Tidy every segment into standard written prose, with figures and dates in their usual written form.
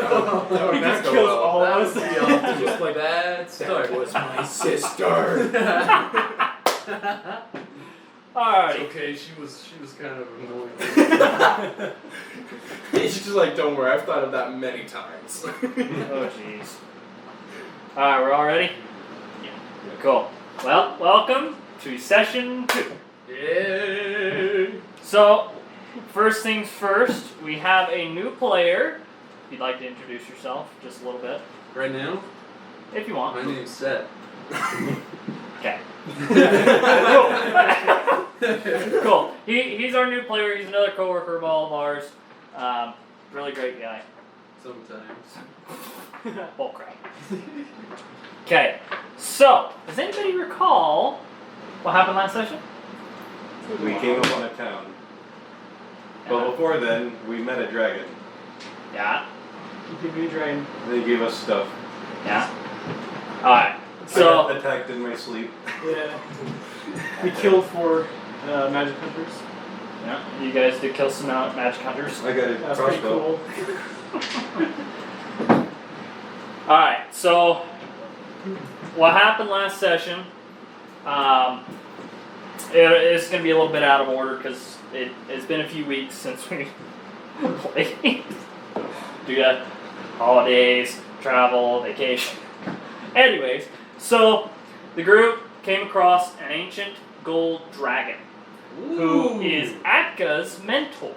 That He would not just go kills well. all That of would us. be off to just like that. That was my sister. Alrighty. Okay, she was kind of annoying. He's just like, don't worry, I've thought of that many times. Oh jeez. Alright, we're all ready? Yeah. Cool. Well, welcome to session 2. Yay! So, first things first, we have a new player. If you'd like to introduce yourself just a little bit, Right now, if you want. my name's Seth. Okay. Cool. He's our new player. He's another coworker of all of ours. Really great guy. Sometimes. Bull crap. Okay. So, does anybody recall what happened last session? We came up on a town. But before then, we met a dragon. Yeah. You give me a drain. They gave us stuff. Yeah. Alright. I So, got attacked in my sleep. Yeah. We killed 4 magic hunters. yeah, you guys did kill some magic hunters. I got a That's pretty crossbow. cool. Alright, so what happened last session, it's going to be a little bit out of order because it's been a few weeks since we played. Do that holidays, travel, vacation. Anyways, so the group came across an ancient gold dragon who is Atka's mentor.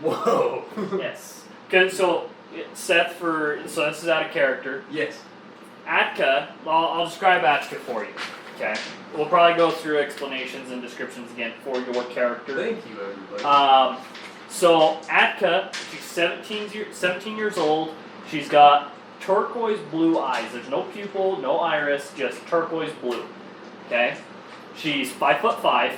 Whoa! Yes. Good. So Seth, so this is out of character. Yes. Atka, I'll describe Atka for you. Okay. We'll probably go through explanations and descriptions again for your character. Thank you, everybody. So Atka, she's 17 years old. She's got turquoise blue eyes. There's no pupil, no iris, just turquoise blue. Okay. She's 5'5",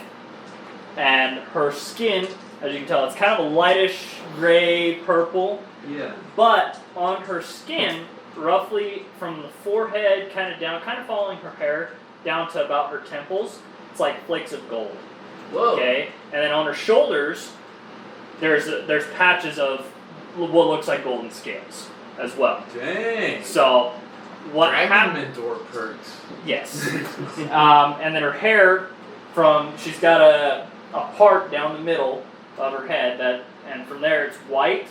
and her skin, as you can tell, it's kind of a lightish gray purple. Yeah. But on her skin, roughly from the forehead kind of down, kind of following her hair down to about her temples, it's like flakes of gold. Whoa. Okay, and then on her shoulders, there's patches of what looks like golden scales as well. Dang. So what Dragon happened? mentor perks. Yes. And then her hair, she's got a part down the middle of her head and from there it's white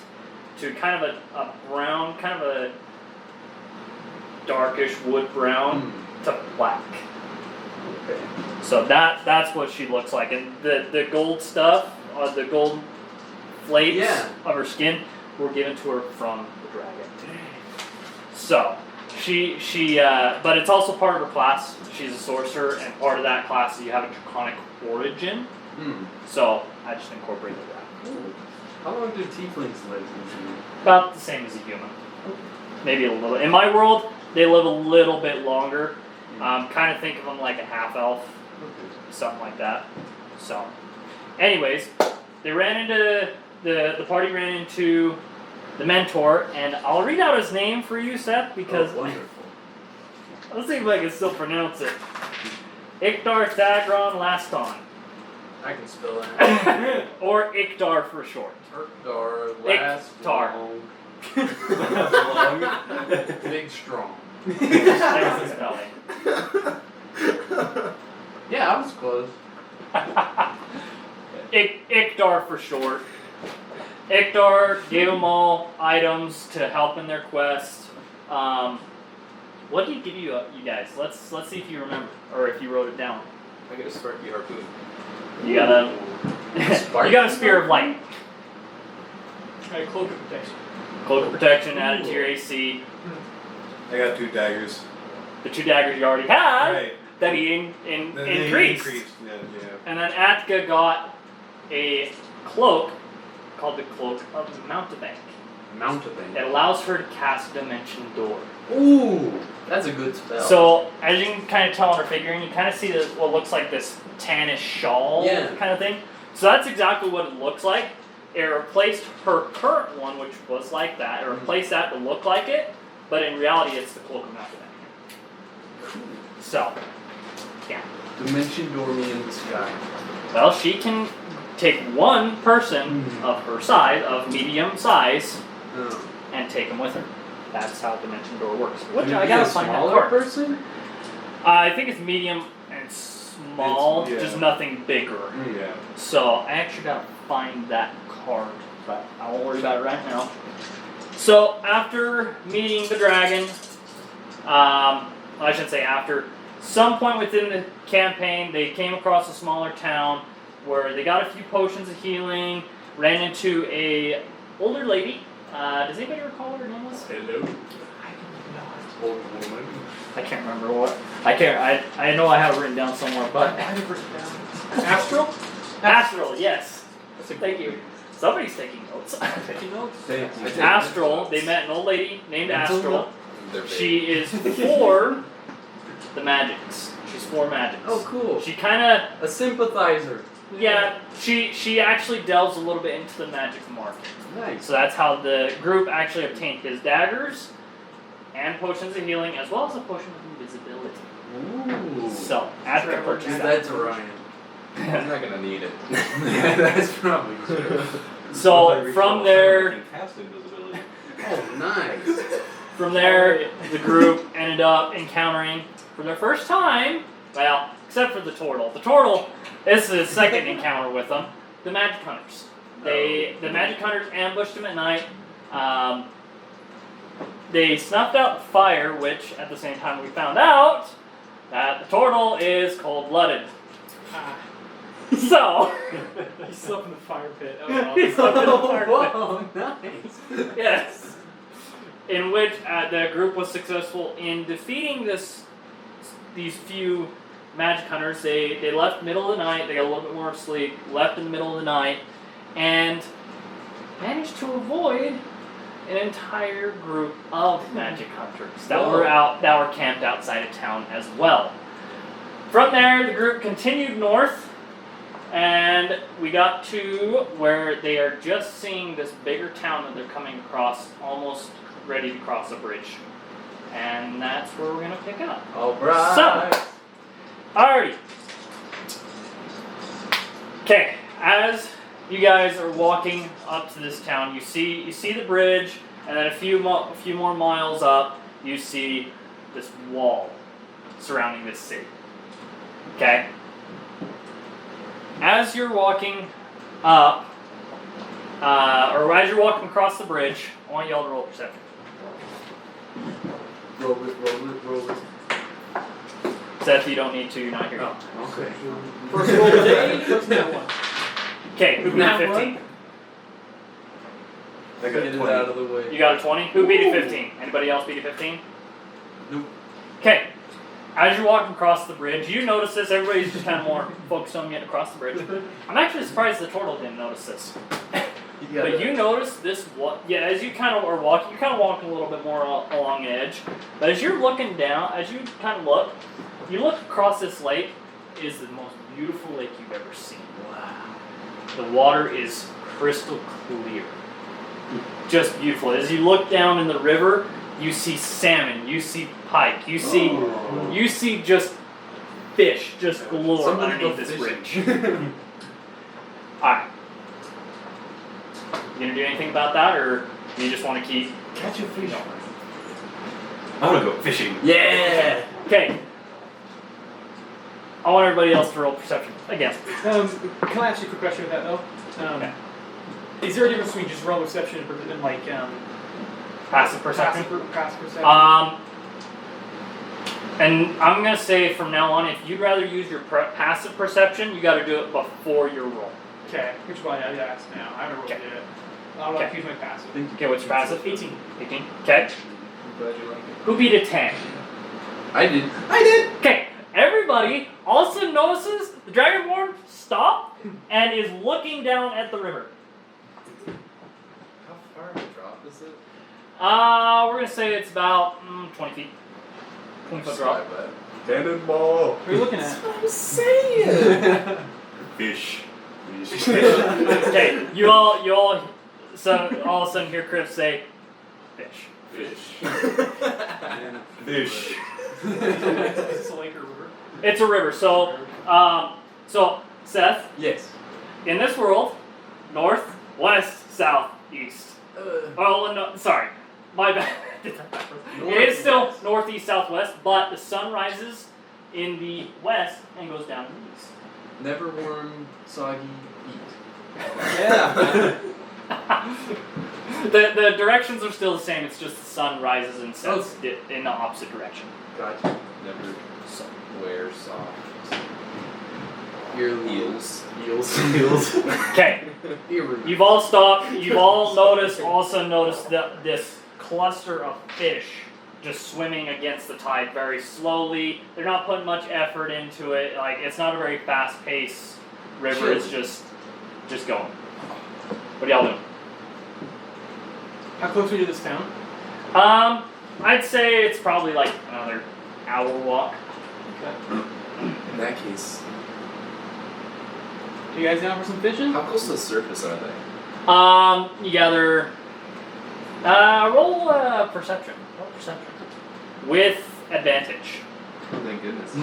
to kind of a brown, kind of a darkish wood brown to black. Okay. So that's what she looks like, and the gold stuff, the gold flakes of her skin were given to her from the dragon. So but it's also part of her class. She's a sorcerer, and part of that class is you have a draconic origin. So I just incorporated that. Ooh. How long do tieflings live usually? About the same as a human. Maybe a little. In my world, they live a little bit longer. Kind of think of them like a half elf, something like that. So, anyways, they ran into the party ran into the mentor, and I'll read out his name for you, Seth, because Wonderful. let's see if I can still pronounce it. Iktar Thagron Laston, I can spell that. or Iktar for short. Turkdar, last Iktar. long, big strong. There's the spelling. Yeah, I was close. Iktar for short. Iktar gave them all items to help in their quest. What did he give you guys? Let's see if you remember, or if you wrote it down. I get a sparky harpoon. You got a spear of light. Alright, cloak of protection. Cloak of protection added to your AC. I got 2 daggers. The 2 daggers you already had Right. that he Then they increased. Yeah. And then Atka got a cloak called the Cloak of Mountebank. Mountebank. It allows her to cast Dimension Door. Ooh, that's a good spell. So, as you can kind of tell on her figurine, you kind of see what looks like this tannish shawl kind of thing. So that's exactly what it looks like. It replaced her current one, which was like that. It replaced that to look like it, but in reality it's the Cloak of Mountebank. So, yeah. Dimension door me in the sky. Well, she can take one person of her size, of medium size, Oh. and take them with her. That's how Dimension Door works. Which Can I it be gotta a find that smaller card. person? I think it's medium and small, It's- yeah. just nothing bigger. Yeah. So I actually gotta find that card, but I won't worry about it right now. So after meeting the dragon, I should say after, some point within the campaign, they came across a smaller town where they got a few potions of healing, ran into a older lady. Does anybody recall what her name was? Hello. Old woman. I can't remember what. I know I have it written down somewhere, but Astral? Astral, yes. Thank you. Somebody's taking notes. Taking notes? Astral, they met an old lady named Astral. They're big. She is for the magics. She's for magics. Oh, cool. She kind of, A sympathizer. yeah, she actually delves a little bit into the magic market. Nice. So that's how the group actually obtained his daggers and potions of healing, as well as a potion of invisibility. Ooh. So, after I purchased that. That's Orion. I'm not gonna need it. Yeah, that's probably true. So, from there, You can cast invisibility. Oh, nice. From there, the group ended up encountering, for their first time, well, except for the turtle. The turtle, this is his second encounter with them, the magic hunters. The magic hunters ambushed him at night. They snuffed out the fire, which at the same time we found out that the turtle is cold-blooded. Ah, So, he slept in the fire pit. That was he awesome. slept in the fire pit. Whoa, nice. Yes. In which the group was successful in defeating these few magic hunters. They left middle of the night, they got a little bit more sleep, left in the middle of the night, and managed to avoid an entire group of magic hunters that were camped outside of town as well. From there, the group continued north, and we got to where they are just seeing this bigger town that they're coming across, almost ready to cross a bridge. And that's where we're going to pick up. Alright. So, alrighty. Okay, as you guys are walking up to this town, you see the bridge, and then a few more miles up, you see this wall surrounding this city. Okay? As you're walking up, or as you're walking across the bridge, I want y'all to roll perception. Roll it. Seth, you don't need to, you're not here. Oh, okay. First roll of the day, first net one. Okay, who beat Nat 15? I got Get it out 20. of the way. You got a 20? Who beat a 15? Anybody else beat a 15? Nope. Okay. As you're walking across the bridge, you notice this. Everybody's just kind of more focused on getting across the bridge. I'm actually surprised the turtle didn't notice this. But you notice this, as you kind of are walking, you're kind of walking a little bit more along the edge. But as you're looking down, as you kind of look, you look across this lake. It is the most beautiful lake you've ever seen. Wow. The water is crystal clear. Just beautiful. As you look down in the river, you see salmon, you see pike, you see just fish just galore Somebody underneath go this fishing. bridge. Alright. You gonna do anything about that, or you just want to keep... Catch a fish. I want to go fishing. Yeah. Okay. I want everybody else to roll perception again. Can I ask you a quick question with that though? Okay. Is there a difference between just roll perception and like Passive perception. passive perception? And I'm gonna say from now on, if you'd rather use your passive perception, you got to do it before your roll. Okay, which one I asked now? I haven't rolled Okay. yet. I'll Okay. use my passive. Okay, what's your passive? 18. 18. Okay. I'm glad you like it. Who beat a 10? I did. Okay. Everybody all of a sudden notices the Dragonborn stop and is looking down at the river. How far of a drop is it? We're gonna say it's about 20 feet. 20 foot drop. Slide Cannonball. What are you looking at? I'm saying. Fish. Okay, you all, so all of a sudden hear Chris say, fish. Fish. Fish. Is this a lake or a river? It's a river. So Seth, Yes. in this world, north, west, south, east. Oh no, sorry. My bad. Did that backwards. It is still northeast southwest, but the sun rises in the west and goes down in the east. Never warm, soggy, heat. Yeah. The directions are still the same. It's just the sun rises and sets in the opposite direction. Gotcha. Never So. wear soft Ear heels. Heels. Okay. Ear You've all stopped. You've all also noticed this cluster of fish just swimming against the tide very slowly. They're not putting much effort into it. Like, it's not a very fast-paced river. Sure. It's just going. What are y'all doing? How close are you to this town? I'd say it's probably like another hour walk. Okay. In that case, You guys down for some fishing? how close to the surface are they? You gather. Roll perception. Roll perception. With advantage. Oh, thank goodness.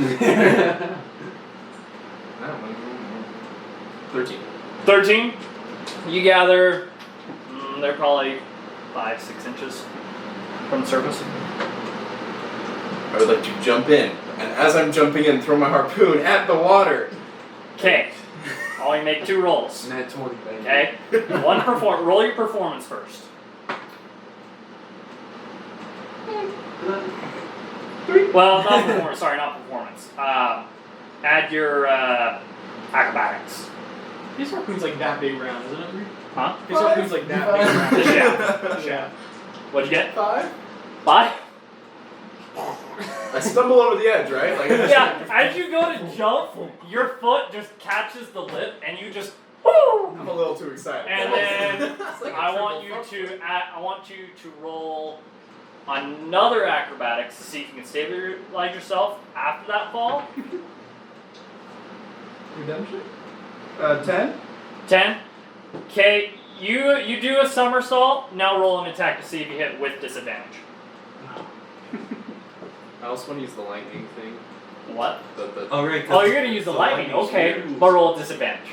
I don't know. 13. 13. You gather. They're probably 5-6 inches from the surface. I would like to jump in, and as I'm jumping in, throw my harpoon at the water. Okay. I'll only make 2 rolls. Nat 20, baby. Okay. Roll your performance first. 3. Well, not performance. Sorry, not performance. Add your acrobatics. His harpoon's like that big round, isn't it? Huh? His harpoon's like that big round. The shaft. Yeah. What'd you get? 5. 5? I stumble over the edge, right? Like, Yeah, as you go to jump, your foot just catches the lip, and you just whoo! I'm a little too excited. And then It's like a I want you to roll another acrobatics to see if you can stabilize yourself after that fall. Redemption? 10? 10. Okay, you do a somersault. Now roll an attack to see if you hit with disadvantage. I also want to use the lightning thing. What? The Oh, right. Oh, you're gonna use the lightning. Okay, but roll a disadvantage.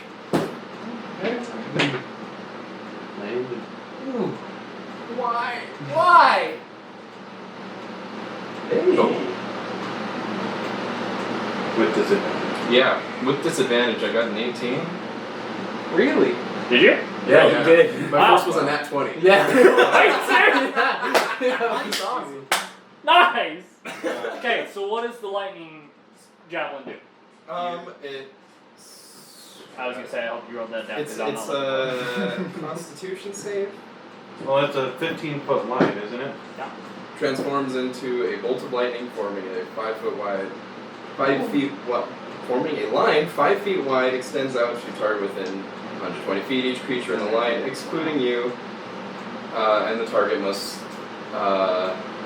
Why? Why? Hey. With disadvantage. Yeah, with disadvantage, I got an 18. Really? Did you? Yeah, you did. My Wow. first was a nat 20. Yeah. Are you serious? That's awesome. Nice. Okay, so what does the lightning javelin do? It's I was gonna say I hope you wrote that down. it's 'cause I'm not looking for it. a Constitution save. Well, that's a 15-foot line, isn't it? Transforms into a bolt of lightning, forming a 5 foot wide, 5 feet forming a line 5 feet wide, extends out to target within 120 feet. Each creature in the line, excluding you, and the target must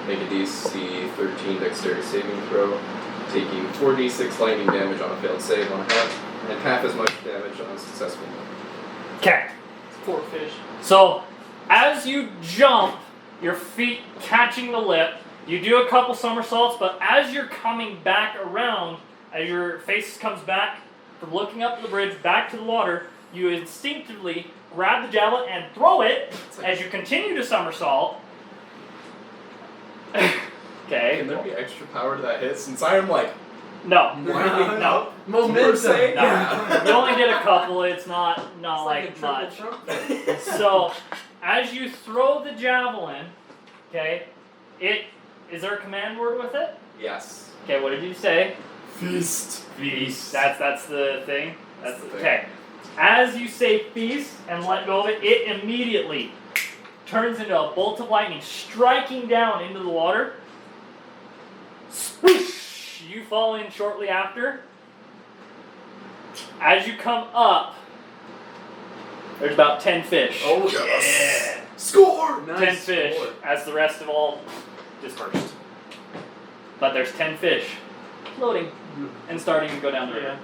make a DC 13 dexterity saving throw, taking 4d6 lightning damage on a failed save on a hit, and half as much damage on a successful one. Okay. Poor fish. So, as you jump, your feet catching the lip, you do a couple somersaults, but as you're coming back around, as your face comes back from looking up the bridge back to the water, you instinctively grab the javelin and throw it as you continue to somersault. Okay. Can there be extra power to that hit? Since I am like No. winding No. up, Momentum. per se, No. yeah. You only get a couple, it's not It's like a triple much. trumpet. So, as you throw the javelin, okay, is there a command word with it? Yes. Okay, what did you say? Feast. Feast. That's the thing. That's the thing. Okay. As you say feast and let go of it, it immediately turns into a bolt of lightning, striking down into the water. Swoosh! You fall in shortly after. As you come up, there's about 10 fish. Oh yes. Score. 10 fish score. as the rest of all dispersed. But there's 10 fish floating and starting to go down the river.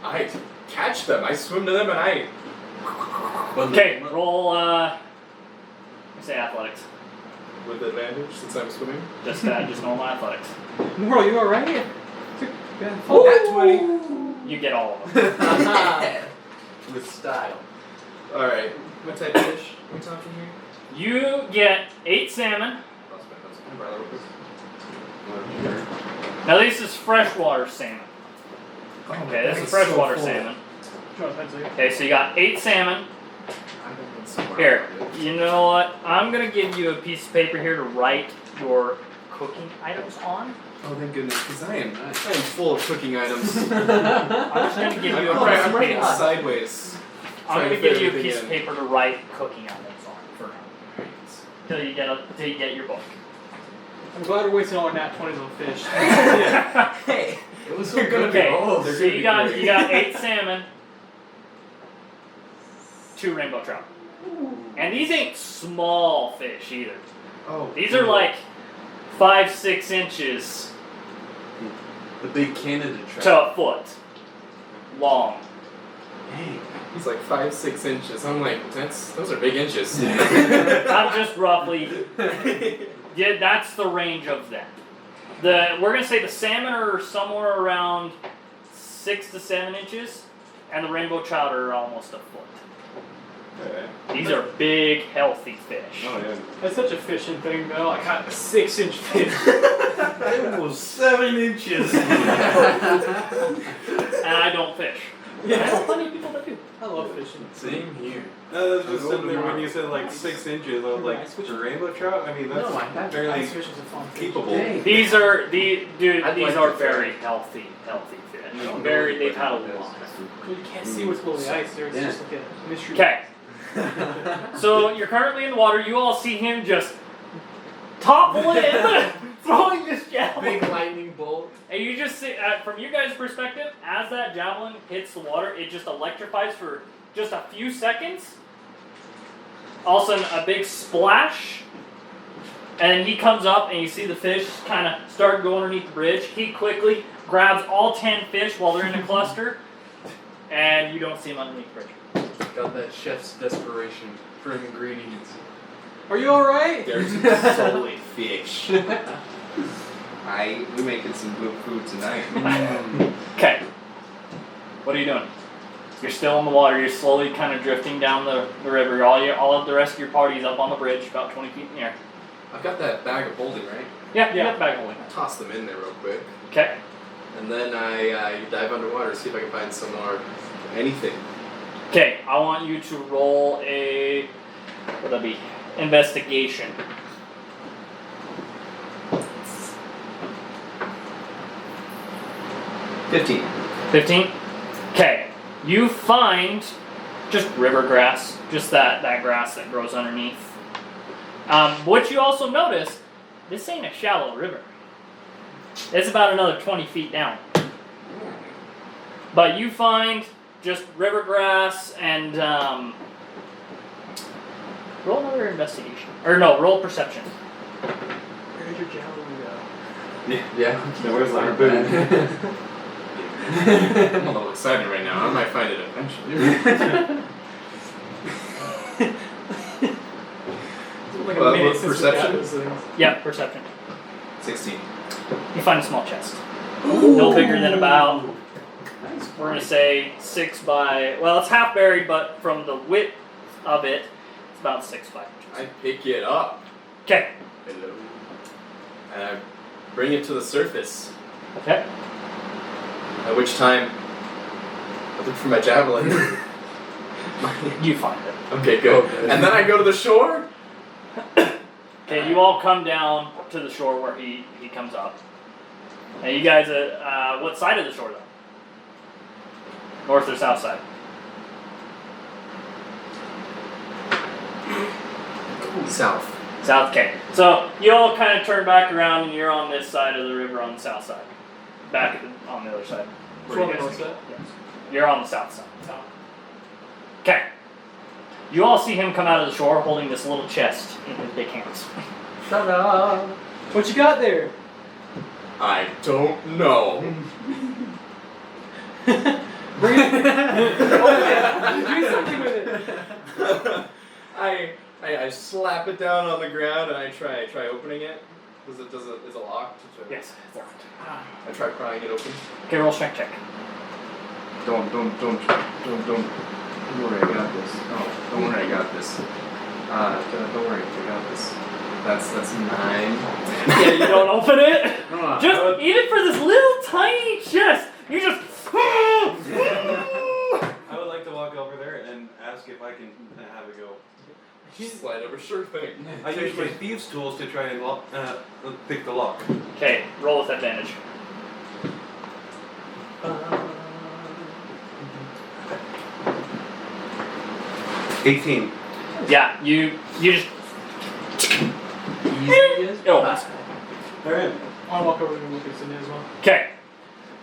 I catch them. I swim to them and I. Okay, roll, say athletics. With advantage since I'm swimming. Just normal athletics. Bro, you alright? Oh, that 20. You get all of them. With style. All right. What type of fish are we talking here? You get 8 salmon, Now this is freshwater salmon. Okay, this is freshwater salmon. Okay, so you got 8 salmon. Here, you know what? I'm gonna give you a piece of paper here to write your cooking items on. Oh, thank goodness, because I am full of cooking items. I'm just gonna give you a piece I'm of writing paper. sideways. I'm trying gonna to give fit you a everything piece of in. paper to write cooking items on for now. Till you get your book. I'm glad we're wasting all our nat 20s on fish. Hey, It was They're gonna be Okay, both. so They're gonna you be got great. you got 8 salmon, 2 rainbow trout, and these ain't small fish either. Oh, These are like 5-6 inches the big Canada trout. to a foot long. Dang. He's like 5-6 inches. I'm like, those are big inches. I'm just roughly. Yeah, that's the range of them. We're gonna say the salmon are somewhere around 6 to 7 inches, and the rainbow trout are almost a foot. Okay. These are big, healthy fish. Oh yeah. That's such a fishing thing, though. I caught a 6-inch fish. It was 7 inches. And I don't fish. I know plenty of people that do. I love fishing. Same here. No, that's just I'll go sitting there tomorrow. when you said like 6 inches. I was like, Ice fishing? for rainbow trout? I mean, that's No, I have barely Ice fishing's a fun fish. keepable. Dang. These are these I'd these like are to very try. healthy fish. No, Very, no, they've had a but lot. You can't see what's below the ice there. It's Yeah. just like a mystery. Okay, so you're currently in the water. You all see him just topple in, throwing this javelin. Big lightning bolt. And you just see, from you guys' perspective, as that javelin hits the water, it just electrifies for just a few seconds. All of a sudden, a big splash. And he comes up, and you see the fish kind of start going underneath the bridge. He quickly grabs all 10 fish while they're in a cluster, and you don't see them underneath the bridge. Got that chef's desperation for ingredients. Are you alright? There's solely fish. We're making some good food tonight. Okay. What are you doing? You're still in the water. You're slowly kind of drifting down the river. All of the rest of your party is up on the bridge, about 20 feet in the air. I've got that bag of holding, right? Yeah, you got the bag holding. Toss them in there real quick. Okay. And then I dive underwater, see if I can find some more anything. Okay, I want you to roll a, what'd that be? Investigation. $15. 15? Okay. You find just river grass, just that grass that grows underneath. What you also notice, this ain't a shallow river. It's about another 20 feet down. But you find just river grass and roll another investigation. Or no, roll perception. Where did your javelin go? Yeah. So where's our boom? I'm a little excited right now. I might find it eventually. It's like a minute what since we perception? got those things. Yeah, perception. 16. You find a small chest. No bigger than about, Nice. we're going to say 6 by, well, it's half buried, but from the width of it, it's about 6 by inches. I pick it up. Okay. Hello. And I bring it to the surface. Okay. At which time, I look for my javelin. You find it. Okay, good. Okay. And then I go to the shore. Okay, you all come down to the shore where he comes up. And you guys, what side of the shore though? North or south side? South. South, okay. So you all kind of turn back around and you're on this side of the river on the south side. Back on the other side. We're on the you guys north are. side? Yes. You're on the south side. Okay. You all see him come out of the shore holding this little chest in his big hands. Ta-da! What you got there? I don't know. Bring it. Oh yeah, do something with it. I slap it down on the ground and I try opening it. Is it locked? Yes, it's locked. I try prying it open. Okay, roll strength check. Don't worry, I got this. Oh, don't worry, I got this. Don't worry, I got this. That's 9. Yeah, you don't open it. Ah, Just even for this little tiny chest, you just. I would like to walk over there and ask if I can have a go. Slide over, sure thing. I use my thieves' tools to try and pick the lock. Okay, roll with advantage. 18. Yeah, you just. easy Oh. Alright. I'll walk over and look at Sydney as well. Okay,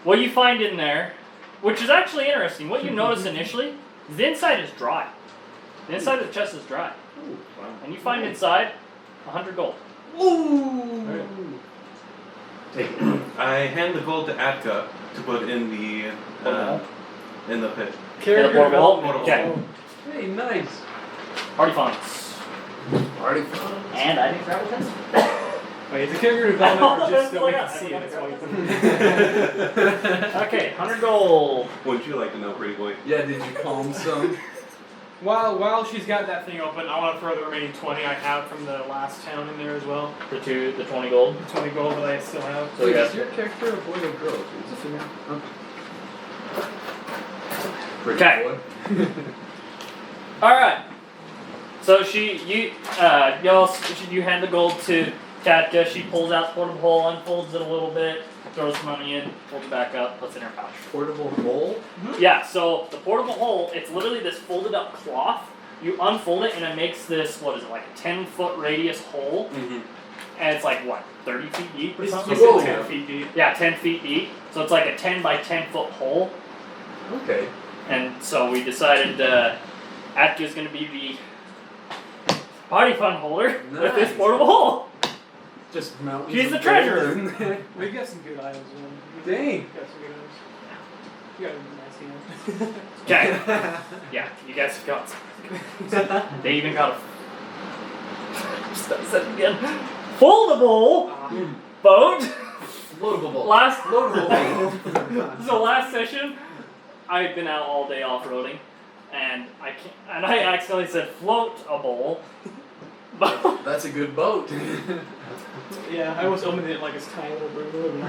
what you find in there, which is actually interesting. What you notice initially, is the inside is dry. The inside of the chest is dry, and you find inside 100 gold. Ooh. Take it. I hand the gold to Atka to put in the pit. Character portable? development. Okay. Hey, nice. Party funds. Already fun. And I didn't grab a pencil. Wait, it's a character development or just so we Yeah, can see it. That's why you put it. Okay, 100 gold. Wouldn't you like to know, pretty boy? Yeah, did you calm some? While she's got that thing open, I want to throw the remaining 20 I have from the last town in there as well. The 20 gold. The 20 gold that I still have. So Wait, yeah. is your character a boy or girl? Is it female? Okay. Okay. Boy. Alright. So you hand the gold to Katka, she pulls out the portable hole, unfolds it a little bit, throws some money in, pulls it back up, puts it in her pouch. Portable bowl? Yeah, so the portable hole, it's literally this folded up cloth. You unfold it and it makes this, what is it, like a 10-foot radius hole. Mm-hmm. And it's like, what, 30 feet deep or It's something? just Whoa. 10 feet deep. Yeah, 10 feet deep. So it's like a 10 by 10 foot hole. Okay. And so we decided Atka's going to be the party fund holder with this Nice. portable hole. Just mountains. She's of the treasurer. gold and- We got some good items, man. Dang. Got some good items. You got a nice hand. Okay. Yeah, you guys have got some. They even got a. Stop that again. Foldable boat. Floatable. Last Floatable. So last session, I had been out all day off-roading, and I accidentally said floatable. But That's a good boat. Yeah, I almost opened it like it's tiny little broom.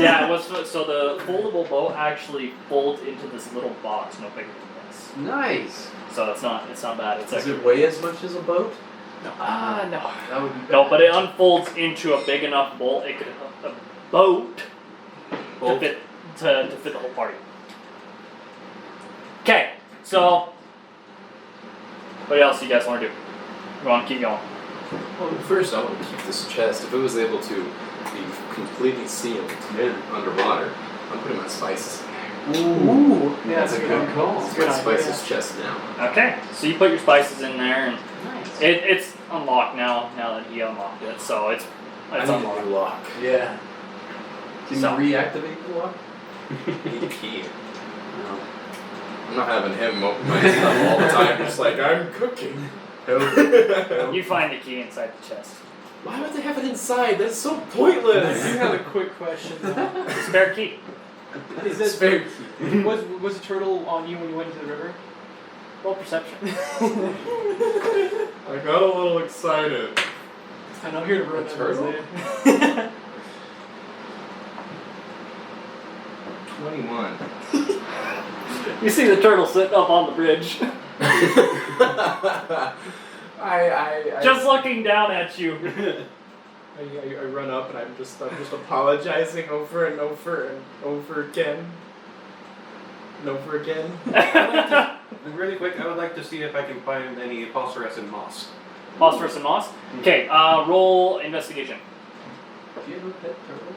yeah, it was so the foldable boat actually folds into this little box, no bigger than this. Nice. So it's not bad. It's Does like it weigh as much as a boat? no. That would be No, but it unfolds into a big enough boat. It could a boat to fit the whole party. Okay, so what else do you guys want to do? You want to keep going? Well, first I want to keep this chest. If it was able to be completely sealed underwater, I'm putting my spices in there. Ooh. Yeah, That's a good call. That's a My good spices chest now. Okay, so you put your spices in there, and Nice. it's unlocked now that he unlocked it. So it's I need a unlocked. new lock. Yeah. Can So- you reactivate the lock? Need a key. I'm not having him open my stuff all the time, just like, I'm cooking. You find the key inside the chest. Why would they have it inside? That's so pointless. You have a quick question though. Spare key. Is this Spare was the turtle on you when you went into the river? Roll perception. I got a little excited. I know here to ruin A that turtle? later. 21. You see the turtle sitting up on the bridge, I just looking down at you. I run up and I'm just apologizing over and over and over again. And over again. Really quick, I would like to see if I can find any phosphorescent moss. Phosphorus and moss. Okay, roll investigation. Do you have a pet turtle?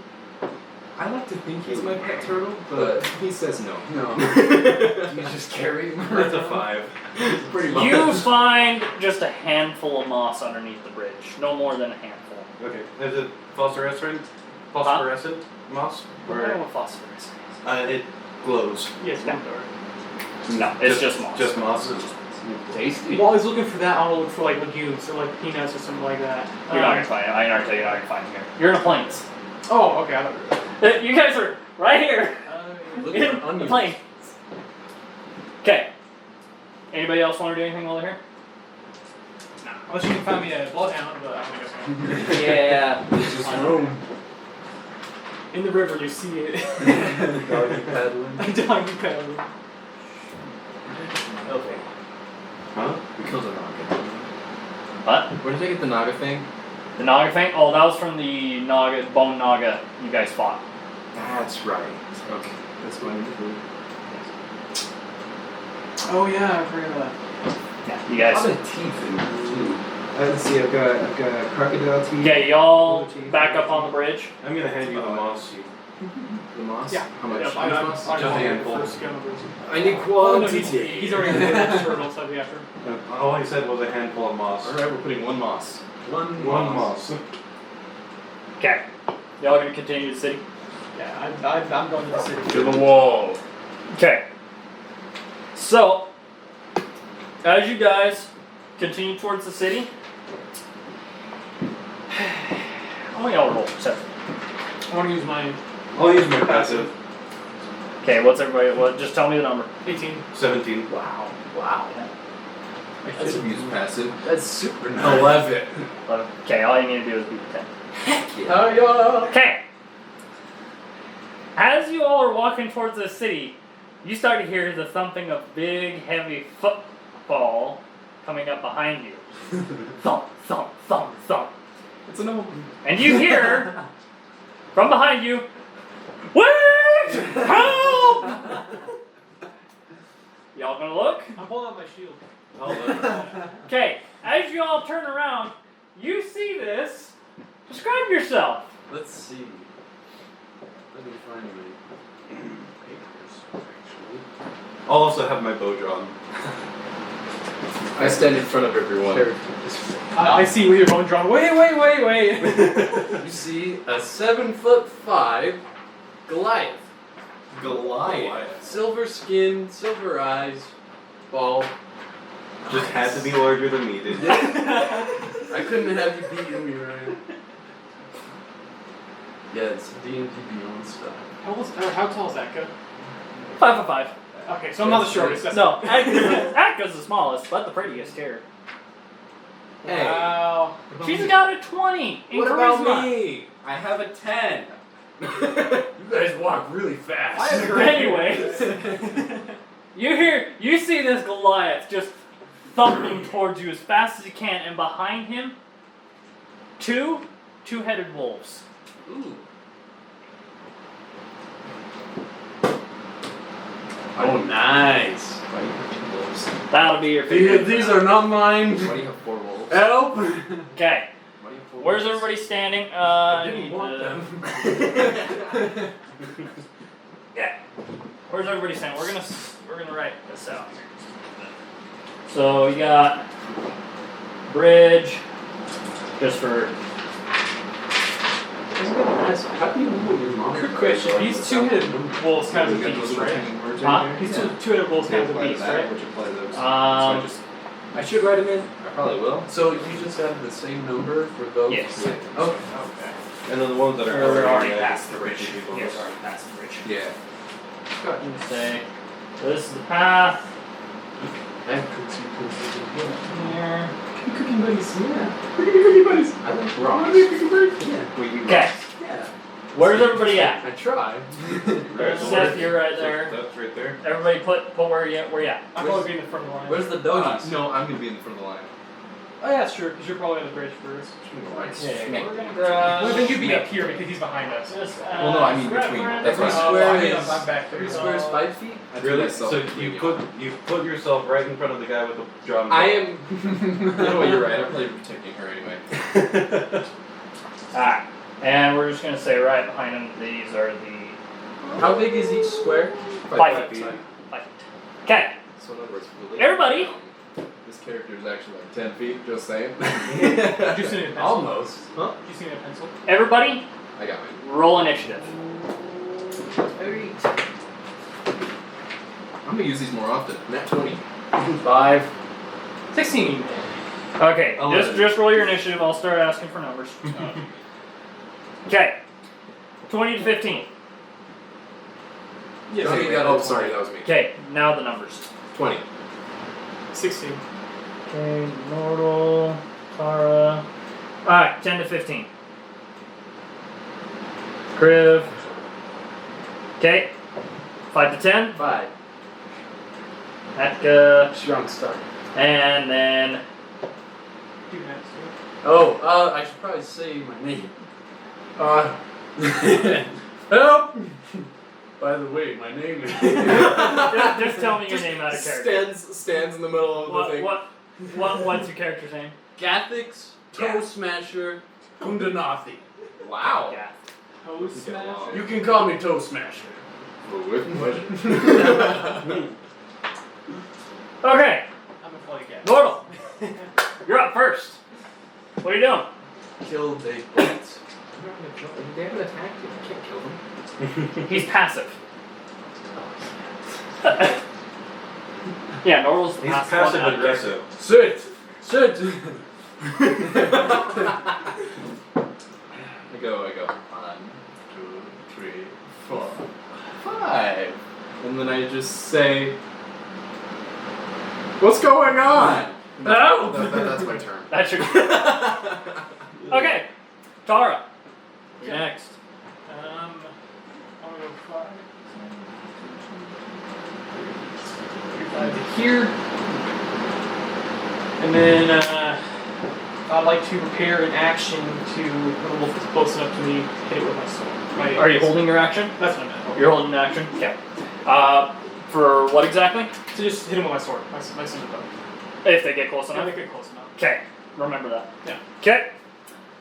I like to think he's my pet turtle, but he says no. No. You just carry him That's a around? 5. Pretty much. You find just a handful of moss underneath the bridge. No more than a handful. Okay, is it phosphorescent? Phosphorescent moss? I don't know Or what phosphorus is. it glows? Yes, No. one door. No, it's just moss. Just moss. Tasty. While I was looking for that, I want to look for like legumes or like peanuts or something like that. You're not gonna find it. I can already tell you, you're not gonna find it here. You're in a plains. Oh, okay. I thought You guys are right here Look in for the onions. plains. Okay. Anybody else want to do anything while they're here? No. Unless you can find me a bloodhound, but I don't think that's Yeah. Just roam. in the river, you see it. Doggy paddling. A doggy paddle. Okay. Huh? We killed a Naga. What? Where did I get the Naga thing? The Naga thing? Oh, that was from the Naga, Bone Naga you guys fought. That's right. Okay. That's what I need to do. Oh yeah, I forgot that. Yeah, you guys. How many teeth in too? Let's see, I've got crocodile teeth. Yeah, y'all back up on the bridge. I'm gonna hand you the moss. The moss? Yeah. How much? Yep, How much moss? I'm Just a the handful. first gun over. I need Oh no, quantity. he's already in the turtle, so I'd be after. All I said was a handful of moss. Alright, we're putting one moss. One moss. Okay. Y'all gonna continue to the city? Yeah, I'm going to the city. To the wall. Okay. So, as you guys continue towards the city, I want y'all to roll perception. I want to use mine. I'll use my passive. Okay, what's everybody? What? Just tell me the number. 18. 17. Wow. Wow. That's abuse passive. That's super nice. 11. Okay, all you need to do is beat the 10. Heck yeah. Okay. As you all are walking towards the city, you start to hear the thumping of big, heavy footfall coming up behind you. Thump, thump, thump, thump. It's an old. And you hear from behind you, wait! Help! Y'all gonna look? I'm pulling out my shield. Okay, as you all turn around, you see this. Describe yourself. Let's see. Let me find my papers, actually. I'll also have my bow drawn. I stand in front of everyone. I see where you're going, John. Wait. You see a 7'5" Goliath. Goliath. Silver skin, silver eyes, bald. Just had to be larger than me, didn't it? I couldn't have you beating me, Ryan. Yeah, it's D&D Beyond stuff. How tall is Atka? 5'5". Okay, so I'm not the shortest. That's No, Atka's the smallest, but the prettiest here. Hey. Wow. She's got a 20 in What charisma. about me? I have a 10. You guys walk really fast. Anyways, you see this Goliath just thumping towards you as fast as he can, and behind him, two-headed wolves. Ooh. Oh, nice. Why do you have 2 wolves? That'll be your favorite. These are not mine. Why do you have 4 wolves? Help! Okay, Why do you have 4 where's wolves? everybody standing? I didn't want them. Yeah. Where's everybody standing? We're gonna write this out here. So you got bridge, just for How do you know what your mom? Quick question. These two-headed wolves kind of a beast, right? Huh? These two-headed wolves kind of a beast, right? I should write them in. I probably will. So you just have the same number for those? Yes. Okay. Okay. And then the ones that are We're already red, past the are bridge. people. Yes, already past the bridge. Yeah. Say, this is the path. And cookie Here. Cookie buddies, yeah. Cookie buddies. I like rocks. Cookie buddies. Yeah. Okay. Yeah. Where's everybody at? I try. There's Seth, you're right there. That's right there. Everybody put where you at. I'll probably be in the front of the line. Where's the doggies? No, I'm gonna be in the front of the line. Oh yeah, that's true, because you're probably on the bridge first. Yeah. We're gonna well, then you'd be up here because he's behind us. Well, no, I mean between. That's Every right. square I mean, is. I'm back there. Every square is 5 feet. I do Really? myself So between you put yourself right in front of the guy with the drum. I am. You know what? You're right. I'm probably protecting her anyway. Alright. And we're just gonna say right behind them, these are the How big is each square? 5 feet. Okay. So in other words, Everybody. This character is actually like 10 feet. Just saying. Did you see me a pencil? Almost. Huh? Did you see me a pencil? Everybody, I got mine. roll initiative. I'm gonna use these more often. Nat 20. 5. 16. Okay, 11. just roll your initiative. I'll start asking for numbers. Okay. 20 to 15. Yes. Okay, oh, sorry, that was me. Okay, now the numbers. 20. 16. Okay, mortal. Tara. Alright, 10 to 15. Kriv. Okay. 5 to 10. 5. Atka. Strong start. And then. You can answer. Oh, I should probably say my name. Help! By the way, my name is. Just tell me your name out of character. Stands in the middle of the thing. What's your character's name? Gathics Toesmasher Kundanathi. Wow. Yeah. Toesmasher. You can call me Toesmasher. With pleasure. Okay, I'm a funny guy. Nordal. You're up first. What are you doing? Kill the bolts. They haven't attacked you. You can't kill them. He's passive. Yeah, Nordal's the He's passive passive one. aggressive. Sit! Sit! I go. 1, 2, 3, 4, 5. And then I just say, what's going on? No! That's my turn. That's your. Okay, Tara. You're next. I'm gonna go 5. 5 to here. And then I'd like to prepare an action to when the wolf is close enough to me, hit it with my sword. Are you holding your action? That's what I meant. You're holding an action? Okay. For what exactly? To just hit him with my sword, my cinder bow. If they get close I enough. make it close enough. Okay, remember that. Yeah. Okay.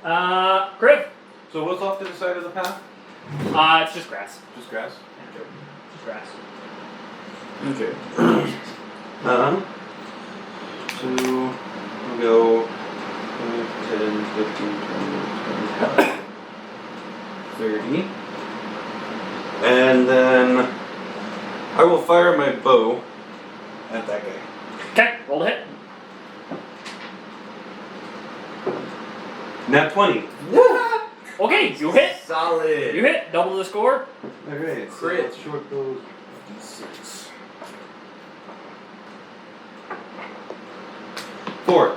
Kriv. So what's off to the side of the path? It's just grass. Just grass? Just grass. Okay. So we'll go 10, 15, 20, 30. And then I will fire my bow at that guy. Okay, roll the hit. Nat 20. Okay, you hit. Solid. You hit. Double the score. Alright, so Crit. let's short bows. 6. 4.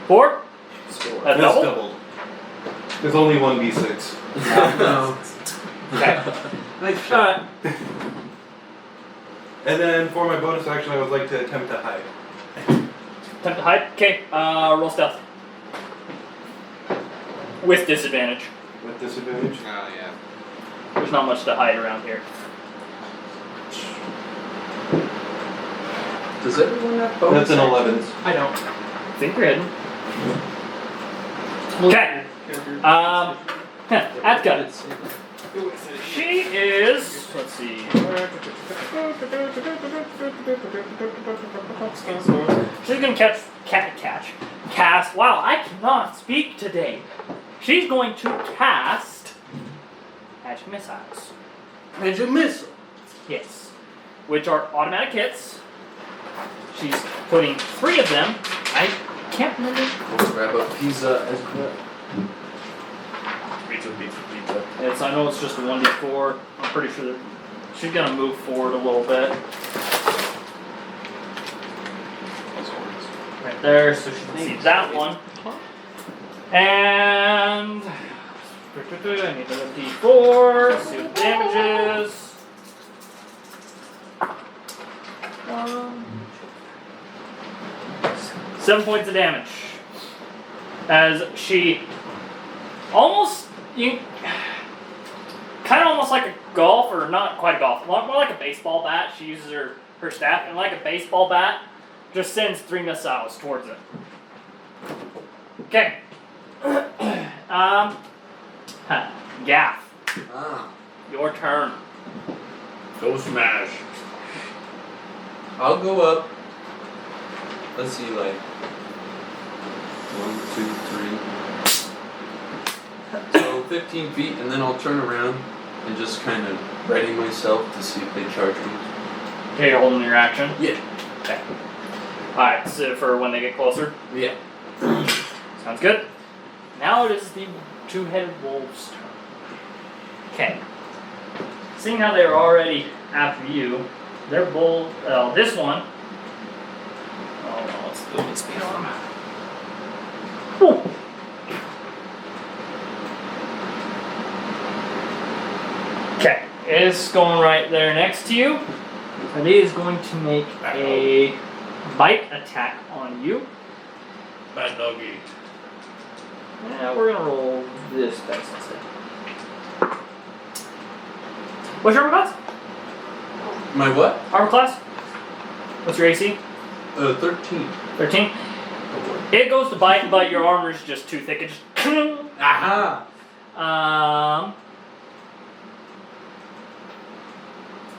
4. Score. That's That's double. doubled. There's only one d6. No. Okay. Nice shot. And then for my bonus action, I would like to attempt to hide. Attempt to hide. Okay, roll stealth. With disadvantage. With disadvantage. Oh, yeah. There's not much to hide around here. Does everyone have bonus That's an 11. actions? I don't. I think we're hidden. Okay. Atka. She is. Let's see. She's gonna cast. Wow, I cannot speak today. She's going to cast magic missiles. Magic missile. Yes, which are automatic hits. She's putting 3 of them. I can't remember. Let's grab a pizza as well. Pizza. It's, I know it's just a 1d4. I'm pretty sure that she's gonna move forward a little bit. Right there, so she can see that one. And I need a d4, see what the damage is. 7 points of damage. As she almost, kind of almost like a golf, or not quite a golf, more like a baseball bat. She uses her staff, and like a baseball bat, just sends 3 missiles towards it. Okay. Gath, your turn. Go smash. I'll go up. Let's see, like 1, 2, 3. So 15 feet, and then I'll turn around and just kind of ready myself to see if they charge me. Okay, you're holding your action? Yeah. Okay. Alright, so for when they get closer? Yeah. Sounds good. Now it is the 2-headed wolf's turn. Okay. Seeing how they're already after you, they're both, this one. Oh, no, let's do this speed on them. Okay, it's going right there next to you. And it is going to make a bite attack on you. Bad doggy. Yeah, we're gonna roll this dice instead. What's your armor class? My what? Armor class? What's your AC? 13. 13? It goes to bite, but your armor's just too thick. It just. Aha!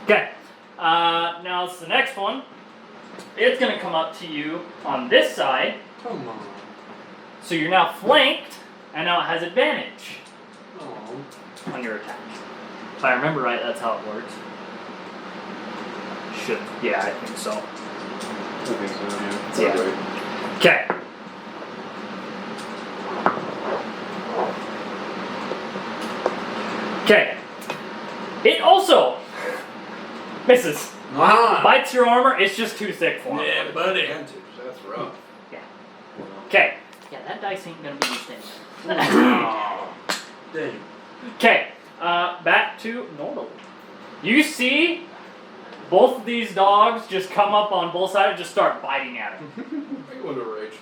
Okay. Now it's the next one. It's gonna come up to you on this side. Come on. So you're now flanked, and now it has advantage Oh. on your attack. If I remember right, that's how it works. Should. Yeah, I think so. I think so, yeah. It's Yeah. alright. Okay. Okay. It also misses. Ah! Bites your armor, it's just too thick for him. Yeah, buddy. Advantage, that's rough. Okay. Yeah, that dice ain't gonna be used anymore. Oh. Dang. Okay. Back to normal. You see both of these dogs just come up on both sides and just start biting at him. I go into a rage.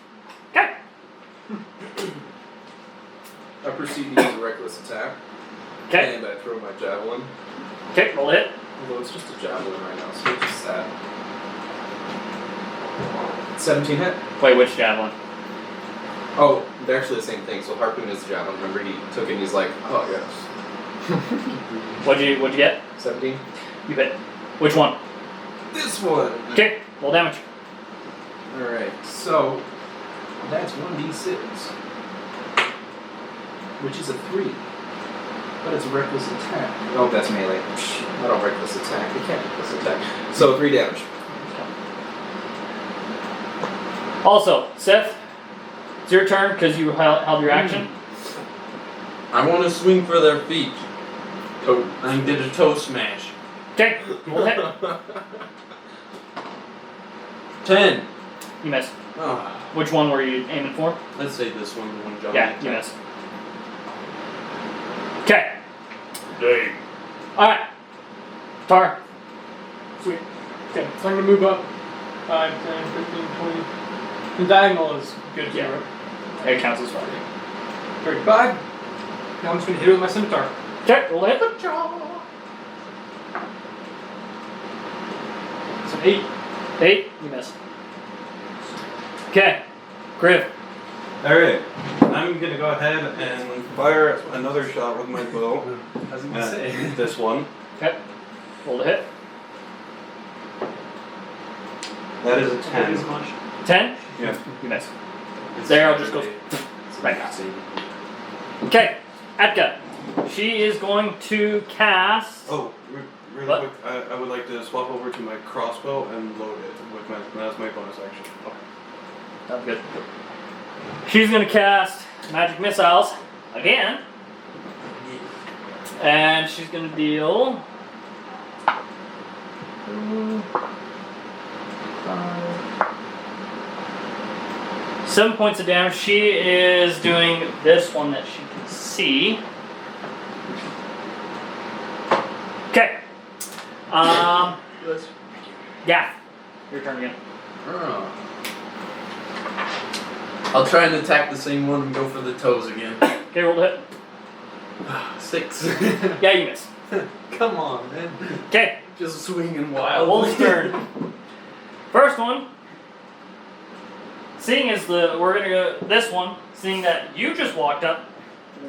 Okay. I proceed to use a reckless attack. Okay. And I throw my javelin. Okay, roll it. Although it's just a javelin right now, so it's just sad. 17 hit. Wait, which javelin? Oh, they're actually the same thing. So harpoon is javelin. Remember, he took it and he's like, oh yes. What'd you get? 17. You hit. Which one? This one. Okay, roll damage. All right. So that's 1d6, which is a 3. But it's a reckless attack. Oh, that's melee. Not a reckless attack. It can't reckless attack. So 3 damage. Also, Seth, it's your turn because you held your action. I want to swing for their feet. Oh. I did a toe smash. Okay, roll hit. 10. You missed. Oh, Which one were you aiming for? let's say this one, the one John. Yeah, you missed. Okay. Dang. Alright. Tar. Sweet. Okay, so I'm gonna move up 5, 10, 15, 20. The diagonal is good too, Yeah. right? It counts as 5. 35. Now I'm just gonna hit it with my scimitar. Okay, roll hit. It's an 8. 8. You missed. Okay. Griv. Alright, I'm gonna go ahead and fire another shot with my bow. I was At this one. Okay. Roll to hit. That is a 10. 10. Yeah. You missed. There, I'll just go right now. Okay. Atka. She is going to cast. Oh, really What? quick, I would like to swap over to my crossbow and load it with my, that's my bonus action. Sounds good. She's gonna cast magic missiles again, and she's gonna deal 7 points of damage. She is doing this one that she can see. Okay. Gath, your turn again. Oh. I'll try and attack the same one and go for the toes again. Okay, roll to hit. 6. Yeah, you miss. Come on, man. Okay. Just swinging A wild. wolf's turn. First one. Seeing as we're gonna go this one. Seeing that you just walked up,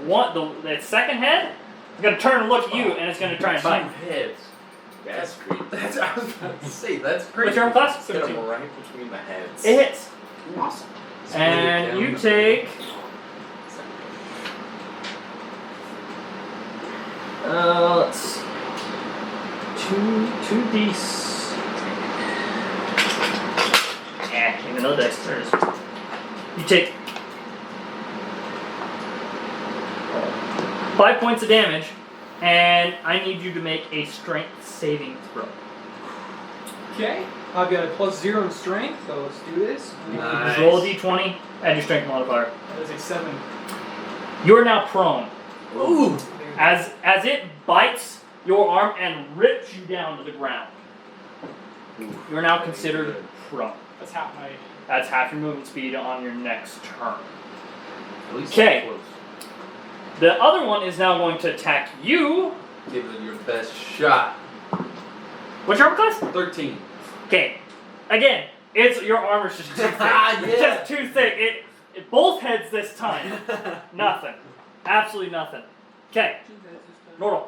the second head is gonna turn and look at you, and it's gonna try and 2 bite. heads. That's creepy. That's I was about to say. That's What's crazy. your arm class? Hit him right between the heads. It hits, Awesome. and you take. Let's 2d. Even though dice. There it is. You take 5 points of damage, and I need you to make a strength saving throw. Okay. I've got a +0 in strength, so let's do this. Nice. Roll a d20, add your strength modifier. That is a 7. You are now prone. Ooh. As it bites your arm and rips you down to the ground. You are now considered prone. That's half my. That's half your movement speed on your next turn. At least Okay. close. The other one is now going to attack you. Give it your best shot. What's your armor class? 13. Okay. Again, it's your armor's just too thick. It's Yeah. just too thick. It both heads this time. Nothing. Absolutely nothing. Okay. Nordal.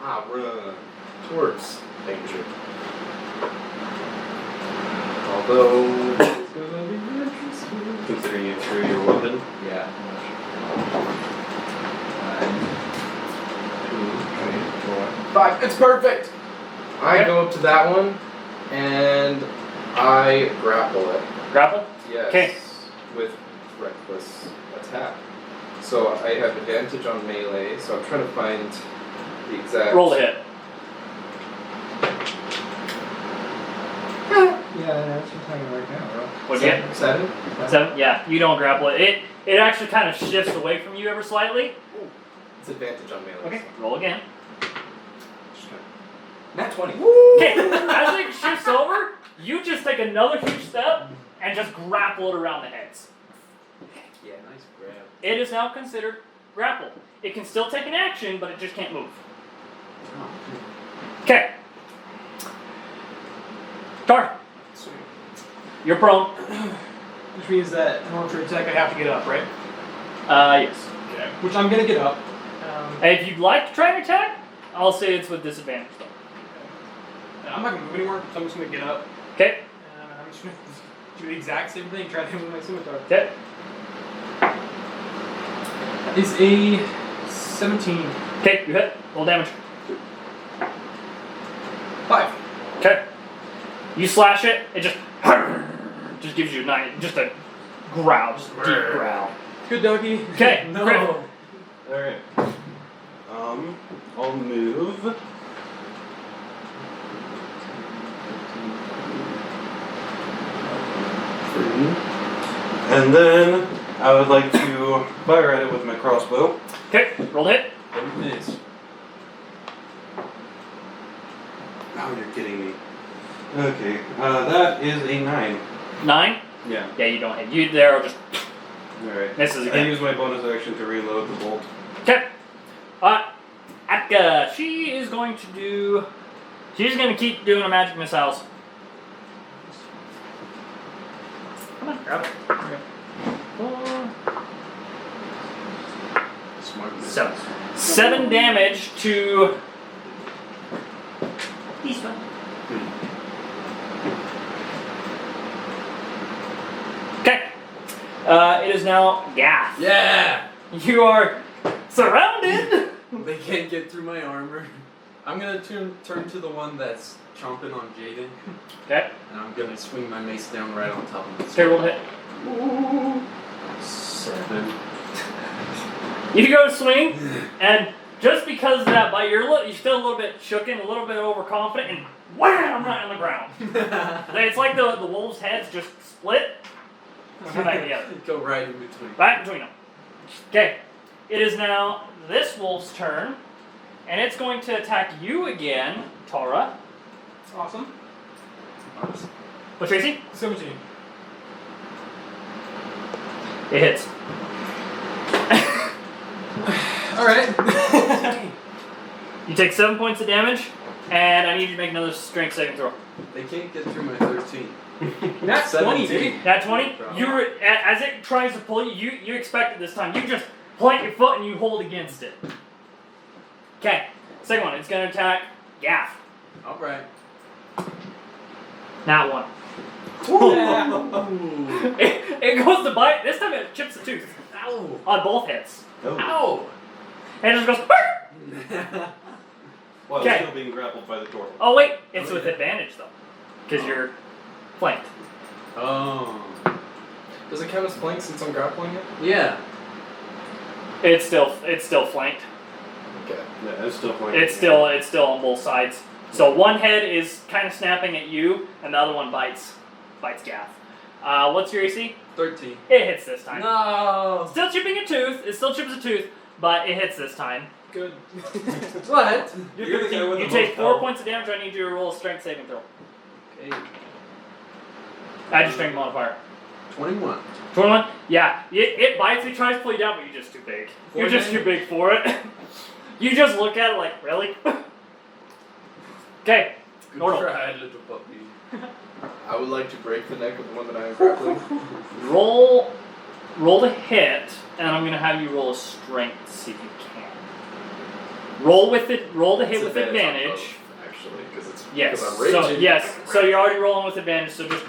Run towards danger. Although it's gonna be interesting. Considering you threw your weapon. Yeah. 5. It's perfect. I Okay. go up to that one, and I grapple it. Grapple? Yes. Okay. With reckless attack. So I have advantage on melee. So I'm trying to find the exact. Roll the hit. Yeah, that's what I'm talking right now, bro. What'd you get? 7. 7? Yeah, you don't grapple it. It actually kind of shifts away from you ever slightly. It's advantage on melee. Okay, roll again. Nat 20. Okay, as it shifts over, you just take another huge step and just grapple it around the heads. Yeah, nice grab. It is now considered grapple. It can still take an action, but it just can't move. Okay. Tar, Sweet. you're prone. Which means that in order to attack, I have to get up, right? Yes. Okay. Which I'm gonna get up. And if you'd like to try and attack, I'll say it's with disadvantage though. I'm not gonna move anymore, so I'm just gonna get up. Okay. I'm just gonna do the exact same thing, try to hit with my scimitar. Okay. That is a 17. Okay, you hit. Roll damage. 5. Okay. You slash it, it just gives you just a growl, just a deep growl. Good doggy. Okay, No. crit. Alright. I'll move. And then I would like to fire at it with my crossbow. Okay, roll the hit. Don't miss. Oh, you're kidding me. Okay, that is a 9. 9? Yeah. Yeah, you don't hit. You there are just Alright. misses I again. use my bonus action to reload the bolt. Okay. Atka, she is going to do. She's going to keep doing a magic missiles. Come on, grab it. 4, Smart. 7. 7 damage to. These one. Okay. It is now Gath. Yeah! You are surrounded. They can't get through my armor. I'm gonna turn to the one that's chomping on Jaden, Okay. and I'm gonna swing my mace down right on top of it. Okay, roll the hit. Ooh. 7. You go to swing, and just because of that bite, you're still a little bit shooken, a little bit overconfident, and wham! Right on the ground. It's like the wolves' heads just split. Come back together. Go right in between. Right between them. Okay. It is now this wolf's turn, and it's going to attack you again, Tara. That's awesome. What's Tracy? 17. It hits. Alright. You take 7 points of damage, and I need you to make another strength saving throw. They can't get through my 13. That's 20, 17. baby. That 20, as it tries to pull you, you expect it this time. You just plant your foot and you hold against it. Okay, second one, it's going to attack Gath. Alright. That one. Yeah. It goes to bite, this time it chips a tooth. Ow! On both hits. Oh. Ow! And it just goes, Well, Okay. I'm still being grappled by the door. oh wait, it's with advantage though. Because you're flanked. Oh. Does it count as flank since I'm grappling it? Yeah. It's still flanked. Okay. Yeah, it's still playing. It's still on both sides. So one head is kind of snapping at you, and the other one bites Gath. What's your AC? 13. It hits this time. No! Still chipping a tooth. It still chips a tooth, but it hits this time. Good. What? You're the guy with You the take most 4 health. points of damage. I need you to roll a strength saving throw. Okay. Add your strength modifier. 21. 21? Yeah. It bites, it tries to pull you down, but you're just too big. You're just too big for it. You just look at it like, really? Okay. Good Normal. try, little puppy. I would like to break the neck of the one that I am grappling. Roll the hit, and I'm gonna have you roll a strength to see if you can. Roll the hit with advantage. Actually, because it's Yes. because I'm raging. So you're already rolling with advantage, so just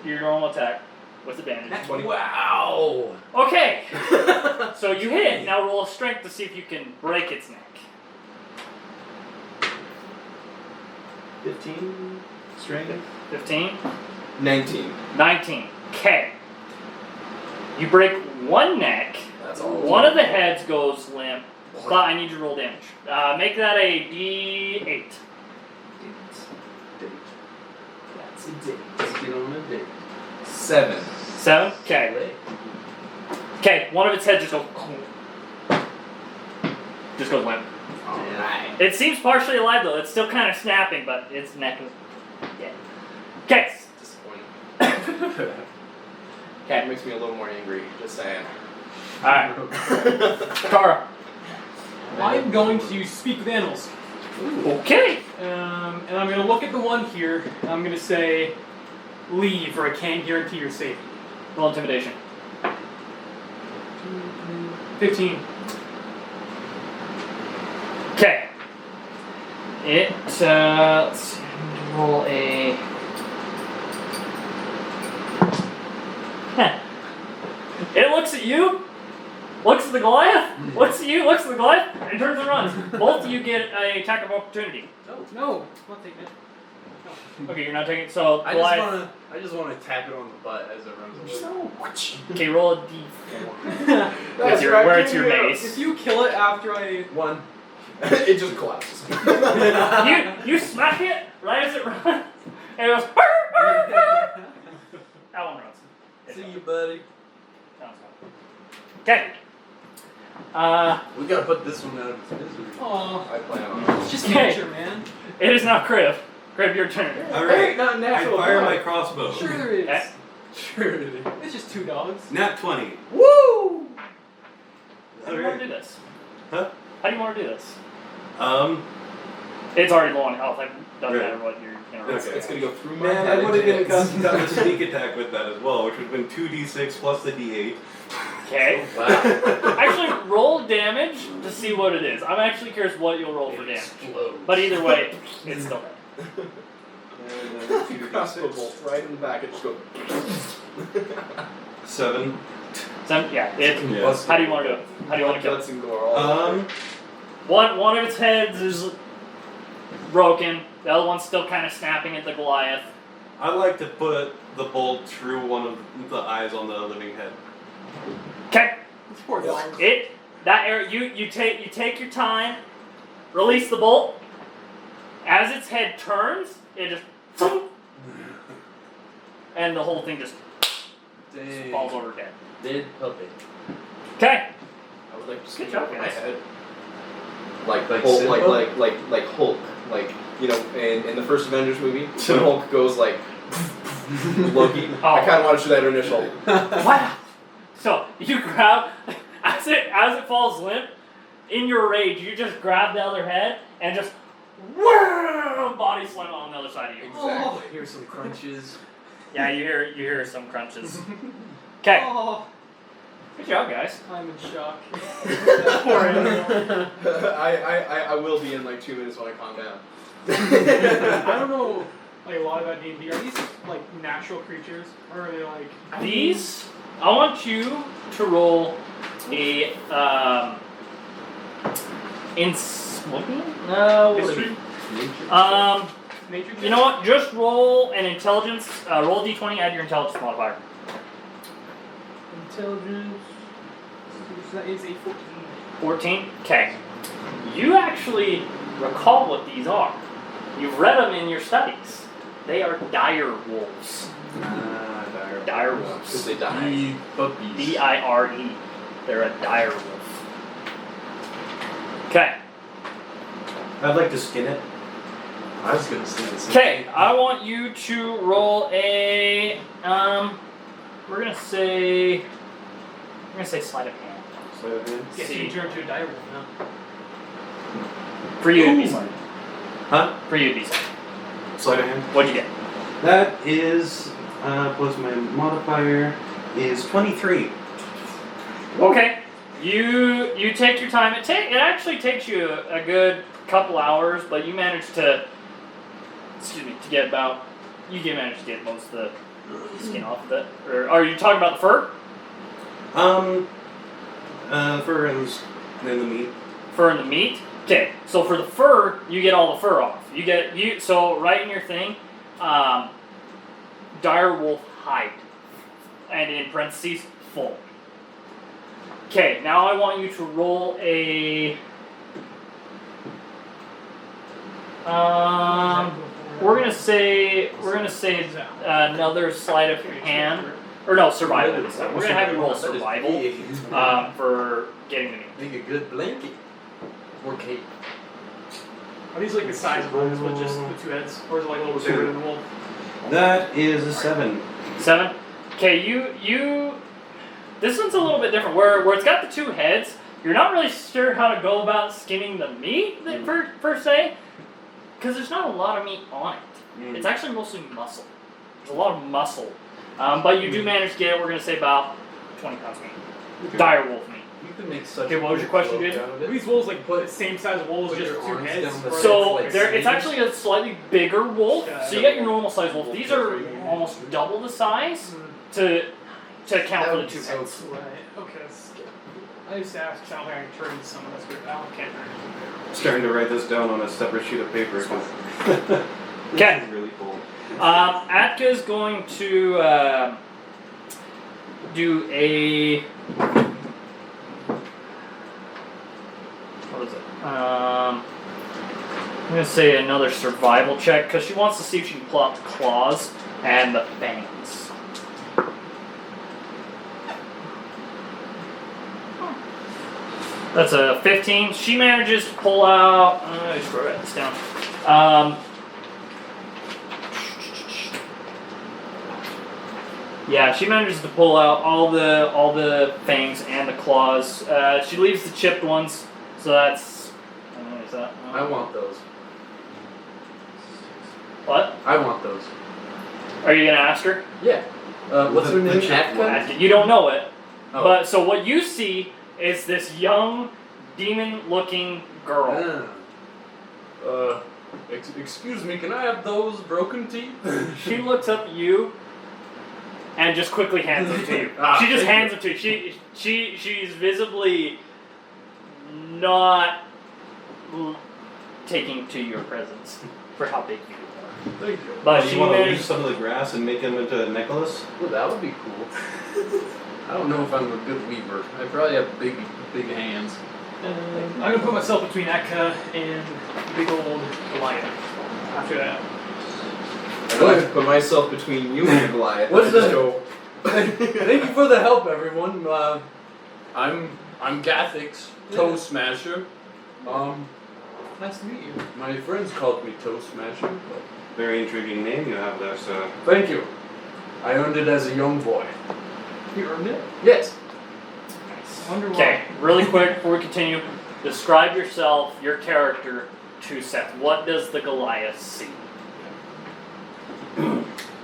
your normal attack with advantage. Nat 20. Wow. Okay. So you hit. Now roll a strength to see if you can break its neck. 15 strength. 15. 19. 19. Okay. You break one neck. That's all. One of the heads goes limp. But I need you to roll damage. Make that a D8. That's a date. Let's get on a date. 7. 7. Okay. Okay. One of its heads just goes. Just goes limp. Alright. It seems partially alive though. It's still kind of snapping, but its neck is dead. Okay. Disappointing. Okay. It makes me a little more angry, just saying. All right. Tara. I'm going to speak with animals. Okay. And I'm going to look at the one here. And I'm going to say, leave, or I can't guarantee your safety. Roll intimidation. 15. Okay. Let's see. I'm gonna roll a. It looks at you, looks at the Goliath, looks at you, looks at the Goliath, and turns and runs. Both of you get an attack of opportunity. No, I'm not taking it. Okay, you're not taking it. So I Goliath. just wanna tap it on the butt as it runs away. Okay, roll a d4. That's where it's your If mace. you kill it after I... 1. It just collapses. You smack it right as it runs, and it goes. That one runs. See you, buddy. Okay. We gotta put this one out of its misery. Aw, I plan on it's just Okay. nature, man. It is now Crib. Crib, your turn. Alright, not I natural. fire my crossbow. Sure there is. Okay. Sure it is. It's just 2 dogs. Nat 20. Woo! How do you want to do this? Huh? How do you want to do this? It's already low on health. It doesn't Right. matter what you're gonna roll. It's gonna go through my Man, head. I would have into been its- done a sneak attack with that as well, which would have been 2d6 plus the d8. Okay. Wow. Actually, roll damage to see what it is. I'm actually curious what you'll roll for damage. Explodes. But either way, it's still dead. And then Crossbow 2d6. bolt right in the back. It just goes. 7. So, yeah. Yeah. How do you want to do it? How do you want to kill it? Guts and gore all One of its heads is broken. The other one's still kind of snapping at the Goliath. I'd like to put the bolt through one of the eyes on the living head. Okay. It's poor dogs. That area you take your time, release the bolt. As its head turns, it just and the whole thing just Dang. falls over dead. Dead puppy. Okay. I would like to Good see job, my guys. head. Like Like Hulk, Simba? like Hulk, like you know, in the first Avengers movie, when Hulk goes like Loki. Oh. I kind of want to show that initial. Wow. So you grab as it falls limp. In your rage, you just grab the other head and just wham, body slam on the other side of you. Exactly. Hear some crunches. Yeah, you hear some crunches. Okay. Oh, Good job, guys. I'm in shock. Poor animal. I will be in like 2 minutes when I calm down. I don't know like a lot about D&D. Are these like natural creatures, or are they like? These, I want you to roll a History? Nature. You know what? Just roll an intelligence. Roll a d20. Add your intelligence modifier. Intelligence. That is a 14. 14. Okay. You actually recall what these are. You've read them in your studies. They are dire wolves. Dire Because wolves. they die. The puppies. D-I-R-E. They're a dire wolf. Okay. I'd like to skin it. I was gonna say this. Okay, I want you to roll a we're gonna say sleight of hand. Sleight of hand. Guess you can turn into a dire wolf now. For you it'd be sleight. Huh? For you it'd be sleight. Sleight of hand. What'd you get? That is plus my modifier is 23. Okay. You take your time. It actually takes you a good couple hours, but you manage to manage to get most of the skin off of it. Or are you talking about the fur? Fur and the meat. Fur and the meat? Okay, so for the fur, you get all the fur off. So right in your thing, dire wolf hide. And in parentheses, full. Okay, now I want you to roll a we're gonna say another sleight of hand, or no, survival this time. We're gonna have you roll survival for getting the meat. Make a good blanket. Or cape. Are these like the size of wolves, but just the 2 heads? Or is it like a little bit bigger than the wolf? That is a 7. 7. Okay, you. This one's a little bit different. Where it's got the 2 heads, you're not really sure how to go about skinning the meat per se, because there's not a lot of meat on it. It's actually mostly muscle. There's a lot of muscle, but you do manage to get. We're gonna say about 20 pounds of meat. Dire wolf meat. You can make such. Okay, what was your question, dude? Are these wolves like the same size wolves, put just your 2 arms heads? down the- Or are So like it's snakes? actually a slightly bigger wolf. Yeah, So you got your normal size wolf. These are almost double the size to account for the 2 So heads. Right. Okay. I used to ask because I don't think I can turn into someone that's weird. I can't turn into Starting to write this down on a separate sheet of paper. Okay. This is really cool. Atka's going to do a. What is it? I'm going to say another survival check because she wants to see if she can pull out the claws and the fangs. That's a 15. She manages to pull out. I just wrote this down. Yeah, she manages to pull out all the fangs and the claws. She leaves the chipped ones, so that's. Is that? I want those. What? I want those. Are you gonna ask her? Yeah. What's her name? chip Atka? You don't know it, Oh. but so what you see is this young, demon-looking girl. Excuse me, can I have those broken teeth? She looks up at you and just quickly hands them to you. Ah, She just thank hands them to you. She's visibly not taking to your presence for how big you are. Thank you. But You she want to leave managed. some of the grass and make them into a necklace? Well, that would be cool. I don't know if I'm a good weaver. I probably have big hands. I'm gonna put myself between Atka and the big old Goliath. After that. I'd like to put myself between you and Goliath. What's I just the- go, Thank you for the help, everyone. I'm Gathics Toesmasher. Nice to meet you. My friends called me Toesmasher. Very intriguing name you have there, sir. Thank you. I earned it as a young boy. You earned it. Yes. I wonder why. Okay, really quick before we continue, describe yourself, your character, to Seth. What does the Goliath see?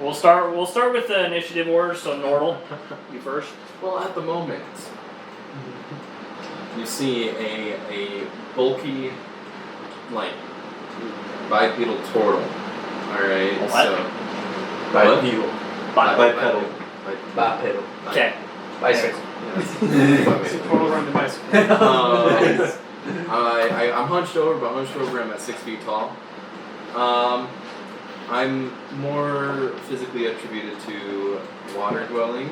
We'll start with the initiative order. So Nordal, you first. well, at the moment, you see a bulky, like, bipedal turtle. Alright, What? so. Bipedal. Bipedal. Bipedal. Okay. Bicycle. It's a total run the bicycle. I'm hunched over, but hunched over, I'm at 6 feet tall. I'm more physically attributed to water dwelling.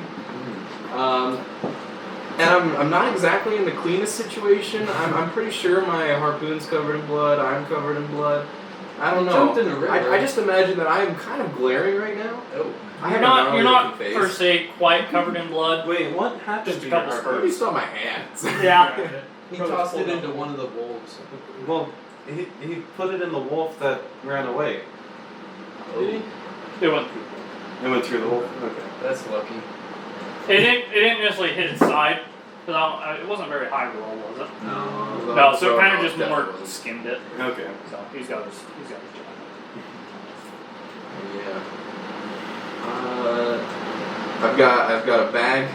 And I'm not exactly in the cleanest situation. I'm pretty sure my harpoon's covered in blood, I'm covered in blood. I don't You know. jumped in the river. I just imagine that I am kind of glaring right now. Oh. I You're have not a gnarly per se quite covered in blood. Wait, what happened Just to a your couple harpoon? At least on my hands. Yeah. He Probably tossed it pulled into out. one of the wolves. Well, he put it in the wolf that ran away. Did he? It went through. It went through the wolf. Okay. That's lucky. It didn't necessarily hit its side, because it wasn't a very high roll, was it? No. No, so it kind of just definitely more wasn't. skimmed it. Okay. So he's got his job. Yeah. I've got a bag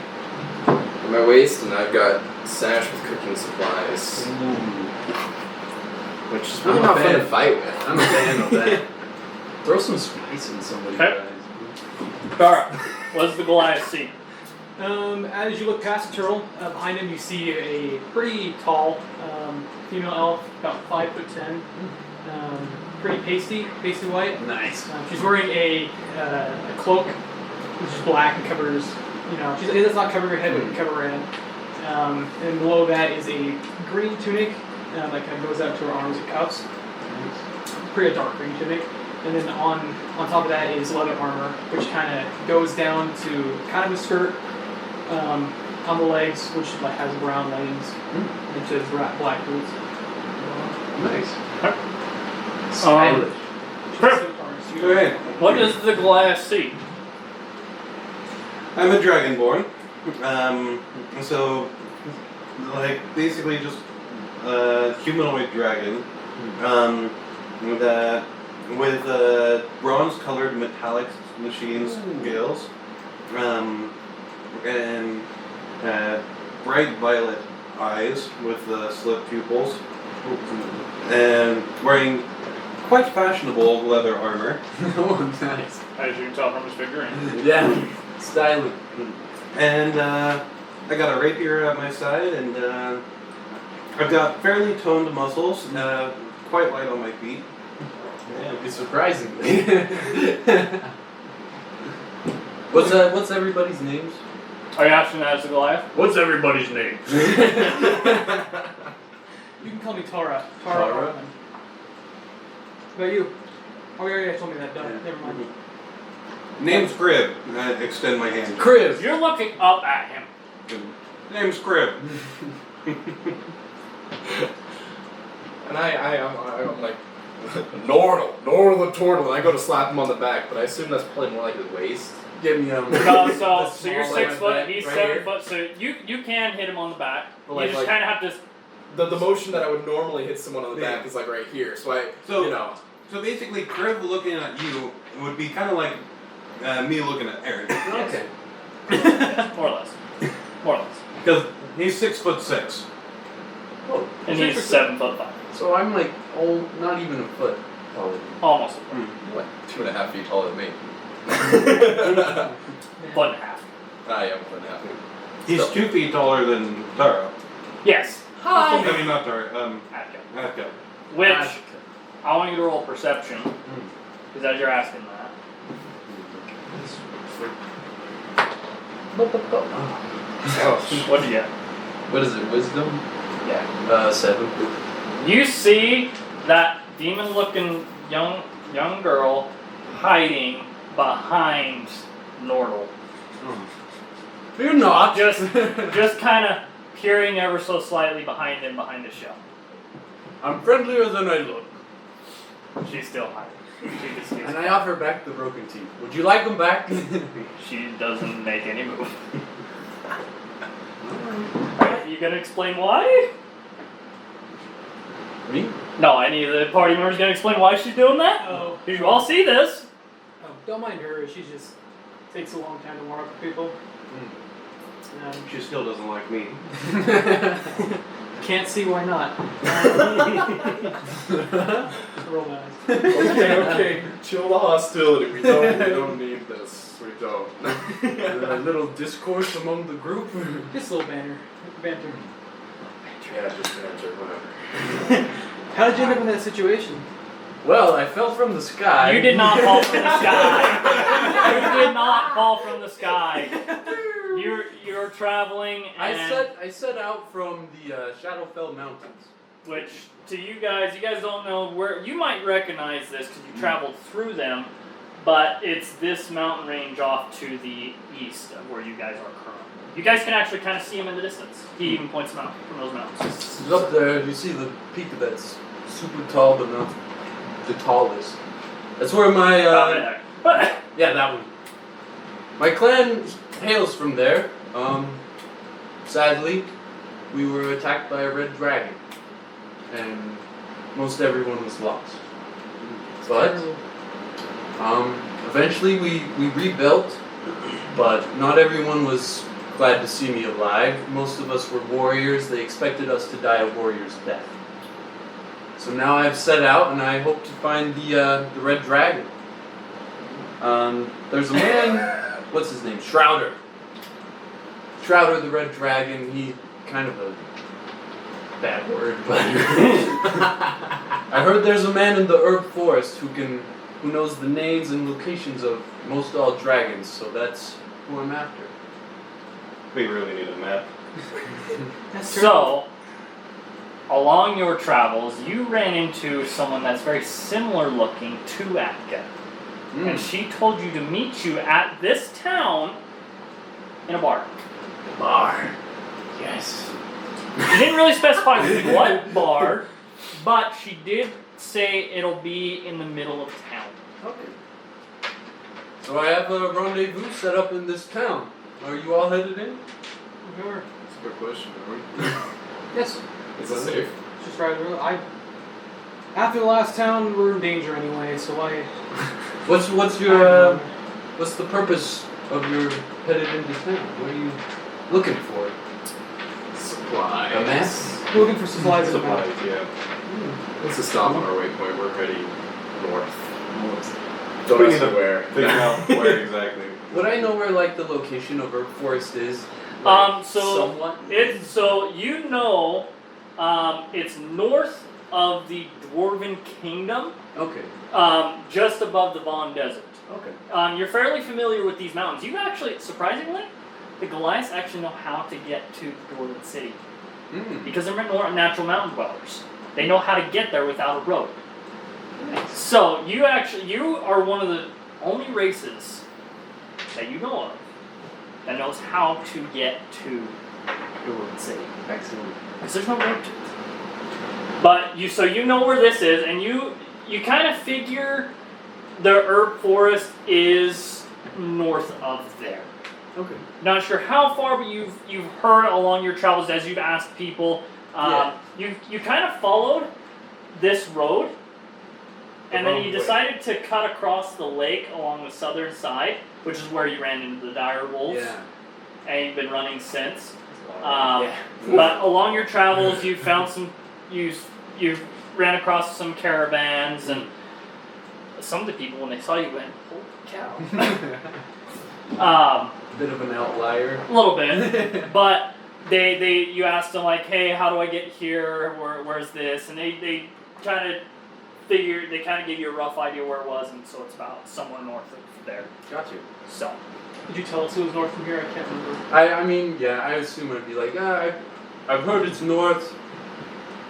in my waist, and I've got a sash with cooking supplies, which is really I'm a not fun fan. to fight with. I'm a fan of that. Throw some spice in somebody's Okay. eyes. Dara, what does the Goliath see? As you look past the turtle, behind him you see a pretty tall female elf, about 5'10", pretty pasty white. Nice. She's wearing a cloak, which is black and covers, it does not cover her head, but it can cover her head. And below that is a green tunic that kind of goes out to her arms and cuffs. Pretty dark green tunic. And then on top of that is leather armor, which kind of goes down to kind of a skirt on the legs, which has brown leggings, and says black boots. Nice. Stylish. Okay. What does the Goliath see? I'm a dragonborn. So, like, basically just a humanoid dragon. That with bronze-colored metallic machine scales. And bright violet eyes with slit pupils. And wearing quite fashionable leather armor. Oh, nice. As you can tell from his figurine. Yeah. Stylish. And I got a rapier at my side, and I've got fairly toned muscles, quite light on my feet. It's surprisingly. What's everybody's names? Are you asking that as the Goliath? What's everybody's name? You can call me Tara. Tara? What about you? Oh, you already told me that. Done. Never mind. Name's Crib. I extend my hand. Chris. You're looking up at him. Name's Crib. And I'm like, Nordle the turtle, and I go to slap him on the back, but I assume that's probably more like his waist. Give me No, so you're small 6 like foot, that, he's right 7 here. foot, so you can hit him on the back. But You like- just like- kind of have to. The motion that I would normally hit someone on the back is like right here, so So basically, Crib looking at you would be kind of like me looking at Aaron. Okay. More or less. More or less. Because he's 6'6". Oh, And he's 7'5". so I'm like, not even a foot taller than you. Almost a foot. like 2.5 feet taller than me. Foot and a half. I am 1.5 feet. He's 2 feet taller than Tara. Yes. I mean, not Tara. Atco. Atka. Which, Ah, I want you to roll perception, because as you're asking that. What'd you get? What is it? Wisdom? Yeah. 7. You see that demon-looking young girl hiding behind Nordle. You're not. Just kind of peering ever so slightly behind him, behind the shell. I'm friendlier than I look. She's still hiding. She just And I offer back the broken teeth. Would you like them back? She doesn't make any move. Are you gonna explain why? Me? No, any of the party members gonna explain why she's doing that? Oh. You all see this. Oh, don't mind her. She just takes a long time to warm up people. She still doesn't like me. Can't see why not. Roll eyes. Okay. Chill the hostility. We don't need this. We don't. A little discourse among the group. Just a little banter. Banter. Yeah, just answer, whatever. How did you end up in that situation? Well, I fell from the sky. You did not fall from the sky. You did not fall from the sky. You're traveling, and I set out from the Shadowfell Mountains. which to you guys don't know where. You might recognize this because you traveled through them, but it's this mountain range off to the east of where you guys are currently. You guys can actually kind of see him in the distance. He even points them out from those mountains. He's up there. You see the peak that's super tall, but not the tallest. That's where my yeah, that one. My clan hails from there. Sadly, we were attacked by a red dragon, and most everyone was lost. But eventually we rebuilt, but not everyone was glad to see me alive. Most of us were warriors. They expected us to die a warrior's death. So now I've set out, and I hope to find the red dragon. There's a man. What's his name? Shrouder. Shrouder, the red dragon. He kind of a bad word, but I heard there's a man in the herb forest who knows the names and locations of most all dragons. So that's who I'm after. We really need a map. So, along your travels, you ran into someone that's very similar looking to Atka. And she told you to meet you at this town in a bar. Bar. Yes. She didn't really specify what bar, but she did say it'll be in the middle of town. Okay. So I have a rendezvous set up in this town. Are you all headed in? Sure. That's a good question, are we? Yes. Is it safe? Just right. After the last town, we're in danger anyway. So why? What's the purpose of your headed into town? What are you looking for? Supplies. A map? We're looking for supplies. in the map. Supplies, yeah. What's the stop on our waypoint? We're heading north. Don't ask me where. Figure out where exactly. Would I know where like the location of Herb Forest is? So it's it's north of the Dwarven Kingdom, Okay. just above the Vaughn Desert. Okay. You're fairly familiar with these mountains. You actually, surprisingly, the Goliaths actually know how to get to the Dwarven City because they're natural mountain dwellers. They know how to get there without a road. Nice. So you are one of the only races that you know of that knows how to get to Dwarven City. Excellent. Because there's no road to it. But you know where this is, and you kind of figure the herb forest is north of there. Okay. Not sure how far, but you've heard along your travels as you've asked people. You kind of followed this road, and then you decided to cut across the lake along the southern side, which is where you ran into the dire wolves. Yeah. And you've been running since. But along your travels, you found you ran across some caravans, and some of the people, when they saw you, went, "Holy cow!" Bit of an outlier. A little bit, but you asked them like, "Hey, how do I get here? Where's this?" And they kind of figured, they kind of gave you a rough idea where it was, and so it's about somewhere north of there. Got you. So. Did you tell us it was north from here? I can't remember. I mean, yeah, I assume I'd be like, I've heard it's north.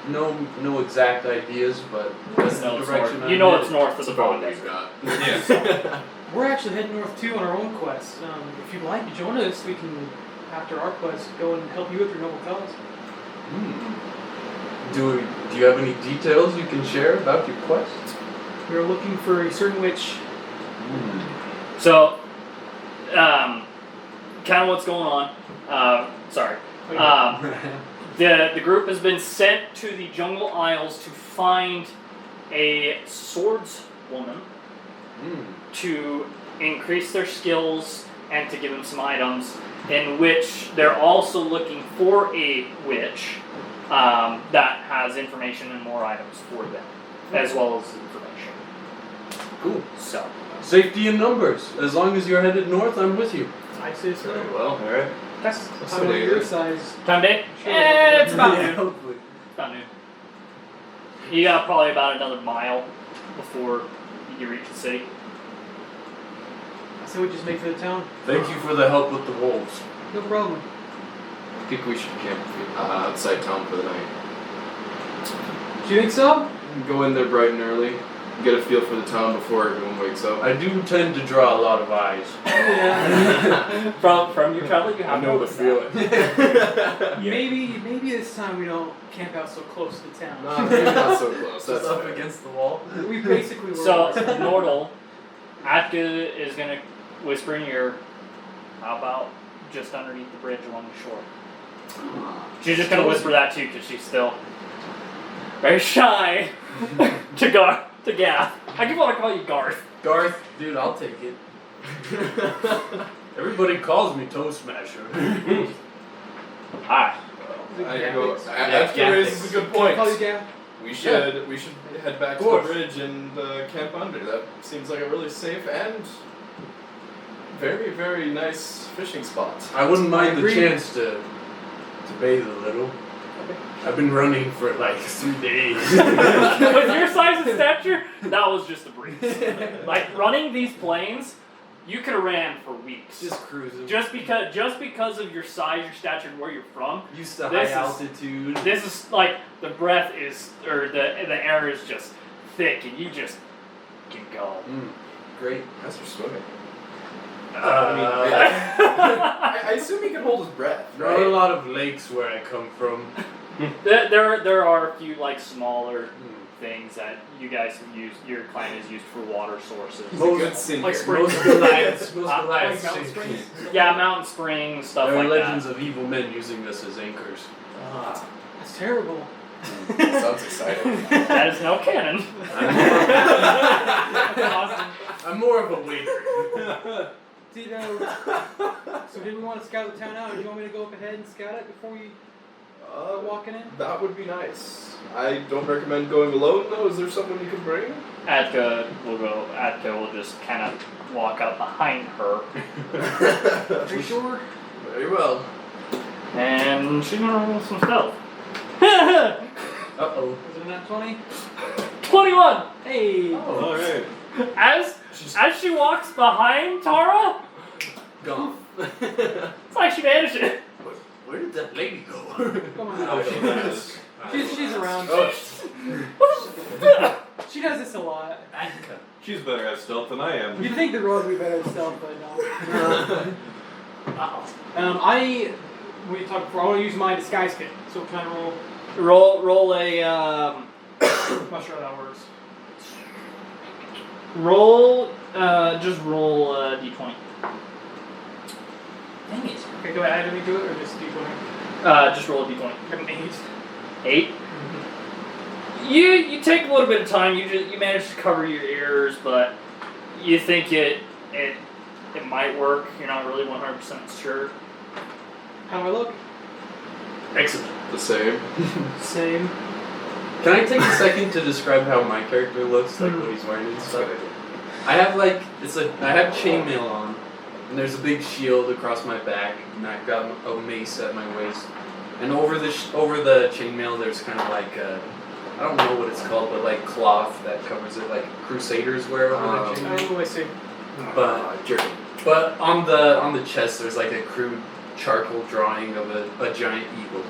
No exact ideas, but that's the direction you know it's north of the Vaughn we've Desert. got. Yeah. We're actually heading north too on our own quest. If you'd like to join us, we can, after our quest, go and help you with your noble cause. Do you have any details you can share about your quest? We're looking for a certain witch. So, kind of what's going on. Sorry. The group has been sent to the Jungle Isles to find a swordswoman to increase their skills and to give them some items, in which they're also looking for a witch that has information and more items for them, as well as information. Cool. So. Safety in numbers. As long as you're headed north, I'm with you. I say so. Very well. All right. That's What's how the many your date? size. Time day? Sure. It's about Yeah, noon. hopefully. It's about noon. You got probably about another mile before you reach the city. I say we just make for the town. Thank you for the help with the wolves. No problem. I think we should camp outside town for the night. Do you think so? Go in there bright and early. get a feel for the town before everyone wakes up. I do tend to draw a lot of eyes. Yeah. From your travel, you have noticed that. Maybe this time we don't camp out so close to town. No, maybe not so close. That's Just up fair. against the wall. We basically were. So, Nordal, Atka is going to whisper in your ear, how about just underneath the bridge along the shore? She's just going to whisper that too because she's still very shy to Gath. I do want to call you Garth. Garth, dude, I'll take it. Everybody calls me Toesmasher. Ah. I go. Gathics. After raises a good point. Call you Gath. We should head back to the course. bridge and camp under. That seems like a really safe and very, very nice fishing spot. I wouldn't mind the agree. chance to bathe a little. I've been running for like 3 days. With your size and stature, that was just a breeze. Like running these plains, you could have ran for weeks. Just cruising. Just because of your size, your stature, and where you're from. Used to This high is- altitude. This is like the breath is, or the air is just thick, and you just can go. Great. As for swimming. I I assume he can hold his breath, there are a right? lot of lakes where I come from. There are a few like smaller things that you guys have used. Your clan has used for water sources. He's a good singer. Like spring- Most Goliaths, Like Like sink. mountain springs. Yeah, mountain springs, stuff There are like legends that. of evil men using us as anchors. That's terrible. Sounds exciting. That is no canon. I'm more of a waiter. So did we want to scout the town out, or do you want me to go up ahead and scout it before we walking in? That would be nice. I don't recommend going alone though. Is there someone you can bring? Atka will just kind of walk up behind her, Are you sure? Very well. and she's gonna roll some stealth. Uh-oh. Is it not 20? 21. Hey. All right. As she walks behind Tara, Gone. it's like she vanished it. Where did that lady go? Come on. Oh, she does. She's around. Oh, She does this a lot. Atka. She's better at stealth than I am. You'd think the road would be better at stealth, but no. We talked before. I want to use my disguise kit. So kind of Roll a I'm not sure how that works. just roll a d20. Dang it. Okay, do I add anything to it or just d20? Just roll a d20. I have an 8. 8. You take a little bit of time. You manage to cover your ears, but you think it might work. You're not really 100% sure. How do I look? Excellent. the same. Same. Can I take a second to describe how my character looks, like what he's wearing and stuff? I have I have chainmail on, and there's a big shield across my back, and I've got a mace at my waist. And over the chainmail, there's kind of like I don't know what it's called, but like cloth that covers it, like Crusaders wear over the chainmail. Oh, I see. But on the chest, there's like a crude charcoal drawing of a giant eagle,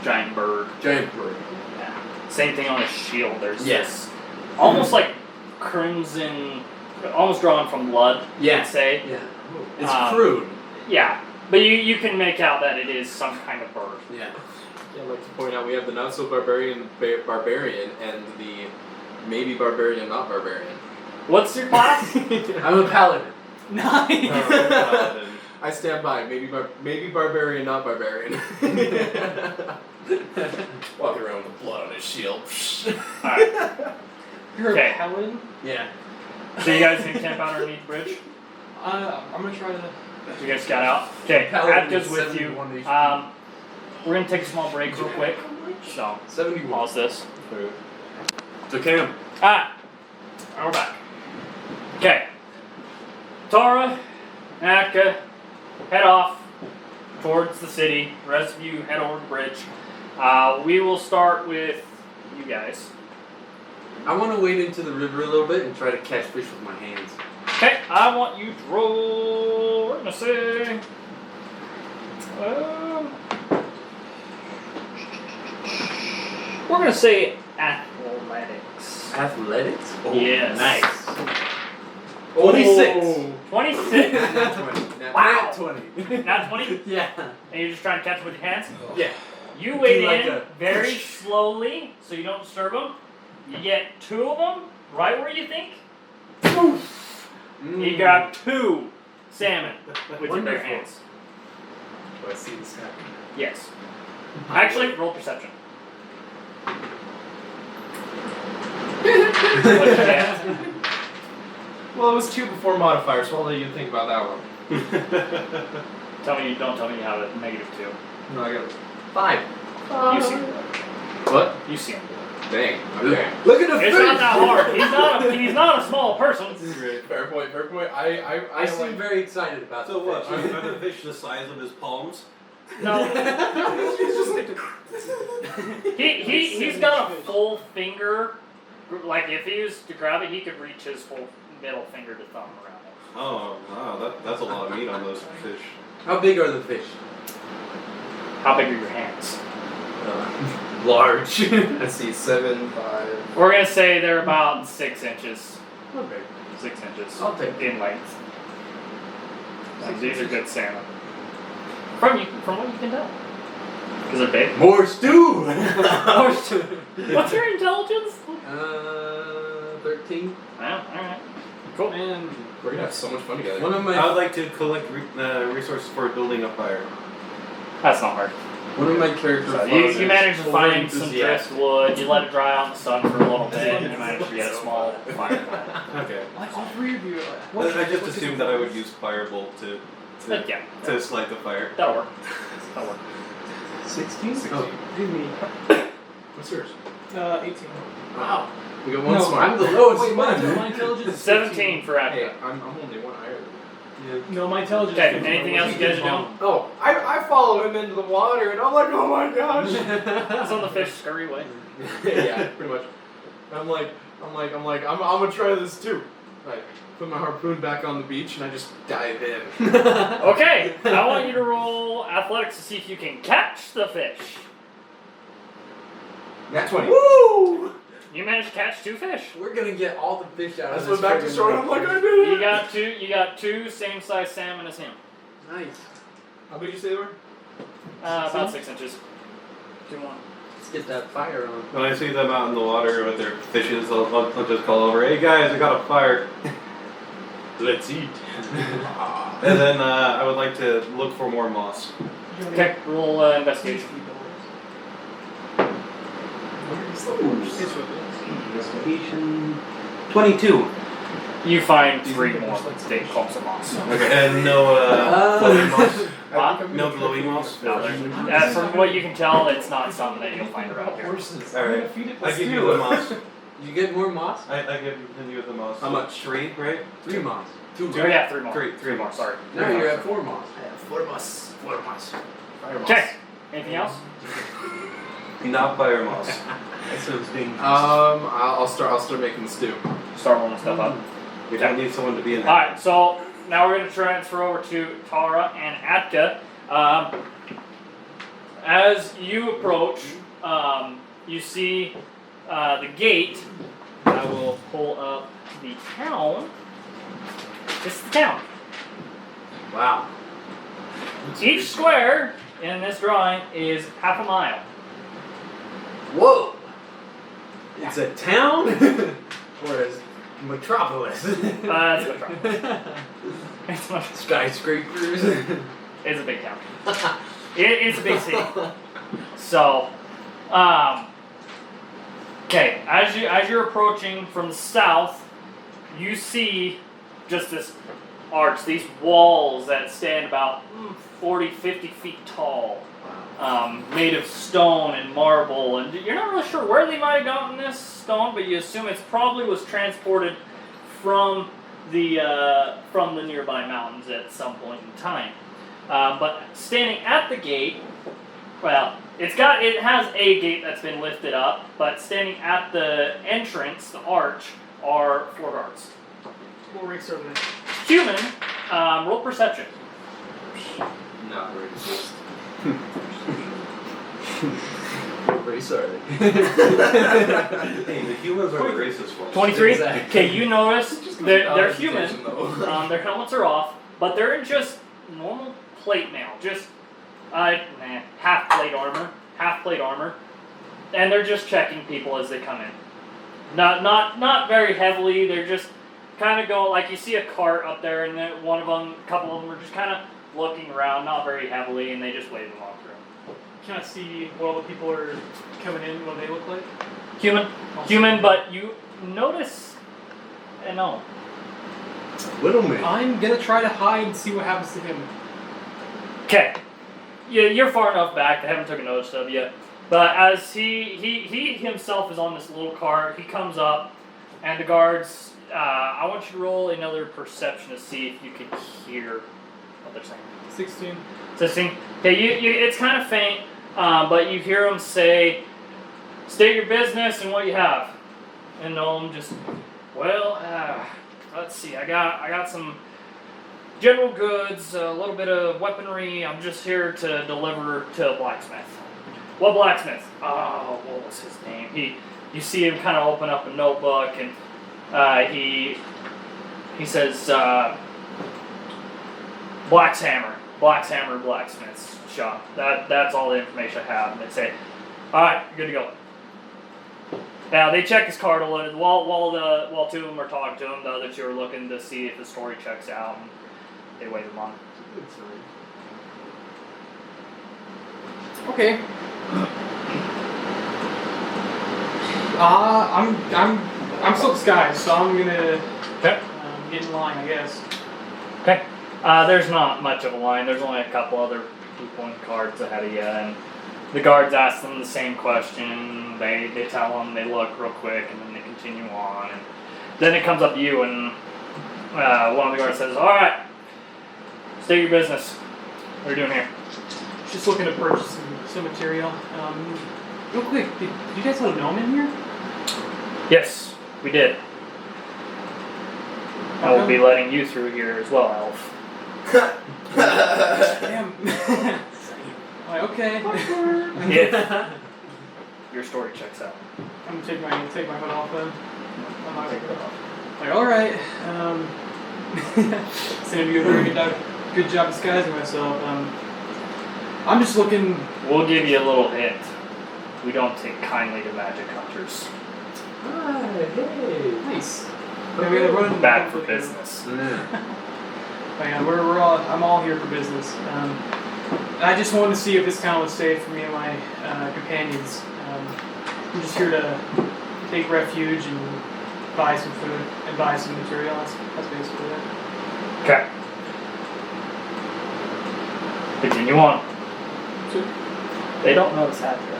Giant bird. giant bird. Yeah. Same thing on his shield. There's Yes. this almost like crimson, almost drawn from blood. Yeah. You'd say. Yeah. It's Um, crude. Yeah, but you can make out that it is some kind of bird. Yeah. Yeah, I'd like to point out we have the not so barbarian and the maybe barbarian not barbarian. What's your class? I'm a paladin. Nice. Paladin. I stand by. Maybe barbarian not barbarian. Walking around with blood on his shield. Alright. You're Okay. a paladin? Yeah. So you guys can camp out underneath the bridge? I'm gonna try to. You guys got out? Okay, Paladin Atka's is with you. 71 HP. We're gonna take a small break real quick. So, 71. pause this. So camp. Alright, we're back. Okay. Tara and Atka head off towards the city. The rest of you head over the bridge. We will start with you guys. I want to wade into the river a little bit and try to catch fish with my hands. Okay, I want you to roll. We're gonna say. We're gonna say. We'll athletics. Athletics? Oh, Yes. Nice. 26. 26. Not 20. Wow. 20. Not 20? Yeah. And you're just trying to catch them with your hands? Yeah. You wade Do like in a very push. slowly so you don't disturb them. You get 2 of them right where you think. You grab 2 salmon with your bare Wonderful. hands. Do I see this happen? Yes. Actually, roll perception. What you get? Well, it was 2 before modifier, so I'll let you think about that one. Don't tell me you have a -2. No, I got 5. You see him. What? You see him. Dang. Okay. Look at the It's not that hard. He's not a small person. Fair point. Fair point. I seem very excited about So the what? fish. Are the fish the size of his palms? No. He's got a full finger. Like if he was to grab it, he could reach his full middle finger to thumb around it. Oh, wow, that's a lot of meat on those fish. How big are the fish? How big are your hands? Large. Let's see, 7, 5. We're gonna say they're about 6 inches. Okay. 6 inches I'll take in length. Like, these are good salmon. From what you can tell. Because they're big. More stew. What's your intelligence? 13. Wow, alright. Cool. And We're gonna have so much fun together. One of I would my like to collect resources for building a fire. That's not hard. character So flaws you is manage to find some over-enthusiastic. driftwood, you let it dry out in the sun for a little bit, and you manage to get a small fire. Okay. like all 3 of you. I just assumed that I would use firebolt to Yeah, light the fire. that'll work. That'll work. 16? 16. Oh. Do me. What's yours? 18. Wow. We got one No, smart. I'm the lowest Wait, one. my intelligence is 17 for Hey, Acta. I'm only 1 higher than you. No, my intelligence Okay, is anything else you guys are doing? Oh, I follow him into the water and I'm like, oh my gosh. So the fish scurry away. Yeah, pretty much. I'm gonna try this too. I put my harpoon back on the beach and I just dive in. Okay, I want you to roll athletics to see if you can catch the fish. Nat 20. Woo! You managed to catch 2 fish. We're gonna get all the fish out I of swim this. back to friggin' shore and I'm like, I did You it. got two same size salmon as him. Nice. How big you say they were? About 6 inches. 2 more. Let's get that fire on. When I see them out in the water with their fishes, I'll just call over, hey guys, I got a fire. Let's eat. And then I would like to look for more moss. Okay, roll investigation. It's what it is. Investigation. 22. You find 3 more big clumps of moss. Okay. And no floating moss? What? No glowing moss? No, from what you can tell, it's not something that you'll find around here. Alright. I give you the moss. You get more moss? I give you the moss. How much? 3, right? 3 moss. 2 moss. Oh yeah, 3 more. Three more, sorry. Now you're at 4 moss. I have 4 moss. 4 moss. Okay, anything else? Not fire moss. That sounds dangerous. I'll start making the stew. Start rolling stuff up. We don't need someone to be in there. Alright, so now we're going to transfer over to Tara and Atka. As you approach, you see the gate. I will pull up the town. This is the town. Wow. Each square in this drawing is half a mile. Whoa! It's a town? Or a metropolis? It's a metropolis. It's much. Skyscrapers? It's a big town. It's a big city. So, okay, as you're approaching from the south, you see just this arch, these walls that stand about 40, 50 feet tall, made of stone and marble, and you're not really sure where they might have gotten this stone, but you assume it probably was transported from the nearby mountains at some point in time. But standing at the gate, well, it has a gate that's been lifted up, but standing at the entrance, the arch, are 4 guards. What ranks are they? Human, roll perception. Not very good. race are they? Hey, the humans are the racist ones. 23. Exactly. Okay, you notice they're Attention, human. though. Their helmets are off, but they're in just normal plate mail. Just half plate armor, and they're just checking people as they come in. Not very heavily. They're just kind of going like you see a cart up there, and then a couple of them are just kind of looking around, not very heavily, and they just wave them on through. Can I see what all the people are coming in, what they look like? Human, but you notice, no. Widowmaker. I'm gonna try to hide and see what happens to him. Okay, you're far enough back. They haven't taken notice of yet. But as he himself is on this little cart, he comes up, and the guards. I want you to roll another perception to see if you can hear what they're saying. 16. 16. Okay, it's kind of faint, but you hear them say, "State your business and what you have." And Noam just, well, let's see. I got some general goods, a little bit of weaponry. I'm just here to deliver to a blacksmith. What blacksmith? Oh, what was his name? You see him kind of open up a notebook, and he says, Blackshammer blacksmith's shop. That's all the information I have. And they say, all right, you're good to go. Now they check his card a little while two of them are talking to him. The other two are looking to see if the story checks out, and they wave him on. Okay. I'm still disguised, so I'm gonna Okay. get in line, I guess. Okay. There's not much of a line. There's only a couple other people in cards ahead of you, and the guards ask them the same question. They tell them, they look real quick, and then they continue on. And then it comes up to you, and one of the guards says, "All right, state your business. What are you doing here?" Just looking to purchase some material. Real quick, did you guys have a gnome in here? Yes, we did. I will be letting you through here as well, Elf. Damn. Like, okay. If your story checks out. I'm gonna take my hood off then. I'm not gonna like, alright. Seem to be doing a good job disguising myself. I'm just looking. We'll give you a little hint. We don't take kindly to magic hunters. Hey. Nice. Yeah, we gotta run Bad for business. I'm all here for business. I just wanted to see if this town was safe for me and my companions. I'm just here to take refuge and buy some food and buy some material. That's basically it. Okay. Continue on. They don't know this happened.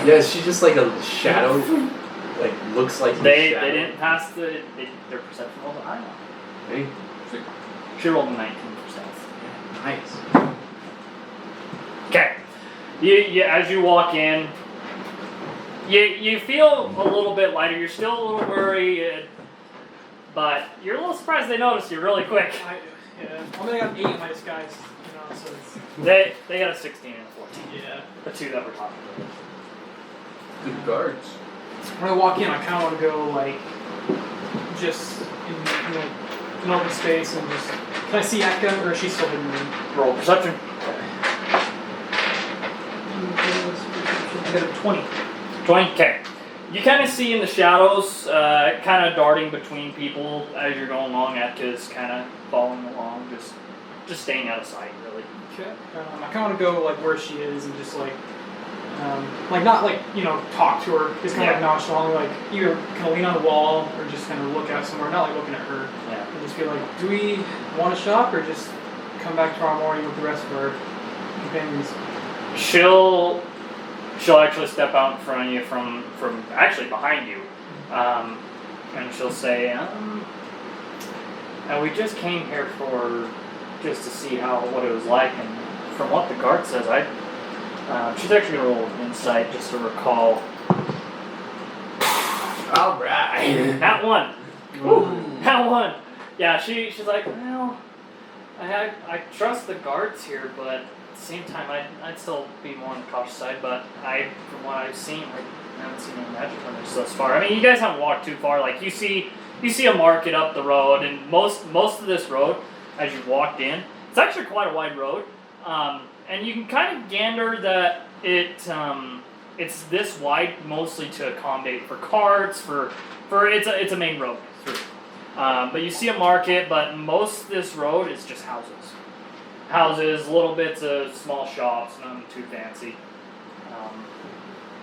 Yeah, she's just like a shadow. Like looks like They shadow. didn't pass their perception roll. I know. Hey, She rolled a 19%. nice. Okay. You as you walk in, you feel a little bit lighter. You're still a little worried, but you're a little surprised they noticed you really quick. I only got 8 in my disguise, so it's They got a 16 and a 14. yeah. The two that we're talking about. Good guards. When I walk in, I kind of want to go like just in an open space and just. Can I see Atka, or is she still hidden? Roll perception. I got a 20. 20. Okay. You kind of see in the shadows, kind of darting between people as you're going along. Atka's kind of following along, just staying out of sight, really. Okay. I kind of want to go like where she is and just like not like talk to her. Just kind of like nonchalantly, like either kind of lean on the wall or just kind of look out somewhere, not like looking at her. Yeah. And just be like, do we want to shop or just come back tomorrow morning with the rest of our companions? She'll actually step out in front of you from actually behind you, and she'll say, "And we just came here for just to see what it was like, and from what the guard says, she's actually gonna roll insight just to recall." All right. That one. That one. Yeah, she's like, well, I trust the guards here, but the same time, I'd still be more on the cautious side. But from what I've seen, I haven't seen any magic hunters thus far. I mean, you guys haven't walked too far. Like you see a market up the road, and most of this road, as you walked in, it's actually quite a wide road, and you can kind of gander that it's this wide mostly to accommodate for carts, for it's a main road through. But you see a market, but most of this road is just houses. Houses, little bits of small shops, nothing too fancy.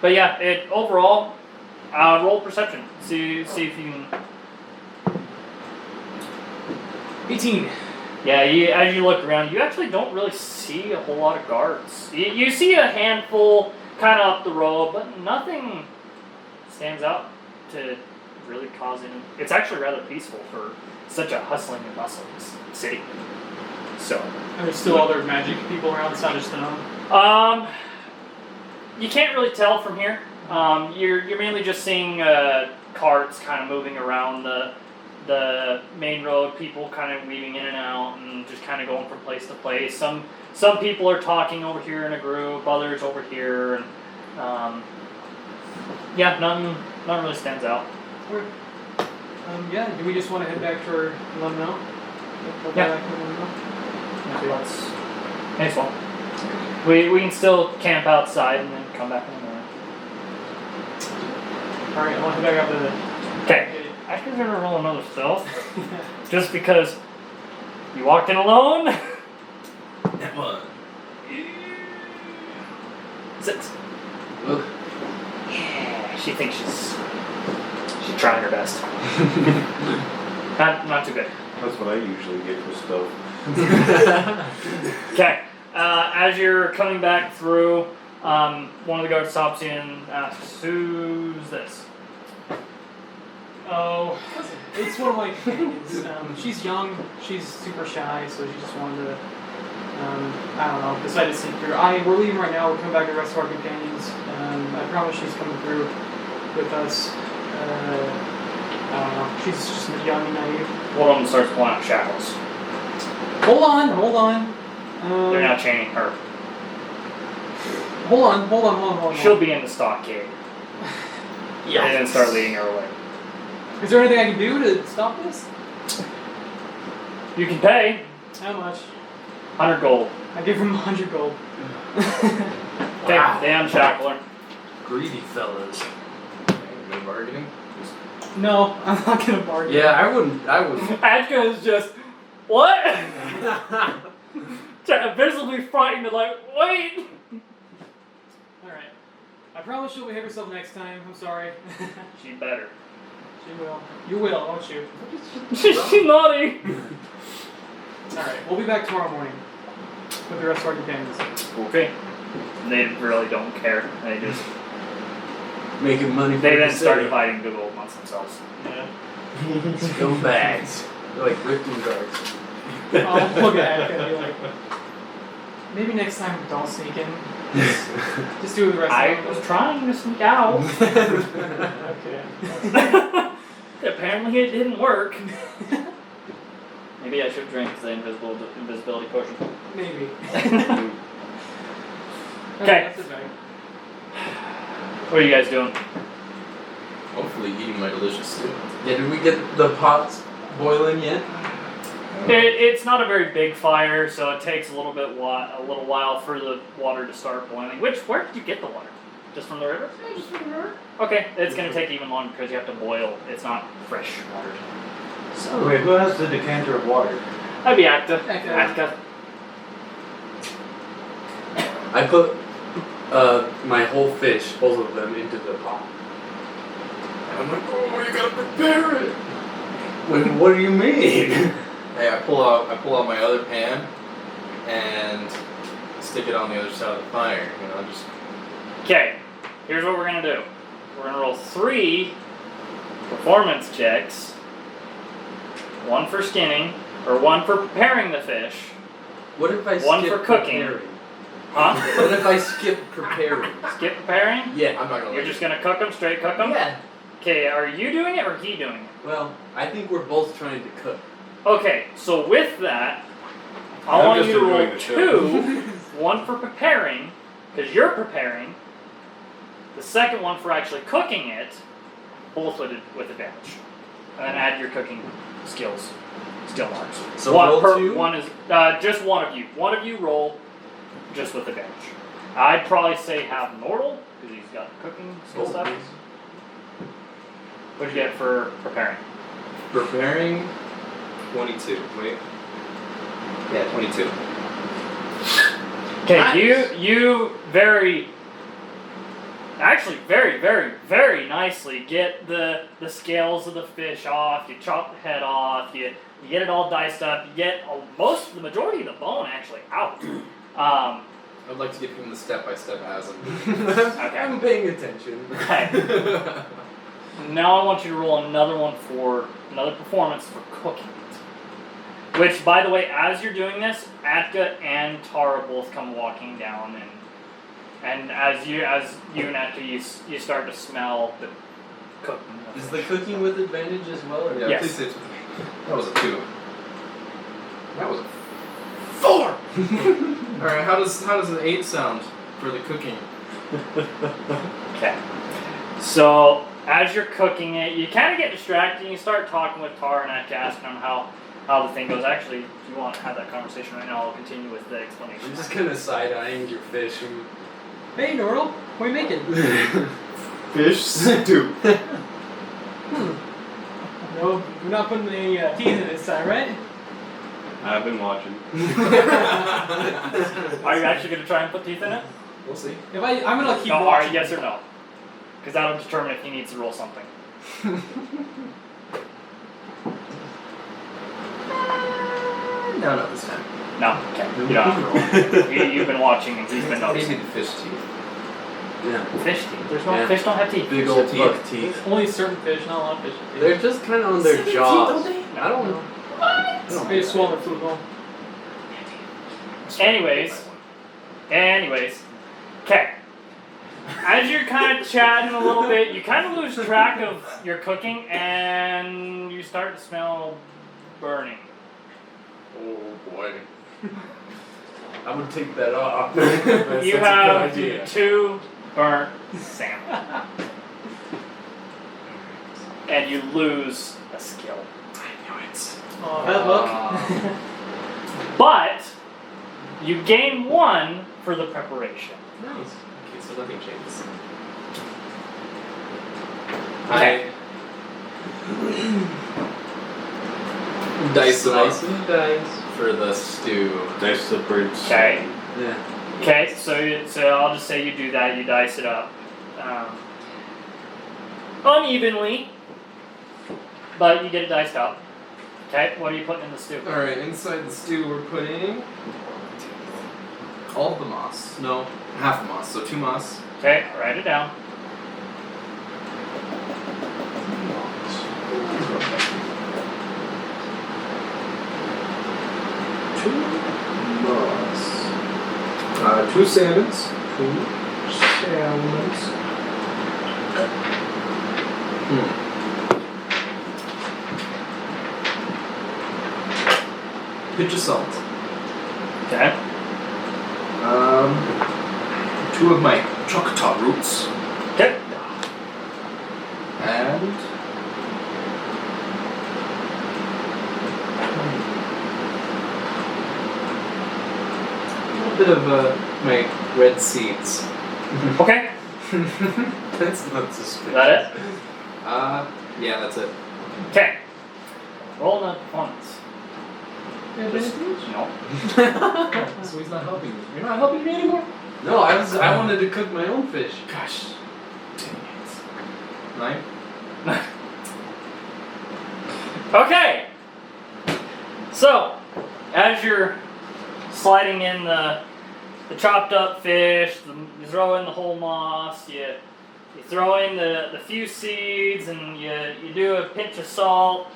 But yeah, overall, roll perception. See if you can. 18. Yeah, as you look around, you actually don't really see a whole lot of guards. You see a handful kind of up the road, but nothing stands out to really cause any. It's actually rather peaceful for such a hustling and bustling city. So. Are there still other magic people around besides just them? You can't really tell from here. You're mainly just seeing carts kind of moving around the main road, people kind of weaving in and out and just kind of going from place to place. Some people are talking over here in a group, others over here, and yeah, nothing really stands out. Okay. Yeah, do we just want to head back to our let them know? Yeah. That's nice one. We can still camp outside and then come back in the morning. Alright, I want to head back up to the... Okay. Actually, we're gonna roll another stealth, just because you walked in alone. That one. 6. Ugh. Yeah, she thinks she's trying her best. Not too good. That's what I usually get for stuff. Okay. As you're coming back through, one of the guards stops you and asks, "Who's this?" Oh, it's one of my companions. She's young, she's super shy, so she just wanted to, I don't know, decided to sneak through. We're leaving right now, we're coming back to the rest of our companions. I promise she's coming through with us. I don't know, she's just young and naive. One of them starts pulling out shackles. Hold on. They're now chaining her. Hold on. She'll be in the stockade. Yeah. And then start leading her away. Is there anything I can do to stop this? You can pay How much? 100 gold. I give him 100 gold. Okay, they unshackle her. Greedy fellas. No bargaining. No, I'm not gonna bargain. Yeah, I wouldn't. Ashka is just, what? Visibly frightened, like, wait! Alright. I promise she'll behave herself next time. I'm sorry. She better. She will. You will, won't you? She's naughty! Alright, we'll be back tomorrow morning with the rest of our companions. Okay. They really don't care. They just, Making money. they for then the start city. dividing the gold amongst themselves. Yeah. Scumbags. They're like Ripton guards. I'll look at Atka and be like, maybe next time don't sneak in. Just do it with the rest I of was them. trying to sneak out. Okay. Apparently it didn't work. Maybe I should drink the invisibility potion. Maybe. Okay. That's it, babe. What are you guys doing? Hopefully eating my delicious stew. Yeah, did we get the pots boiling yet? It's not a very big fire, so it takes a little while for the water to start boiling. Where did you get the water? Just from the river? Yeah, just from the river. Okay, it's going to take even longer because you have to boil. It's not fresh water. So Wait, who has the decanter of water? I'd be Atka. Atka. I put my whole fish, both of them, into the pot. And I'm like, oh, you gotta prepare it. Wait, what do you mean? Hey, I pull out my other pan and stick it on the other side of the fire. You know, just. Okay, here's what we're going to do. We're going to roll 3 performance checks. 1 for skinning, or 1 for preparing the fish. What if I One skip for cooking. preparing? Huh? What if I skip preparing? Skip preparing? Yeah. I'm not gonna. You're just going to cook them, straight cook them? Yeah. Okay, are you doing it or he doing it? Well, I think we're both trying to cook. Okay, so with that, I I'm want just you to roll enjoying the show. 2 one for preparing, because you're preparing. The second one for actually cooking it, both with advantage. And then add your cooking skill marks. So one roll per, 2? One is just one of you. One of you roll just with advantage. I'd probably say have Nordal, because he's got cooking skill stuff. What'd you get for preparing? Preparing 22. Wait. Yeah, 22. Okay, Nice. you very nicely get the scales of the fish off, you chop the head off, you get it all diced up, you get the majority of the bone actually out. I'd like to give him the step-by-step as Okay. I'm paying attention. Okay. Now I want you to roll another performance for cooking it. Which, by the way, as you're doing this, Atka and Tara both come walking down, and as you and Atka, you start to smell the cooking. Is the cooking with advantage as well? Or Yeah, Yes. please say it. That was a 2. That was a 4! Alright, how does an 8 sound for the cooking? Okay. So, as you're cooking it, you kind of get distracted and you start talking with Tara and Atka, asking them how the thing goes. Actually, if you want to have that conversation right now, I'll continue with the explanation. I'm just kind of side-eyeing your fish. Hey, Nordal, what are you making? Fish stew. No, we're not putting any teeth in it this time, right? I've been watching. Are you actually going to try and put teeth in it? We'll see. I'm gonna keep No, watching. alright, yes or no. Because that'll determine if he needs to roll something. No, not this time. No, okay. You don't have to roll. You've been watching and he's been noticing. Maybe the fish teeth. Yeah. Fish teeth. There's no Yeah. fish don't have teeth. Big old Teeth. buck teeth. Only certain fish, not a lot of fish. They're just kind of on their jaws. I don't know. Maybe it's swollen food bone. Anyways. Okay. As you're kind of chatting a little bit, you kind of lose track of your cooking and you start to smell burning. Oh boy. I would take that off. That's You such a have good idea. 2 burnt salmon. And you lose a skill. Bad luck. But you gain 1 for the preparation. Nice. Okay, so nothing changes. Okay. Dice them up Slice and dice. for the stew. Dice the birds. Okay. Yeah. Okay, so I'll just say you do that, you dice it up. Unevenly, but you get it diced up. Okay, what are you putting in the stew? Alright, inside the stew we're putting all the moss. No, half moss, so 2 moss. Okay, write it down. Moss. 2 salmons. 2 salmons. Pinch of salt. Okay. 2 of my choctaw roots. Okay. And a little bit of my red seeds. Okay. That's not suspicious. Is that it? Yeah, that's it. Okay. Roll an performance. No. So he's not helping me. You're not helping me anymore? No, I wanted to cook my own fish. Gosh. Dang it. 9? Okay. So, as you're sliding in the chopped up fish, you throw in the whole moss, you throw in the few seeds, and you do a pinch of salt.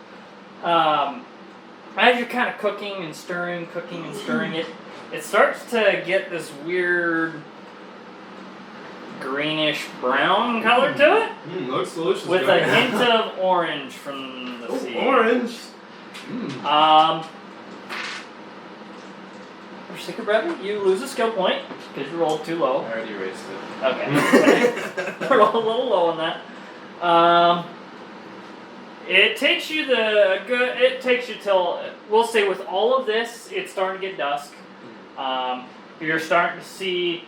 As you're kind of cooking and stirring it, it starts to get this weird greenish brown color to it, Looks delicious. with a hint of orange from the seed. Orange. for sake of brevity, you lose a skill point because you rolled too low. I already erased it. Okay. Roll a little low on that. It takes you till, we'll say with all of this, it's starting to get dusk. You're starting to see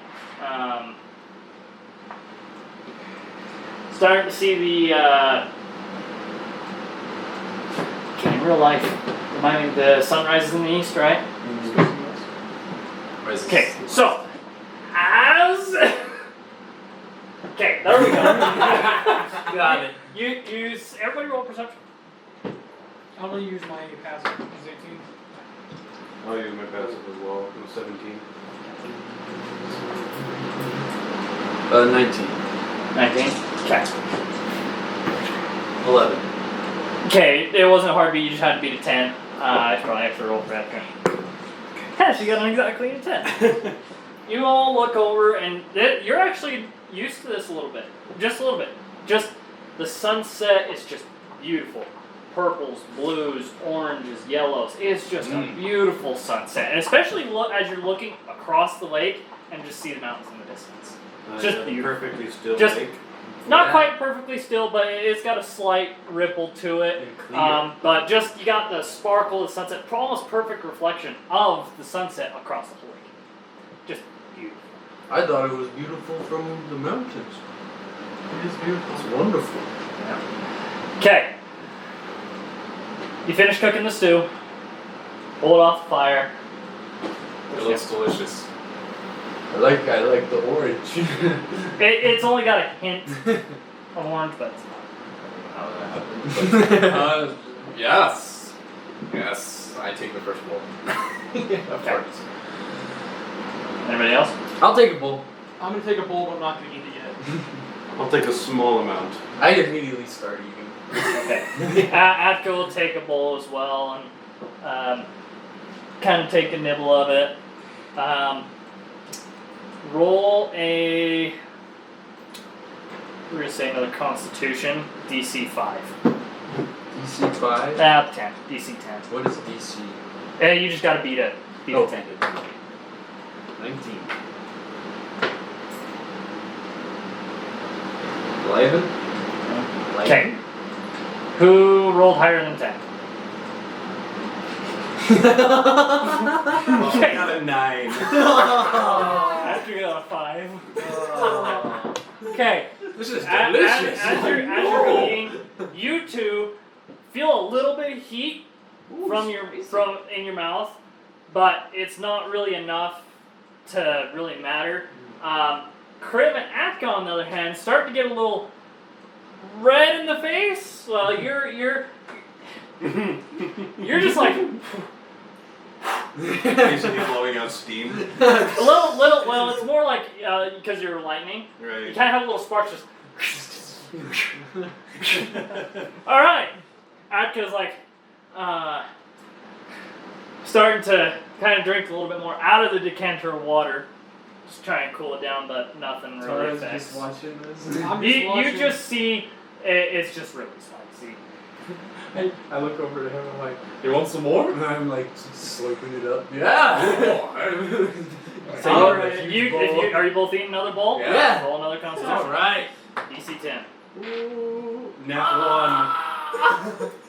the okay, in real life, remind me, the sun rises in the east, right? Okay, so as okay, there we go. Got it. You use everybody roll perception. I'm gonna use my passive, which is 18. I'll use my passive as well. It was 17. 19. 19. Okay. 11. Okay, it wasn't a hard beat. You just had to beat a 10. It's probably extra roll for that. Yeah, she got an exactly a 10. You all look over, and you're actually used to this a little bit. Just a little bit. Just the sunset is just beautiful. Purples, blues, oranges, yellows. It's just a beautiful sunset. And especially as you're looking across the lake and just see the mountains in the distance. Just beautiful. Perfectly still Just- lake. Not quite perfectly still, but it's got a slight ripple to it. And clear. But just, you got the sparkle of the sunset, almost perfect reflection of the sunset across the whole lake. Just beautiful. I thought it was beautiful from the mountains. It is beautiful. It's wonderful. Okay. You finish cooking the stew. Pull it off the fire. It looks delicious. I like the orange. It's only got a hint of orange, but it's How did that happen? Yes. Yes. I take the first bowl. Of course. anybody else? I'll take a bowl. I'm gonna take a bowl, but I'm not gonna eat it yet. I'll take a small amount. I immediately start eating. Okay. Atko will take a bowl as well and kind of take a nibble of it. Roll a. We're gonna say another Constitution, DC 5. DC 5? 10. DC 10. What is DC? You just gotta beat a 10. 19. Eleven. Okay. Who rolled higher than 10? I got a 9. After you got a 5. Okay. This is As delicious. you're eating, you two feel a little bit of heat from in your mouth, but it's not really enough to really matter. Crib and Atka, on the other hand, start to get a little red in the face. Well, you're just like Basically blowing out steam. a little. Well, it's more like because you're lightning. You Right. kind of have a little spark just. All right, Atka's like starting to kind of drink a little bit more out of the decanter of water. Just try and cool it down, but nothing really Tara's affects. just watching this. I'm You, just you watching. just see it's just really spicy. I look over to him. I'm like, "You want some more?" And I'm like slurping it up. Yeah. So All you- right. are you both eating another bowl? Yeah. Roll another Constitution. All right. DC 10. Ooh, Nat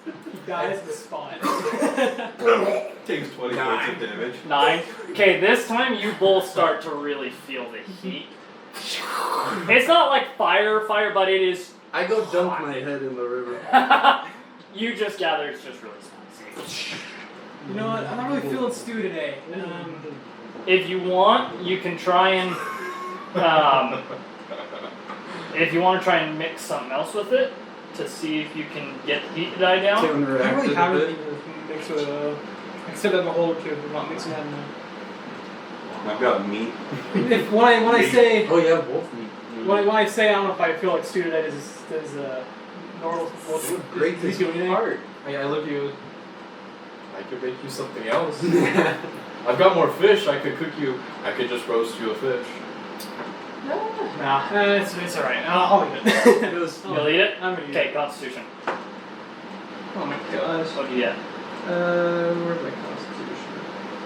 He dies in the spot. 1. Takes 20 points of damage. 9. Okay, this time you both start to really feel the heat. It's not like fire, but it is. I go dunk my head in the river. You just gather it's just really spicy. You know what? I'm not really feeling stew today. If you want, you can try and. If you want to try and mix something else with it to see if you can get the heat to die down. I don't Counteract really it have a bit. anything to mix with except that the whole two. We're not mixing that in there. I've got meat. If when I say Oh yeah, both meat. when I say I don't know if I feel like stew today is normal. Great Is he doing anything? Heart. I love you. I could make you something else. I've got more fish. I could cook you. I could just roast you a fish. Nah, it's alright. I'll eat it. You'll eat it? I'm gonna eat Okay, it. Constitution. Oh my gosh. What do you get? Where's my constitution?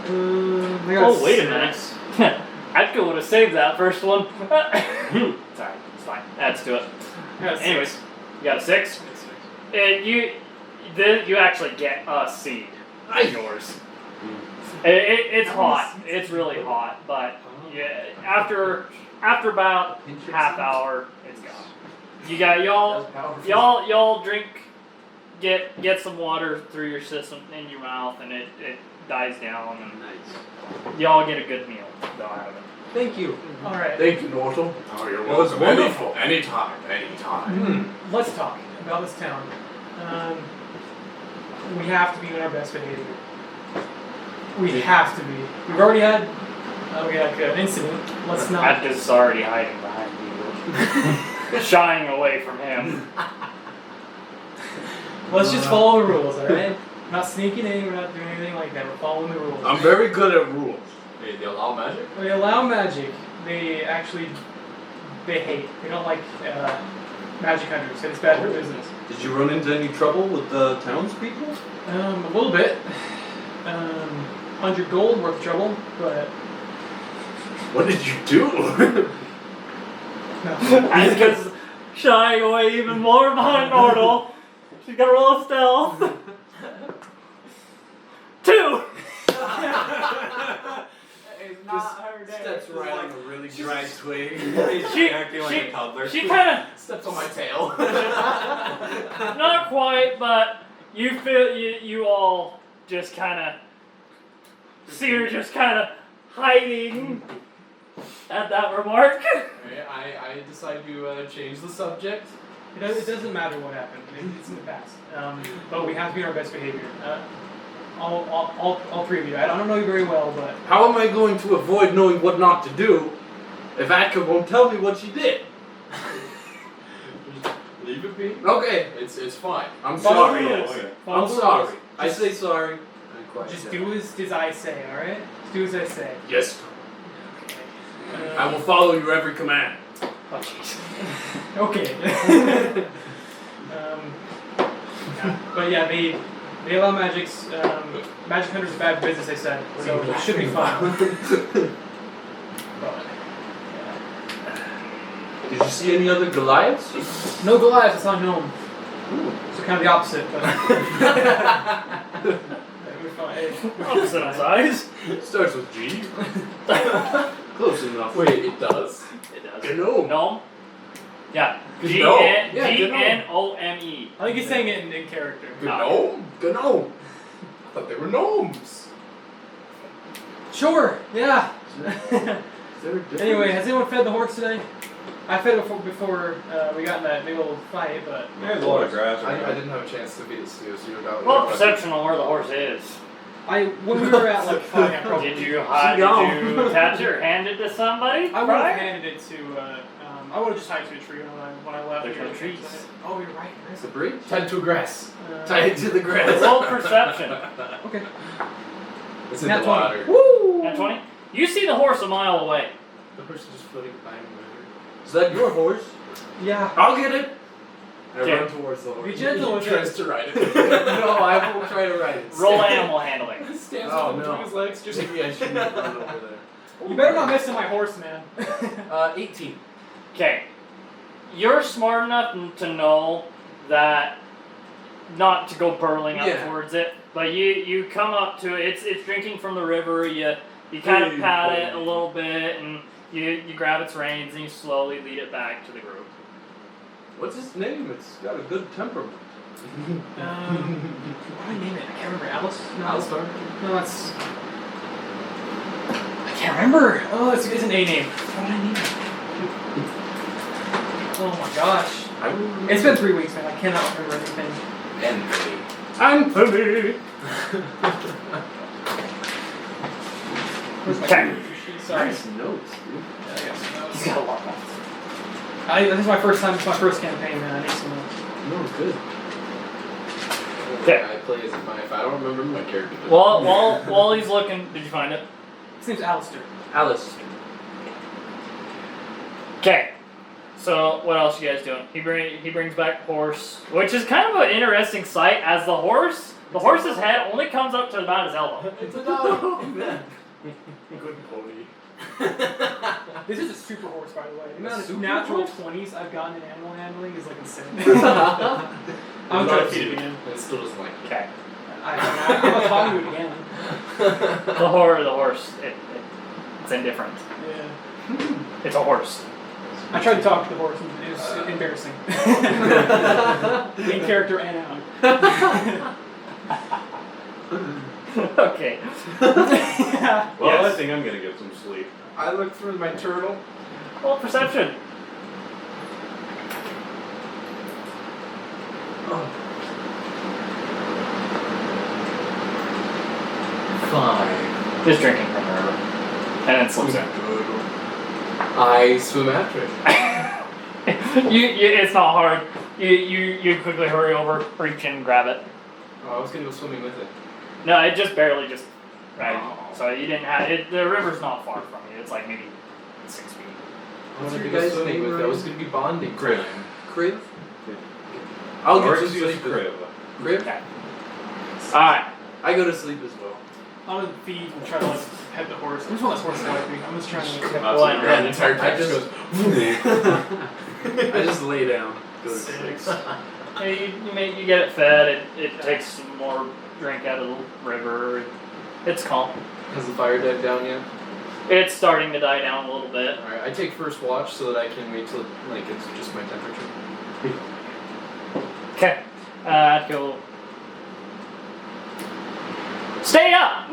I got Oh, wait a 6. minute. Atka would have saved that first one. Sorry, it's fine. Adds to it. I got 6. Anyways, you got a 6? You actually get a seed. Yours. It's hot. It's really hot, but yeah, after about half hour, it's gone. You got y'all drink, get some water through your system in your mouth, and it dies down, and Nice. y'all get a good meal. Though out of it. Thank you. All right. Thank you, Norton. Oh, you're That was welcome. wonderful. Anytime. Let's talk about this town. We have to be in our best behavior. We have to be. We've already had an incident. Let's not. Atka's already hiding behind you, shying away from him. Let's just follow the rules, all right? We're not sneaking in. We're not doing anything like that. We're following the rules. I'm very good at rules. They allow magic? They allow magic. They hate. They don't like magic hunters. It's bad for business. Did you run into any trouble with the townspeople? A little bit. 100 gold worth of trouble, but What did you do? no. Atka's shying away even more behind Nordal. She's gonna roll a stealth. 2! Steps right on a really dry twig. She- acting like a toddler. She kind Steps on my tail. of, not quite, but you feel you all just kind of see her just kind of hiding at that remark. I decide to change the subject. It doesn't matter what happened. It's in the past. But we have to be in our best behavior. All three of you. I don't know you very well, but How am I going to avoid knowing what not to do if Atka won't tell me what she did? Leave it be. Okay, It's fine. I'm follow sorry. the rules. Follow I'm the sorry. rules. I say sorry. Just do as I say. All right. Just do as I say. Yes, Okay. I will follow your every command. Oh jeez. Okay. Yeah. But yeah, they allow magics. Magic hunters are bad business, they said, so it should be fine. But, Did you see any other Goliaths? no Goliath, it's not gnome. So kind of the opposite, but we're fine. Opposite of size. Starts with G. Close enough. Wait, it does? It does. Gnome. Gnome? Yeah. Gnome. Yeah, G-N-O-M-E. I think he's saying it in character. Gnome? Gnome. I thought they were gnomes. Sure, yeah. Anyway, Anyway, has anyone fed the horse today? I fed it before we got in that big old fight, but There's a lot of grass I around. didn't have a chance to feed it to you, so you got Roll perception on where the horse is. when we were at like fighting, I probably Did you catch it or hand it to somebody? I would have prior? handed it to. I would have just tied it to a tree when I left. There's no trees. Oh, you're right. There is the bridge. Tied to grass. Tie it to the grass. Roll perception. Okay. It's in Nat the 20. water. Woo! At 20? You see the horse a mile away. The horse is just floating by in the river. Is that your horse? Yeah. I'll get it. I Okay. run towards the horse. Be gentle with Tries it. to ride it. No, I won't try to ride it. Roll animal handling. He stands Oh, up between no. his legs, just Maybe I shouldn't have run over there. You better not mess with my horse, man. 18. Okay. You're smart enough to know that not to go burling up Yeah. towards it, but you come up to it. It's drinking from the river. You kind of pat it a little bit, and you grab its reins and you slowly lead it back to the group. What's his name? It's got a good temperament. What do I name it? I can't remember. Alice? No. Alistar? No, that's. I can't remember. Oh, it's an A name. What did I name it? Oh my gosh. It's been 3 weeks, man. I cannot remember anything. Anthony. Where's my Okay. sheet? Sorry. Nice notes, dude. Yeah, I got some notes. He's got a lot of This is my first time. It's my first campaign, man. I need some notes. No, good. Okay. I play as if I don't remember my character. While he's looking, did you find it? His name's Alistair. Alice. Okay. So what else you guys doing? He brings back horse, which is kind of an interesting sight. As the horse's head only comes up to about his elbow. It's a dog. Good pony. This is a super horse, by the way. The amount of super natural horse? 20s I've gotten in animal handling is like insane. I'm I'm trying to feed it again. It still doesn't like it. Okay. I'm not talking to it again. The horse, it's indifferent. Yeah. It's a horse. I tried to talk to the horse and it was embarrassing. Main character and out. Okay. Yeah. Well, Yes. I think I'm gonna get some sleep. I look through my turtle. Well, perception. Fine. Just drinking from the river, and then slips in. I swim after it. It's not hard. You quickly hurry over, reach in, grab it. Oh, I was gonna go swimming with it. No, it just barely right. Oh. So you didn't have it. The river's not far from you. It's like maybe 6 feet. What's What's your your guys guys' swimming name, with? That Ryan? was gonna be bonding Crib. time. Crib? I'll get Or some just use sleep. crib. Crib? Okay. All right. I go to sleep as well. I'm gonna feed and try to like pet the horse. I just want this horse to like me. I'm just trying to. Well, I The entire I text just- goes. I just lay down. Go to sleep. Hey, you get it fed. It takes some more drink out of the river. It's calm. Has the fire died down yet? It's starting to die down a little bit. Alright, I take first watch so that I can wait till like it's just my temperature. Okay. Go. Stay up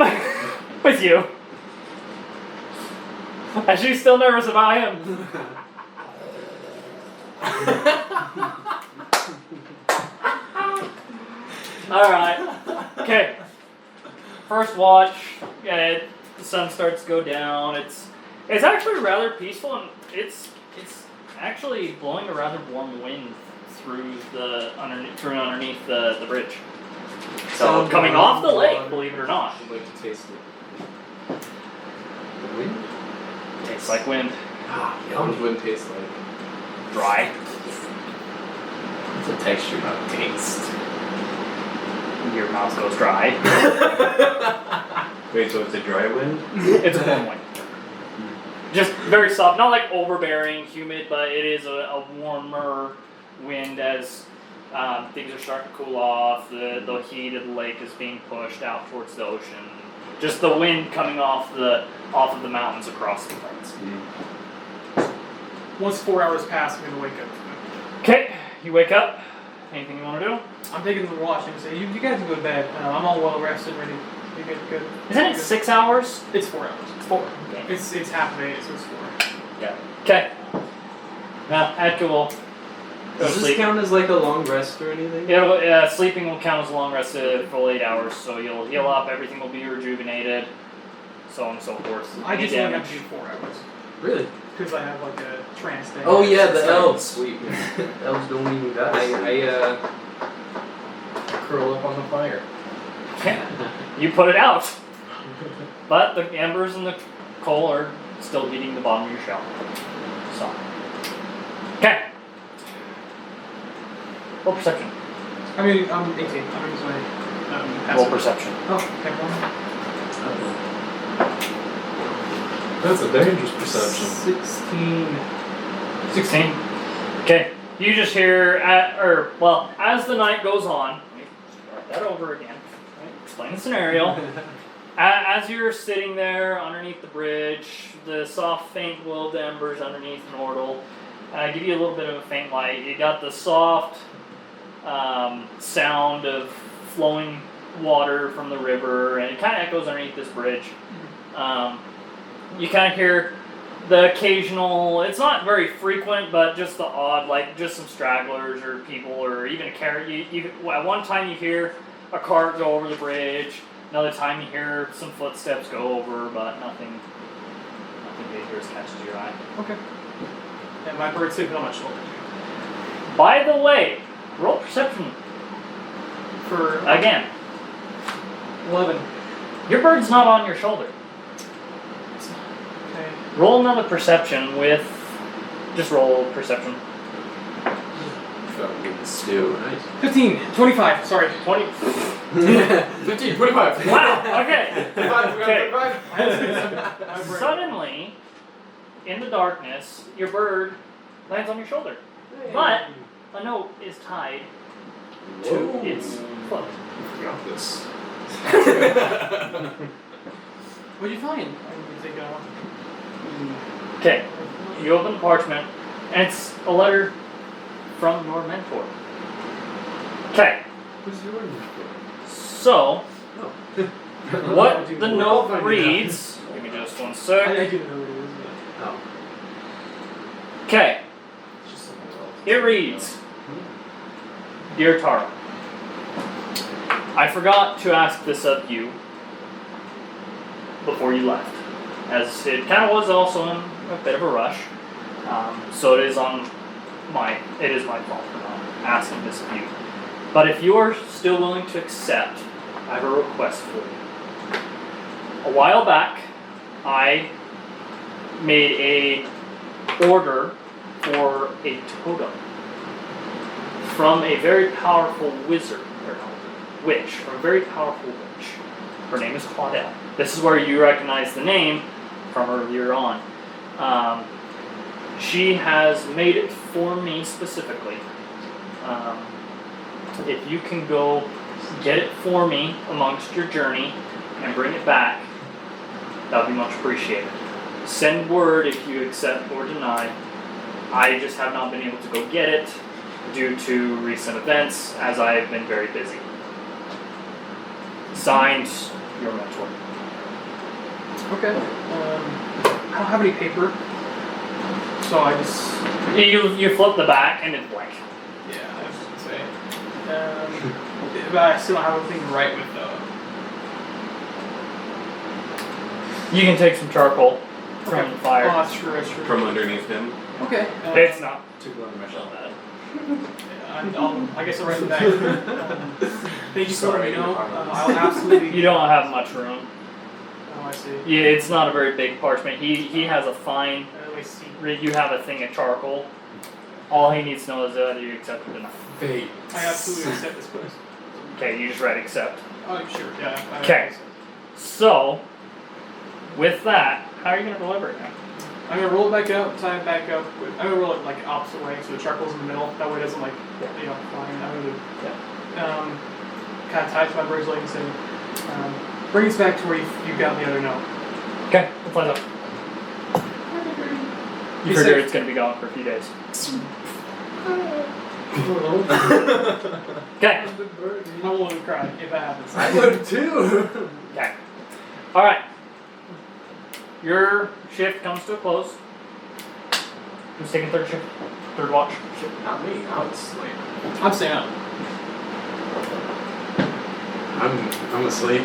with you. As she's still nervous about him. Alright. Okay. First watch. The sun starts to go down. It's actually rather peaceful, and it's actually blowing a rather warm wind through underneath the bridge. So Sound coming warm, off the lake, warm. believe it or not. I'd like to taste it. The wind? Tastes like wind. How does wind taste like? Dry. It's a texture, not taste. Your mouth goes dry. Wait, so it's a dry wind? It's a warm wind. Just very soft, not like overbearing, humid, but it is a warmer wind as things are starting to cool off. The heat of the lake is being pushed out towards the ocean. Just the wind coming off of the mountains across the plains. Once 4 hours pass, I'm gonna wake up. Okay, you wake up. Anything you want to do? I'm taking the watch and say, you guys can go to bed. I'm all well rested, ready. You get good. Isn't it 6 hours? It's 4 hours. It's 4. Okay. It's half of 8, so it's 4. Yeah. Okay. Now, Edgar will go Does this sleep. count as like a long rest or anything? Sleeping will count as a long rest full 8 hours, so you'll heal up, everything will be rejuvenated, so on and so forth. I Any just only damage? have to do 4 hours. Really? Because I have like a trance thing. Oh yeah, the It's elves. Sweet. Elves don't even got I curl up on the fire. You put it out, but the embers and the coal are still heating the bottom of your shell. So, okay. Roll perception. I mean, I'm 18. I'm using my Roll passive. perception. Oh, okay, well. That's a dangerous perception. 16. 16. Okay. You just hear, as the night goes on, let me start that over again. Right, explain the scenario. As you're sitting there underneath the bridge, the soft, faint glow of the embers underneath Nordle give you a little bit of a faint light. You got the soft sound of flowing water from the river, and it kind of echoes underneath this bridge. You kind of hear the occasional, it's not very frequent, but just the odd, like just some stragglers or people, or even a carrot. At one time you hear a cart go over the bridge, another time you hear some footsteps go over, but nothing dangerous catches your eye. Okay. And my bird's sleeping on my shoulder. By the way, roll perception For again. 11. Your bird's not on your shoulder. Okay. Roll another perception with Just roll perception. Stew. 15, 25, sorry. 20. 15, 25. Wow, okay. 25, we got Okay. 25. Suddenly, in the darkness, your bird lands on your shoulder. But a note is tied to its foot. I got this. What'd you find? I think, Okay, you open the parchment, and it's a letter from your mentor. Okay, Who's your mentor? so Oh. what the note reads, give me just one I sec. do know what it is, but... Oh. Okay, It's just something else. it reads, Dear Tara, I forgot to ask this of you before you left, as it kind of was also in a bit of a rush. So it is my fault for not asking this of you. But if you are still willing to accept, I have a request for you. A while back, I made a order for a totem from a very powerful wizard, or no, witch, from a very powerful witch. Her name is Claudette. This is where you recognize the name from earlier on. She has made it for me specifically. If you can go get it for me amongst your journey and bring it back, that would be much appreciated. Send word if you accept or deny. I just have not been able to go get it due to recent events, as I have been very busy. Signed, your mentor. Okay. I don't have any paper, so I just... You flip the back and it's blank. Yeah, I was just gonna say. But I still don't have anything to write with, though. You can take some charcoal from Okay. the fire. Oh, that's true, that's true. From underneath him. Okay. It's not Took one of my shell. bad. I guess I'll write it back. Thank you for letting me know. I'll You absolutely... don't have much room. Oh, I see. Yeah, it's not a very big parchment. He has a fine. Let me see. You have a thing of charcoal. All he needs to know is whether you accept it or not. Fate. I absolutely accept this place. Okay, you just write accept. Oh, sure, yeah. I Okay. accept. So, with that, how are you going to deliver it now? I'm gonna roll it back up, tie it back up. I'm gonna roll it like opposite way, so the charcoal's in the middle. That way it doesn't like, fly in. I'm gonna kind of tie it to my bird's leg and say, bring us back to where you got the other note. Okay, we'll find out. You Be figure safe. it's going to be gone for a few days. Okay. I won't cry if that happens. I would too. Okay. Alright. Your shift comes to a close. Who's taking third shift? Third watch? Not me. Now it's like I'm staying up. I'm asleep.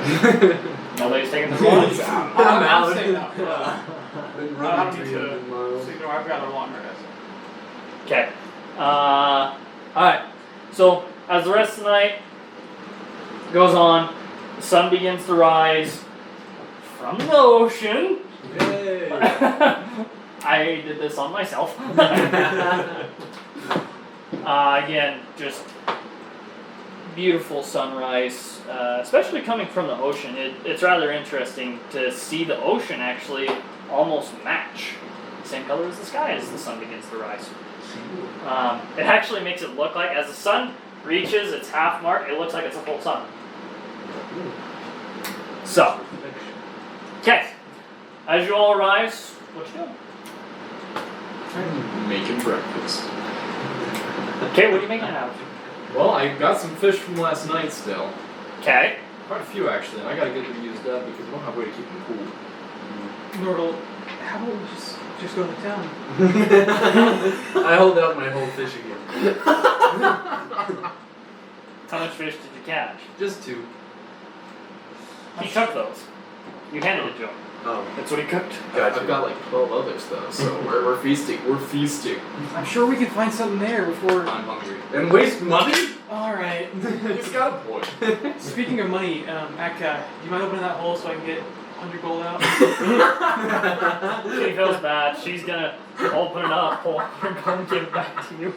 Nobody's taking third watch? I'm staying up. Been I don't running need 300 to. miles. So, I've got a longer rest. Okay. Alright. So, as the rest of the night goes on, the sun begins to rise from the ocean. Yay. I did this on myself. Again, just beautiful sunrise, especially coming from the ocean. It's rather interesting to see the ocean actually almost match the same color as the sky as the sun begins to rise. It actually makes it look like, as the sun reaches its half mark, it looks like it's a full sun. So, okay, as you all rise, what you doing? Making breakfast. Okay, what are you making it out of? Well, I got some fish from last night still. Okay. Quite a few actually, and I gotta get them used up because I don't have a way to keep them cool. Nordal, how about we just go to town? I hold out my whole fish again. How much fish did you catch? Just 2. He took those. You handed it to him. Oh, That's what he cooked. gotcha. I've got like 12 others though, so we're feasting. We're feasting. I'm sure we can find something there before. I'm hungry. And waste money? Alright. He's got a point. Speaking of money, Akka, do you mind opening that hole so I can get 100 gold out. She feels bad. She's gonna open it up, pull out her gun, and give it back to you.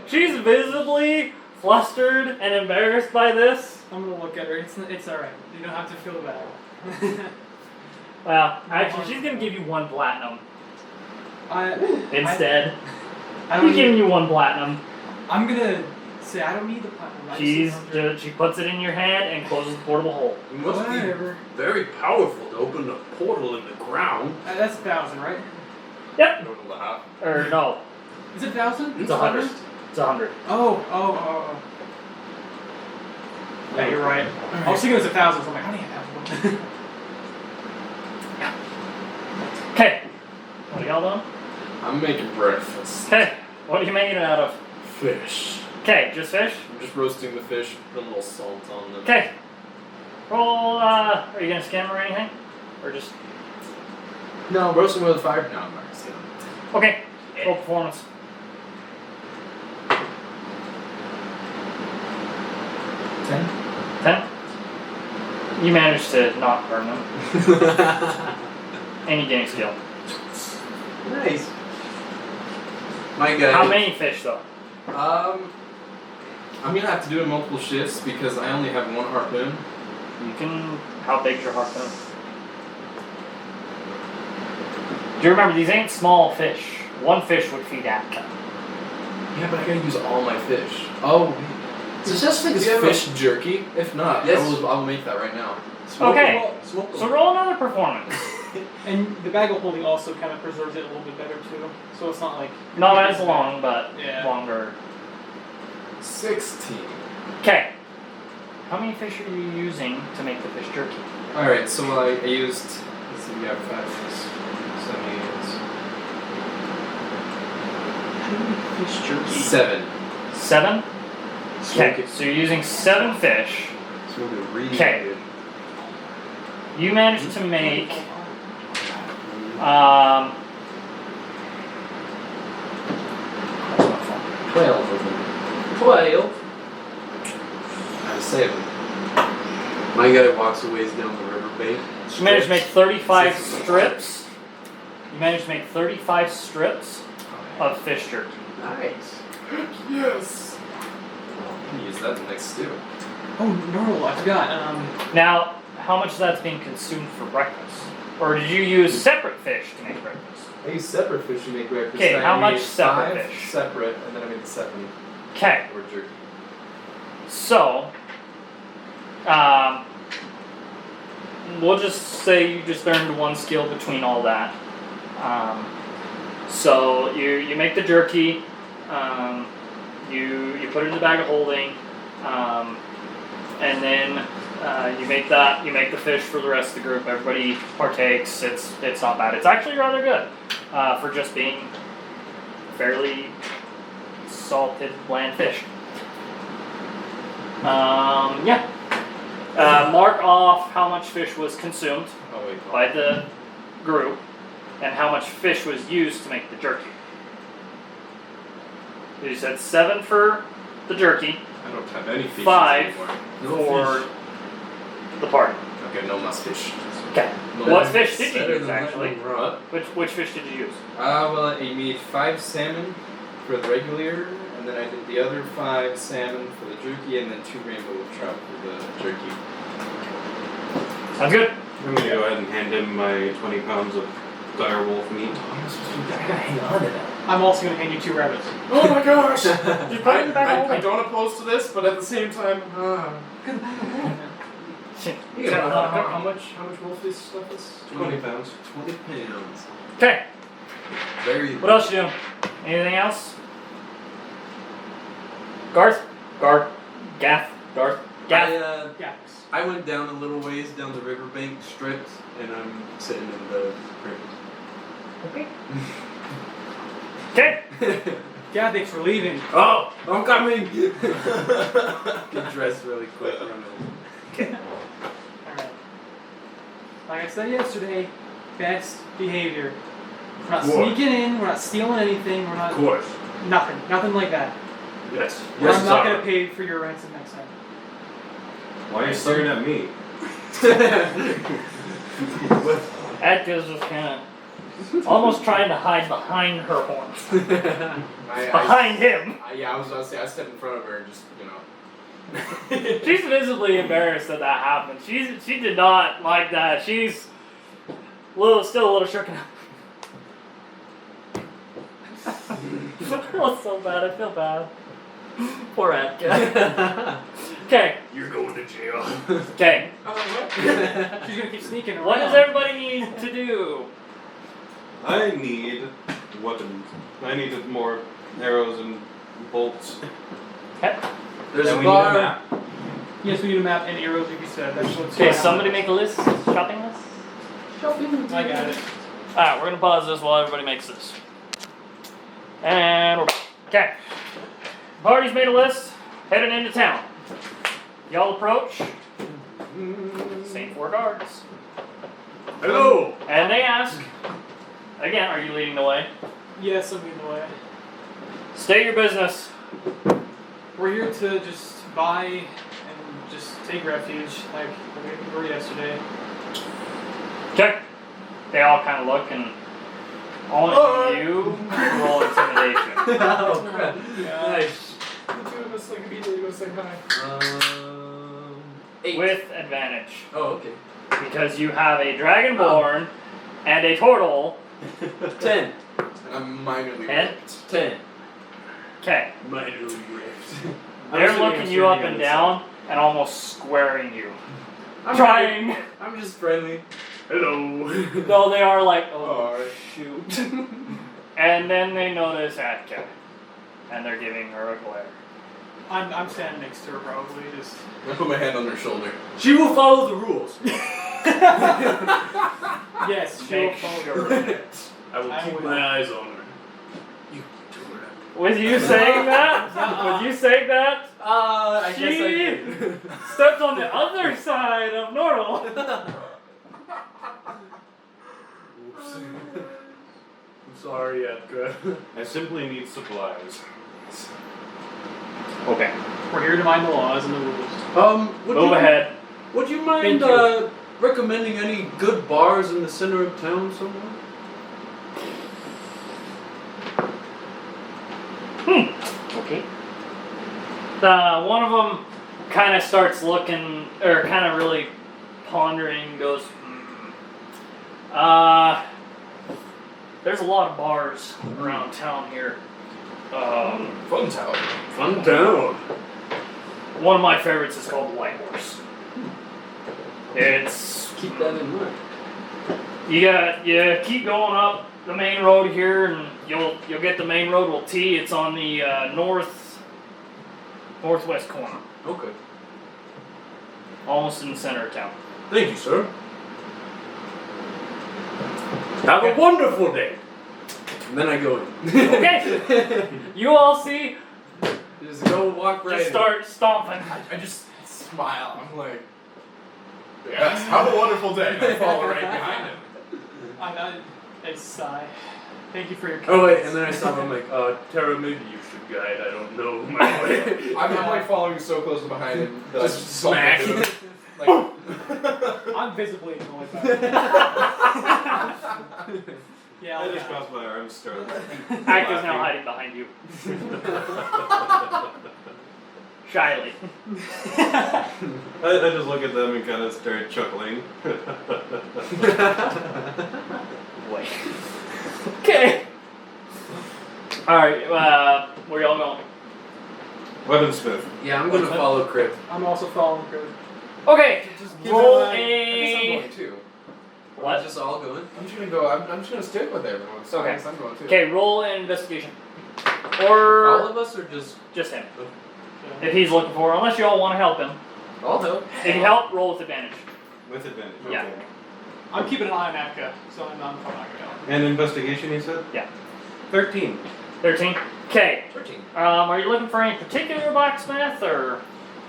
She's visibly flustered and embarrassed by this. I'm gonna look at her. It's alright. You don't have to feel bad. Well, actually, she's gonna give you 1 platinum instead. I don't She's giving you 1 platinum. I'm gonna say I don't need the platinum. I just need She puts it in your hand and closes the portable hole. You must Whatever. be very powerful to open a portal in the ground. That's 1,000, right? Yep. Or no, Is it 1,000? it's 100. It's 100. Oh. Yeah, you're right. I was thinking it was 1,000, so I'm like, I don't need 1,000. Okay. What are y'all doing? I'm making breakfast. Okay. What are you making it out of? Fish. Okay, just fish? I'm just roasting the fish, put a little salt on them. Okay. Roll, are you gonna skim or anything? Or just. No, roasting with a fire. No, I'm not gonna say that. Okay. Roll performance. 10? You managed to not burn them. And you gain skill. Nice. My guy. How many fish though? I'm gonna have to do it in multiple shifts because I only have 1 harpoon. You can. How big's your harpoon? Do you remember these ain't small fish? 1 fish would feed Atka. Yeah, but I gotta use all my fish. Oh, is this fish jerky? If not, Yes. I will make that right now. Okay. Smoke them. So roll another performance. And the bag of holding also kind of preserves it a little bit better too. So it's not like. Not as long, but Yeah. longer. 16. Okay. How many fish are you using to make the fish jerky? Alright, so I used. Let's see, we have 5 fish. 7 Fish jerky. 7. 7? Smoke Okay, it. so you're using 7 fish. Smoke it really Okay. good. You managed to make 12 of them. 12. I saved them. My guy walks a ways down the riverbank. You managed to make 35 strips. You managed to make 35 strips of fish jerky. Nice. Yes! I can use that in the next stew. Oh no, I forgot. Now, how much of that's being consumed for breakfast? Or did you use separate fish to make breakfast? I use separate fish to make breakfast. Okay, I how much made separate 5 fish? separate, and then I made 7 Okay, or jerky. so, we'll just say you just earned 1 skill between all that. So you make the jerky, you put it in the bag of holding, and then you make the fish for the rest of the group. Everybody partakes. It's not bad. It's actually rather good for just being fairly salted, bland fish. Yeah. Mark off how much fish was consumed Oh, wait. by the group and how much fish was used to make the jerky. You said 7 for the jerky, I don't have any fish 5 anymore. for the party. Okay, no muss fish. Okay. No What muss- fish did you Better use than actually? letting them rot. Which fish did you use? Well, I made 5 salmon for the regular, and then I did the other 5 salmon for the jerky, and then 2 rainbow trout for the jerky. Sounds good. I'm gonna go ahead and hand him my 20 pounds of dire wolf meat. I gotta hang on to that. I'm also gonna hand you 2 rabbits. Oh my gosh! You put it in the bag of I holding. don't oppose to this, but at the same time, how much wolf this stuff is? 20 pounds. 20 pounds. Okay. Very. What else you doing? Anything else? Garth? Gath? Garth? Gath? Yeah. I went down a little ways down the riverbank, stripped, and I'm sitting in the river. Okay. Okay. Gathics, we're leaving. Oh, I'm coming! Get dressed really quick. Run over. Alright. Like I said yesterday, best behavior. We're not What? sneaking in, we're not stealing anything, we're not. Of course. Nothing like that. Yes. I'm not sir. gonna pay for your ransom next time. Why are you staring at me? Atka's just kind of almost trying to hide behind her horns. Behind him. Yeah, I was gonna say I stepped in front of her and just, you know. She's visibly embarrassed that that happened. She did not like that. She's still a little shooken up. I feel so bad. I feel bad. Poor Atka. Okay. You're going to jail. Okay. She's gonna keep sneaking around. What does everybody need to do? I need weapons. I need more arrows and bolts. Okay. There's And a we need a bar. map. Yes, we need a map and arrows, like you said. That's what's Okay. going on. Somebody make a list. Shopping list. I got it. All right. We're gonna pause this while everybody makes this. And we're back. Okay. Party's made a list. Heading into town. Y'all approach. Same 4 guards. Hello. And they ask, again, are you leading the way? Yes, I'm leading the way. State your business. We're here to just buy and just take refuge, like we were yesterday. Okay. They all kind of look and only you roll intimidation. Oh, crap. Nice. The two of us like immediately go say hi. 8. With advantage. Oh, okay. Because you have a dragonborn and a turtle. 10. I'm minorly 10? ripped. 10. Okay. Minorly ripped. They're looking you up and down and almost squaring you. Trying. I'm just friendly. Hello. No, they are like, oh, Oh, shoot. And then they notice Atka. And they're giving her a glare. I'm standing next to her probably, just. I put my hand on her shoulder. She will follow the rules. Yes, she will Make follow sure. I will I keep would- my eyes on her. You do it. With you saying that? With you saying that? I guess I She did. stepped on the other side of normal. Oops. I'm sorry, Edgar. I simply need supplies. Okay. We're here to mind the laws and the rules. Move ahead. Would you mind Thank you. recommending any good bars in the center of town somewhere? Okay. One of them kind of starts looking, or kind of really pondering, goes, there's a lot of bars around town here. Fun town. Fun town. One of my favorites is called the White Horse. It's Keep that in mind. you keep going up the main road here, and you'll get the main road. Well, T. It's on the northwest corner, Okay. almost in the center of town. Thank you, sir. Have a wonderful day. And then I go in. Okay. You all see, Just go walk right just in. start stomping. I just smile. I'm like, yes, have a wonderful day. And I follow right behind him. I sigh. Thank you for your Oh wait, kindness. and then I stop. I'm like, Tara, maybe you should guide. I don't know my way. I'm like following so close behind him that Just I just smack smack. him. Like, I'm visibly annoyed by it. Yeah, I just crossed my arms, started. Act is now hiding behind you. Shyly. I just look at them and kind of start chuckling. Wait. Okay. Alright, where y'all going? Weaponsmith. Yeah, I'm gonna follow Crip. I'm also following Chris. Okay, keep roll in mind- I guess I'm a... going too. We're What? just all going. I'm just gonna go. I'm just gonna stick with everyone. So I Okay. guess I'm going too. Okay, roll an investigation. All Or of us are just. just him. If he's looking for, unless you all want to help him. I'll help. If you help, roll with advantage. With advantage. Yeah. Okay. I'm keeping an eye on Atka, so I'm not going to go. And investigation, you said? Yeah. 13. 13. Okay. 13. Are you looking for any particular blacksmith, or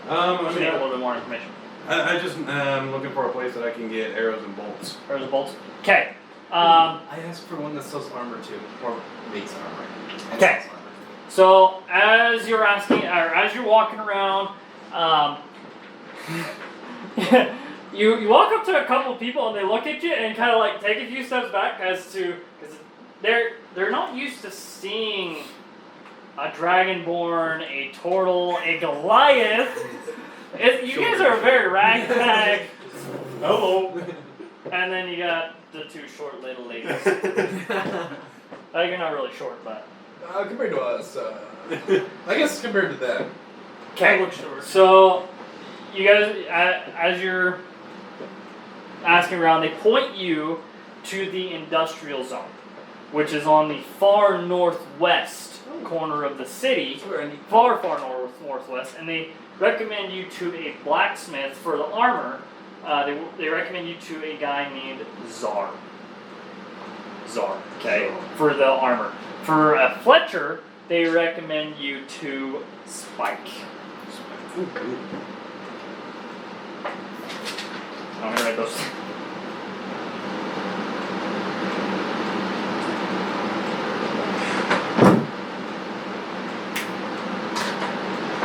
I you need a mean, little bit more information? I just looking for a place that I can get arrows and bolts. Or the bolts? Okay. I asked for one that sells armor too, or makes armor. And Okay. sells armor. So as you're asking, or as you're walking around, You walk up to a couple of people and they look at you and kind of like take a few steps back because they're not used to seeing a dragonborn, a turtle, a Goliath. You guys are very ragtag. Hello. And then you got the two short little ladies. You're not really short, but. Compared to us, I guess compared to them. Okay. look short. So, you guys, as you're asking around, they point you to the industrial zone, which is on the far northwest corner of the city. Far northwest, and they recommend you to a blacksmith for the armor. They recommend you to a guy named Czar. Okay, for the armor. For a Fletcher, they recommend you to Spike. Ooh. I'm gonna write those.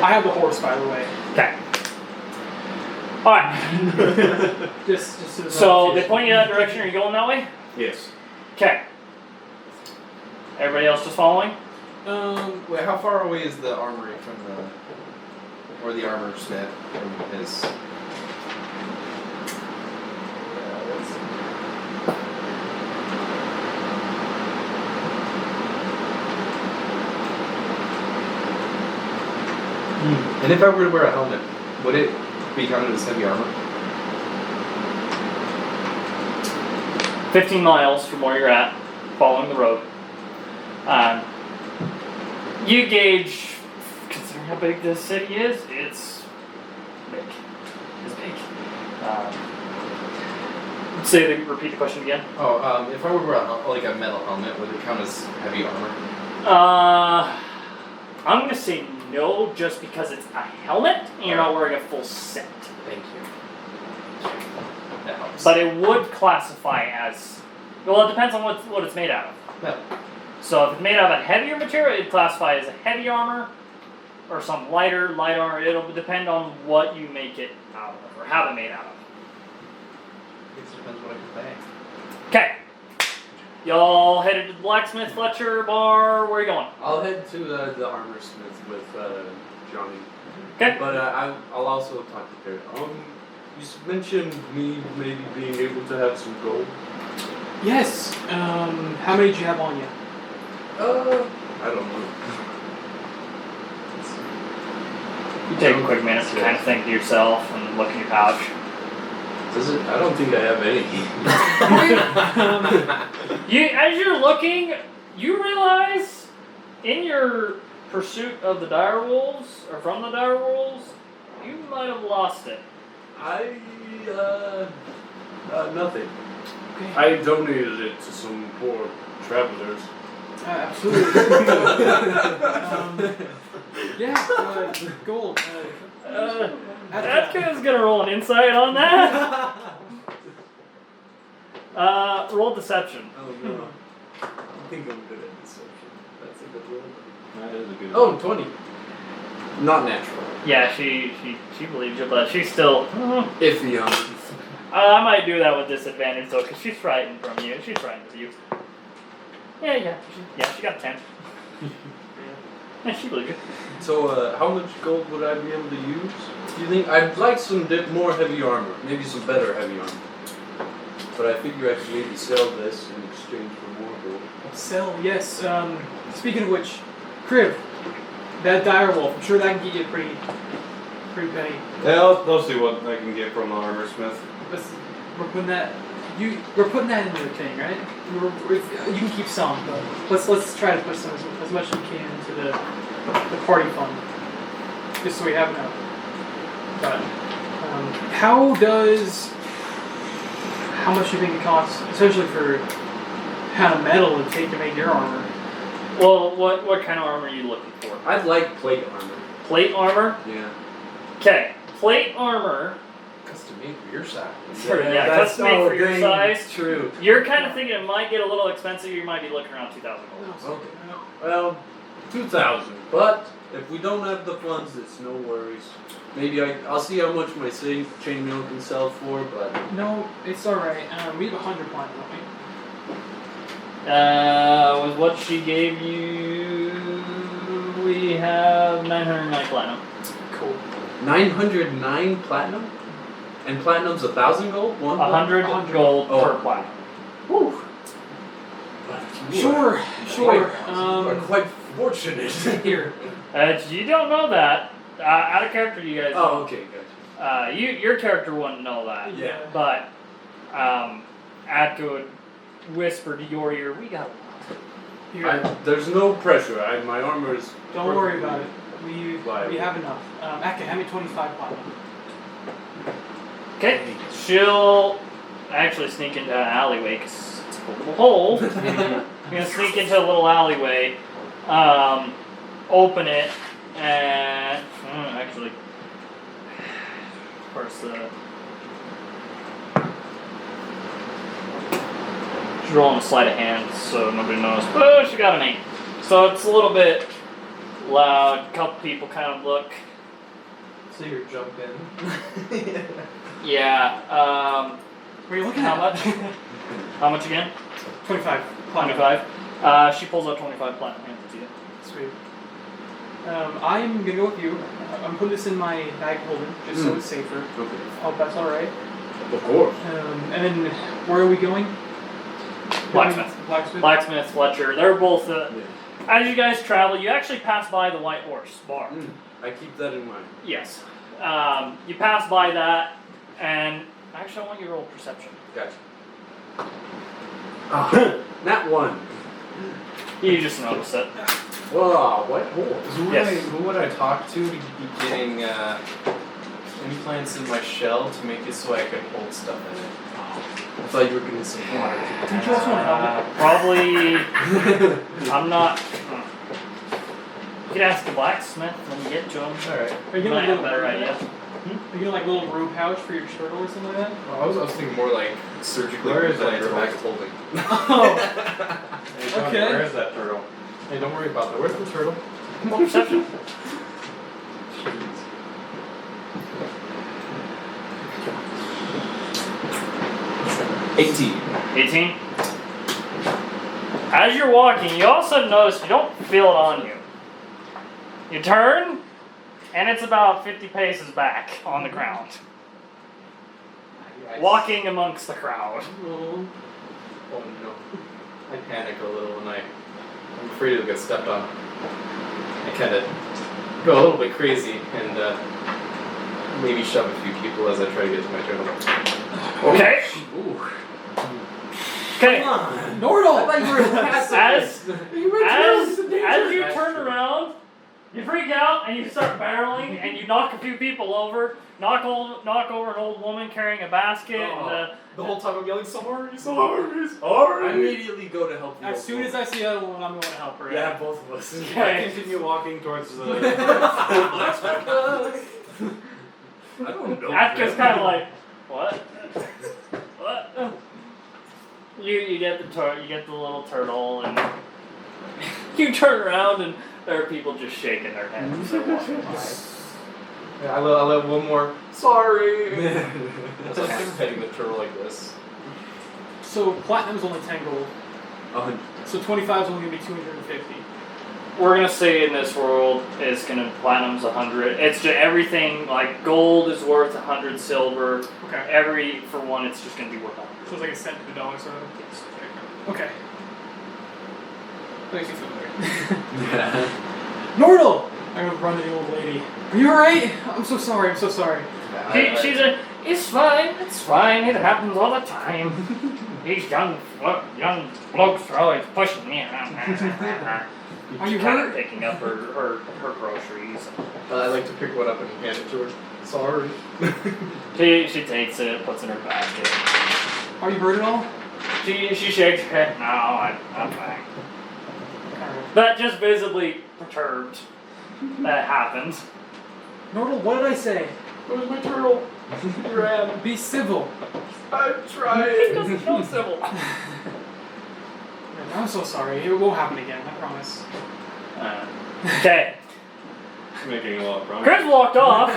I have the horse, by the way. Okay. All right. Just So they point you that direction. Are you going that way? Yes. Okay. Everybody else just following? Wait, how far away is the armory from the, or the armor smith from his? And if I were to wear a helmet, would it be counted as heavy armor? 15 miles from where you're at, following the road. You gauge, considering how big this city is, it's big. It's big. Repeat the question again. Oh, if I were to wear a metal helmet, would it count as heavy armor? I'm gonna say no, just because it's a helmet and you're not wearing a full set. Thank you. That helps. But it would classify as, well, it depends on what it's made out of. Metal. So if it's made out of a heavier material, it'd classify as a heavy armor, or some light armor. It'll depend on what you make it out of, or have it made out of. I guess it depends what I can pay. Okay. Y'all headed to the blacksmith, Fletcher, bar, where are you going? I'll head to the armor smith with Johnny. Okay. But I'll also talk to Terry. You mentioned me maybe being able to have some gold. Yes. How many do you have on you? I don't know. You take a quick minute to kind of think to yourself and look in your pouch. Does it? I don't think I have any. As you're looking, you realize in your pursuit of the direwolves, or from the direwolves, you might have lost it. Nothing. Okay. I donated it to some poor travelers. Absolutely. Yeah. Gold. Atka's gonna roll an insight on that. Roll deception. Oh no. I think I'm good at deception. That's a good roll. That is a good Oh, 20. Not natural. Yeah, she believes you, but she's still. Iffy on it. I might do that with disadvantage though, because she's frightened from you. She's frightened of you. Yeah. She got 10. Yeah, she believes you. So, how much gold would I be able to use? Do you think? I'd like some more heavy armor. Maybe some better heavy armor. But I figure I could maybe sell this in exchange for more gold. Sell. Yes. Speaking of which, Crib, that direwolf. I'm sure that can get you a pretty penny. Yeah, I'll see what I can get from the armor smith. We're putting that. We're putting that into the thing, right? You can keep some, but let's try to put some as much as we can into the party fund, just so we have enough. But how much do you think it costs, essentially, for kind of metal to take to make your armor? Well, what kind of armor are you looking for? I'd like plate armor. Plate armor? Yeah. Okay, plate armor. Custom made for your size. Custom made for your size. True. You're kind of thinking it might get a little expensive. You might be looking around $2,000. Okay. Well, 2,000, but If we don't have the funds, it's no worries. Maybe I'll see how much my chainmail can sell for, but No, it's alright. We have 100 platinum, don't we? With what she gave you, we have 909 platinum. Cool. 909 platinum? And platinum's 1,000 gold? 100 gold per platinum. Woo. Sure. We're quite fortunate. Here. You don't know that. Out of character, you guys. Oh, okay, gotcha. Your character wouldn't know that. Yeah. But, Atko would whisper to your ear, "We got." Here. There's no pressure. My armor is. Don't worry about it. We Liable. have enough. Akka, hand me 25 platinum. Okay. She'll actually sneak into an alleyway because it's a little hole. I'm gonna sneak into a little alleyway, open it, and actually, of course, she's rolling a sleight of hand, so nobody knows. But she got an 8, so it's a little bit loud. A couple people kind of look. So you're jumped in. Yeah. What are you looking How at? much? How much again? 25 platinum. 25. She pulls out 25 platinum hands to you. Sweet. I'm gonna go with you. I'm putting this in my bag holder just so it's safer. Okay. Oh, that's alright. Of course. And then, where are we going? Blacksmith. Blacksmith? Blacksmith, Fletcher, they're both, Yeah. as you guys travel, you actually pass by the White Horse bar. I keep that in mind. Yes. You pass by that, and actually I want you to roll perception. Gotcha. Not one. You just notice it. Whoa, what horse? Who would I talk to be getting implants in my shell to make it so I could hold stuff in it? I thought you were getting some water. Did you also want helmet? Probably, I'm not, you could ask the blacksmith when you get to him. Alright. Are you You gonna might like have a better idea. Are you gonna like a little room pouch for your turtle or something like that? I was thinking more like surgically Where is that implants turtle? back holding. Oh, Hey, Tony, Okay. Where is that turtle? Hey, don't worry about that. Where's the turtle? Roll perception. Jeez. 18. As you're walking, you all of a sudden notice you don't feel it on you. You turn, and it's about 50 paces back on the ground. Walking amongst the crowd. Oh no. I panic a little and I'm afraid it'll get stepped on. I kind of go a little bit crazy and maybe shove a few people as I try to get to my turtle. Okay. Okay. Nordal! I thought you were As you turn around, you freak out and you start barreling and you knock a few people over, knock over an old woman carrying a basket. And, The whole time I'm yelling, sorry. I immediately go to help you. As soon as I see the other one, I'm going to help her. Yeah, both of us. I okay. continue walking towards the I don't know. Atka's kind of like, what? What? You get the little turtle and you turn around and there are people just shaking their heads as they're walking by. Yeah, I let one more, sorry. As I'm petting the turtle like this. So platinum's only 10 gold. 100. So 25 is only gonna be 250. We're gonna say in this world it's gonna platinum's 100. It's just everything like gold is worth 100 silver. Okay. For one, it's just gonna be worth 100. So it's like a cent to the dollar sort of. Yes. Okay. That makes me feel better. Yeah. Nordal! I'm gonna run to the old lady. Are you alright? I'm so sorry. She's like, it's fine, it happens all the time. These young blokes are always pushing me around. Are you Kind of hurt? picking up her groceries. I like to pick one up and hand it to her. Sorry. She takes it, puts it in her basket. Are you hurt at all? She shakes her head, no, I'm fine. But just visibly perturbed that it happened. Nordal, what did I say? Where's my turtle? He ran. Be civil. I'm He trying. doesn't know civil. I'm so sorry. It won't happen again, I promise. Okay. Making a lot of promise. Criv's walked off.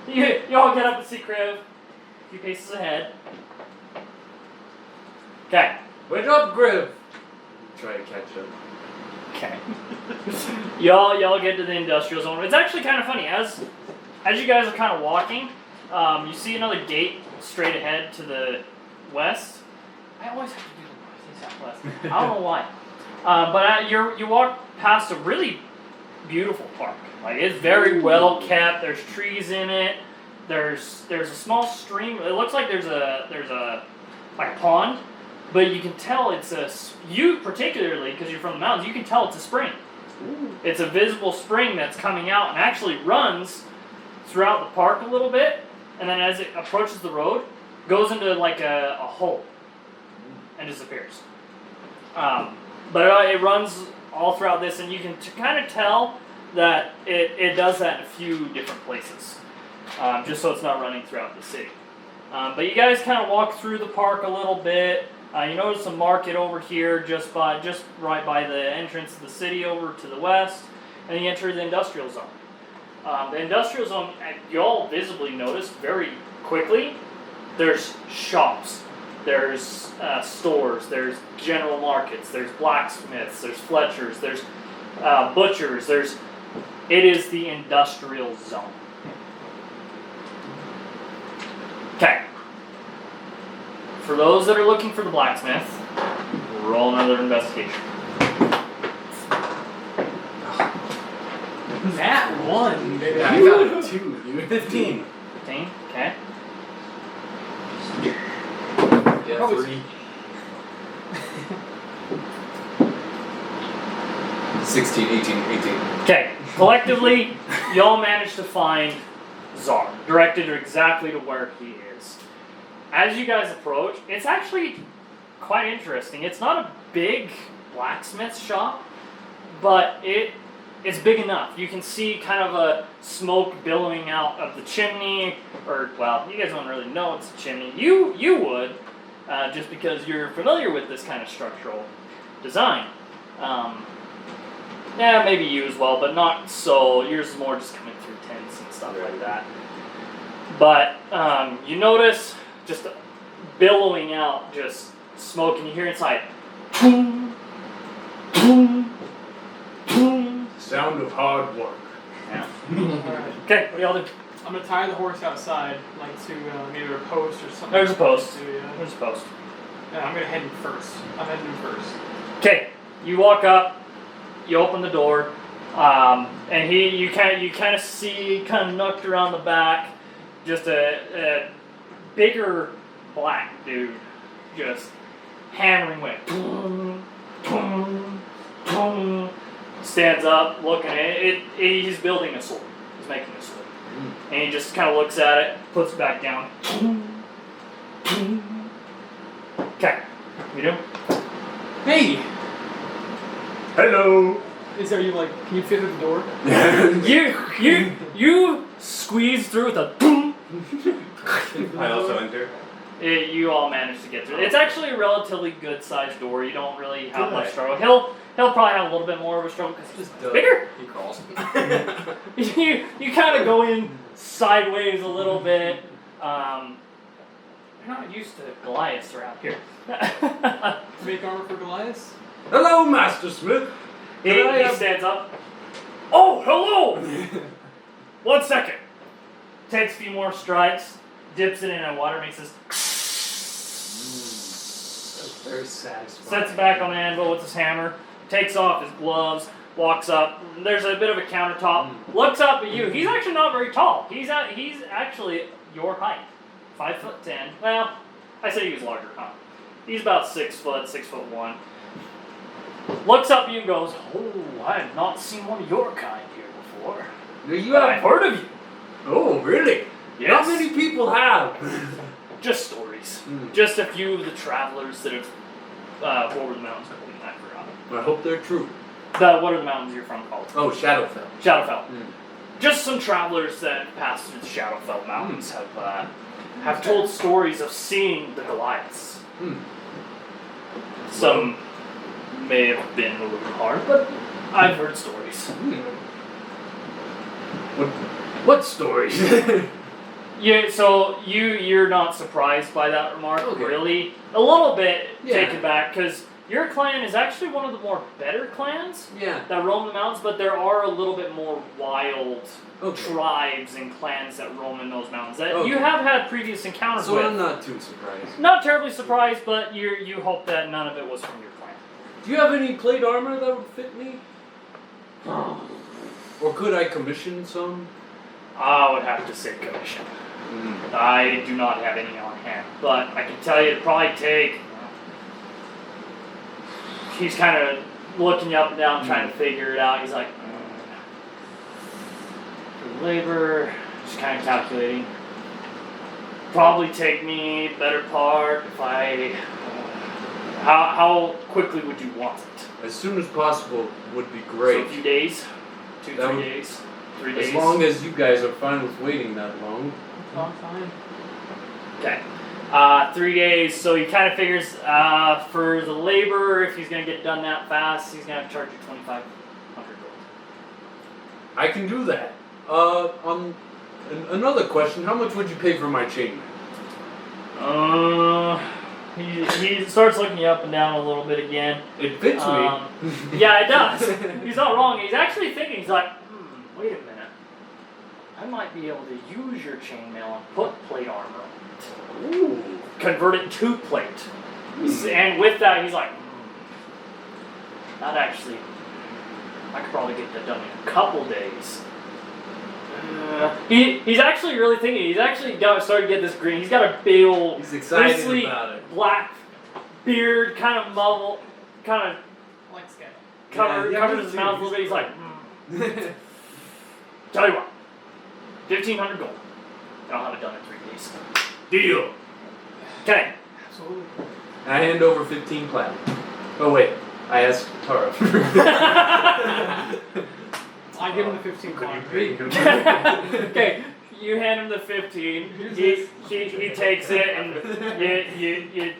You all get up and see Criv. A few paces ahead. Okay. Wake up, Griff! Try to catch up. Okay. y'all get to the industrial zone. It's actually kind of funny. As you guys are kind of walking, you see another gate straight ahead to the west. I always have to do the north and southwest. I don't know why. But you walk past a really beautiful park. Like, it's very well kept. There's trees in it. There's a small stream. It looks like there's a like a pond, but you can tell you particularly because you're from the mountains. You can tell it's a spring. Ooh. It's a visible spring that's coming out and actually runs throughout the park a little bit, and then as it approaches the road, goes into like a hole and disappears. But it runs all throughout this, and you can kind of tell that it does that in a few different places, just so it's not running throughout the city. But you guys kind of walk through the park a little bit. You notice a market over here, just right by the entrance of the city over to the west, and you enter the industrial zone. The industrial zone, you all visibly notice very quickly, there's shops, there's stores, there's general markets, there's blacksmiths, there's Fletchers, there's butchers, it is the industrial zone. Okay. For those that are looking for the blacksmith, roll another investigation. That one, baby. Yeah, I got a 2, dude. 15. 15, okay. Yeah, Probably 3. 16, 18. Okay, collectively, y'all managed to find Czar, directed exactly to where he is. As you guys approach, it's actually quite interesting. It's not a big blacksmith shop, but it's big enough. You can see kind of a smoke billowing out of the chimney, or, well, you guys don't really know it's a chimney. You would, just because you're familiar with this kind of structural design. Yeah, maybe you as well, but not so. Yours is more just coming through tents and stuff like that. But you notice just billowing out, just smoke, and you hear inside, boom, boom, boom. Sound of hard work. Yeah. Alright. Okay, what do y'all do? I'm gonna tie the horse outside, like to maybe a post or something. There's a post. Yeah. There's a post. Yeah, I'm gonna head in first. I'm heading in first. Okay, you walk up, you open the door, and you kind of see, kind of knocked around the back, just a bigger black dude, just hammering away. Boom, boom, boom. Stands up, looking at it. He's building a sword. He's making a sword, and he just kind of looks at it, puts it back down. Okay, you do? Hey! Hello! Are you like, can you fit through the door? You squeeze through with a boom. I also enter. You all manage to get through. It's actually a relatively good sized door. You don't really have much Good. struggle. He'll probably have a little bit more of a struggle because he's Just bigger. He crawls. you kind of go in sideways a little bit. You're not used to Goliaths around here. Make armor for Goliath? Hello, Master Smith. he Can I have- stands up. Oh, hello! 1 second. Takes a few more strikes, dips it in water, makes this. That's very satisfying. Sets it back on the anvil with his hammer, takes off his gloves, walks up. There's a bit of a countertop. Looks up at you. He's actually not very tall. He's actually your height, 5'10". Well, I say he was larger, huh? He's about 6 foot, 6'1". Looks up at you and goes, "Oh, I have not seen one of your kind here before. Do you But I've have... heard of you. Oh, really? Yes. Not many people have. Just stories. Mm. Just a few of the travelers that have over the mountains. I forgot. I hope they're true. What are the mountains you're from called? Oh, Shadowfell. Shadowfell. Mm. Just some travelers that passed through the Shadowfell mountains have told stories of seeing the Goliaths. Hmm. Some may have been a little hard, but I've heard stories. What stories? Yeah, so you're not surprised by that remark, Okay. really? A little bit Yeah. taken back, because your clan is actually one of the more better clans Yeah. that roam the mountains, but there are a little bit more wild Okay. tribes and clans that roam in those mountains that Okay. you have had previous encounters So with. I'm not too surprised. Not terribly surprised, but you hope that none of it was from your clan. Do you have any plate armor that would fit me? Or could I commission some? I would have to say commission. I do not have any on hand, but I can tell you it'd probably take. He's kind of looking up and down, trying to figure it out. He's like, labor, just kind of calculating. Probably take me better part if I. How quickly would you want it? As soon as possible would be So great. a few days, 2, That 3 would- days, 3 days. As long as you guys are fine with waiting that long. I'm fine. Okay. 3 days, so he kind of figures for the labor, if he's going to get done that fast, he's going to have to charge you 2,500 gold. I can do that. Another question, how much would you pay for my chain? He starts looking you up and down a little bit again. It fits me. Yeah, it does. He's not wrong. He's actually thinking, he's like, wait a minute. I might be able to use your chainmail and put plate armor on it. Ooh. Convert it to plate. And with that, he's like, that actually, I could probably get that done in a couple days. He's actually really thinking. He's actually started to get this green. He's got a big old, He's excited bristly about it. black beard, kind of muzzle, kind of I like Sky. covers his mouth a little bit. He's like, tell you what, 1,500 gold. And I'll have it done in 3 days. Deal. Okay. Absolutely. I hand over 15 platinum. Oh wait, I asked Tara. I give him the 15 coin. Okay, you hand him the 15. He takes it, and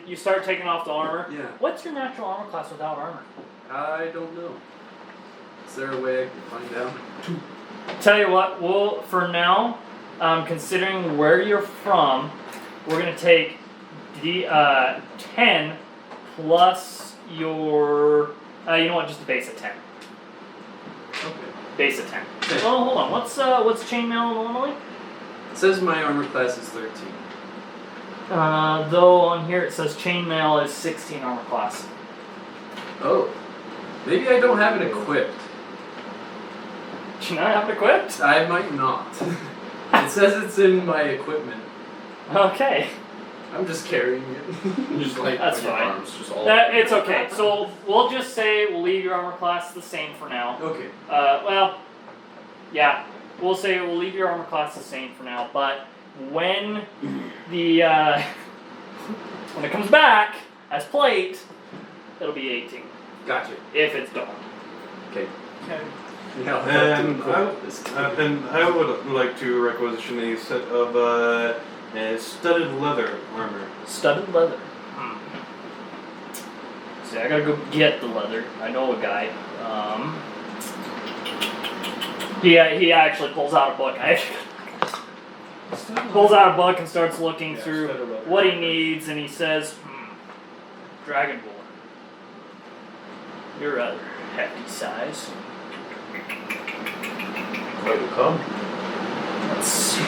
you start taking off the armor. Yeah. What's your natural armor class without armor? I don't know. Is there a way I can find out? Tell you what, well, for now, considering where you're from, we're gonna take the 10 plus your. You know what? Just the base of 10. Okay. Base of 10. Okay. Well, hold on. What's chainmail normally? It says my armor class is 13. Though on here it says chainmail is 16 armor class. Oh. Maybe I don't have it equipped. Do you not have it equipped? I might not. It says it's in my equipment. Okay. I'm just carrying it. Just like That's on your fine. arms, just all. It's okay. So we'll just say we'll leave your armor class the same for now. Okay. Well, yeah. We'll say we'll leave your armor class the same for now, but when the when it comes back as plate, it'll be 18 Gotcha. if it's gone. Okay. Okay. Yeah, And I would like to requisition a set of studded leather armor. Studded leather. See, I gotta go get the leather. I know a guy. He actually pulls out a book. Pulls out a book and starts looking through studded leather. what he needs, and he says, Dragon Boar. You're rather hefty size. Quite a come. Let's see.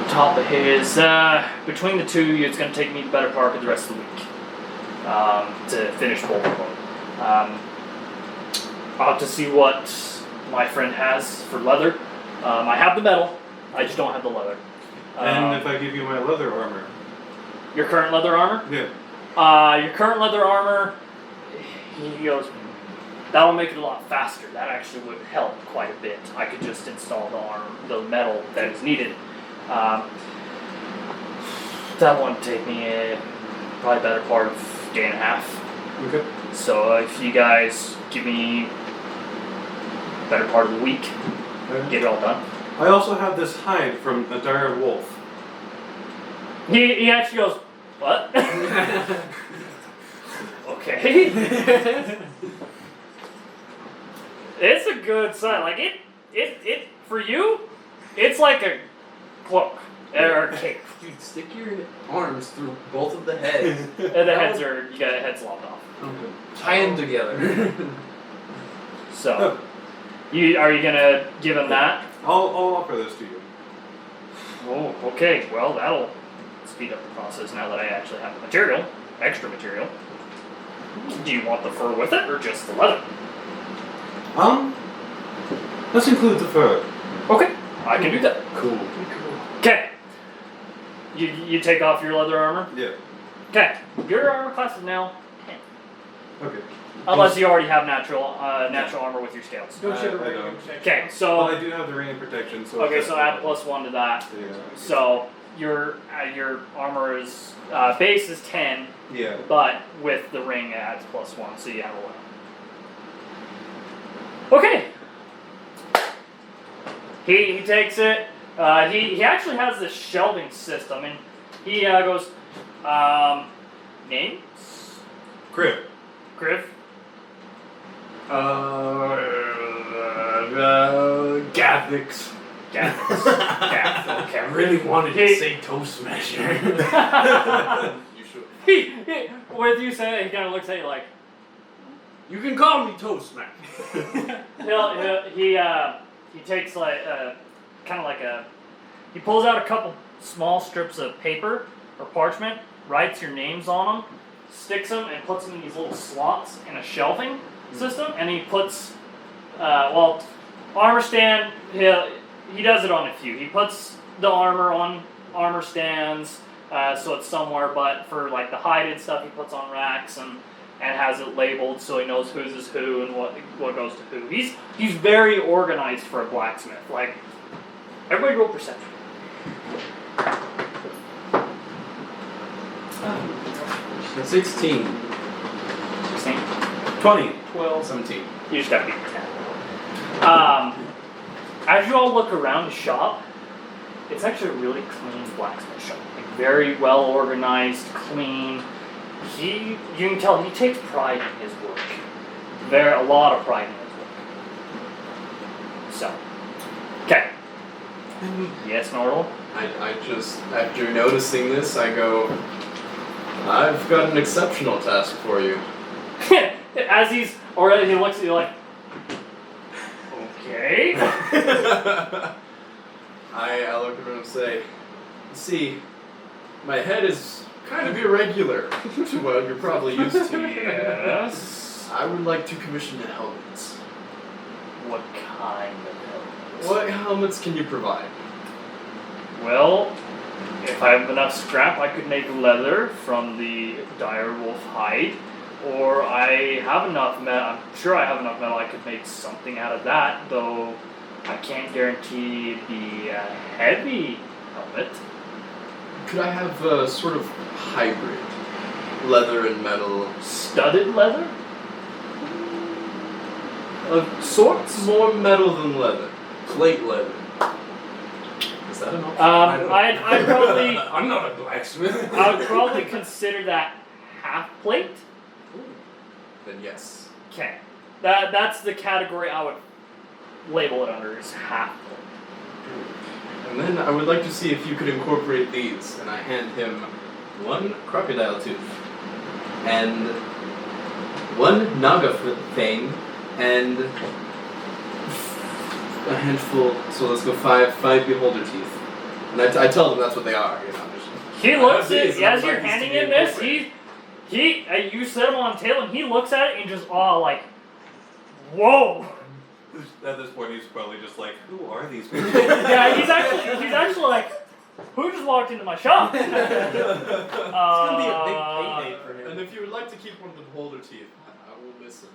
Top of his, between the two, it's going to take me the better part of the rest of the week to finish both of them. I'll have to see what my friend has for leather. I have the metal, I just don't have the leather. And if I give you my leather armor. Your current leather armor? Yeah. Your current leather armor, he goes, that'll make it a lot faster. That actually would help quite a bit. I could just install the metal that is needed. That won't take me probably better part of a day and a half. Okay. So if you guys give me better part of the week, get it all done. I also have this hide from a dire wolf. He actually goes, what? Okay. It's a good sign. Like it for you, it's like a cloak or a cape. Dude, stick your arms through both of the heads. And the heads are you got heads lopped off. Okay. Tie them together. So, are you gonna give him that? I'll offer this to you. Oh, okay. Well, that'll speed up the process now that I actually have the material, extra material. Do you want the fur with it or just the leather? Let's include the fur. Okay, I can do that. Cool. Okay. You take off your leather armor. Yeah. Okay. Your armor class is now 10. Okay. Unless you already have natural armor with your scales. Don't share the I ring. don't. Okay, Well, so I do have the ring of protection, so. okay, so add +1 to that. Yeah. So your armor is base is 10, Yeah. but with the ring it adds +1, so you have 11. Okay. He takes it. He actually has this shelving system, and he goes, names? Crib. Griff? Gathics. Gath. Okay, I really wanted to say Toesmasher. You should. he, with you saying it, he kind of looks at you like, You can call me Toesmasher. he takes like kind of like he pulls out a couple small strips of paper or parchment, writes your names on them, sticks them, and puts them in these little slots in a shelving system, and he puts armor stand. He does it on a few. He puts the armor on armor stands, so it's somewhere. But for like the hided stuff, he puts on racks and has it labeled so he knows whose is who and what goes to who. He's very organized for a blacksmith. Like everybody roll perception. 16. 16. 20. 12. 17. You just gotta beat 10. As you all look around the shop, it's actually a really clean blacksmith shop. Like very well organized, clean. You can tell he takes pride in his work. A lot of pride in his work. So, okay. Yes, Nordal? I just, after noticing this, I go, I've got an exceptional task for you. As he looks at you like, okay. I look at him and say, see, my head is kind of irregular to what you're probably used to. Yes. I would like to commission a helmet. What kind of helmet? What helmets can you provide? Well, if I have enough scrap, I could make leather from the dire wolf hide, or I have enough metal. I'm sure I have enough metal. I could make something out of that, though I can't guarantee it'd be a heavy helmet. Could I have a sort of hybrid, leather and metal? Studded leather? Of sorts? More metal than leather. Plate leather. Is that an option? I'd probably I'm not a blacksmith. I would probably consider that half plate. Then yes. Okay, that's the category I would label it under is half plate. And then I would like to see if you could incorporate these. And I hand him one crocodile tooth, and one naga fang, and a handful. So let's go five beholder teeth. And I tell them that's what they are. You know, He looks these, at and as I'd you're like handing to him be this. incorporated. You set him on the table, and he looks at it and just like, whoa. At this point, he's probably just like, who are these people? Yeah, he's actually like, who just walked into my shop? It's gonna be a big payday for him. And if you would like to keep one of the beholder teeth, I will miss it.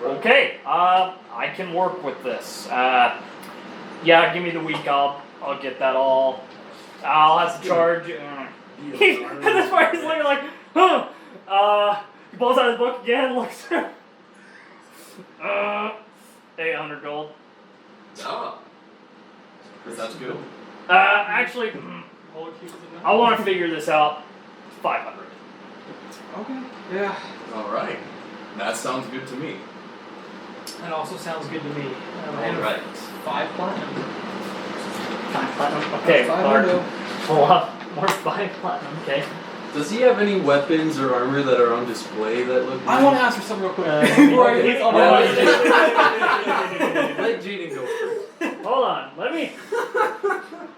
Okay, I can work with this. Yeah, give me the week. I'll get that all. I'll have to charge. At this point, he's looking like, huh? He pulls out his book again, looks through. 800 gold. Ah. That's good. Actually, Hold keys in I want to figure this out. 500. Okay. Yeah. Alright. That sounds good to me. That also sounds good to me. And Alright. 5 platinum. 5 platinum. Okay, Clark. Pull up more 5 platinum. Okay. Does he have any weapons or armor that are on display that look I want to ask for something real quick. Before I get all my Well, money. let Jaden go first. Hold on. Let me.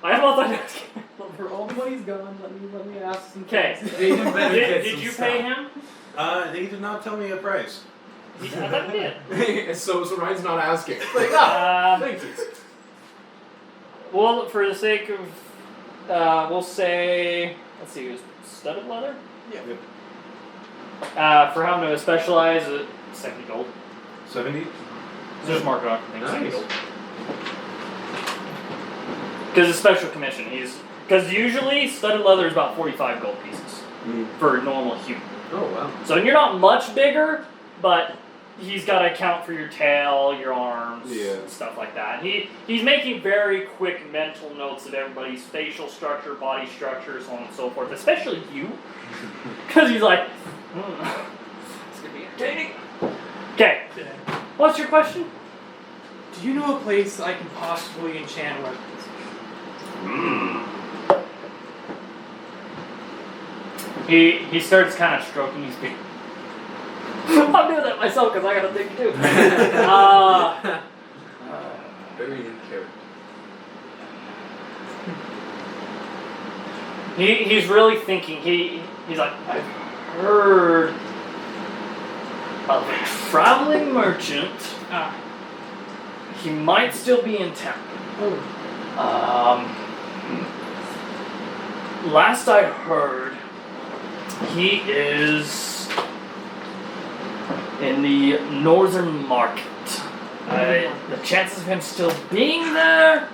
I have multitasking. For all the money's gone, let me ask some Okay. things. Jaden better get Did some you stuff. pay him? He did not tell me a price. I thought he did. so Ryan's not asking. Like, thank you. Well, for the sake of, we'll say, let's see, it was studded leather? Yeah. For having to specialize, 70 gold. 70? So just mark it off, I think, 70 Nice. gold. Because it's special commission, because usually studded leather is about 45 gold pieces for a normal human. Oh, wow. So you're not much bigger, but he's got to account for your tail, your arms, and stuff like that. He's making very quick mental notes of everybody's facial structure, body structure, so on and so forth, especially you. Because he's like, it's going to be entertaining. Okay, what's your question? Do you know a place I can possibly enchant weapons? He starts kind of stroking his beard. I'm doing that myself because I got to think too. Very in character. He's really thinking. He's like, I've heard of a traveling merchant. He might still be in town. Last I heard, he is in the northern market. The chances of him still being there,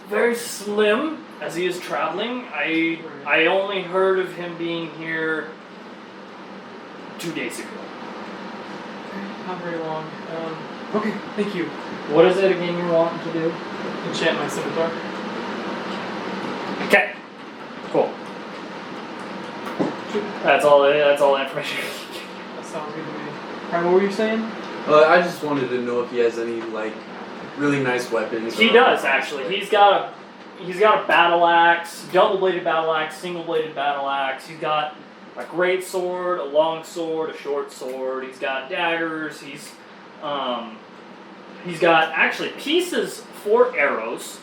very slim, as he is traveling. I only heard of him being here 2 days ago. Not very long. Okay, thank you. What is it again you're wanting to do? Enchant my scimitar. Okay, cool. That's all the information. That sounds good to me. Alright, what were you saying? I just wanted to know if he has any, like, really nice weapons. He does actually. He's got a battle axe, double-bladed battle axe, single-bladed battle axe. He's got a great sword, a long sword, a short sword. He's got daggers. He's got actually pieces for arrows,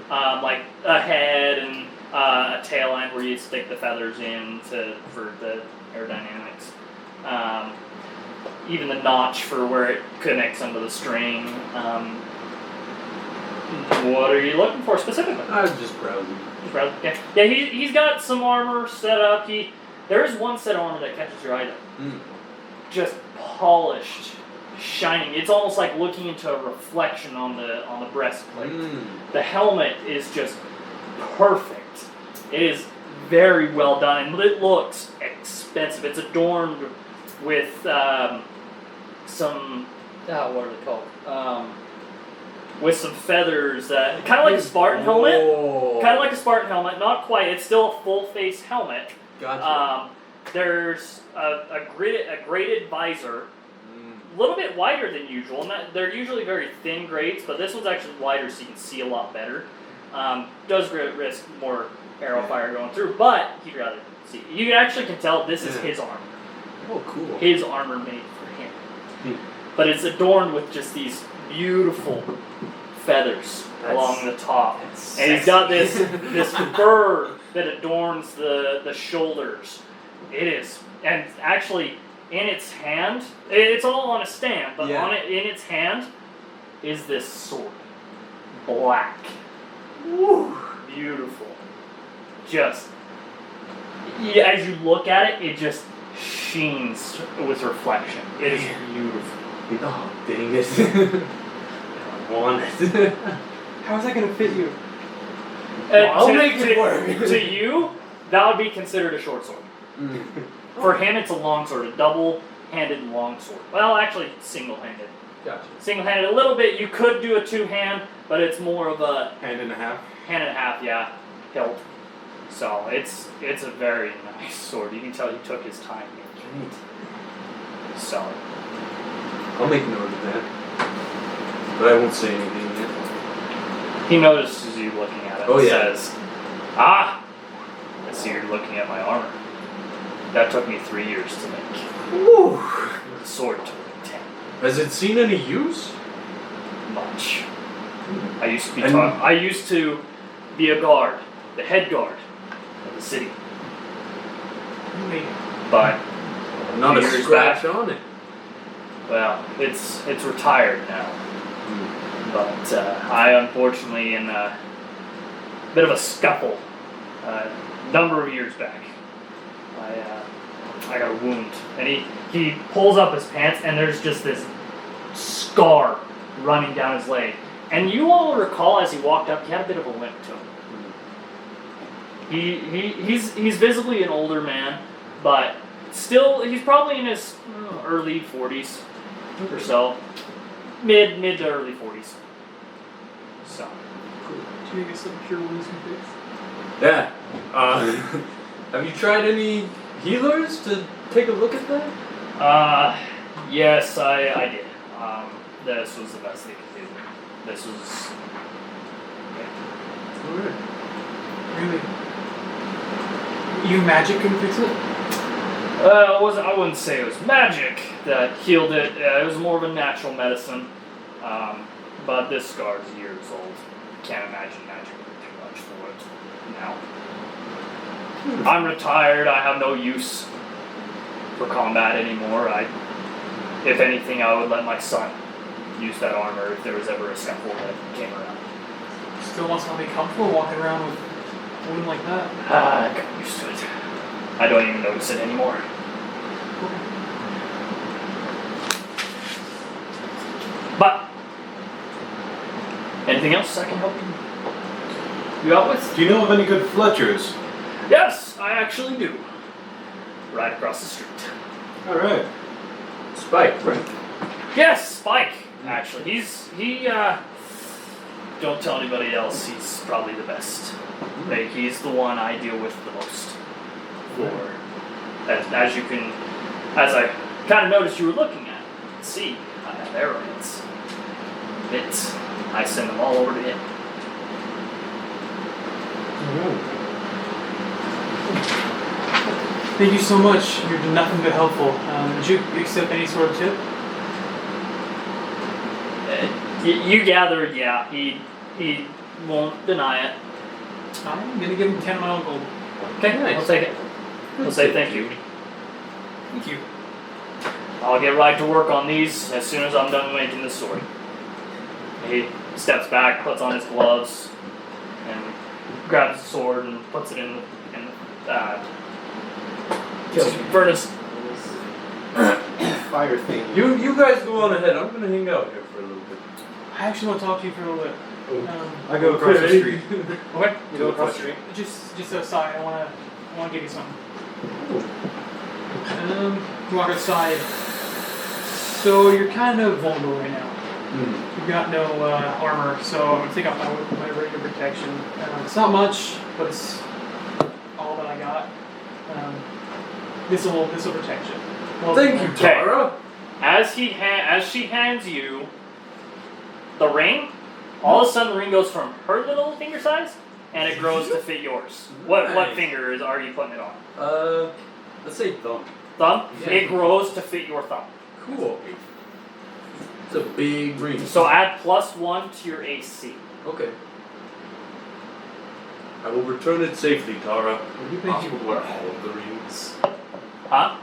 like a head and a tail end where you stick the feathers in for the aerodynamics. Even the notch for where it connects under the string. What are you looking for specifically? I was just browsing. Yeah, he's got some armor set up. There is one set of armor that catches your eye though. Just polished, shining. It's almost like looking into a reflection on the breastplate. The helmet is just perfect. It is very well done, and it looks expensive. It's adorned with some what are they called? With some feathers, kind of like a Spartan helmet. Kind of like a Spartan helmet, not quite. It's still a full face helmet. Gotcha. There's a graded visor, a little bit wider than usual. They're usually very thin grades, but this one's actually wider, so you can see a lot better. Does risk more arrow fire going through, but he'd rather see. You actually can tell this is his armor. Oh, cool. His armor made for him. But it's adorned with just these beautiful feathers along the top. And he's got this fur that adorns the shoulders. It is. And actually, in its hand, it's all on a stand, but in its hand is this sword. Black. Woo, beautiful. Just, as you look at it, it just sheens with reflection. It is beautiful. Oh, dang it. I want it. How is that going to fit you? I'll make it work. To you, that would be considered a short sword. For him, it's a long sword, a double-handed long sword. Well, actually, single-handed. Gotcha. Single-handed, a little bit. You could do a two-hand, but it's more of a Hand and a half. hand and a half, hilt. So it's a very nice sword. You can tell he took his time here. So I'll make note of that. But I won't say anything yet. He notices you looking at it Oh, and yeah. says, "Ah, I see you're looking at my armor. That took me 3 years to make. Woo! The sword took me 10. Has it seen any use? Much. I used to be And- taught. I used to be a guard, the head guard of the city. Really? But Not a Years scratch back. on it. well, it's retired now. But I unfortunately, in a bit of a scuffle, a number of years back, I got a wound, and he pulls up his pants, and there's just this scar running down his leg. And you all recall as he walked up, he had a bit of a limp to him. He's visibly an older man, but still he's probably in his early 40s or so, mid to early 40s. So Do you get some pure wounds can fix? Yeah. Have you tried any healers to take a look at that? yes, I did. This was the best they could do. This was Alright. Really? You magic can fix it? I wouldn't say it was magic that healed it. It was more of a natural medicine. But this scar is years old. Can't imagine magic would do much for it now. I'm retired. I have no use for combat anymore. If anything, I would let my son use that armor if there was ever a scuffle that came around. Still wants to be comfortable walking around with a wound like that? I got used to it. I don't even notice it anymore. But anything else I can help you out with? Do you know of any good Fletchers? Yes, I actually do. Right across the street. Alright. Spike, right? Yes, Spike. Actually, he don't tell anybody else. He's probably the best. Like, he's the one I deal with the most. For as you can, as I kind of noticed you were looking at. See, I have arrowheads. I send them all over to him. Thank you so much. You're nothing but helpful. Did you accept any sort of tip? You gathered, yeah. He won't deny it. I'm gonna give him 10 of my own gold. Okay, Nice. I'll take it. I'll say thank you. Thank you. I'll get right to work on these as soon as I'm done making this sword. He steps back, puts on his gloves, and grabs the sword and puts it in the furnace. Fire thing. You guys go on ahead. I'm gonna hang out here for a little bit. I actually want to talk to you for a little bit. I go across the street. Okay. You go across the street. Just outside. I wanna give you something. Walk outside. So you're kind of vulnerable right now. You've got no armor, so I'm gonna take off my regular protection. It's not much, but it's all that I got. This will protect you. Well, Thank you, Okay. Tara. As she hands you the ring, all of a sudden the ring goes from her little finger size and it grows to fit yours. What Nice. finger are you putting it on? Let's say thumb. Thumb? Yeah. It grows to fit your thumb. Cool. It's a big ring. So add +1 to your AC. Okay. I will return it safely, Tara. Would you possible to wear all of the rings? Huh?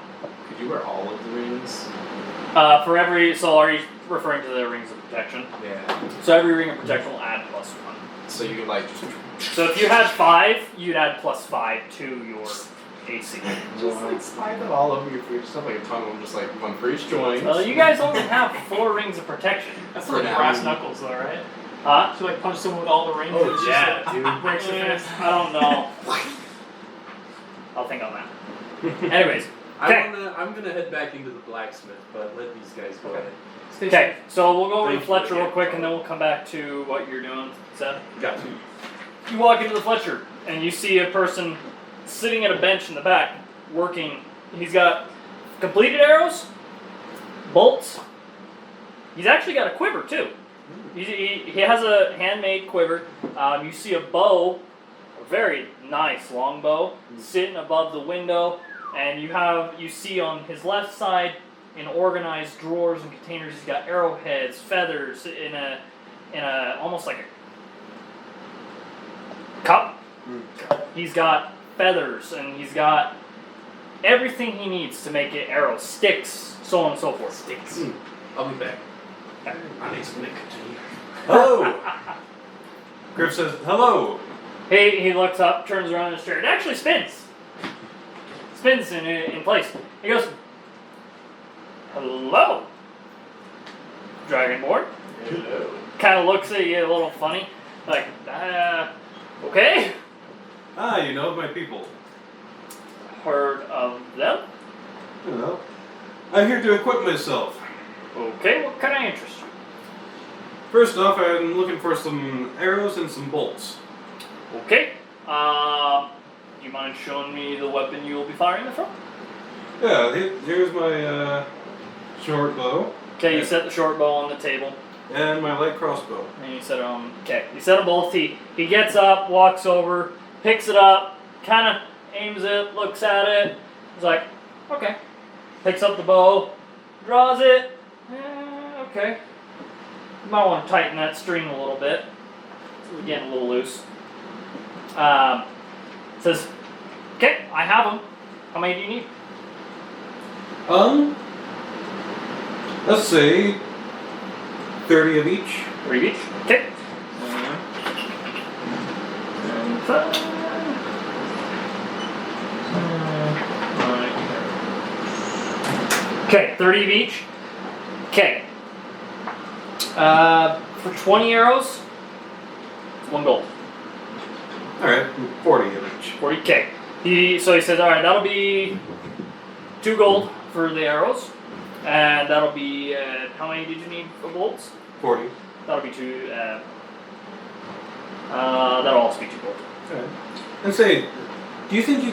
Could you wear all of the rings? For every, so are you referring to the rings of protection? Yeah. So every ring of protection will add +1. So you can like just So if you had 5, you'd add +5 to your AC. just like slide them all over your face, stuff like a ton of them, just like one for each joint. Well, you guys only have 4 rings of protection. That's For like now. brass knuckles, though, right? Huh? To like punch someone with all the rings. Oh, and it's yeah, just dude. like, breaks their face. I don't know. I'll think on that. Anyways, okay. I'm gonna head back into the blacksmith, but let these guys go ahead. Stay Okay, so we'll go over to Thank you Fletcher real again. quick and then we'll come back to what you're doing, Seth. Got you. You walk into the Fletcher and you see a person sitting at a bench in the back working. He's got completed arrows, bolts, He's actually got a quiver too. He has a handmade quiver. You see a bow, a very nice long bow, sitting above the window, and you see on his left side in organized drawers and containers. He's got arrowheads, feathers in a almost like a cup. He's got feathers and he's got everything he needs to make it arrows, sticks, so on and so forth. Sticks. I'll be back. I need some nicotine. Hello! Griff says, hello! He looks up, turns around in his chair. It actually spins. Spins in place. He goes, hello, Dragonborn. Hello. Kind of looks at you a little funny, like, okay. Ah, you know my people. Heard of them? Well, I'm here to equip myself. Okay, what kind of interest you? First off, I'm looking for some arrows and some bolts. Okay. You mind showing me the weapon you will be firing it from? Yeah, here's my short bow. Okay, you set the short bow on the table. And my light crossbow. And you set them. Okay, you set them both. He gets up, walks over, picks it up, kind of aims it, looks at it. He's like, okay. Picks up the bow, draws it. Okay. You might want to tighten that string a little bit. It's getting a little loose. Says, okay, I have them. How many do you need? Let's say 30 of each. 3 of each. Okay. Okay, 30 of each. Okay. For 20 arrows, it's 1 gold. Alright, 40 of each. 40k. So he says, all right, that'll be 2 gold for the arrows, and that'll be how many did you need for bolts? 40. That'll be 2. That'll also be 2 gold. Alright. And say, do you think you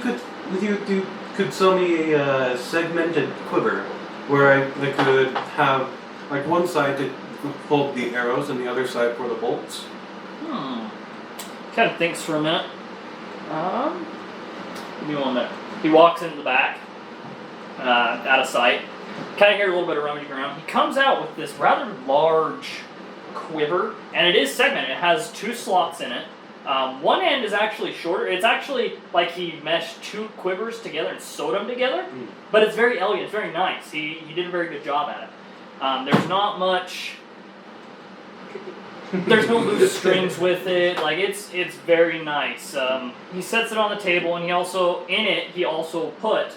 could sell me a segmented quiver where I could have like one side to hold the arrows and the other side for the bolts? Kind of thinks for a minute. Give me 1 minute. He walks into the back, out of sight. Kind of hear a little bit of rummaging around. He comes out with this rather large quiver, and it is segmented. It has 2 slots in it. One end is actually shorter. It's actually like he meshed 2 quivers together and sewed them together. But it's very elegant. It's very nice. He did a very good job at it. There's not much. There's no loose strings with it. Like it's very nice. He sets it on the table, and he also put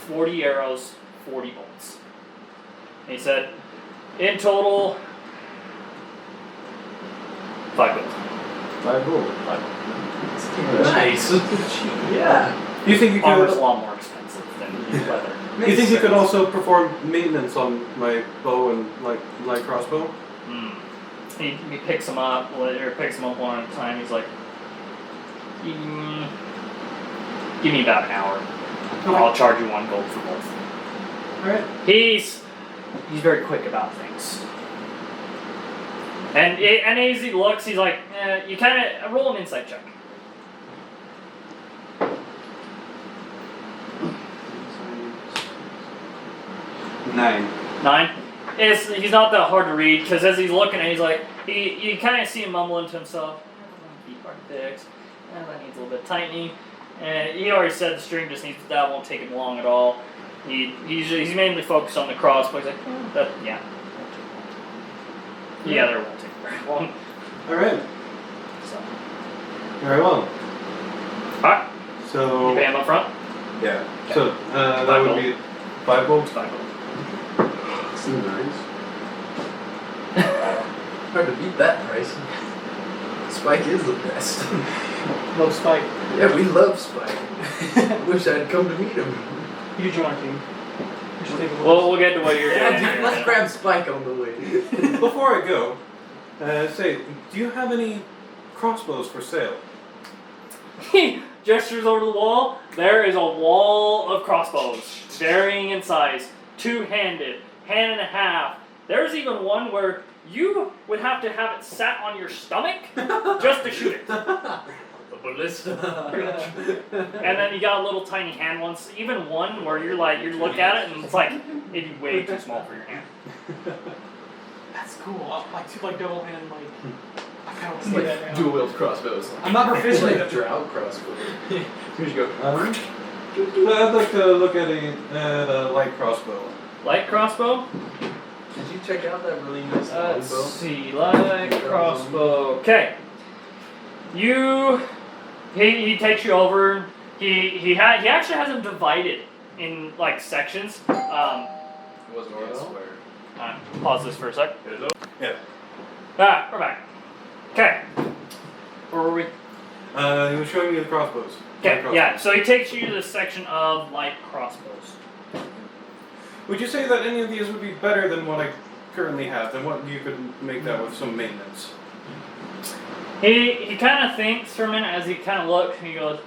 40 arrows, 40 bolts. And he said, in total, 5 gold. 5 gold. 5 gold. Nice. Yeah. Do you think you Armor's a could? lot more expensive than leather. Do you think you could also perform maintenance on my bow and light crossbow? He picks them up, or picks them up one at a time. He's like, give me about an hour. Okay. I'll charge you 1 gold for both. Alright. He's very quick about things. And as he looks, he's like, you kind of roll an insight check. Nine. 9. He's not that hard to read, because as he's looking at it, he's like, you kind of see him mumbling to himself, feet are fixed, that needs a little bit of tightening. And he already said the string just needs, that won't take him long at all. He's mainly focused on the crossbow. He's like, that won't take long. Yeah, there won't take very long. Alright. So, Very well. alright, So. you pay him up front? Yeah. Okay. So that 5 would gold. be 5 gold. 5 gold. That's nice. Hard to beat that price. Spike is the best. Love Spike. Yeah, we love Spike. Wish I'd come to meet him. You should join our team. You should take a look. We'll get to what you're Yeah, doing. dude, let's grab Spike on the way. Before I go, say, do you have any crossbows for sale? He gestures over the wall. There is a wall of crossbows, varying in size, 2-handed, hand and a half. There's even one where you would have to have it sat on your stomach just to shoot it. The ballista. And then you got a little tiny hand ones. Even one where you look at it and it's like it'd be way too small for your hand. That's cool. Like double hand, like. I kind of want to see Like that now. dual-wield crossbows. I'm not proficient. Like a drow crossbow. Here you go. I'd like to look at a light crossbow. Light crossbow? Did you check out that really nice Let's longbow? see, light crossbow. Okay. He takes you over. He actually has them divided in like sections. It wasn't Well. elsewhere. Pause this for a sec. Yeah. We're back. Okay. Where were we? He was showing me the crossbows. Okay, Light yeah. crossbows. So he takes you to the section of light crossbows. Would you say that any of these would be better than what I currently have? Than what you could make that with some maintenance? He kind of thinks for a minute as he kind of looks and he goes,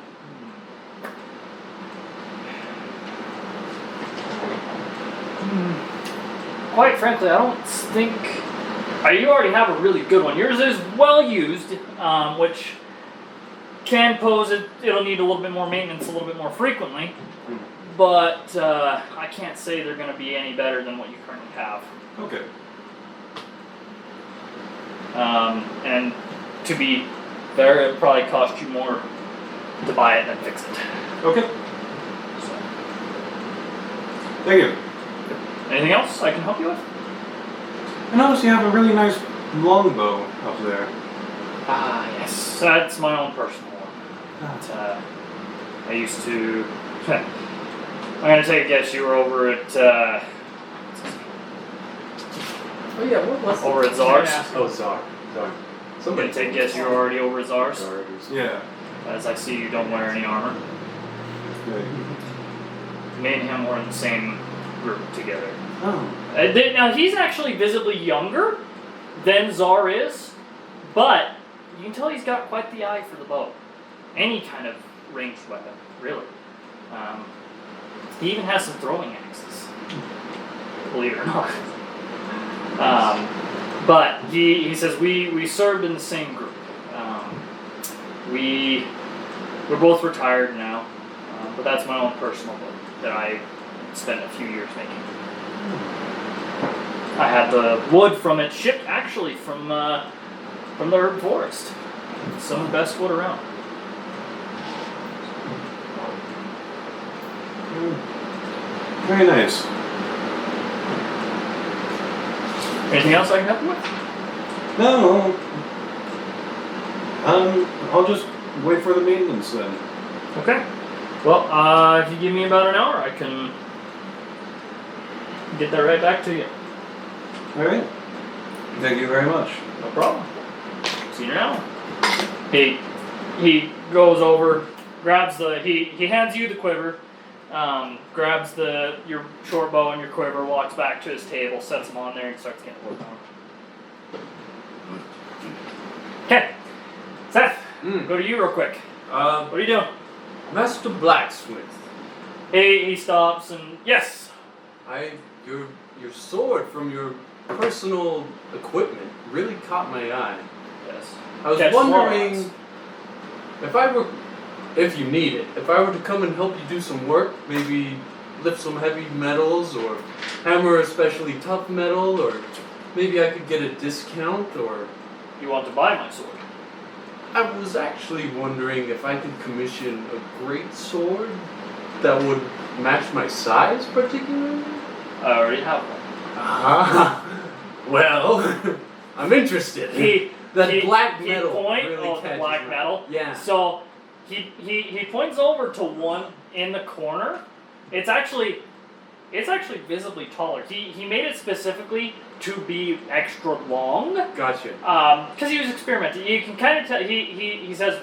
quite frankly, I don't think. You already have a really good one. Yours is well used, which can pose it'll need a little bit more maintenance a little bit more frequently. But I can't say they're going to be any better than what you currently have. Okay. And to be fair, it'll probably cost you more to buy it than fix it. Okay. So, Thank you. anything else I can help you with? I notice you have a really nice longbow up there. Ah, yes. That's my own personal one. But, I used to. I'm gonna take a guess you were over at Oh yeah, what was over at Czar's. Yeah. Oh, Czar. I'm gonna take a guess you were already over at Czar's. Yeah. As I see you don't wear any armor. Me and him were in the same group together. Oh. Now he's actually visibly younger than Czar is, but you can tell he's got quite the eye for the bow. Any kind of ranged weapon, really. He even has some throwing axes, believe it or not. But he says we served in the same group. We're both retired now, but that's my own personal bow that I spent a few years making. I had the wood from it shipped actually from the herb forest. Some of the best wood around. Very nice. Anything else I can help you with? No. I'll just wait for the maintenance then. Okay. Well, if you give me about an hour, I can get that right back to you. All right. Thank you very much. No problem. See you now. He goes over, grabs he hands you the quiver, grabs your short bow and your quiver, walks back to his table, sets them on there, and starts getting work on them. Okay, Seth, go to you real quick. What are you doing? Master Blacksmith. He stops and yes. Your sword from your personal equipment really caught my eye. Yes. I was Catch wondering warlocks. if you need it, if I were to come and help you do some work, maybe lift some heavy metals or hammer especially tough metal, or maybe I could get a discount, or You want to buy my sword? I was actually wondering if I could commission a great sword that would match my size particularly. I already have one. Well, I'm interested. That black metal really the catches black my- metal. Yeah. So he points over to one in the corner. It's actually visibly taller. He made it specifically to be extra long. Gotcha. Because he was experimenting. You can kind of tell. He says,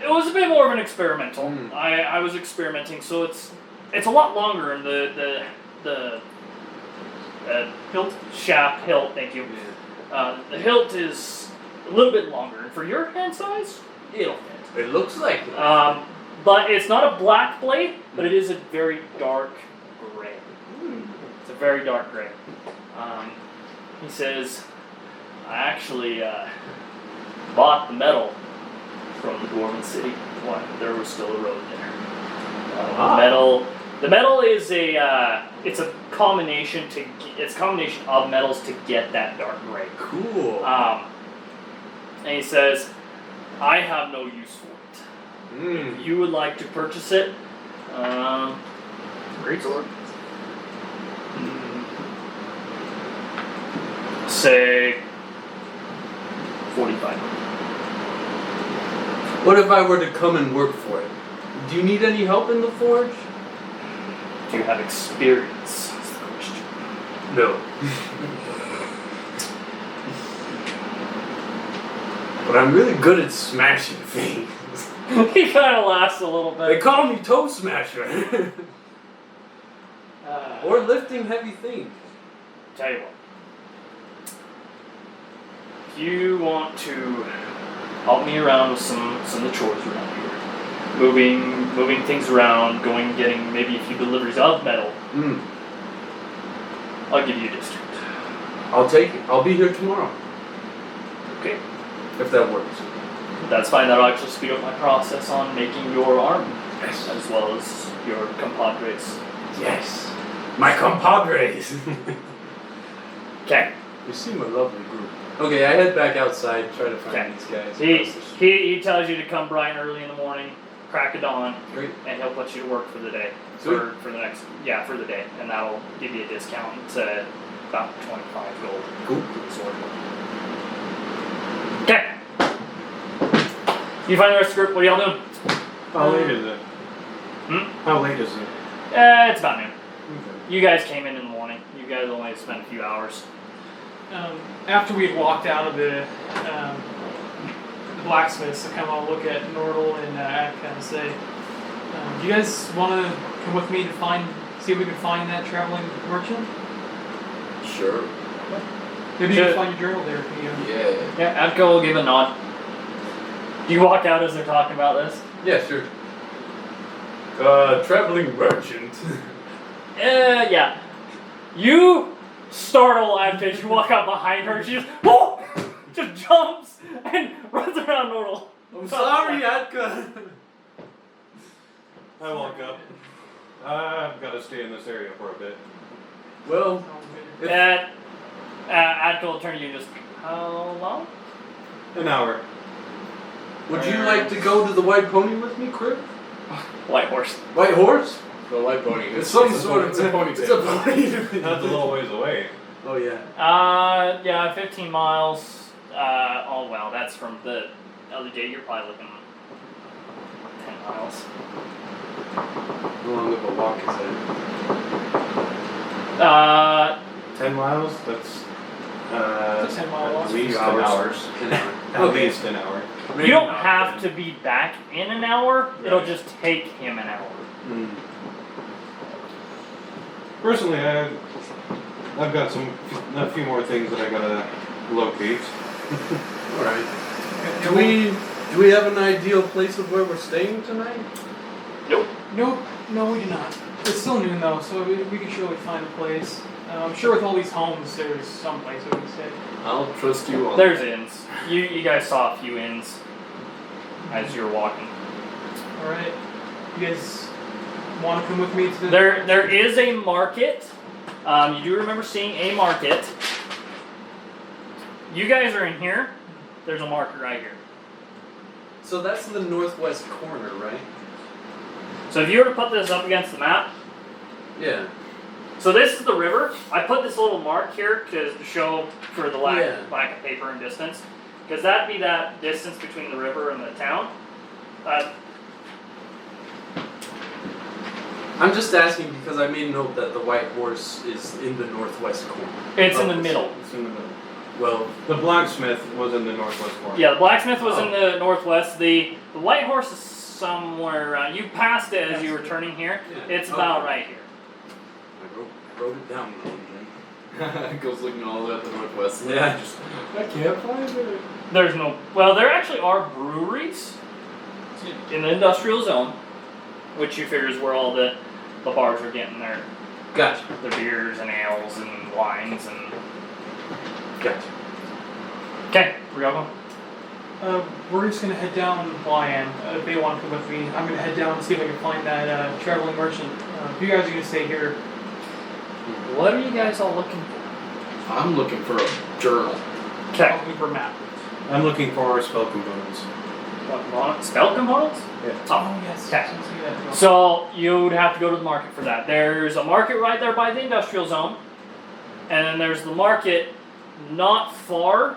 it was a bit more of an experimental. I was experimenting, so it's a lot longer in the Hilt. shaft hilt. Thank you. The hilt is a little bit longer, and for your hand size, it'll fit. It looks like it. But it's not a black blade, but it is a very dark gray. It's a very dark gray. He says, I actually bought the metal from the Dwarven City when there was still a road there. The metal is it's a combination it's a combination of metals to get that dark gray. Cool. And he says, I have no use for it. If you would like to purchase it, Great sword. say 45. What if I were to come and work for it? Do you need any help in the forge? Do you have experience? Is the question. No. But I'm really good at smashing things. He kind of laughs a little They bit. call me Toesmasher. Or lifting heavy things. Tell you what. If you want to help me around with some of the chores around here, moving things around, getting maybe a few deliveries of metal, I'll give you a discount. I'll take it. I'll be here tomorrow. Okay. If that works. That's fine. That'll actually speed up my process on making your armor, Yes. as well as your compadres. Yes. My compadres. Okay. You seem a lovely group. Okay, I head back outside, try to find Okay. these guys. He tells you to come bright and early in the morning, crack of dawn, Great. and he'll put you to work for the day. Sweet. For the next, for the day, and that'll give you a discount to about 25 gold. Cool. For the sword. Okay. You find the rest of the group. What are y'all doing? How late is it? How late is it? It's about noon. Okay. You guys came in the morning. You guys only spent a few hours. After we had walked out of the blacksmiths, I kind of want to look at Nordal and kind of say, do you guys want to come with me to see if we can find that traveling merchant? Sure. Maybe you can find your journal there. Yeah. Yeah, Adko will give a nod. You walk out as they're talking about this. Yeah, sure. Traveling merchant. Yeah. You startle as you walk out behind her. She just, whoa! Just jumps and runs around Nordal. I'm sorry, Atka. I walk up. I've got to stay in this area for a bit. Well, Adko will turn to you and just, how long? An hour. would you like to go to the White Pony with me, Crip? White horse. White Horse? The white pony. It's some sort of It's a pony. It's a pony. That's a little ways away. Oh yeah. 15 miles. Oh well, that's from the other day. You're probably looking 10 miles. How long of a walk is that? 10 miles? That's It's a 10-mile walk. at least 10 hours. hours. At Okay. least an hour. You don't have to be back in an hour. It'll just take him an hour. Personally, I've got a few more things that I gotta locate. All right. Do we have an ideal place of where we're staying tonight? Nope. No, we do not. It's still noon though, so we can surely find a place. I'm sure with all these homes, there's some place we can stay. I'll trust you on There's inns. You guys saw a few inns as you were walking. All right, you guys want to come with me to the? There is a market. You do remember seeing a market. You guys are in here. There's a market right here. So that's the northwest corner, right? So if you were to put this up against the map, Yeah. so this is the river. I put this little mark here to show for the lack Yeah. of paper and distance, because that'd be that distance between the river and the town. I'm just asking because I made note that the White Horse is in the northwest corner. It's of in the this. middle. It's in the middle. Well, The blacksmith was in the northwest corner. Yeah, the blacksmith was Oh. in the northwest. The White Horse is somewhere around. You passed it as you were turning here. Yeah. It's about Okay. right here. I wrote it down wrong then. Goes looking all the way at the northwest. Yeah. I can't find it. There's no. Well, there actually are breweries in the industrial zone, which you figure is where all the bars are getting their Gotcha. Their beers and ales and wines and. Gotcha. Okay, where y'all going? We're just gonna head down. Well, I am. If they want to come with me, I'm gonna head down and see if I can find that traveling merchant. If you guys are gonna stay here, What are you guys all looking for? I'm looking for a journal. I'll Okay. look for a map. I'm looking for spell components. What, spell components? Yeah. Oh, yes. okay. Let's see that. So you'd have to go to the market for that. There's a market right there by the industrial zone, and then there's the market not far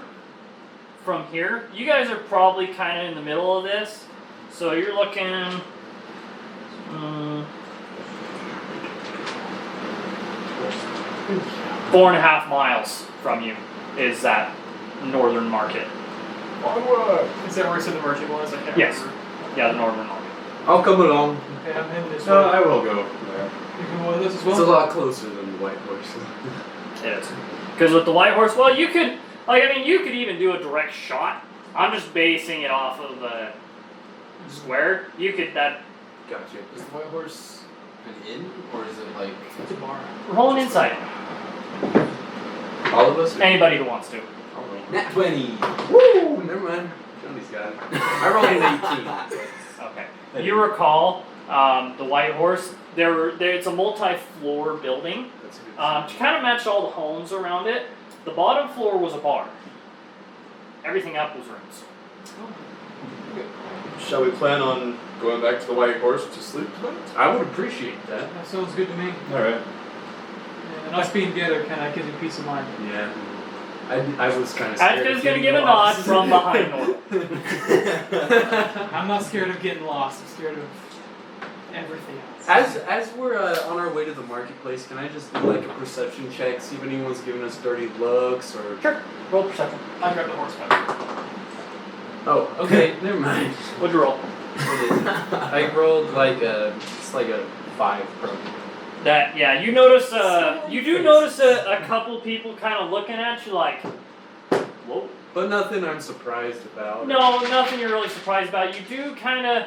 from here. You guys are probably kind of in the middle of this, so you're looking. 4.5 miles from you is that northern market. Is that where I said the merchant was? I can't Yes. remember. Yeah, the northern market. I'll come along. Okay, I'm heading this So way. I will go there. You can go with us as well? It's a lot closer than the White Horse. It is. Because with the White Horse, well, you could, you could even do a direct shot. I'm just basing it off of a square. You could, Gotcha. Is the White Horse an inn, or is it like It's a bar. roll an insight. All of us? Anybody who wants to. Nat 20? Woo! Never mind. Johnny's got it. I rolled an 18. Okay. You recall the White Horse, it's a multi-floor building. That's a good To kind of match all the homes around it, the bottom floor was a bar. Everything up was rooms. Shall we plan on going back to the White Horse to sleep tonight? I would appreciate that. That sounds good to me. Alright. And us being together kind of gives me peace of mind. Yeah. I was kind of scared. Atka's gonna give a nod from behind Normal. I'm not scared of getting lost. I'm scared of everything else. As we're on our way to the marketplace, can I just do like a perception check, see if anyone's giving us dirty looks or? Sure. Roll perception. I grabbed the horseback. Oh, okay, never mind. What'd you roll? I rolled it's like a 5 probably. That, yeah, you notice, you do notice a couple people kind of looking at you like, whoa. But nothing I'm surprised about. No, nothing you're really surprised about. You do kind of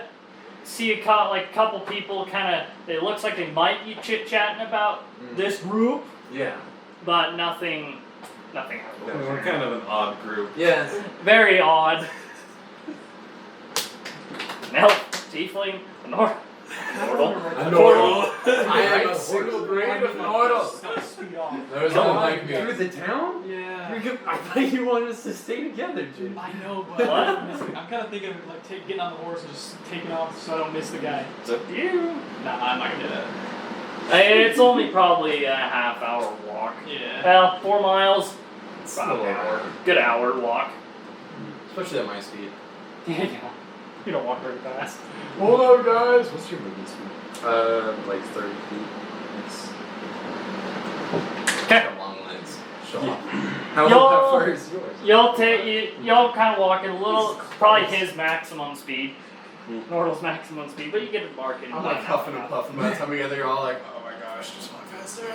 see a couple people kind of, it looks like they might be chit-chatting about this group, Yeah. but nothing happened. We're kind of an odd group. Yeah. Very odd. An elf, tiefling, a Nordle. A Nordle. I am a single grade of Nordle. Speed off. There's no like me. Through the town? Yeah. I thought you wanted us to stay together, Jim. I know, but What? I'm kind of thinking of like getting on the horse and just taking off so I don't miss the guy. It's up to you. Nah, I'm not gonna do that. It's only probably a half-hour walk. Yeah. Well, 4 miles. It's a little hour. Good hour walk. Especially at my speed. You don't walk very fast. Hold on, guys. What's your movement speed? Like 30 feet. Okay. Got long legs. Show off. How far is yours? Y'all kind of walking a little, probably his maximum speed. Nordle's maximum speed, but you get to the market. I'm like huffing and puffing. By the time we get there, you're all like, oh my gosh, just walk faster.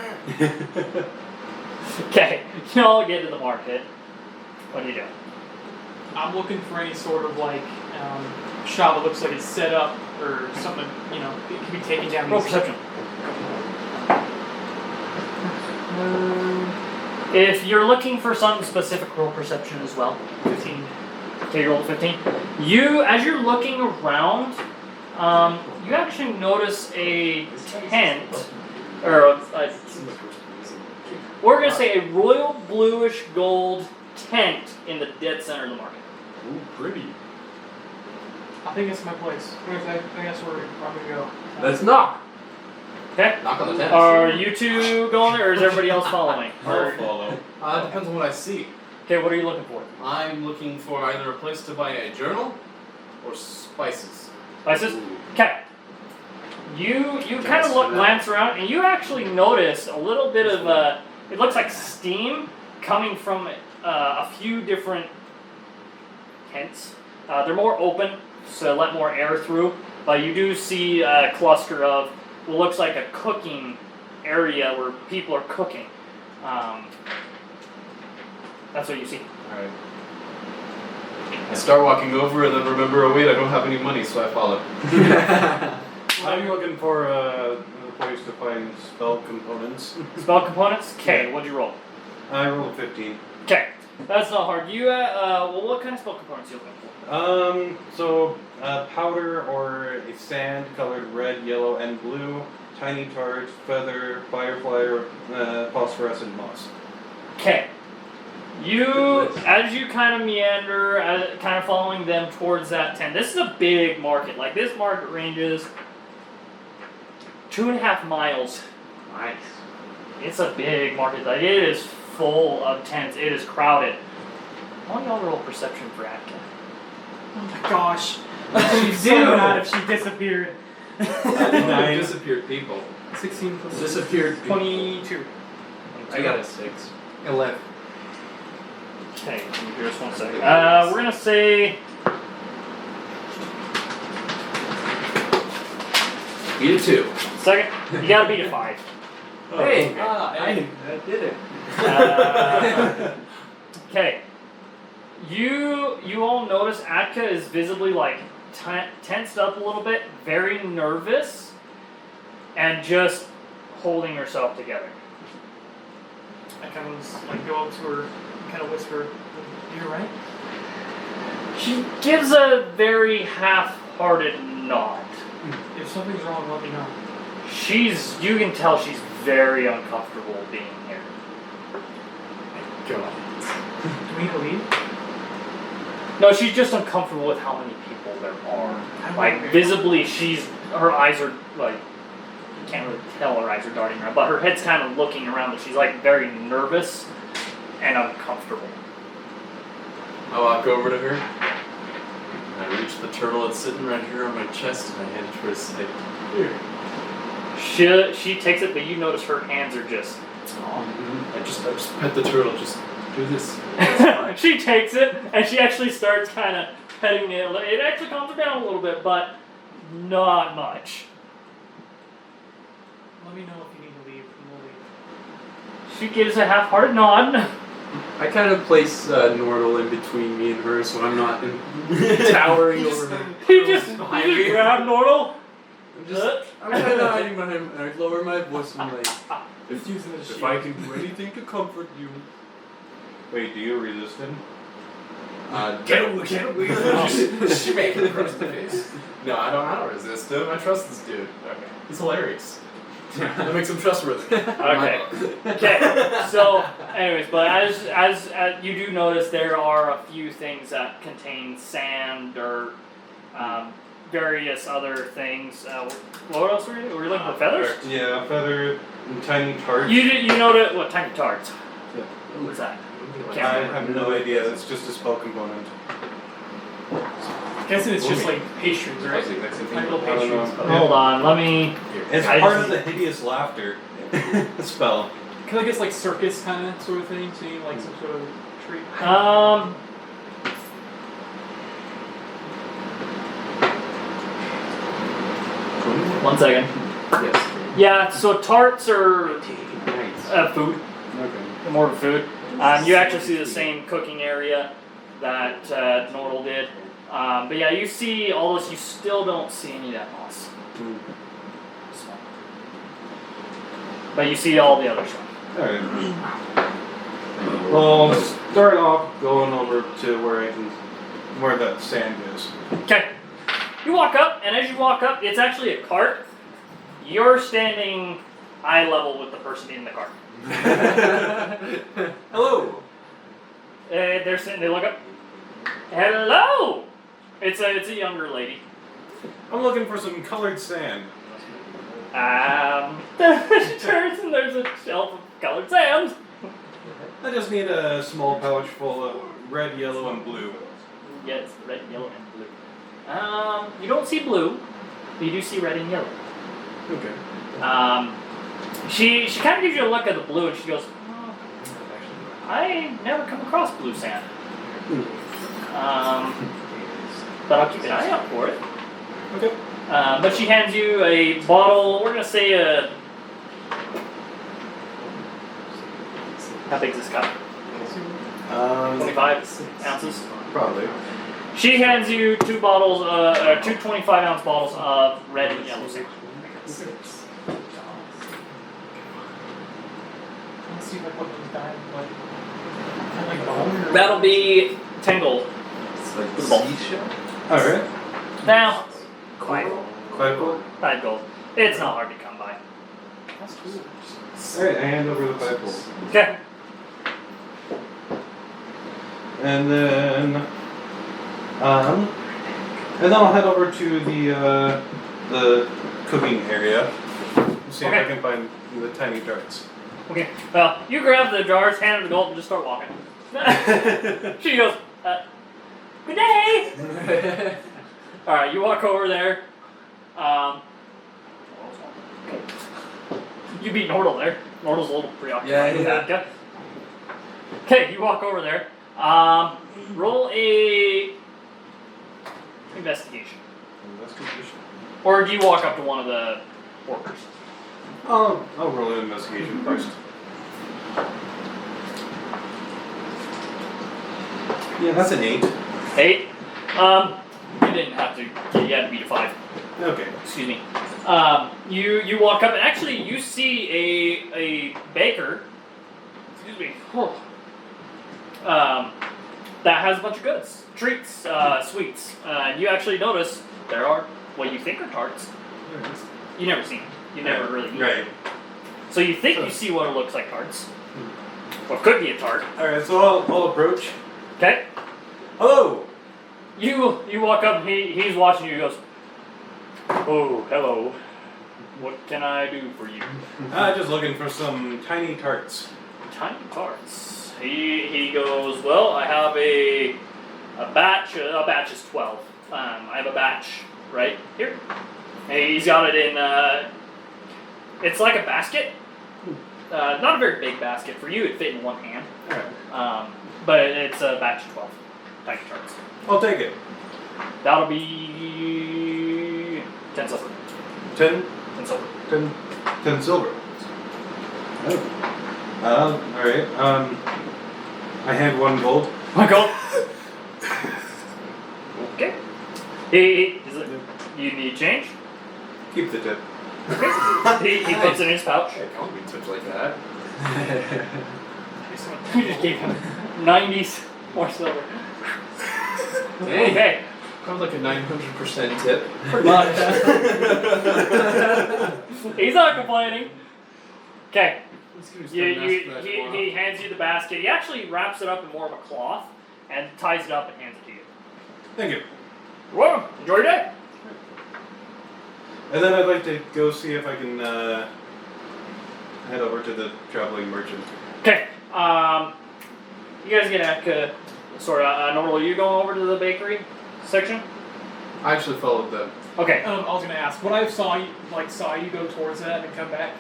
Okay, y'all get to the market. What do you do? I'm looking for any sort of like shop that looks like it's set up or something, it can be taken down. Roll easily. perception. If you're looking for something specific, roll perception as well. 15. Okay, you rolled 15. As you're looking around, you actually notice a tent, or we're gonna say a royal bluish gold tent in the dead center of the market. Ooh, pretty. I think it's my place. I think that's where I'm gonna go. Let's knock. Okay. Knock on the tent. Are you two going there, or is everybody else following? I'll follow. It depends on what I see. Okay, what are you looking for? I'm looking for either a place to buy a journal or spices. Spices? Okay. You kind of glance around, and you actually notice a little bit of it looks like steam coming from a few different tents. They're more open, so let more air through. But you do see a cluster of what looks like a cooking area where people are cooking. That's what you see. Alright. I start walking over and then remember, oh wait, I don't have any money, so I follow. I'm looking for a place to find spell components. Spell components? Okay, what'd you roll? I rolled a 15. Okay, that's not hard. You, well, what kind of spell components are you looking for? So powder or a sand colored red, yellow, and blue, tiny torch, feather, firefly, or phosphorescent moss. Okay. You, as you kind of meander, kind of following them towards that tent, this is a big market. Like, this market ranges 2.5 miles. Nice. It's a big market. Like, it is full of tents. It is crowded. Why don't y'all roll perception for Atka? Oh my gosh. She's Dude. so mad if she disappeared. I didn't know disappeared people. 16 plus Disappeared. 22. I got a 6. 11. Okay, here's 1 second. We're gonna say Beat a 2. second. You gotta beat a 5. Hey, okay. I did it. Okay. You all notice Atka is visibly like tensed up a little bit, very nervous, and just holding herself together. I kind of like go up to her, kind of whisper, "You're right." She gives a very half-hearted nod. If something's wrong, let me know. You can tell she's very uncomfortable being here. God. Do we need to leave? No, she's just uncomfortable with how many people there are. Like, visibly, her eyes are, like, you can't really tell her eyes are darting around, but her head's kind of looking around, but she's, like, very nervous and uncomfortable. I walk over to her. And I reach the turtle that's sitting right here on my chest, and I hand it to her and say, "Here." She takes it, but you notice her hands are just... I just pet the turtle, just do this. She takes it, and she actually starts kind of petting it. It actually calms her down a little bit, but not much. Let me know if you need to leave, and we'll leave. She gives a half-hearted nod. I kind of place Nordle in between me and her, so I'm not towering over her. You just grab Nordle. I'm kind of hiding behind him, and I lower my voice and I'm like, if I can do anything to comfort you. Wait, do you resist him? Get away. Smack him across the face. No, I don't resist him. I trust this dude. Okay. He's hilarious. That makes him trustworthy. Okay. Okay. So, anyways, but as you do notice, there are a few things that contain sand, dirt, various other things. What else were you? Were you looking for feathers? Yeah, feather, and tiny tarts. You notice what tiny tarts? Yeah. What's that? I have no idea. That's just a spell component. Guessing it's just like pastries, right? Tiny little pastries. Hold on, let me. It's I part just- of the hideous laughter spell. Kind of guess like circus kind of sort of thing, so you like some sort of treat. One second. Yes. Yeah, so tarts are food. Okay. They're more of a food. You actually see the same cooking area that Nordal did. But yeah, you see all this. You still don't see any of that moss. So. But you see all the other stuff. Alright. Well, I'll start off going over to where that sand is. Okay. You walk up, and as you walk up, it's actually a cart. You're standing eye level with the person in the cart. Hello. They're sitting. They look up. Hello. It's a younger lady. I'm looking for some colored sand. She turns and there's a shelf of colored sand. I just need a small pouch full of red, yellow, and blue. Yes, red, yellow, and blue. You don't see blue, but you do see red and yellow. Okay. She kind of gives you a look at the blue and she goes, oh, I never come across blue sand. But I'll keep an eye out for it. Okay. But she hands you a bottle, we're going to say how big is this cup? 25 ounces? Probably. She hands you two 25-ounce bottles of red and yellow sand. see like what those died like bone or That'll be 10 gold. It's like The bolt. seashell. Alright. Now, quite 5 5 gold. gold. It's not hard to come by. That's cool. Alright, I hand over the 5 gold. Okay. And then I'll head over to the cooking area. See if I Okay. can find the tiny darts. Okay. Well, you grab the jars, hand her the gold, and just start walking. She goes, good day! Alright, you walk over there. You beat Nordle there. Nordle's a little preoccupied with Yeah. that. Okay, you walk over there. Roll a investigation. Investigation. Or do you walk up to one of the workers? I'll roll an investigation first. Yeah, that's an 8. 8. You didn't have to. You had to beat a 5. Okay. Excuse me. You walk up and actually you see a baker. Excuse me. That has a bunch of goods, treats, sweets. And you actually notice there are what you think are tarts. You never seen them. You never really eat Right. them. So you think you see what it looks like tarts. What could be a tart. Alright, so I'll approach. Okay. Hello! You walk up and he's watching you. He goes, "Oh, hello. What can I do for you?" Just looking for some tiny tarts. Tiny tarts. He goes, "Well, I have a batch. A batch is 12. I have a batch right here. And he's got it in. It's like a basket. Not a very big basket for you. It'd fit in one hand. Alright. But it's a batch of 12 tiny tarts. I'll take it. That'll be 10 silver. 10? 10 silver. 10 silver. Oh. Alright. I had 1 gold. My God. Okay. Is it, you need change? Keep the tip. He puts it in his pouch. I can't be touched like that. You just gave him 90s more silver. Dang. Okay. Sounds like a 900% tip. Pretty much. He's not complaining. Okay. He hands you the basket. He actually wraps it up in more of a cloth and ties it up and hands it to you. Thank you. You're welcome. Enjoy your day. And then I'd like to go see if I can head over to the traveling merchant. Okay. You guys get back. Normally, you going over to the bakery section? I actually followed them. Okay. I was gonna ask, would I have saw you go towards that and come back?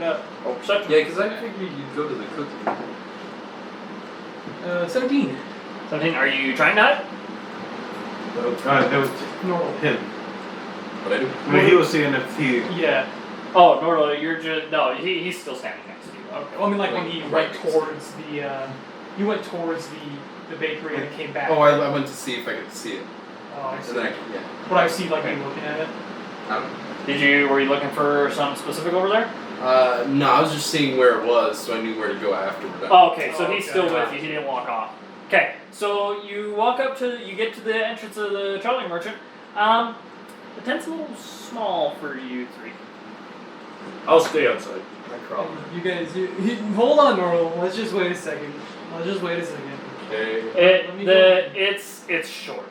No. Oh, perception. Yeah, because I figured you'd go to the cooking. 17. 17. Are you trying that? That was Normal. him. What I do? I mean, he was seeing if he... Yeah. Oh, normally you're just he's still standing next to you. Okay. Well, I mean, like when he Right went next to towards you went towards the bakery and came back. Oh, I went to see if I could see it. Oh, I And see. then yeah. Would I see like you looking at it? I don't know. Were you looking for something specific over there? No, I was just seeing where it was, so I knew where to go afterward. Oh, okay, so Oh, he's okay. still with you, he didn't walk off. Okay, so you walk up you get to the entrance of the traveling merchant. The tent's a little small for you three. I'll stay outside. I crawled. You guys, hold on, Normal. Let's just wait a second. Okay. Let me go. It's short.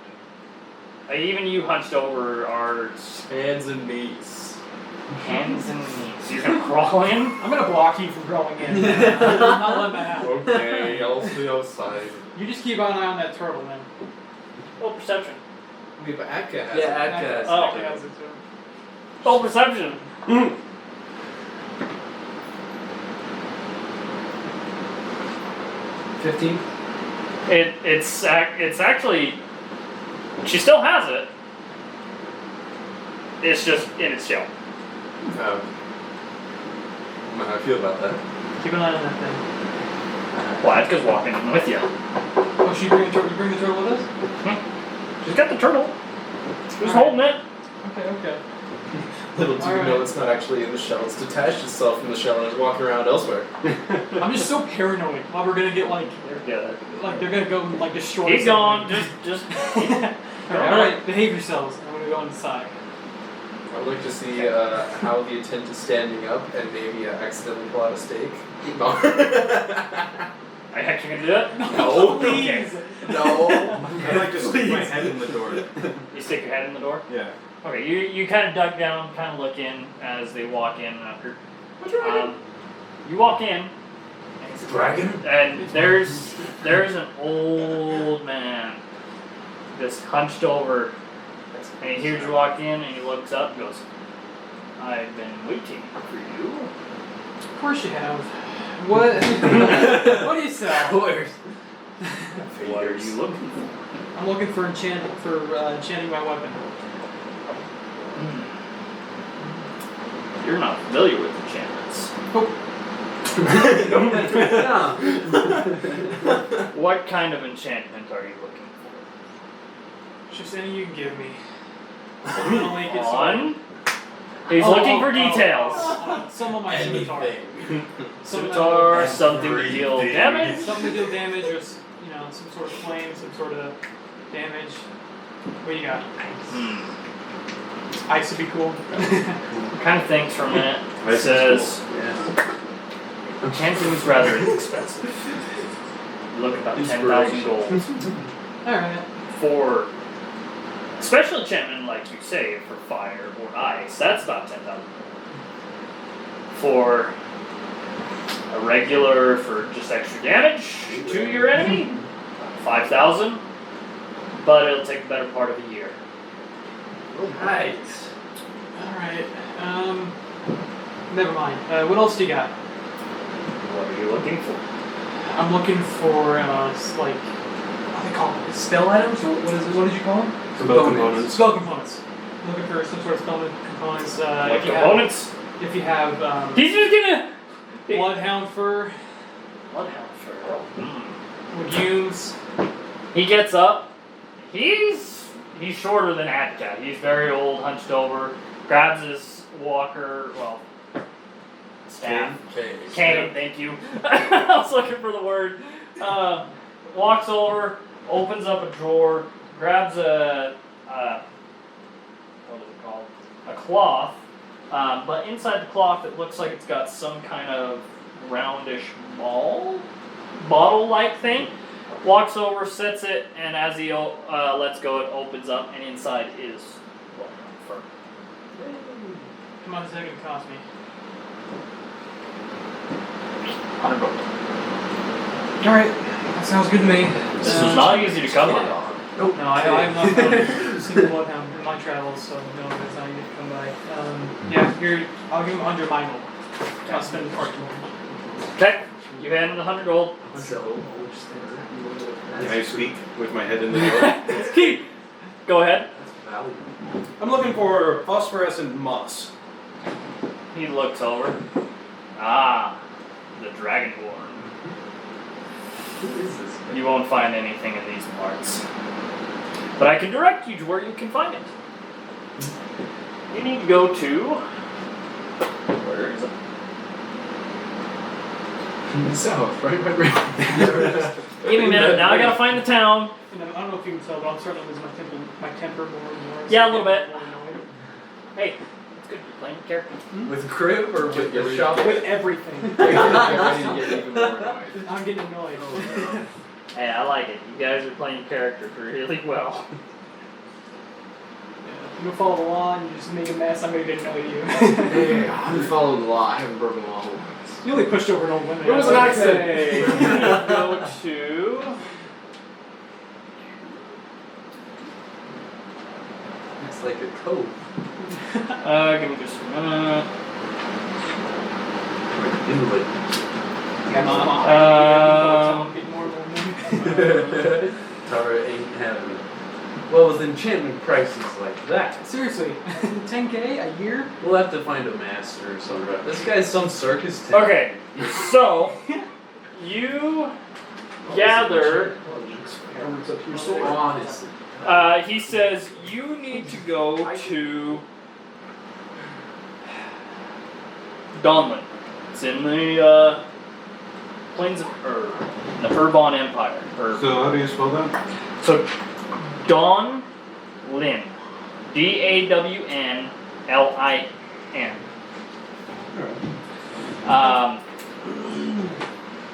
Even you hunched over are Hands and knees. hands and knees. You're gonna crawl in? I'm gonna block you from growing in. I'm not letting that happen. Okay, I'll stay outside. You just keep an eye on that turtle, man. Roll perception. Okay, but Atka has Yeah, it. Atka. Oh. Atka has it too. Roll perception. 15? It's actually, she still has it. It's just in its shell. How do I feel about that? Keep an eye on that thing. Well, Atka's walking with you. Oh, you bring the turtle with us? She's got the turtle. She's Alright. holding it. Okay. Little do you know it's not actually in the shell. It's detached itself from the shell and is walking around elsewhere. I'm just so paranoid. While we're gonna get like Good. they're gonna go and like destroy. Keep going. something. Just. Alright, behave yourselves. I'm gonna go inside. I would like to see how the attempt is standing up and maybe accidentally pull out a steak. No. Are you actually gonna do it? No. Okay. No. I like to stick my head in the door. You stick your head in the door. Yeah. Okay, you kind of duck down, kind of look in as they walk in after. You walk in, and it's Dragon? and there's an old man, just hunched over, and he hears you walk in, and he looks up, and goes, "I've been waiting for you." Of course you have. What? What do you sell? course. What are you looking for? I'm looking for enchanting my weapon. You're not familiar with enchantments. What kind of enchantment are you looking for? Just any you can give me. I'll make it so- On? He's looking for details. Some of my scimitar. Scimitar, something to deal damage. Something to deal damage, or some sort of flame, some sort of damage. What do you got? Ice would be cool. Kind of thinks for a minute. It says, Yeah. enchanting is rather inexpensive. Look about 10,000 gold. Alright. For a special enchantment, like you say, for fire or ice, that's about 10,000 gold. For a regular, for just extra damage to your enemy, 5,000. But it'll take the better part of a year. Right. Alright. Never mind. What else do you got? What are you looking for? I'm looking for, what do they call them? Spell items? What did you call them? Spell components. Spell components. I'm looking for some sort of spell components. What if you components? If you have, He's just gonna. Bloodhound fur, Bloodhound fur. legumes. He gets up. He's shorter than Atka. He's very old, hunched over. Grabs his walker, staff. Cane, thank you. I was looking for the word. Walks over, opens up a drawer, grabs what is it called? A cloth. But inside the cloth, it looks like it's got some kind of roundish bottle-like thing. Walks over, sets it, and as he lets go, it opens up, and inside is fur. How much is that going to cost me? 100 gold. Alright, that sounds good to me. This is not easy to come by. Nope. No, I have not found a single bloodhound in my travels, so no, that's not easy to come by. Yeah, here, I'll give him 100 my gold. I'll spend the part more. Okay, you hand him the 100 gold. Can I speak with my head in the door? Keep. Go ahead. I'm looking for phosphorescent moss. He looks over. Ah, the dragonborn. Who is this? You won't find anything in these parts. But I can direct you to where you can find it. You need to go to... Where is it? South, right? Give me a minute. Now I gotta find the town. And I don't know if you can tell, but I'm starting to lose my temper more and more. Yeah, a little bit. More annoyed. Hey, it's good to be playing a character. With crib or with your With shop? With everything. Get ready to get even more annoyed. I'm getting annoyed. Hey, I like it. You guys are playing character really well. You go follow the law and you just make a mess, I'm going to get annoyed at you. Hey, I'm following the law. I haven't broken the law. You only pushed over an old woman. It was an accident. Okay, you go to... It's like a cove. give me just a minute. Inlet. I'm getting more women. Tara ain't having it. Well, with enchantment prices like that, Seriously, 10k a year? we'll have to find a master or something. This guy's some circus tale. Okay, so you gather. Honestly. He says you need to go to Donlin. It's in the plains of the Urbon Empire. So how do you spell that? So Donlin. DAWNLIN. Alright.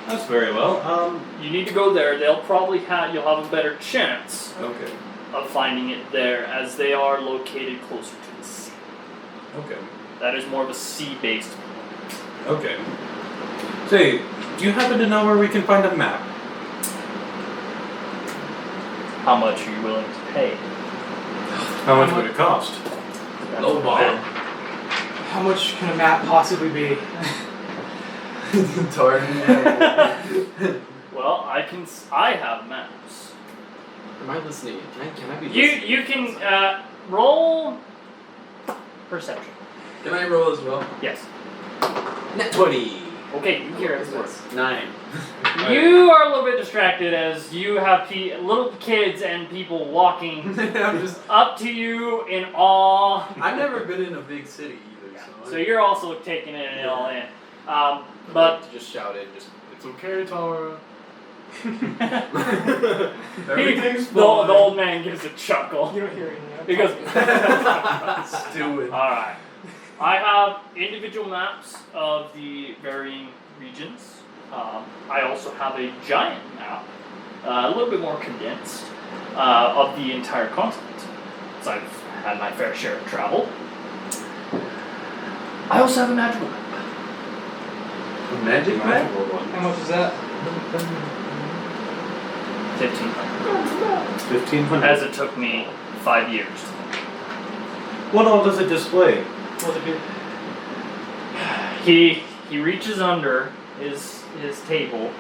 That's very well. You need to go there. They'll probably you'll have a better chance Okay. of finding it there, as they are located closer to the sea. Okay. That is more of a sea-based. Okay. Say, do you happen to know where we can find a map? How much are you willing to pay? How much would it cost? That's Low what ball. that- How much can a map possibly be? Well, I have maps. Am I listening? Can I be listening? You can roll perception. Can I roll as well? Yes. Net 20. Okay, you hear it first. 9. You are a little bit distracted as you have little kids and people walking I'm just. up to you in awe. I've never been in a big city either, So you're also taking it all in. But to just shout in, just It's okay, Tara. the Everything's fine. old man gives a chuckle. You don't hear anything. Because Let's do it. Alright. I have individual maps of the varying regions. I also have a giant map, a little bit more condensed, of the entire continent. So I've had my fair share of travel. I also have a magical map. A magic map? Magical one. How much is that? 1500. 1500. As it took me 5 years to make. What all does it display? What's it do? He reaches under his table,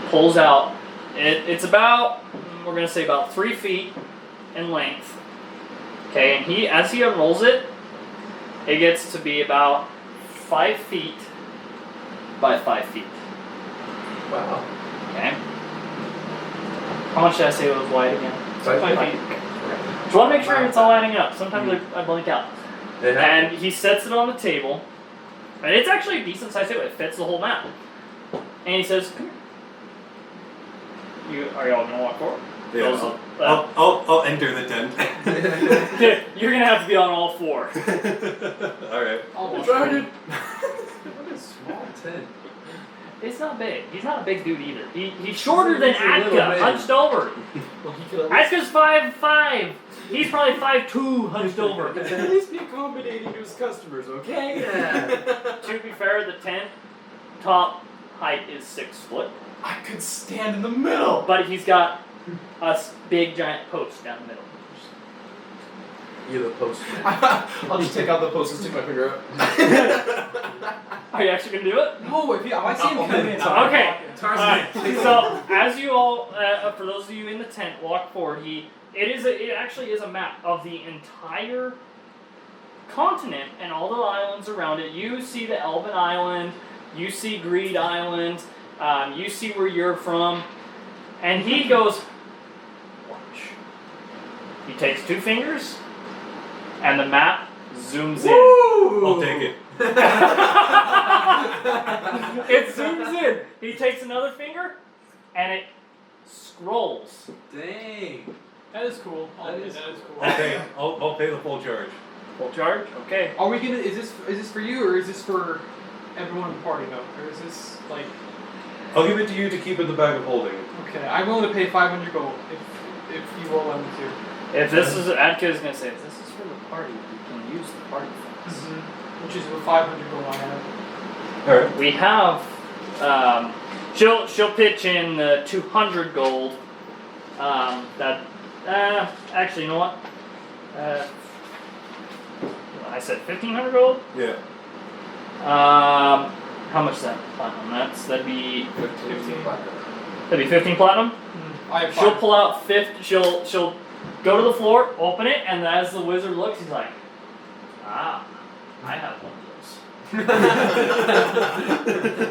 pulls out. It's about, we're gonna say about 3 feet in length. Okay, and as he unrolls it, it gets to be about 5 feet by 5 feet. wow. Okay. How much did I say it was wide again? 5 5 feet. feet. Just want to make sure it's all adding up. Sometimes I blank out. And he sets it on the table, and it's actually a decent sized table. It fits the whole map. And he says, "Come here. Are y'all gonna walk forward?" Yeah, Goes, I'll enter the tent. You're gonna have to be on all 4. Alright. What a small tent. It's not big. He's not a big dude either. He's shorter than He's a little Atka, man. hunched over. Well, he could at least, Atka's 5'5". He's probably 5'2", hunched over. at least be accommodating to his customers, okay? Yeah. To be fair, the tent top height is 6 foot, I could stand in the middle. but he's got a big giant post down the middle. You're the postman. I'll just take out the post and stick my finger up. Are you actually gonna do it? No, if I see him come in. Okay. Tarzan. Alright, so as you all, for those of you in the tent, walk forward. It actually is a map of the entire continent and all the islands around it. You see the Elven Island, you see Greed Island, you see where you're from, and he goes, watch. He takes 2 fingers, and the map zooms in. I'll take it. It zooms in. He takes another finger, and it scrolls. Dang. That is cool. That is cool. I'll pay the full charge. Full charge? Okay. Are we gonna? Is this for you or is this for everyone in the party though? Or is this like? I'll give it to you to keep in the bag of holding. Okay, I'm willing to pay 500 gold if you will let me to. If this is, Adka is gonna say, if this is for the party, we can use the party funds. Which is the 500 gold I have. Alright. We have, she'll pitch in 200 gold. Actually, you know what? I said 1,500 gold. Yeah. How much is that platinum? That'd be 15 platinum. 15 platinum. I have She'll 5. pull out 50. She'll go to the floor, open it, and as the wizard looks, he's like, I have one of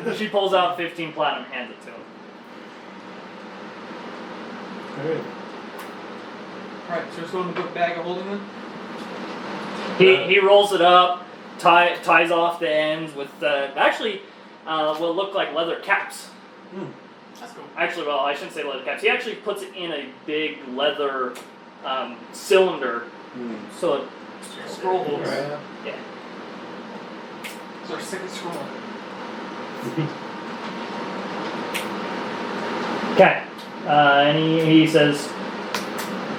those. She pulls out 15 platinum, hands it to him. Alright. Alright, so let's go in the book bag of holding then. He rolls it up. ties off the ends with actually what look like leather caps. That's cool. Actually, well, I shouldn't say leather caps. He actually puts it in a big leather cylinder. So it, Scroll holes. yeah. It's our second scroll. Okay. And he says,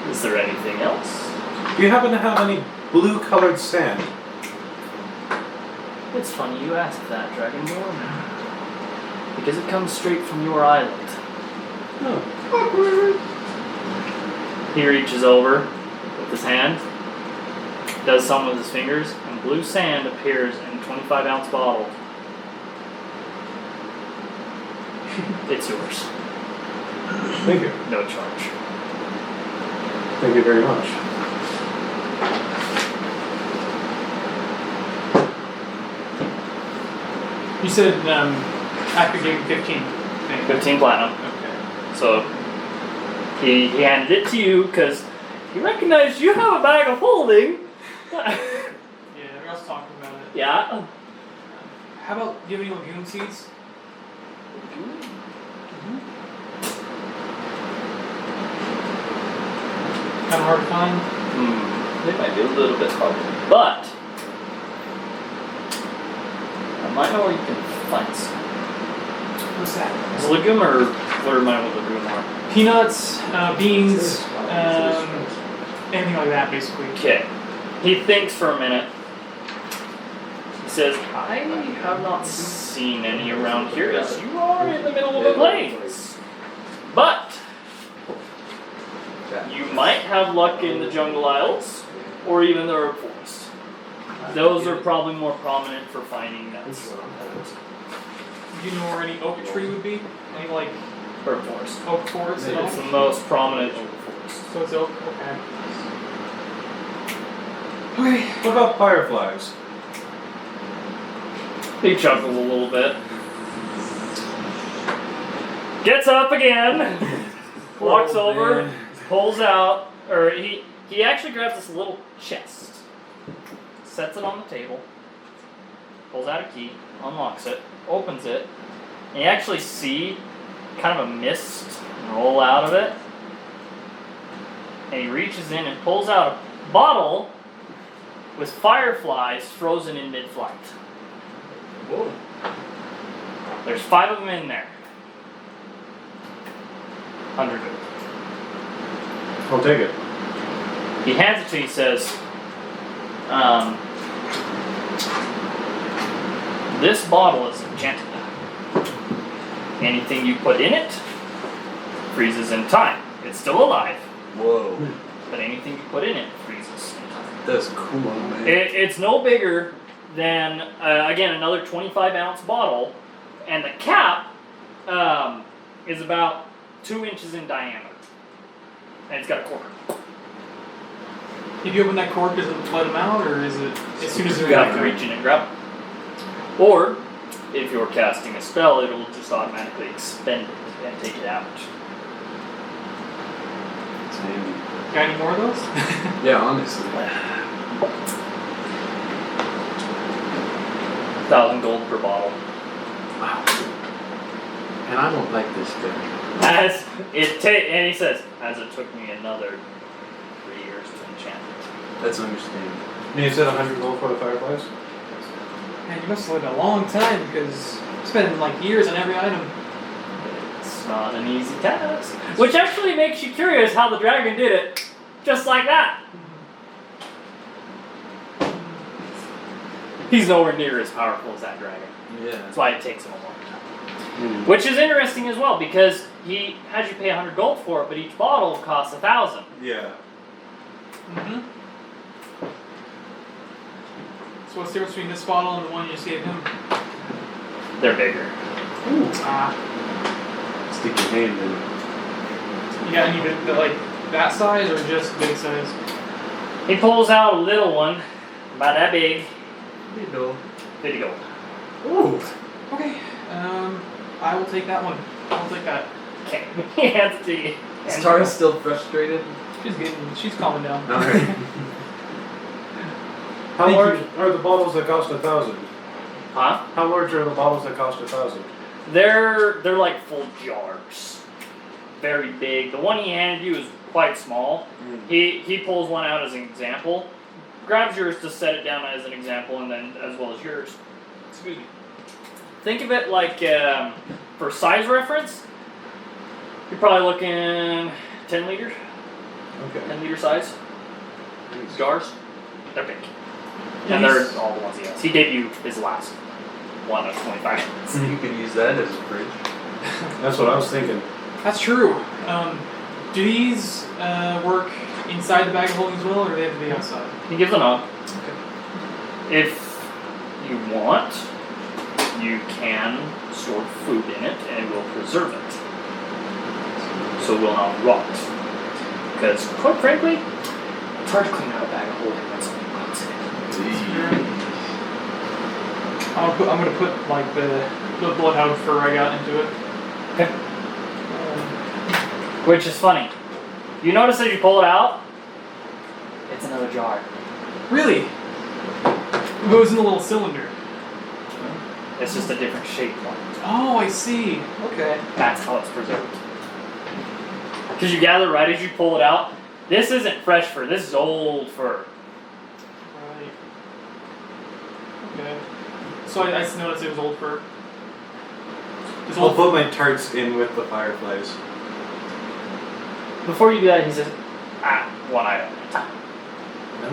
"Is there anything else?" Do you happen to have any blue-colored sand? It's funny you ask that, Dragonborn. Because it comes straight from your island. Oh. He reaches over with his hand, does something with his fingers, and blue sand appears in a 25-ounce bottle. It's yours. Thank you. No charge. Thank you very much. You said after giving 15. 15 platinum. Okay. So he handed it to you because he recognized you have a bag of holding. Yeah, we also talking about it. Yeah. How about giving legume seeds? Kind of hard to find. They might be a little bit harder. But I might know where you can find some. What's that? Is it legume or what remind me what legume are? Peanuts, beans, anything like that, basically. Okay. He thinks for a minute. He says, I have not seen any around here as you are in the middle of a plains. But you might have luck in the jungle isles or even the herb forest. Those are probably more prominent for finding nuts. Do you know where any oak tree would be? Any like Herb forest. oak forest at It's the all? most prominent oak forest. So it's oak. Okay. Okay. What about fireflies? He chuckles a little bit. Gets up again. Walks over. Pulls out, or he actually grabs this little chest, sets it on the table, pulls out a key, unlocks it, opens it, and you actually see kind of a mist roll out of it. And he reaches in and pulls out a bottle with fireflies frozen in mid-flight. Whoa. There's 5 of them in there. 100 gold. I'll take it. He hands it to you, he says, this bottle is enchanted. Anything you put in it freezes in time. It's still alive, Whoa. but anything you put in it freezes in time. That's cool, man. It's no bigger than, again, another 25-ounce bottle, and the cap is about 2 inches in diameter. And it's got a cork. If you open that cork, does it let them out, or is it as soon as You they're have to reach in and grab it. Or, if you're casting a spell, it'll just automatically expend it and take it out. It's handy. Got any more of those? Yeah, honestly. 1,000 gold per bottle. Wow. And I don't like this thing. And he says, as it took me another 3 years to enchant it. That's understandable. And you said 100 gold for the fireflies? Man, you must have lived a long time because you spent like years on every item. It's not an easy task. Which actually makes you curious how the dragon did it. Just like that. He's nowhere near as powerful as that dragon. Yeah. That's why it takes him a long time. Which is interesting as well, because he has you pay 100 gold for it, but each bottle costs 1,000. Yeah. Mm-hmm. So what's the difference between this bottle and the one you just gave him? They're bigger. Ah, Stick your hand in it. you got any like that size or just big size? He pulls out a little one, about that big. There you go. 50 gold. Ooh. Okay. I will take that one. I'll take that. Okay. He hands it to you. Is Tara still frustrated? She's calming down. Alright. How Thank large you. are the bottles that cost 1,000? Huh? How large are the bottles that cost 1,000? They're like full jars. Very big. The one he handed you is quite small. He pulls one out as an example. Grabs yours to set it down as an example, and then as well as yours. Excuse me. Think of it like, for size reference, you're probably looking 10 liters, Okay. 10 liter size jars. They're big. Yeah, And they're he's- all the ones he has. He gave you his last one of 25. You could use that as a fridge. That's what I was thinking. That's true. Do these work inside the bag of holding as well, or do they have to be outside? He gives a nod. If you want, you can store food in it and it will preserve it. So it will not rot. Because, quite frankly, it's hard to clean out a bag of holding when something rots in it. I'm gonna put like the bloodhound fur I got into it. Okay. Which is funny. You notice as you pull it out, it's another jar. Really? It goes in a little cylinder. It's just a different shaped one. Oh, I see. Okay. That's how it's preserved. Because you gather right as you pull it out, this isn't fresh fur, this is old fur. Right. Okay. So I just noticed it was old fur. It's I'll old put my tarts in with the fireflies. Before you do that, he says, one item at a time. No.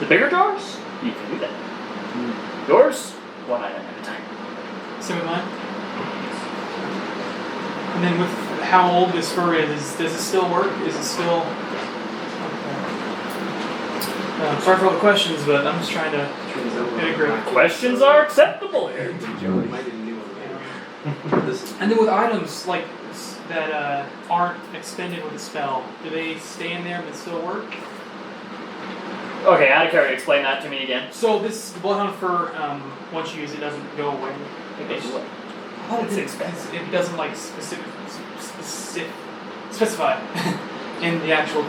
The bigger jars, you can do that. Yours, one item at a time. Same with mine. And then with how old this fur is, does it still work? Is it still? Okay. Sorry for all the questions, but I'm just trying to get a grip. Questions are acceptable here. And then with items like that aren't expended with a spell, do they stay in there but still work? Okay, Adhikari, explain that to me again. So this bloodhound fur, once you use it, doesn't go away. It goes away. Oh, It's expensive. It doesn't like specify in the actual.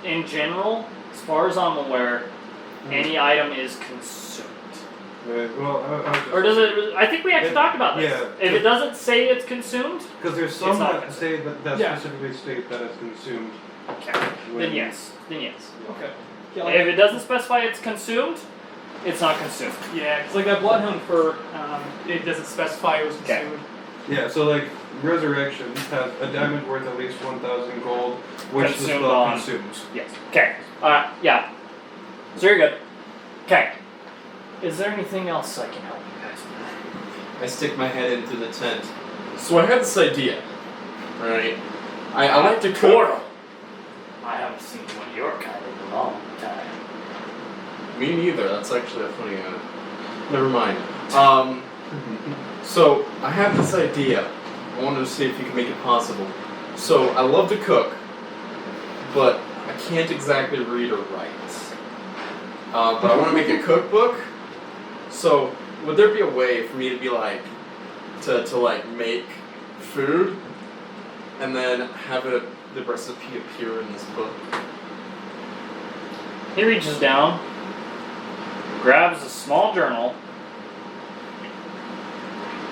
In general, as far as I'm aware, any item is consumed. Or does it? I think we actually talked about this. Yeah. If it doesn't say it's consumed, Because there's It's some not that consumed. say that Yeah. specifically state that it's consumed. okay. Then yes. Okay. Yeah, If it doesn't specify it's consumed, it's not consumed. yeah, it's like that bloodhound fur. It doesn't specify it was Okay. consumed. Yeah, so like Resurrection has a diamond worth at least 1,000 gold, which the Consumed spell on- consumes. Yes. Okay. Yeah. So you're good. Okay. Is there anything else I can help you guys with? I stick my head into the tent. So I had this idea, right? I like to cook. Portal. I haven't seen one of your kind in a long time. Me neither. That's actually a funny. Never mind. So I have this idea. I wanted to see if you can make it possible. So I love to cook, but I can't exactly read or write. But I want to make a cookbook. So would there be a way for me to be like, to like make food, and then have the recipe appear in this book? He reaches down, grabs a small journal.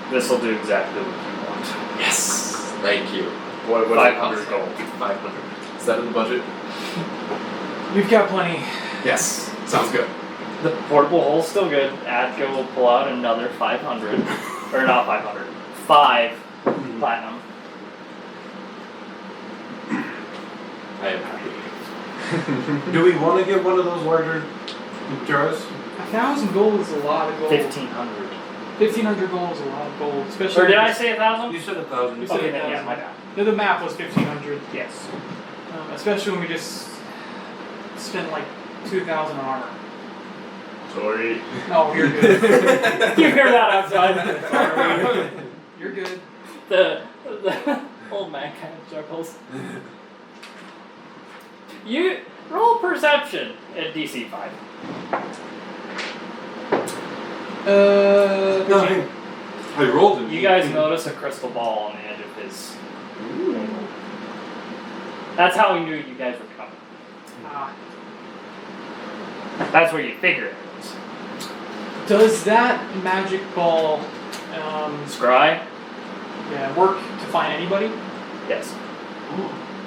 This will do exactly what you want. Yes. Thank you. What 500 gold. 500. Is that in the budget? We've got plenty. Yes. Sounds good. The portable hole's still good. Adko will pull out another 500. Or not 500. 5 platinum. I am happy. Do we want to get one of those larger jars? 1,000 gold is a lot of gold. 1,500. 1,500 gold is a lot of gold, especially. Or did I say 1,000? You said 1,000. You said Okay, then 1,000. yeah, my bad. The map was 1,500. Yes. Especially when we just spent like 2,000 on armor. Sorry. No, you're good. You hear that outside? Sorry. You're good. The old man kind of chuckles. You roll perception at DC 5. No, I rolled it. You guys notice a crystal ball on the edge of his. That's how he knew you guys were coming. Ah. That's where you figure it is. Does that magic ball, Scry? work to find anybody? Yes.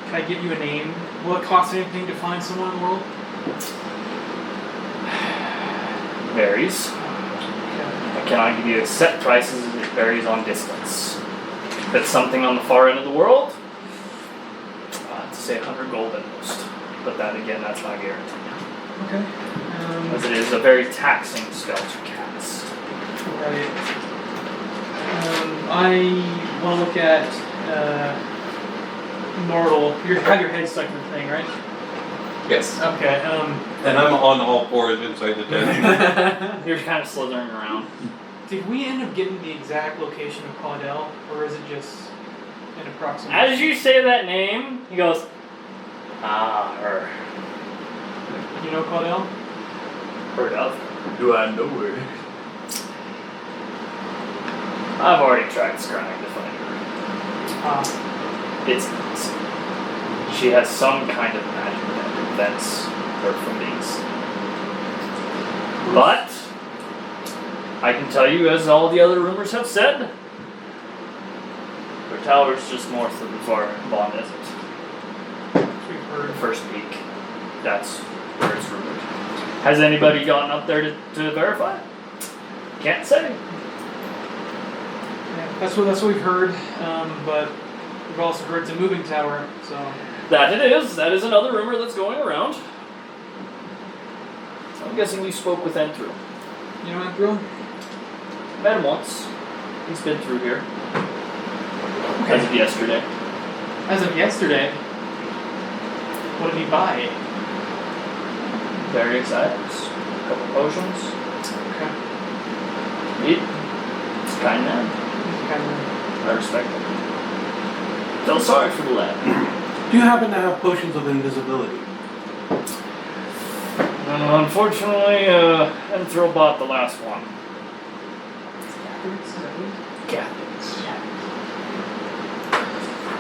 Can I give you a name? Will it cost anything to find someone in the world? Varies. Okay. I cannot give you a set prices, it varies on distance. If it's something on the far end of the world, I'd say 100 gold at most. But that again, that's not guaranteed. Okay. As it is a very taxing spell to cast. Right. I want to look at Mortal. You have your head stuck in the thing, right? Yes. Okay. And I'm on all fours inside the tent. You're kind of slithering around. Did we end up getting the exact location of Claudel, or is it just an approximate? As you say that name, he goes, her. You know Claudel? Heard of. Do I know her? I've already tried scrying to find her. It's she has some kind of magic that prevents her from being seen. But I can tell you, as all the other rumors have said, her tower's just north of the Vaughn Desert. We've heard. The first peak. That's where it's rumored. Has anybody gotten up there to verify? Can't say. Yeah, that's what we've heard. But we've also heard it's a moving tower. So That it is. That is another rumor that's going around. I'm guessing you spoke with Enthru. you know Andrew? Met him once. He's been through here. As of yesterday. As of yesterday. What did he buy? Very excited. A couple potions. Okay. Meat. It's a kind man. Kind of. I respect him. Feel sorry for the lad. Do you happen to have potions of invisibility? Unfortunately, Enthro bought the last one. Gathics.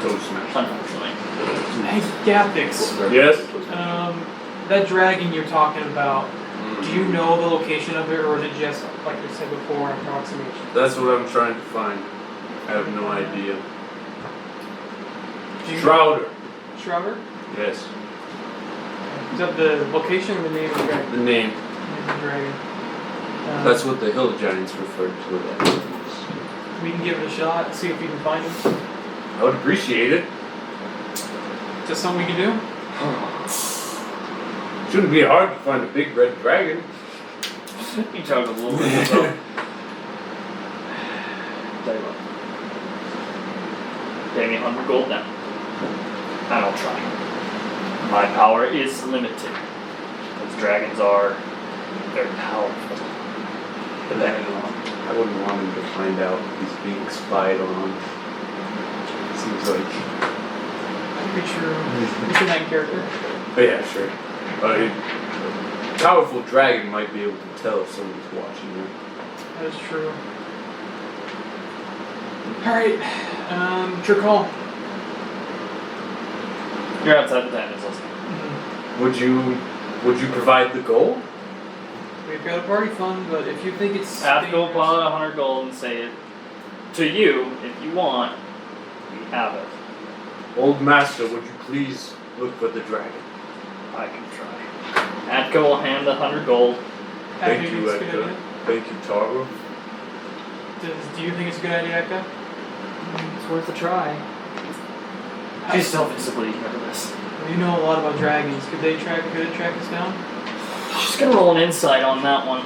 Toesmasher. Unfortunately. Hey, Gathics. Yes? That dragon you're talking about, do you know the location of it, or is it just, like you said before, an approximation? That's what I'm trying to find. I have no idea. Do you Shrouder. Shrouder? Yes. Is that the location or the name of the dragon? The name. Name of the dragon. That's what the hill giants referred to it as. We can give it a shot, see if we can find him. I would appreciate it. Is that something we can do? Shouldn't be hard to find a big red dragon. He chugged a little bit. So. Tell you what. Pay me 100 gold now. And I'll try. My power is limited. Those dragons are very powerful. Depending on. I wouldn't want him to find out he's being spied on. Seems like. Creature. It's a night character. Oh yeah, sure. A powerful dragon might be able to tell if someone's watching him. That is true. Alright, it's your call. You're outside the tent, is listening. Would you provide the gold? We've got a party fund, but if you think it's Have to go dangerous- upon 100 gold and say it to you if you want. We have it. Old master, would you please look for the dragon? I can try. Atka will hand the 100 gold. Thank Atka, you, it's a good Edgar. idea? Thank you, Taro. Do you think it's a good idea, Atka? It's worth a try. She's still visibly nervous. Well, you know a lot about dragons. Could it track us down? She's gonna roll an insight on that one.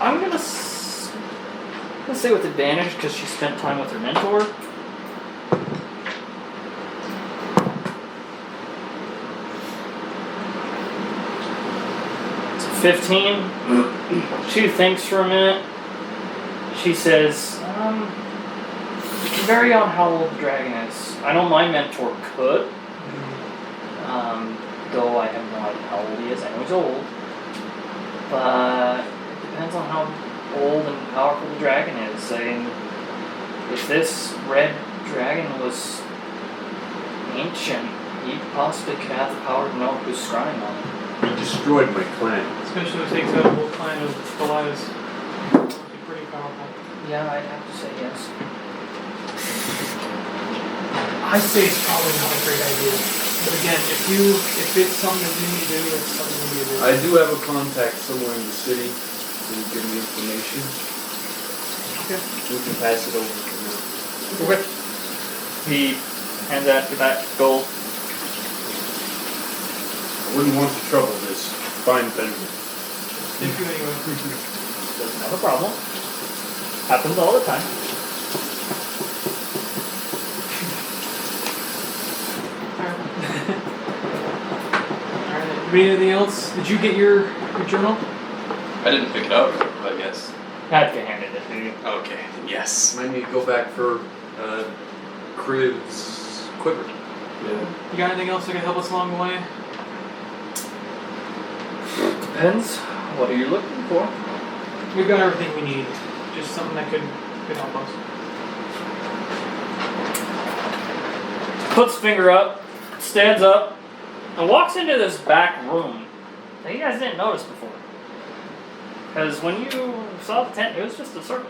I'm gonna say with advantage because she spent time with her mentor. It's a 15. She thinks for a minute. She says, it can vary on how old the dragon is. I know my mentor could. Though I have no idea how old he is. I know he's old. But it depends on how old and powerful the dragon is. Saying if this red dragon was ancient, He possibly could have the power to know who's scrying on him. He destroyed my clan. Especially if it takes out a whole clan of Goliaths. It'd be pretty powerful. Yeah, I'd have to say yes. I say it's probably not a great idea. But again, if it's something that you need to do, it's something you need to do. I do have a contact somewhere in the city who will give me information. Okay. We can pass it over to him. Okay. He hands that gold. I wouldn't want to trouble this fine vendor. Thank you anyway. Doesn't have a problem. Happens all the time. Alright. Anything else? Did you get your journal? I didn't pick it up, but yes. Hadka handed it to you. Okay, yes. Might need to go back for Crib's quiver. Yeah. You got anything else that can help us along the way? Depends. What are you looking for? We've got everything we need. Just something that could help us. Puts finger up, stands up, and walks into this back room that you guys didn't notice before. Because when you saw the tent, it was just a circle.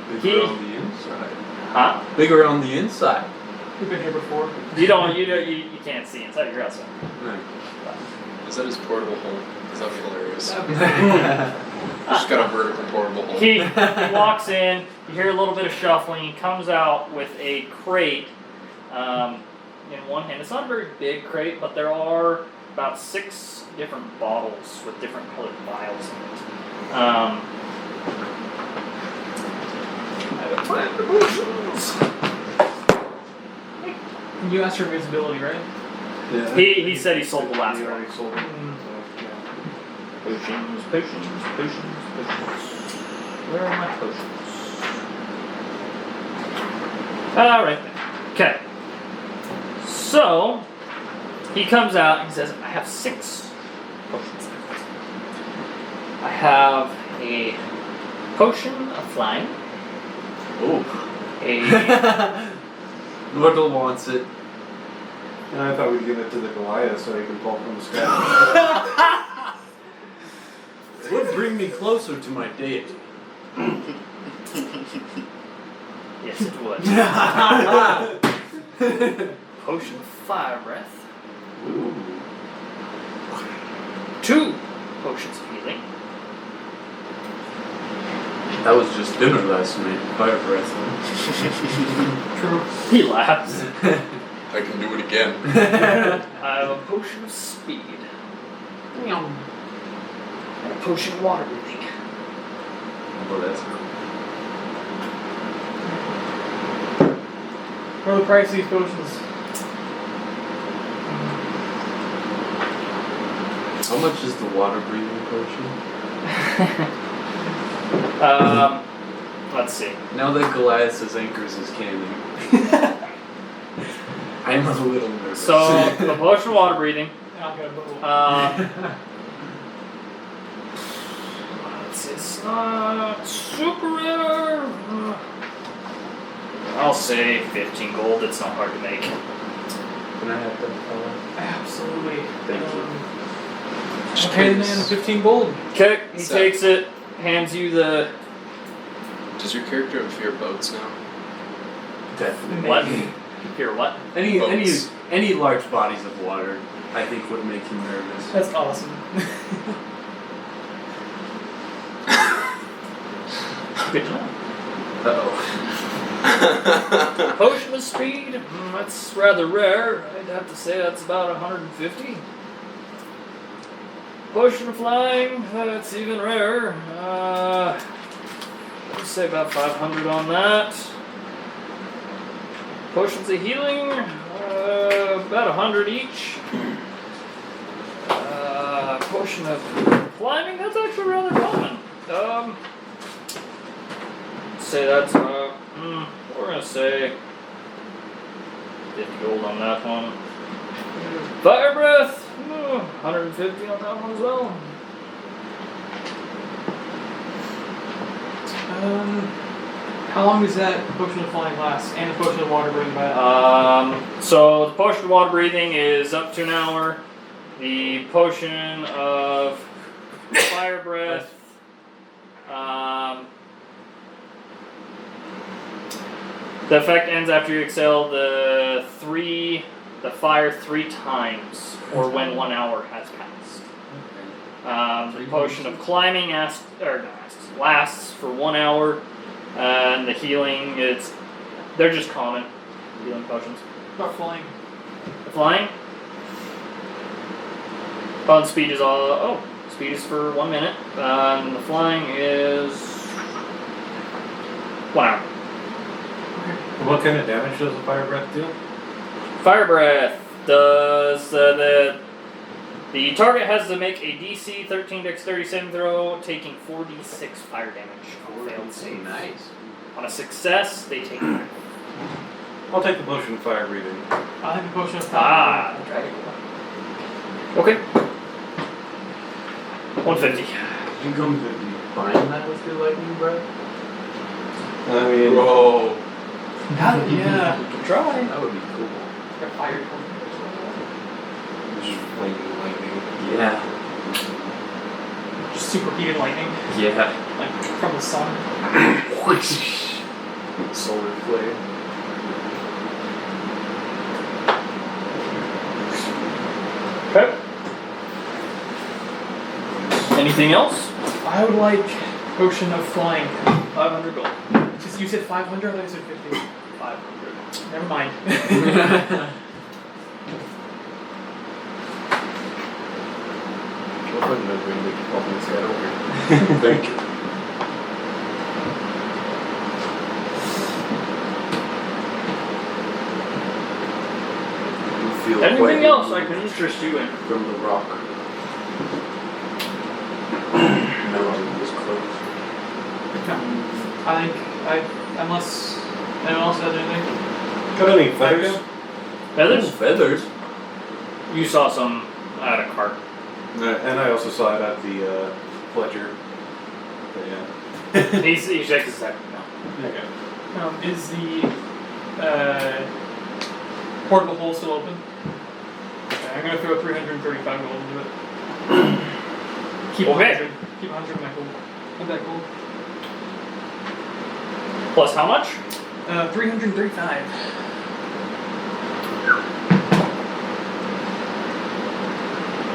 Bigger on the inside. Huh? Bigger on the inside. We've been here before. You can't see inside. You're outside. Right. Is that his portable home? Because that'd be hilarious. That'd be Just got a vertical portable home. He walks in, you hear a little bit of shuffling, he comes out with a crate in one hand. It's not a very big crate, but there are about 6 different bottles with different colored vials in it. I have a plan for potions. You asked for invisibility, right? Yeah. He said he sold the last He one. already sold it. Potions, potions, potions, potions. Where are my potions? Alright. Okay. So, he comes out and he says, I have 6 potions left. I have a potion of flying. Oh. A Nordal wants it. And I thought we'd give it to the Goliath so he can pull from the sky. It would bring me closer to my deity. yes, it would. Potion of fire breath. Ooh. 2 potions of healing. That was just dinner last night. Fire breath. True. He laughs. I can do it again. I have a potion of speed. And a potion of water breathing. Oh, that's cool. What are the price of these potions? How much is the water breathing potion? Let's see. Now that Goliath says anchors his cannon, I'm a little nervous. So, the potion of water breathing. I'll get a bottle. It's not super rare. I'll say 15 gold. It's not hard to make. Can I have that fellow? Absolutely. Thank you. I'll pay the man 15 gold. Okay, he So- takes it, hands you the Does your character have fear boats now? Definitely. what? Here, what? Any large bodies of water, I think, would make him nervous. That's awesome. Good to know. Uh-oh. Potion of speed. That's rather rare. I'd have to say that's about 150. Potion of flying. That's even rarer. Let's say about 500 on that. Potions of healing. About 100 each. Potion of climbing. That's actually rather common. Say that's we're gonna say 50 gold on that one. Fire breath, 150 on that one as well. How long does that potion of flying last? And the potion of water breathing by So the potion of water breathing is up to an hour. The potion of fire breath, the effect ends after you exhale the fire 3 times, or when 1 hour has passed. The potion of climbing lasts for 1 hour, and the healing they're just common healing potions. About flying. The flying. Speed is speed is for 1 minute. And the flying is 1 hour. What kind of damage does the fire breath do? Fire breath does the target has to make a DC 13 dexterity saving throw, taking 4d6 fire damage on a failed save. Nice. On a success, they take. I'll take the potion of fire breathing. I'll have a potion of fire. Okay. 150. You come to combine that with your lightning breath? I mean, Bro. Yeah. We can try. That would be cool. Got fired. just flaming lightning. Yeah. Just superheated lightning, Yeah. like from the sun. Solar flare. Okay. Anything else? I would like potion of flying. 500 gold. You said 500? I thought you said 50. 500. Never mind. We'll put another ring we can pop his head over. Thank you. You feel Anything quite else I removed can interest you in? from the rock? No, this close. I think unless anyone else has anything. Got any feathers? Feathers? Feathers. You saw some at a cart. And I also saw it at the Fletcher. But yeah. He shakes his head. No. Okay. Is the portable hole still open? Okay, I'm gonna throw 335 gold into it. Keep Okay. 100. Keep 100 of my gold. Of that gold. Plus how much? 335.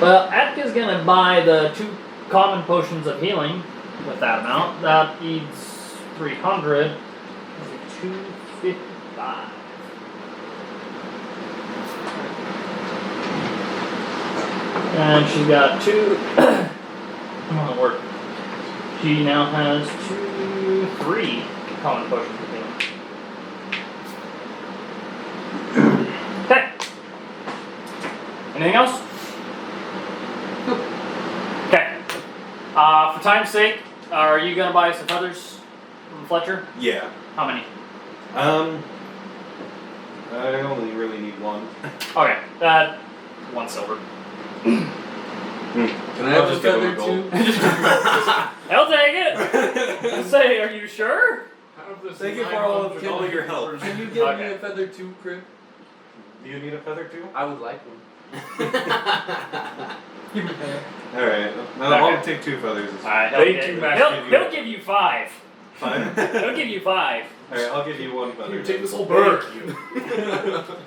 Well, Atka's gonna buy the 2 common potions of healing with that amount. That needs 300. That's 255. And she's got 2. Come on, work. She now has 3 common potions of healing. Okay. Anything else? Okay. For time's sake, are you gonna buy some feathers from Fletcher? Yeah. How many? I only really need one. Okay, 1 silver. Can I have a just give him feather a gold. too? I'll take it. Say, are you sure? Thank you for all of your help. Can you give me Okay. a feather too, Crib? Do you need a feather too? I would like one. Give me that. Alright. Okay. I'll take 2 feathers. Alright, Thank you, Master. he'll give you 5. 5? He'll give you 5. Alright, I'll give you 1 feather. You take this whole bird.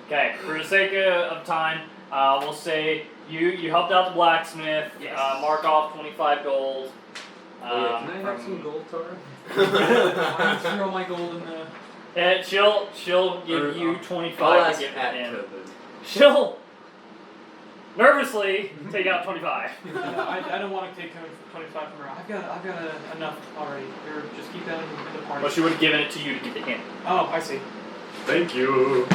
Okay, for the sake of time, we'll say you helped out the blacksmith. Yes. Mark off 25 gold. Can I have some gold, Tara? I need to throw my gold in the. She'll give Or, you I'll 25 ask to give Atka him. then. She'll nervously take out 25. I don't want to take 25 from her. I've got enough already. Or just keep that in the party. But she would have given it to you to give to him. Oh, I see. Thank you.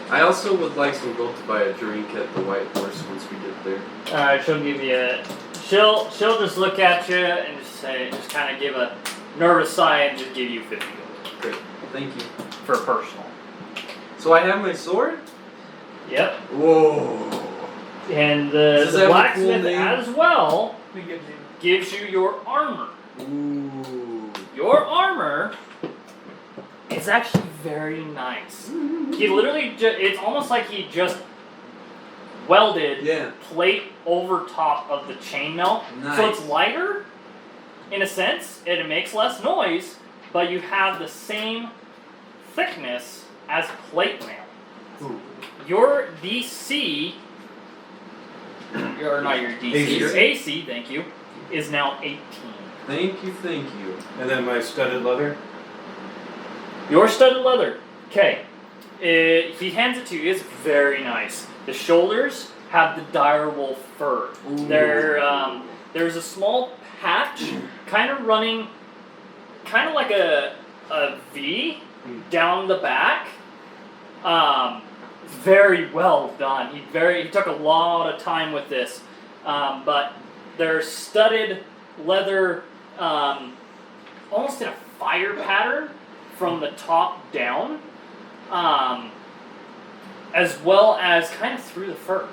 I also would like some gold to buy a drink at the White Horse once we get there. Alright, she'll give you a. She'll just look at you and just kind of give a nervous sigh and just give you 50 gold Great. Thank you. for personal. So I have my sword? Yep. Whoa. And Does the that have a blacksmith cool name? as well We get you. gives you your armor. Ooh. Your armor It's actually very nice. He literally, it's almost like he just welded Yeah. plate over top of the chainmail. So it's Nice. lighter, in a sense, and it makes less noise, but you have the same thickness as plate mail. Ooh. Your DC, or not your DC, AC. your AC, thank you, is now 18. Thank you, thank you. And then my studded leather. Your studded leather, okay. He hands it to you. It's very nice. The shoulders have the direwolf fur. There's a small patch, kind of running, kind of like a V down the back. Very well done. He took a lot of time with this, but they're studded leather, almost in a fire pattern from the top down, as well as kind of through the fur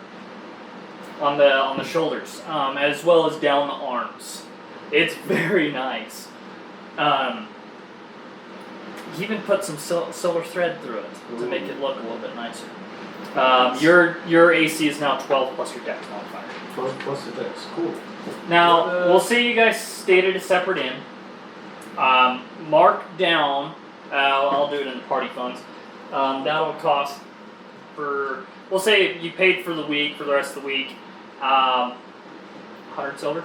on the shoulders, as well as down the arms. It's very nice. He even put some silver thread through it to make it look a little bit nicer. Your AC is now 12 plus your dex modifier. 12 plus the dex. Cool. Now, we'll say you guys stated a separate in. Mark down, I'll do it in the party funds. That'll cost for, we'll say you paid for the week, for the rest of the week, 100 silver.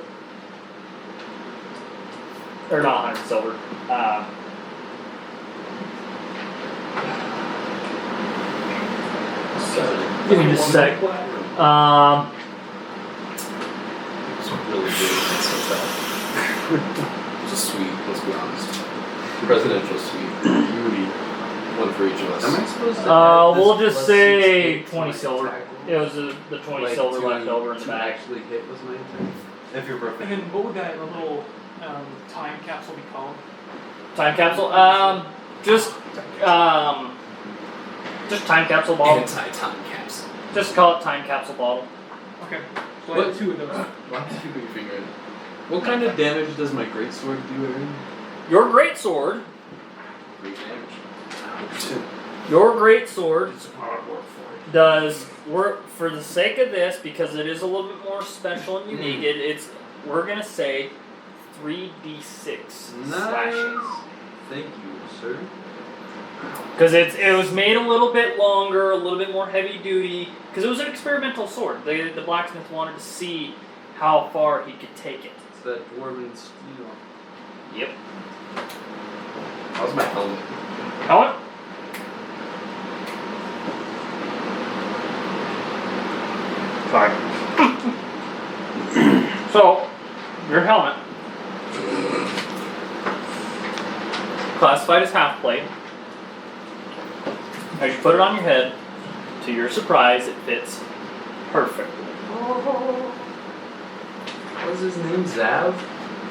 Or not 100 silver. Give me just a sec. It's really good. It's so bad. It's a suite, let's be honest. Presidential suite. Beauty. One for each of us. Am I supposed to We'll add this just plus say 6 to 20 my silver. attack roll? It was the 20 Like, silver to- left over in the to bag. actually hit was my attack. If you're And perfect. then what would that little time capsule be called? Time capsule? Just time capsule bottle. Anti-time capsule. Just call it time capsule bottle. Okay. So I What? have 2 of those. Why did you put your finger in? What kind of damage does my greatsword do, Aaron? Your great sword. Great damage. Your great sword It's hard work for it. does work for the sake of this because it is a little bit more special and unique. We're gonna say 3d6 slashing. Thank you, sir. Because it was made a little bit longer, a little bit more heavy duty. Because it was an experimental sword. The blacksmith wanted to see how far he could take it. It's that dwarven steel. Yep. How's my helmet? Helmet? Sorry. So, your helmet, classified as half plate. As you put it on your head, to your surprise, it fits perfectly. What's his name? Zav?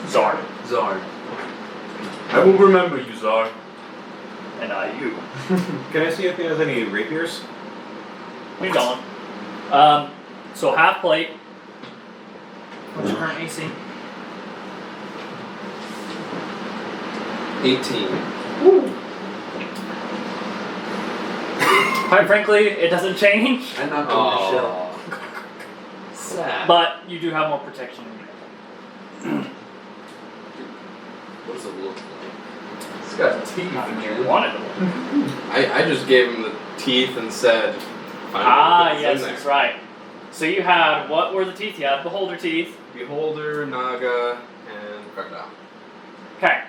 Zard. Zard. I will remember you, Zard. And you. Can I see if he has any rapiers? You're going. So half plate. What's your current AC? 18. Quite frankly, it doesn't change, I knocked on the shell. Sad. but you do have more protection than you What does it look like? It's got teeth. have. Wanted to. I just gave him the teeth and said, "Find Ah, what's in yes, there." that's right. So you had, what were the teeth? You had beholder teeth. Beholder, Naga, and Crocodile. Okay.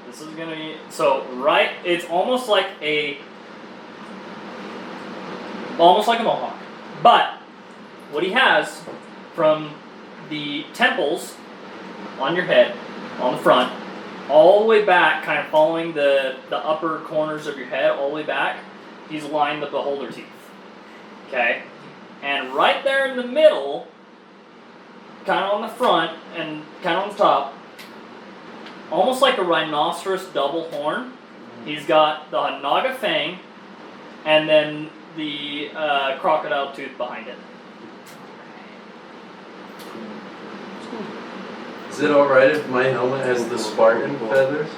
This is gonna be, so right, it's almost like a mohawk. But, what he has, from the temples on your head, on the front, all the way back, kind of following the upper corners of your head, all the way back, he's lined the beholder teeth. Okay? And right there in the middle, kind of on the front and kind of on the top, almost like a rhinoceros double horn, he's got the Naga fang and then the crocodile tooth behind it. Is it alright if my helmet has the Spartan feathers,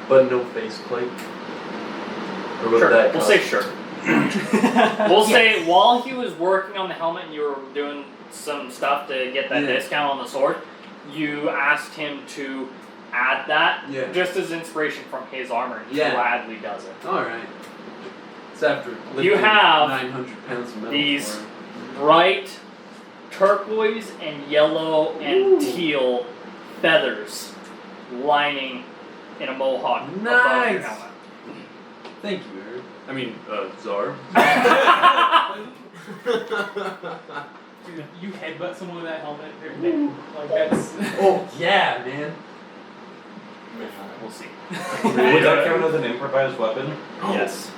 but no faceplate? Or would Sure. that We'll cost- say sure. We'll say while he was working on the helmet and you were doing some stuff to get that Yeah. discount on the sword, you asked him to add that Yeah. just as inspiration from his armor. He Yeah. gladly does it. Alright. It's after You lifting have 900 pounds of metal these for him. bright turquoise and yellow and teal feathers lining in a mohawk above your Nice. helmet. Thank you, Eric. I mean, Czar. Dude, you headbutt someone with that helmet, they're dead. Like that's. Oh, yeah, man. We'll see. Would that count as an improvised weapon? Yes.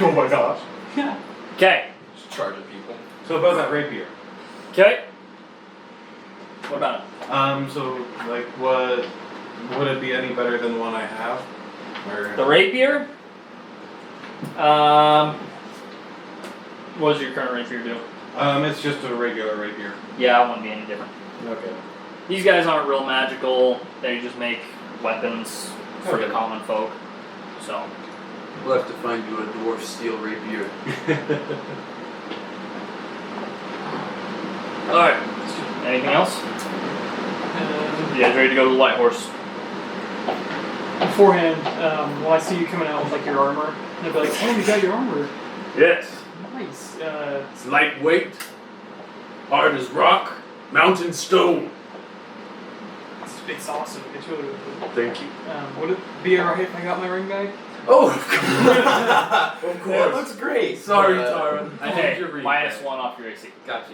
Oh my gosh. Yeah. Okay. Just charging people. So about that rapier. Okay. What about it? So like, what would it be any better than the one I have? Or The rapier? What does your current rapier do? it's just a regular rapier. Yeah, it wouldn't be any different. Okay. These guys aren't real magical. They just make weapons for the Okay. common folk. So, We'll have to find you a dwarf steel rapier. alright. Anything else? You guys ready to go to the White Horse? Beforehand, well, I see you coming out with like your armor, and I'll be like, "Oh, you got your armor. Yes. Nice." It's lightweight, hard as rock, mountain stone. It's awesome. It's really, really cool. Thank you. Would it be alright if I got my ring back? Oh, Of of That looks great. Sorry, Tara. I need Okay, your ring minus back. 1 off your AC. Gotcha.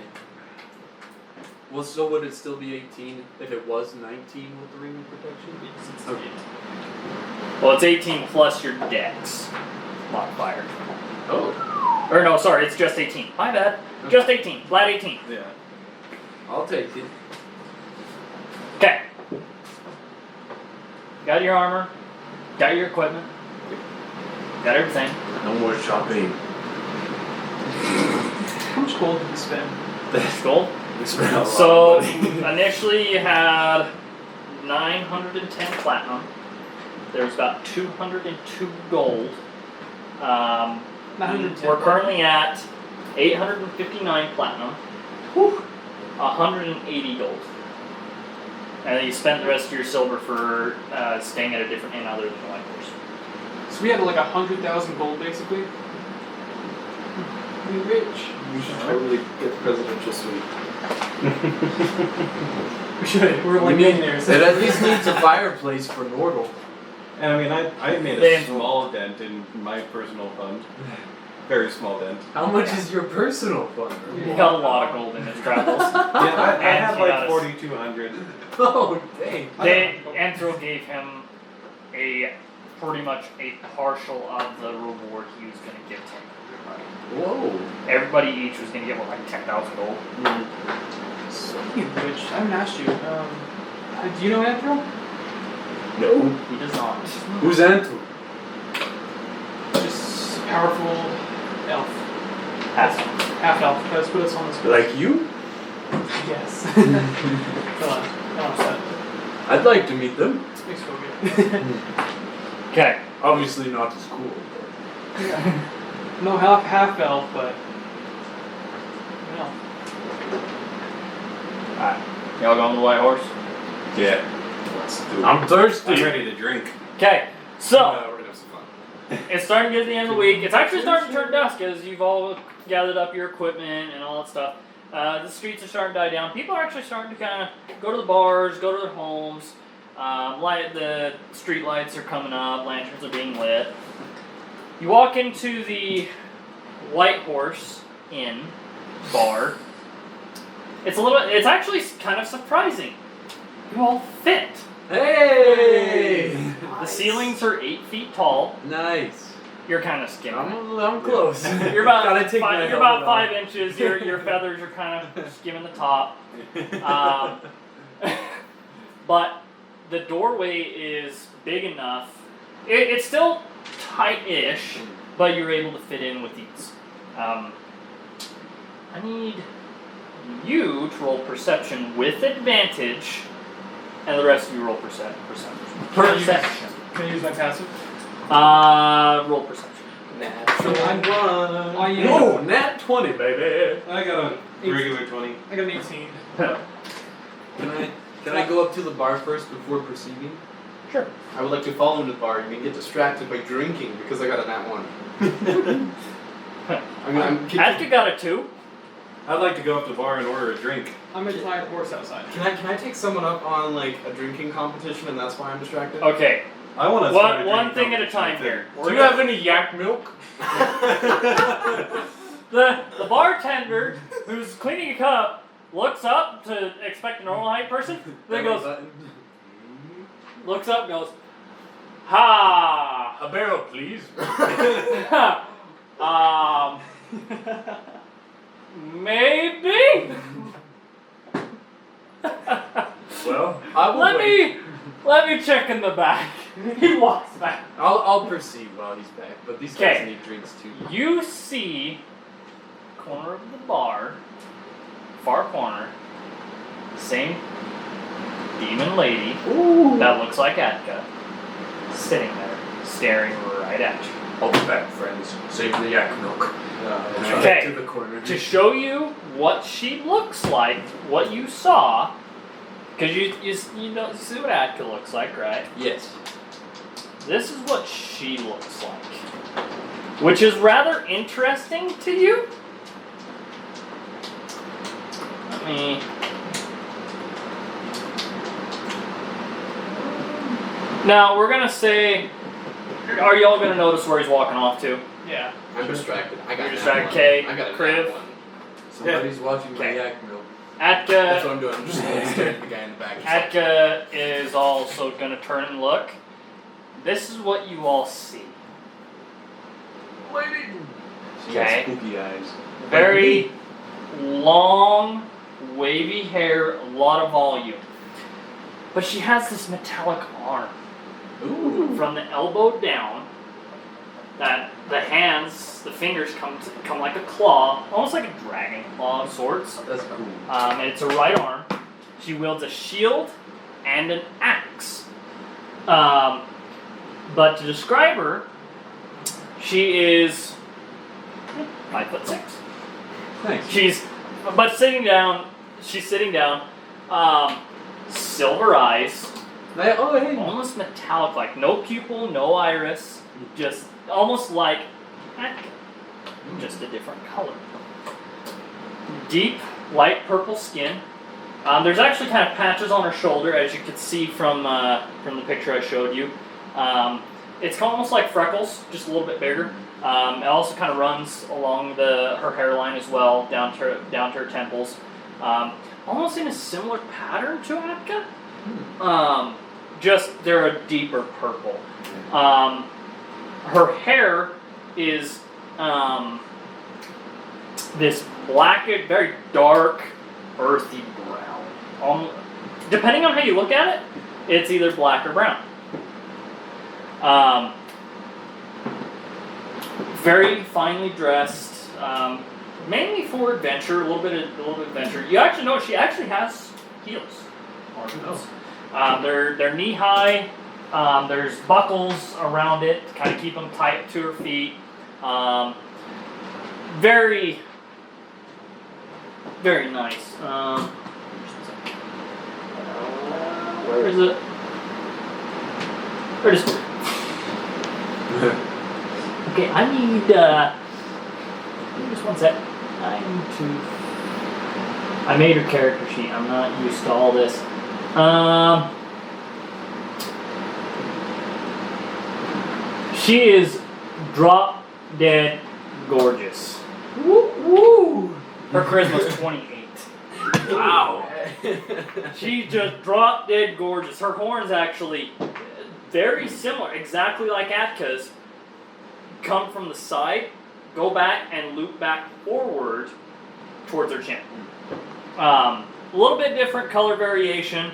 Well, so would it still be 18 if it was 19 with the ring of protection? Okay. Well, it's 18 plus your dex modifier. Oh. Or no, sorry, it's just 18. My bad. Just 18. Flat 18. Yeah. I'll take it. Okay. Got your armor. Got your equipment. Got everything. No more shopping. How much gold did you spend? That's gold. We spent a lot So of money. initially you had 910 platinum. There's about 202 gold. 910. We're currently at 859 platinum. 180 gold. And then you spent the rest of your silver for staying at a different inn other than the White Horse. So we had like 100,000 gold basically. We rich. We should totally get the presidential suite. We should. We're like We need- millionaires. It at least needs a fireplace for Nordle. And I mean, I made They- a small dent in my personal fund. Very small dent. How much is your personal fund? He got a lot of gold in his travels. Yeah, I And had he got like us- 4,200. Oh, dang. Anthro gave him a pretty much a partial of the reward he was going to give to everybody. Whoa. Everybody each was going to get what, like 10,000 gold. Speaking of which, I haven't asked you. Do you know Anthril? No. He does not. Who's Antu? Just powerful elf. Has Half elf. Let's put us on this. Like you? Yes. Come on. Come on, son. I'd like to meet them. This makes me feel good. Okay. Obviously not as cool. No, half elf, but. No. Alright. Y'all going to the White Horse? Yeah. Let's do it. I'm thirsty. I'm ready to drink. Okay. So, We're gonna have some fun. it's starting to get to the end of the week. It's actually starting to turn dusk as you've all gathered up your equipment and all that stuff. The streets are starting to die down. People are actually starting to kind of go to the bars, go to their homes. The street lights are coming up. Lanterns are being lit. You walk into the White Horse Inn bar. It's actually kind of surprising. You all fit. Hey! The ceilings are 8 feet tall. Nice. You're kind of skimming. I'm close. You're about Gotta take my you're about helmet 5 inches. Your feathers are kind of skimming the top. But the doorway is big enough. It's still tight-ish, but you're able to fit in with ease. I need you to roll perception with advantage, and the rest of you roll perception. Perception. Can I use my passive? Roll perception. Natural one. On you. Oh, nat 20, baby. I got a regular 20. I got an 18. Can I go up to the bar first before proceeding? Sure. I would like to follow him to the bar. You may get distracted by drinking because I got a nat 1. I'm Atka got a 2. I'd like to go up to the bar and order a drink. I'm gonna try a horse outside. Can I take someone up on like a drinking competition and that's why I'm distracted? Okay. I want to One thing at a time here. Do you have any yak milk? The bartender who's cleaning a cup looks up to expect a normal height person, then goes, looks up and goes, ha! A barrel, please. Maybe? Well, I will let me check in the back. He walks back. I'll proceed while he's back, but these guys 'Kay. need drinks too. You see corner of the bar, far corner, same demon lady that looks like Atka, sitting there, staring right at you. I'll be back, friends. Save the yak milk. And I Okay. get to the corner. To show you what she looks like, what you saw, because you know, you see what Atka looks like, right? Yes. This is what she looks like, which is rather interesting to you. Let me. Now we're gonna say, are y'all gonna notice where he's walking off to? Yeah. I'm distracted. I got You're a nat distracted, 1. okay, I got a Criv. nat 1. Somebody's watching my Okay. yak milk. That's Atka, what I'm doing. I'm just staring at the guy in the back. Just like, Atka is also gonna turn and look. This is what you all see. She got Okay. spooky eyes. Very long, wavy hair, a lot of volume. But she has this metallic arm. Ooh. From the elbow down, that the hands, the fingers come like a claw, almost like a dragon claw of sorts. That's cool. And it's a right arm. She wields a shield and an axe. But to describe her, she is 5'6". Thanks. She's sitting down. Silver eyes. Oh, hey. Almost metallic, like no pupil, no iris, just almost like Atka, just a different color. Deep, light purple skin. There's actually kind of patches on her shoulder, as you could see from the picture I showed you. It's almost like freckles, just a little bit bigger. It also kind of runs along her hairline as well, down to her temples. Almost in a similar pattern to Atka. Just they're a deeper purple. Her hair is this black, very dark, earthy brown. Depending on how you look at it, it's either black or brown. Very finely dressed, mainly for adventure, a little bit of adventure. You actually know she actually has heels. They're knee high. There's buckles around it to kind of keep them tight to her feet. Very, very nice. Where is it? There it is. Okay, I need. Just one sec. I made her character sheet. I'm not used to all this. She is drop dead gorgeous. Woo woo. Her charisma's 28. Wow. She just drop dead gorgeous. Her horns actually very similar, exactly like Atka's. Come from the side, go back and loop back forward towards her chin. A little bit different color variation.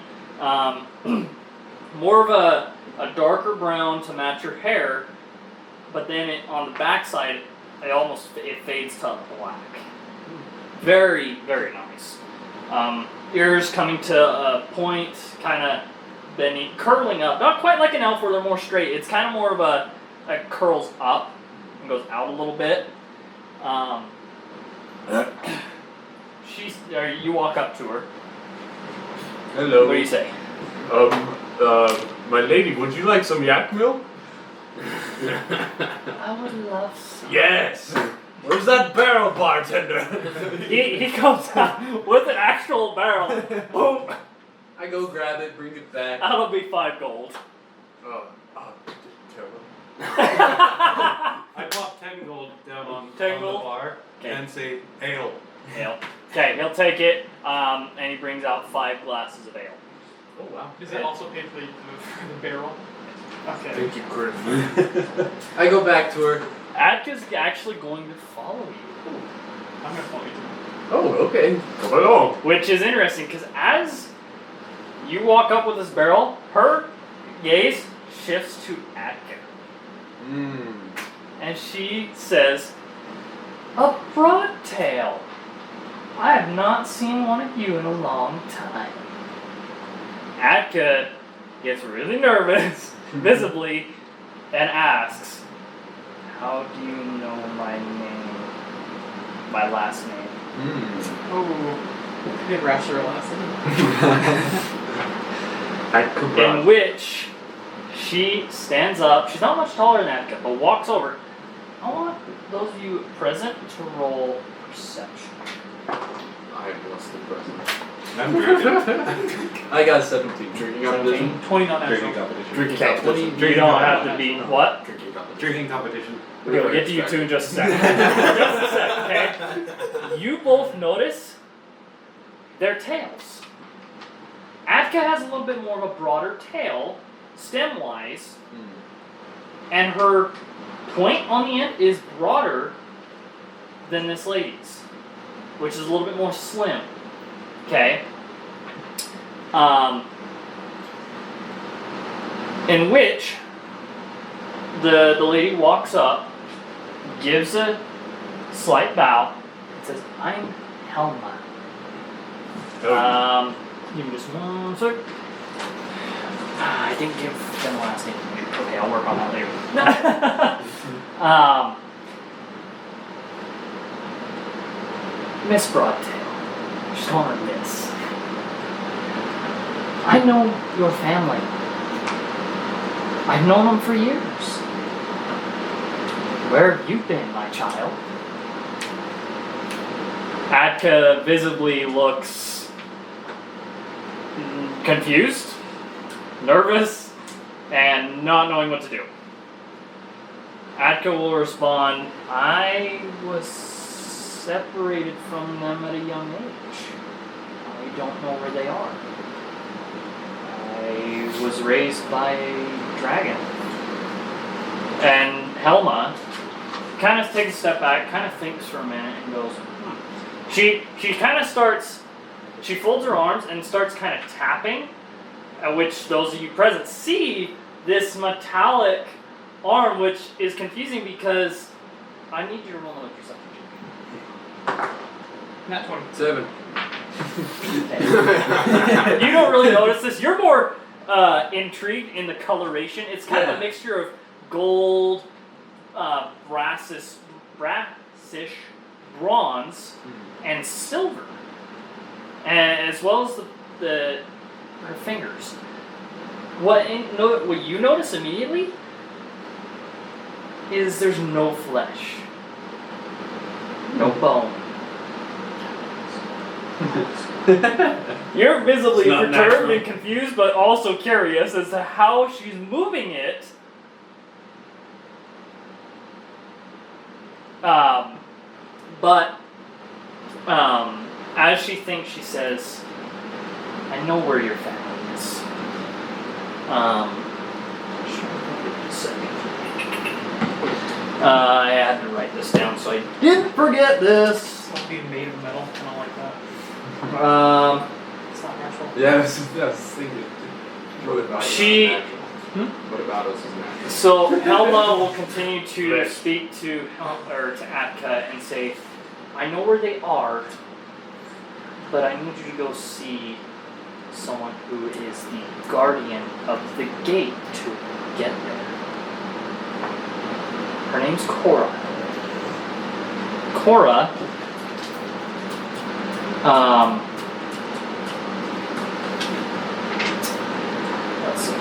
More of a darker brown to match her hair, but then on the back side, it fades to black. Very, very nice. Ears coming to a point, kind of bending, curling up. Not quite like an elf where they're more straight. It's kind of more of a curls up and goes out a little bit. You walk up to her. Hello. What do you say? My lady, would you like some yak milk? I would love some. Yes! Where's that barrel, bartender? He comes out with an actual barrel. Boom! I go grab it, bring it back. That'll be 5 gold. Terrible. I plop 10 gold down on 10 the gold? bar Okay. and say ale. Ale. Okay, he'll take it, and he brings out 5 glasses of ale. Oh wow. Does that also pay for the barrel? Okay. Thank you, Chris. I go back to her. Atka's actually going to follow you. I'm gonna follow you too. Oh, okay. Come along. Which is interesting, because as you walk up with this barrel, her gaze shifts to Atka. And she says, "A broadtail. I have not seen one of you in a long time." Atka gets really nervous, visibly, and asks, "How do you know my name? My last name?" Oh, good rapture last. In which she stands up. She's not much taller than Atka, but walks over. I want those of you present to roll perception. I was the present. I'm drinking. I got 17. Drinking competition. 20 not Drinking natural. competition. Drinking Okay, competition. you Drinking don't competition. have to be what? Drinking competition. Drinking competition. Okay, we'll get to you two in just a second. Just a second, okay? You both notice their tails. Atka has a little bit more of a broader tail, stem-wise, and her point on the end is broader than this lady's, which is a little bit more slim. Okay? In which the lady walks up, gives a slight bow, and says, "I'm Helma." Give me just one sec. I didn't give them last name. Okay, I'll work on that later. Miss Broadtail. Just call her Miss. I know your family. I've known them for years. Where have you been, my child? Atka visibly looks confused, nervous, and not knowing what to do. Atka will respond, "I was separated from them at a young age. I don't know where they are. I was raised by a dragon." And Helma kind of takes a step back, kind of thinks for a minute, and goes, She kind of starts, she folds her arms and starts kind of tapping, at which those of you present see this metallic arm, which is confusing because I need you to roll another perception check. Not 20. 7. You don't really notice this. You're more intrigued in the coloration. It's kind of a mixture of gold, brassish bronze, and silver, and as well as her fingers. What you notice immediately is there's no flesh, no bone. You're visibly It's not perturbed natural. and confused, but also curious as to how she's moving it. As she thinks, she says, "I know where your family is." I had to write this down so I didn't forget this. It's like being made of metal, kind of like that. It's not natural. Yeah, I was thinking. What about us is natural? What about us is natural? So Helma will continue to speak to Atka and say, "I know where they are, but I need you to go see someone who is the guardian of the gate to get there." Her name's Cora. Cora, let's see.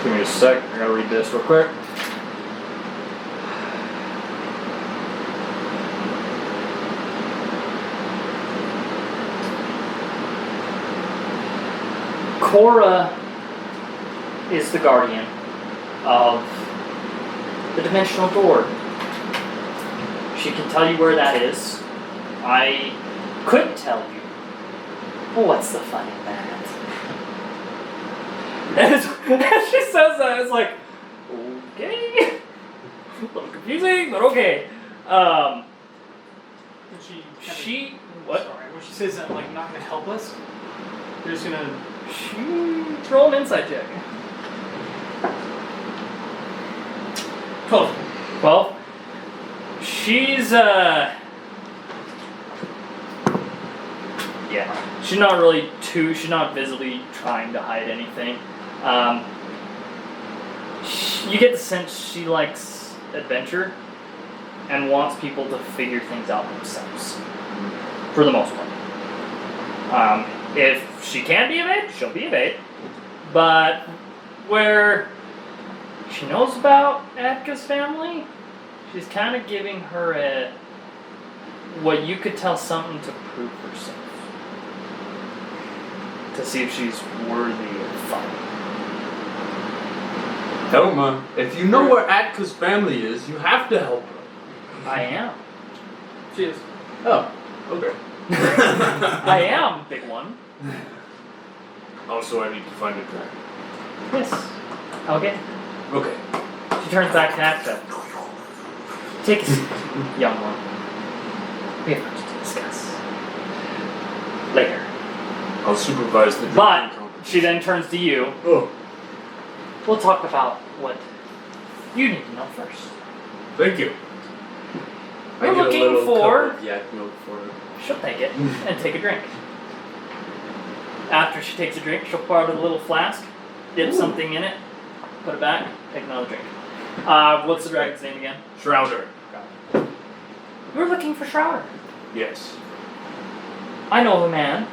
Give me a sec, I gotta read this real quick. Cora is the guardian of the dimensional door. She can tell you where that is. I could tell you. Well, what's the fun in that? As she says that, it's like, okay. A little confusing, but okay. When What? Sorry, when she says that, like, not gonna help us, they're just gonna. Roll an insight check. 12. 12. She's yeah. She's not visibly trying to hide anything. You get the sense she likes adventure and wants people to figure things out themselves. For the most part. If she can be a maid, she'll be a maid. But where she knows about Atka's family, she's kind of giving her what you could tell something to prove herself. To see if she's worthy of fighting. Thelma, if you know where Atka's family is, you have to help her. I am. She is. Oh, okay. I am, big one. Also, I need to find a dragon. Yes. Okay. Okay. She turns back to Atka. Take a seat, young one. We have much to discuss. Later. I'll supervise the But drinking competition. she then turns to you. Oh, We'll talk about what you need to know first. thank you. We're I get looking a little for- cup of yak milk for her. She'll take it and take a drink. After she takes a drink, she'll pour out a little flask, dip something in it, put it back, take another drink. What's the dragon's name again? Shrouder. We're looking for Shrouder. Yes. I know of a man.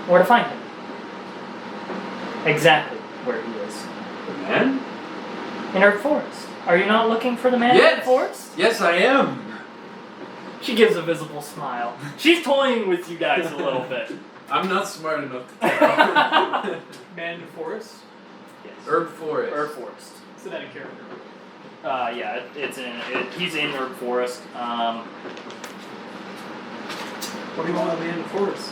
Where to find him? Exactly where he is. The man? In her forest. Are you not looking for the man in the forest? Yes, I am. She gives a visible smile. She's toying with you guys a little bit. I'm not smart enough to tell. Man in the forest. Yes. Herb forest. Herb forest. Is that a character? Yeah, he's in Herb Forest. What do you want with a man in the forest?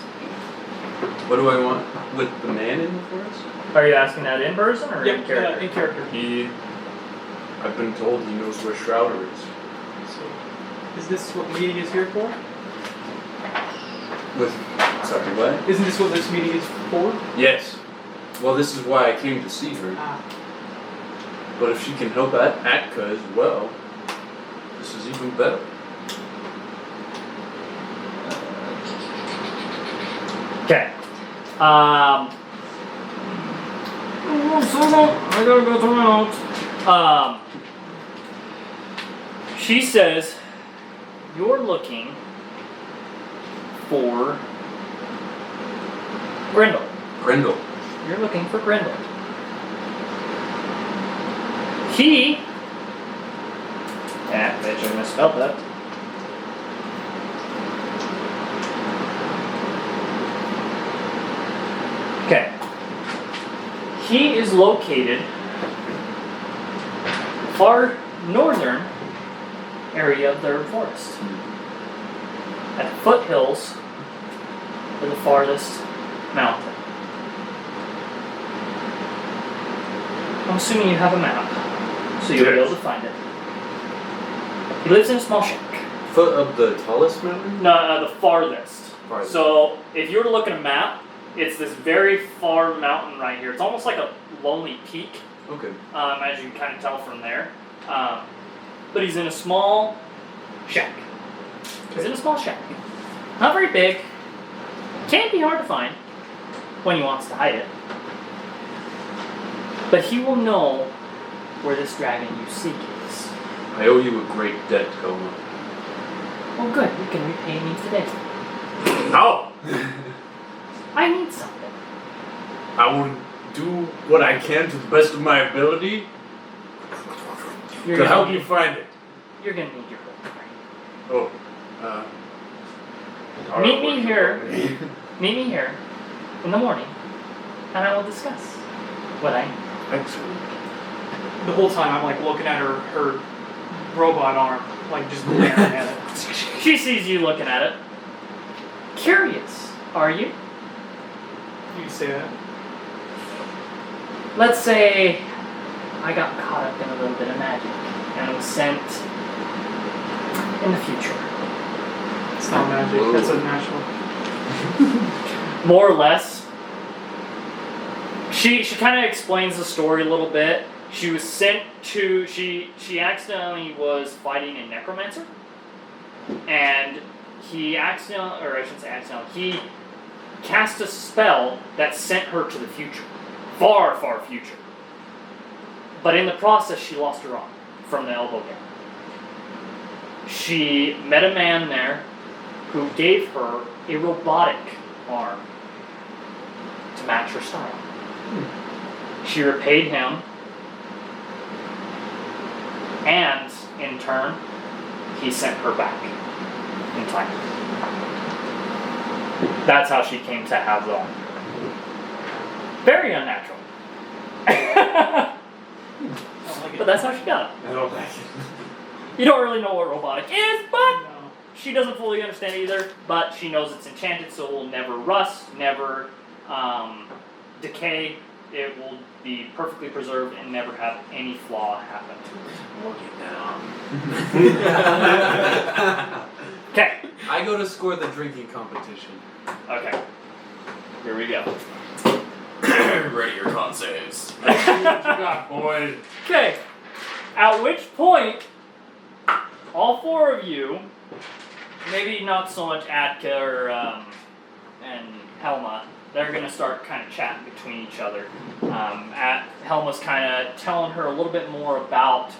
What do I want with the man in the forest? Are you asking that in person or in character? In character. I've been told he knows where Shrouder is. So, is this what the meeting is here for? Sorry, what? Isn't this what this meeting is for? Yes. Well, this is why I came to see her. Ah. But if she can help Atka as well, this is even better. Okay. I gotta go through my notes. She says you're looking for Grendel. Grendel. You're looking for Grendel. He. I bet you misspelled that. Okay. He is located far northern area of the Herb Forest. At foothills of the farthest mountain. I'm assuming you have a map, so you'll be able to find it. He lives in a small shack. Foot of the tallest mountain? No, the farthest. Farthest. So if you were to look at a map, it's this very far mountain right here. It's almost like a lonely peak, Okay. as you can kind of tell from there. But he's in a small shack. He's in a small shack. Not very big. Can be hard to find when he wants to hide it. But he will know where this dragon you seek is. I owe you a great debt, Coma. Oh good, you can repay me today. No! I need something. I will do what I can to the best of my ability You're to gonna help need, you find it. You're gonna need your hook. Oh, Meet me here. Meet me here in the morning, and I will discuss what I need. Excellent. The whole time I'm like looking at her robot arm, like just staring at it. She sees you looking at it. Curious, are you? You can say that. Let's say I got caught up in a little bit of magic and was sent in the future. It's not magic. Whoa. That's unnatural. More or less. She kind of explains the story a little bit. She was sent to she accidentally was fighting a necromancer, and he accidentally, or I shouldn't say accidentally, he cast a spell that sent her to the future, far, far future. But in the process, she lost her arm from the elbow down. She met a man there who gave her a robotic arm to match her style. She repaid him, and in turn, he sent her back in time. That's how she came to have the arm. Very unnatural. I don't like it. But that's how she got it. I don't like it. You don't really know what robotic is, but No. she doesn't fully understand either. But she knows it's enchanted, so it will never rust, never decay. It will be perfectly preserved and never have any flaw happen to it. Look it down. Okay. I go to score the drinking competition. Okay. Here we go. Ready your con saves. What you got, boys? Okay. At which point, all four of you, maybe not so much Atka or and Helma, they're gonna start kind of chatting between each other. Helma's kind of telling her a little bit more about.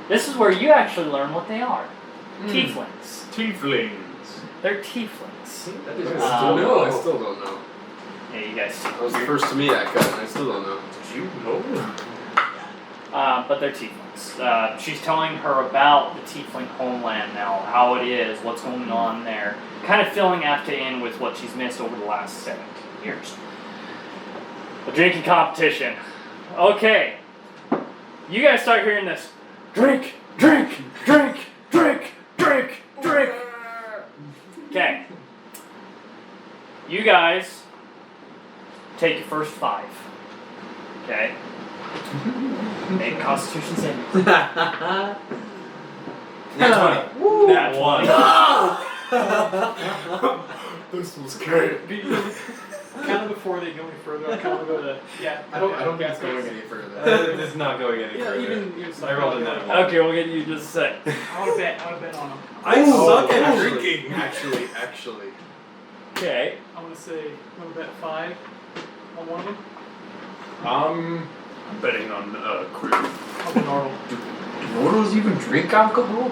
This is where you actually learn what they are. Tieflings. Tieflings. They're tieflings. That is Um, I still don't know. Yeah, you guys. That was the first to me I cut, and I still don't know. Did you know? But they're tieflings. She's telling her about the tiefling homeland now, how it is, what's going on there. Kind of filling Apta in with what she's missed over the last 17 years. The drinking competition. Okay. You guys start hearing this. Drink, drink, drink, drink, drink, drink. Okay. You guys take your first 5. Okay. Make Constitution savings. Nat 20. Nat 20. This was great. Kind of before they go any further, I kind of go to I don't think it's going any further. It's not going any Yeah, further. even I rolled a nat 1. Okay, we'll get you just a sec. I want to bet on them. I suck at actually, drinking. Actually. Okay. I'm gonna say I'm gonna bet 5 on one of them. I'm betting on Crew. I'll go normal. Do mortals even drink alcohol?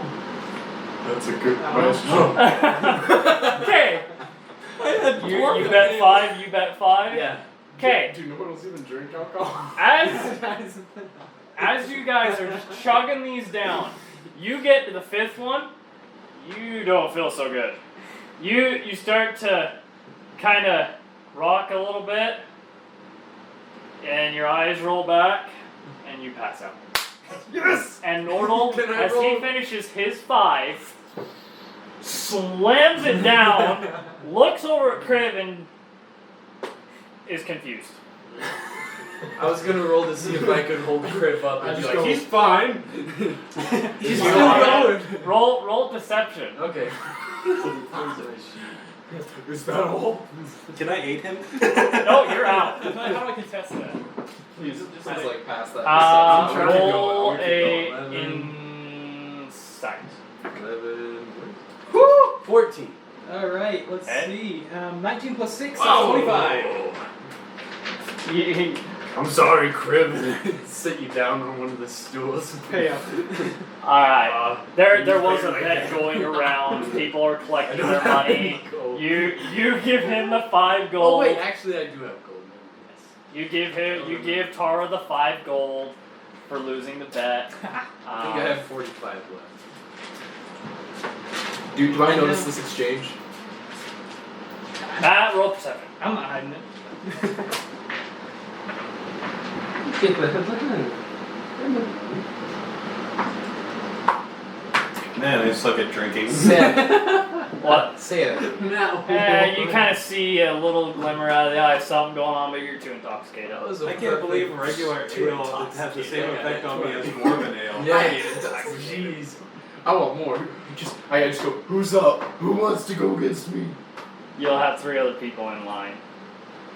That's a good I don't question. Okay. You bet 5. You bet 5. Yeah. Okay. Do mortals even drink alcohol? As you guys are just chugging these down, you get to the 5th one. You don't feel so good. You start to kind of rock a little bit, and your eyes roll back, and you pass out. Yes! And Nordal, Can I as he roll? finishes his 5, slams it down, looks over at Kriv, and is confused. I was gonna roll to see if I could hold Criff up and I be just like, go- he's fine. He's still going. Roll deception. Okay. Is that all? Can I aid him? No, you're out. How do I contest that? Please, just like past that. Uh, I'm trying to go. roll I wanna keep a going. insight. 11. 14. Alright, let's Okay. see. 19 plus 6, Wow. 25. I'm sorry, Crib. Sit you down on one of the stools. Pay up. Alright. There you was pay a like bet that. going around. People are I collecting don't their have money. any gold. You give him the 5 gold. Oh wait, actually I do have gold. You give Tara the 5 gold for losing the bet. I think I have 45 left. Do I notice this exchange? Matt, roll perception. I'm not hiding it. Get the headline. Man, I suck at drinking. What? Say it. No. You kind of see a little glimmer out of the eye, something going on, but you're too intoxicated. That was a I can't believe regular ale has the same effect on me as dwarven ale. Yeah, jeez. I want more. I just go, who's up? Who wants to go against me? You'll have 3 other people in line.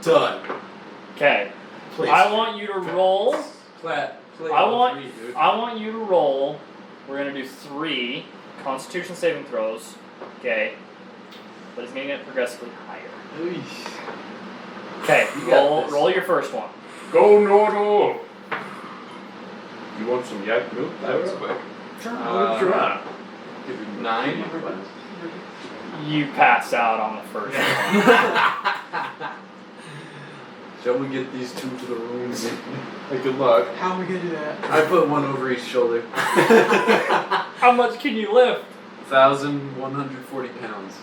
Done. Okay. Please. I want you to roll. Play I all want- 3, dude. I want you to roll. We're gonna do 3 Constitution saving throws. Okay. But it's gonna get progressively higher. Okay. You got Roll. this. Roll your first one. Go Nordo! You want some yak milk? That was quick. Try. Give you 9. You passed out on the first one. Shall we get these 2 to the rooms? Hey, good luck. How are we gonna do that? I put one over each shoulder. How much can you lift? 1,140 pounds.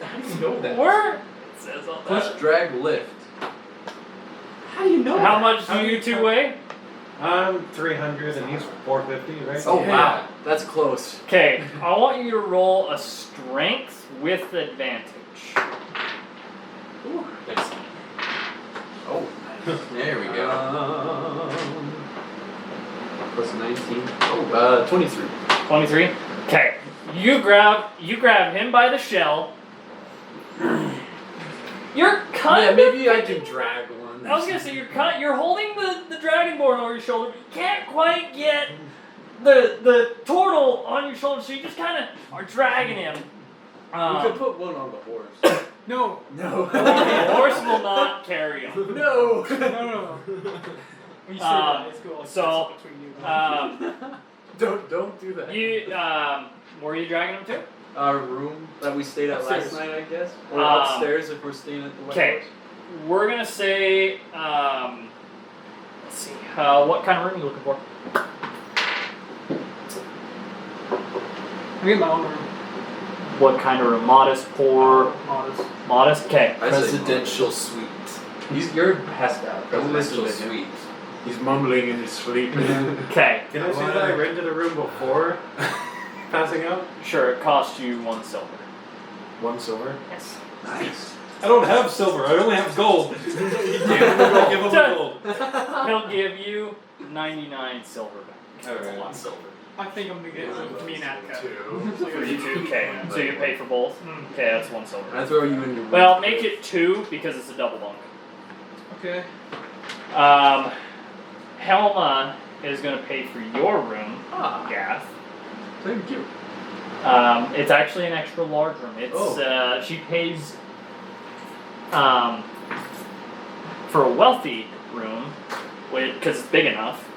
How do you know that? Where? It says on Push, that. drag, lift. How do you know How that? much How do do you you 2 try- weigh? I'm 300 and he's 450, right? Oh Yeah. wow, that's close. Okay, I want you to roll a strength with advantage. Ooh, nice. Oh, there we go. Plus 19. Oh, 23. 23. Okay, you grab him by the shell. You're kind Yeah, of maybe I can drag one. I was gonna say you're holding the dragonborn over your shoulder, but you can't quite get the turtle on your shoulder, so you just kind of are dragging him. We could put one on the horse. No. No. The horse will not carry him. No. No. When you say that, it's cool. so, It's between you. Don't do that. Where are you dragging him to? Our room that we stayed at last Upstairs. night, I guess, or Um, upstairs if we're staying at the White Okay, Horse. we're gonna say, let's see, what kind of room are you looking for? I get my own room. What kind of room? Modest, poor, Modest. modest? Okay. Presidential suite. You're passed out. Don't listen Presidential to him. suite. He's mumbling in his sleep. Okay, Can I say that I rented a room before passing out? sure, it cost you 1 silver. 1 silver. Yes. Nice. I don't have silver, I only have gold. Give him the gold. He'll give you 99 silver back. That's Alright. 1 silver. I think I'm gonna get me and Atka. For you 2, okay. So you pay for both? Okay, that's 1 silver. I throw you in your room. Well, make it 2 because it's a double bunk. Okay. Helma is going to pay for your room, Ah, Gath. thank you. It's actually an extra large room. It's she pays for a wealthy room, because it's big enough.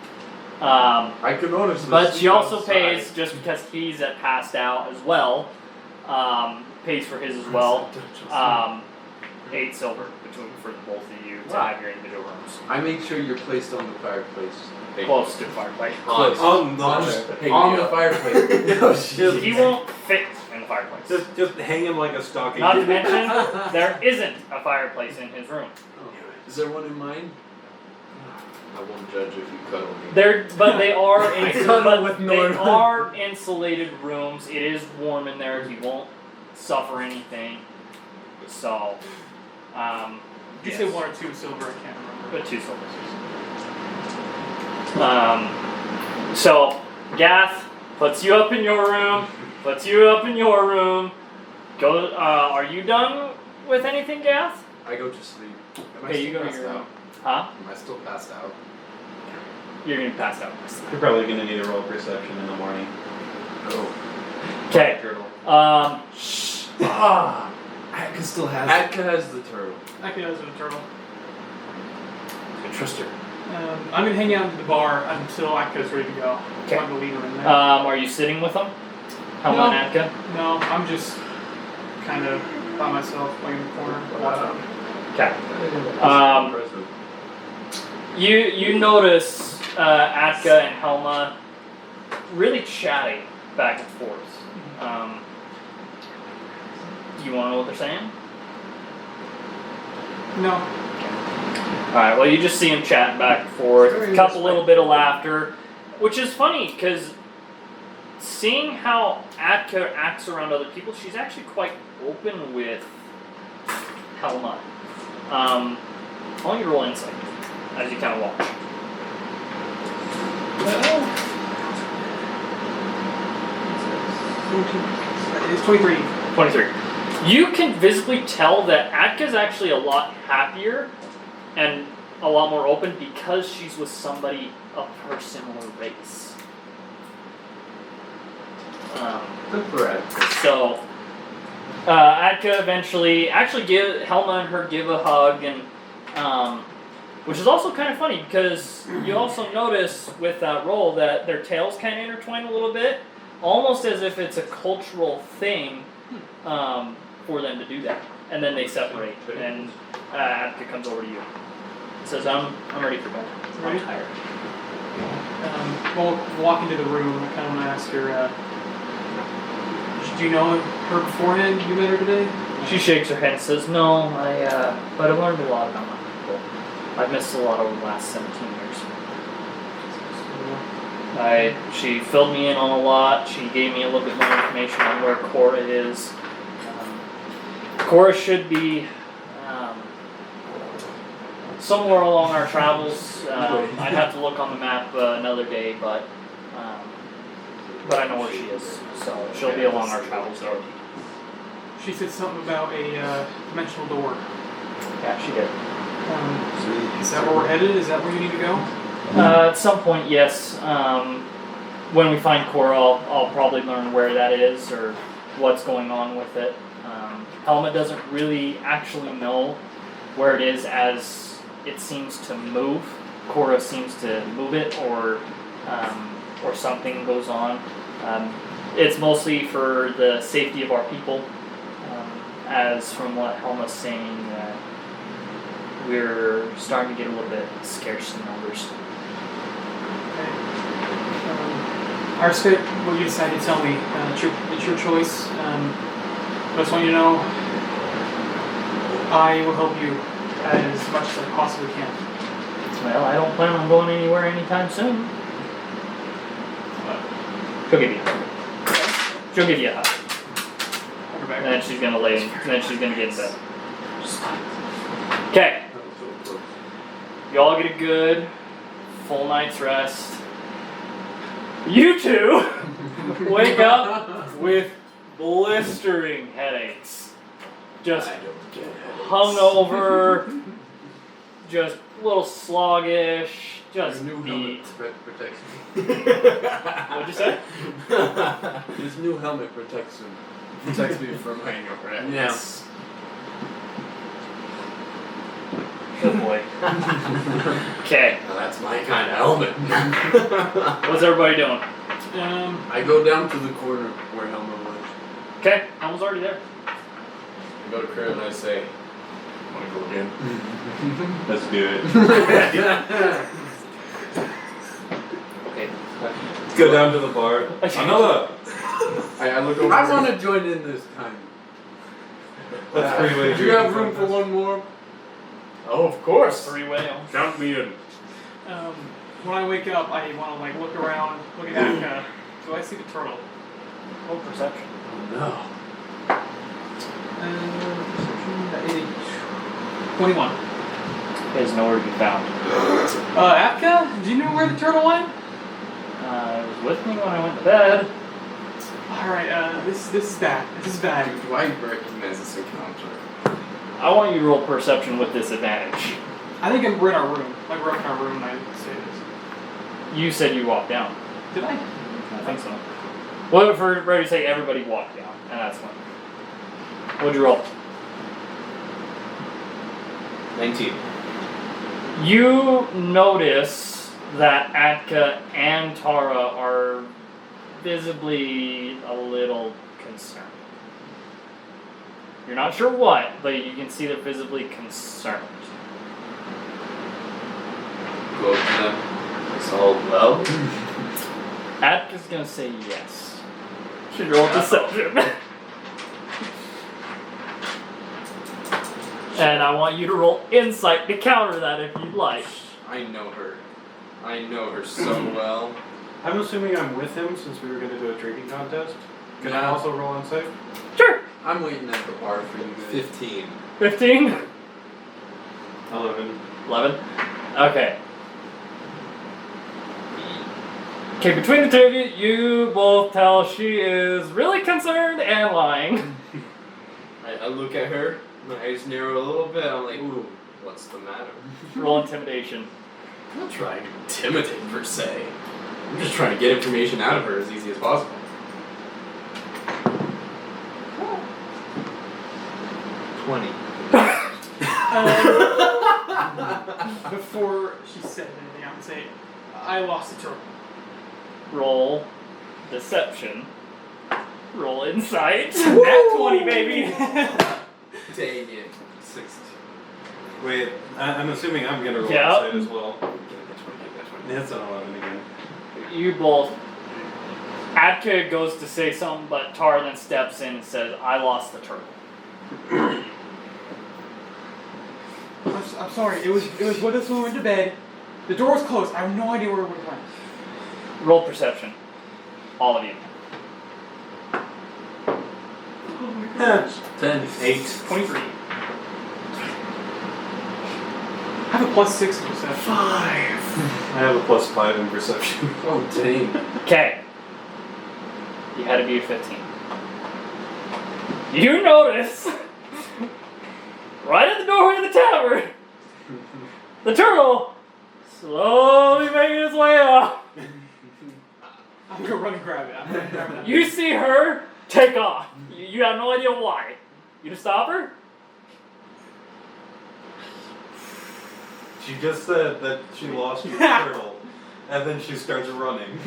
I can honestly. But she sleep also outside. pays, just because he's passed out as well, pays for his as well. 8 silver for the both of you to Wow. have your individual rooms. I make sure you're placed on the fireplace. Close to the fireplace. Close. On on the the fireplace. No shit. He won't fit in the fireplace. just hang him like a stocking. Not to mention, there isn't a fireplace in his room. Is there one in mine? I won't judge if you cuddle me. But they are I cuddle with they Norman. are insulated rooms. It is warm in there. He won't suffer anything. So, You yes. say 1 or 2 silver, I can't remember. But 2 silvers. So Gath puts you up in your room. Go. Are you done with anything, Gath? I go to sleep. Am I Okay, you still go to passed your room. out? Huh? Am I still passed out? You're gonna pass out. You're probably gonna need a roll perception in the morning. Oh. Okay. Turtle. Atka still has Atka has the turtle. I can use a turtle. I trust her. I'm gonna hang out at the bar until Atka's ready to go. Okay. I'm gonna leave her in there. Are you sitting with them? Helma and Atka? No, I'm just kind of by myself, laying in the corner, watching. Okay. Impressive. You notice Atka and Helma really chatting back and forth. Do you want to know what they're saying? No. Alright, well, you just see them chatting back and forth. A couple little bit of laughter, which is funny because seeing how Atka acts around other people, she's actually quite open with Helma. I want you to roll insight as you kind of watch. It's 23. 23. You can visibly tell that Atka's actually a lot happier and a lot more open because she's with somebody of her similar race. Good for it. So, Atka eventually actually Helma and her give a hug, and which is also kind of funny because you also notice with that roll that their tails kind of intertwine a little bit, almost as if it's a cultural thing for them to do that. And then they separate, and Atka comes over to you. Says, I'm ready for bed. I'm tired. We'll walk into the room. I kind of want to ask her, do you know her beforehand? You met her today? She shakes her head and says, no, but I've learned a lot about my people. I've missed a lot over the last 17 years. She filled me in on a lot. She gave me a little bit more information on where Cora is. Cora should be somewhere along our travels. I'd have to look on the map another day, but I know where she is. So she'll be along our travels there. She said something about a dimensional door. Yeah, she did. Is that where we're headed? Is that where you need to go? At some point, yes. When we find Cora, I'll probably learn where that is or what's going on with it. Helma doesn't really actually know where it is as it seems to move. Cora seems to move it or something goes on. It's mostly for the safety of our people, as from what Helma's saying, we're starting to get a little bit scarce in numbers. Okay. I respect what you decided to tell me. It's your choice. I just want you to know I will help you as much as I possibly can. Well, I don't plan on going anywhere anytime soon. She'll give you a hug. She'll give you a hug. I'll go back. And then she's gonna lay in, and then she's gonna get in bed. Okay. Y'all get a good full night's rest. You two wake up with blistering headaches. Just hungover, just a little sluggish, just New beat. helmet protects me. What'd you say? This new helmet protects me. Protects me from hangover. Yeah. Good boy. Okay. Now that's my kind of helmet. What's everybody doing? I go down to the corner where Helma was. Okay. Elmo's already there. I go to Kurt and I say, wanna go again? Let's do it. Okay. Let's go down to the bar. Another. I look over. I want to join in this time. Let's freeway. Do you have room for one more? Oh, of course. Three-way. Count me in. When I wake up, I want to look around, look at Atka. Do I see the turtle? Roll perception. No. Perception, that is 21. It is nowhere to be found. Atka, do you know where the turtle went? It was with me when I went to bed. Alright, this is bad. This is bad. Do I recognize this encounter? I want you to roll perception with disadvantage. I think we're in our room. We're up in our room and I say this. You said you walked down. Did I? I think so. Well, for ready to say everybody walked down, and that's when. What'd you roll? 19. You notice that Atka and Tara are visibly a little concerned. You're not sure what, but you can see they're visibly concerned. Go up to them. It's all well. Atka's gonna say yes. Should roll deception. And I want you to roll insight to counter that if you'd like. I know her. I know her so well. I'm assuming I'm with him since we were going to do a drinking contest. Can I Yeah. also roll insight? Sure. I'm waiting at the bar for you guys. 15. 15. 11. 11. Okay. Okay, between the two of you, you both tell she is really concerned and lying. I look at her, my eyes narrow a little bit, I'm like, ooh, what's the matter? Roll intimidation. I'm not trying to intimidate per se. I'm just trying to get information out of her as easy as possible. Before she said anything, I would say, I lost the turtle. Roll deception. Roll insight. Nat 20, baby. Dang it. 16. Wait, I'm assuming I'm going to roll Yeah. insight as well. Get that 20. That's an 11 again. You both. Atka goes to say something, but Tara then steps in and says, I lost the turtle. I'm sorry. It was with us when we went to bed. The door was closed. I have no idea where we went. Roll perception. All of you. 10. 8. 23. I have a +6 in perception. 5. I have a +5 in perception. Oh, dang. Okay. You had to be a 15. You notice, right at the doorway of the tower, the turtle slowly making its way up. I'm gonna run and grab it. I'm gonna grab it. You see her take off. You have no idea why. You to stop her? She just said that she lost her turtle, and then she starts running.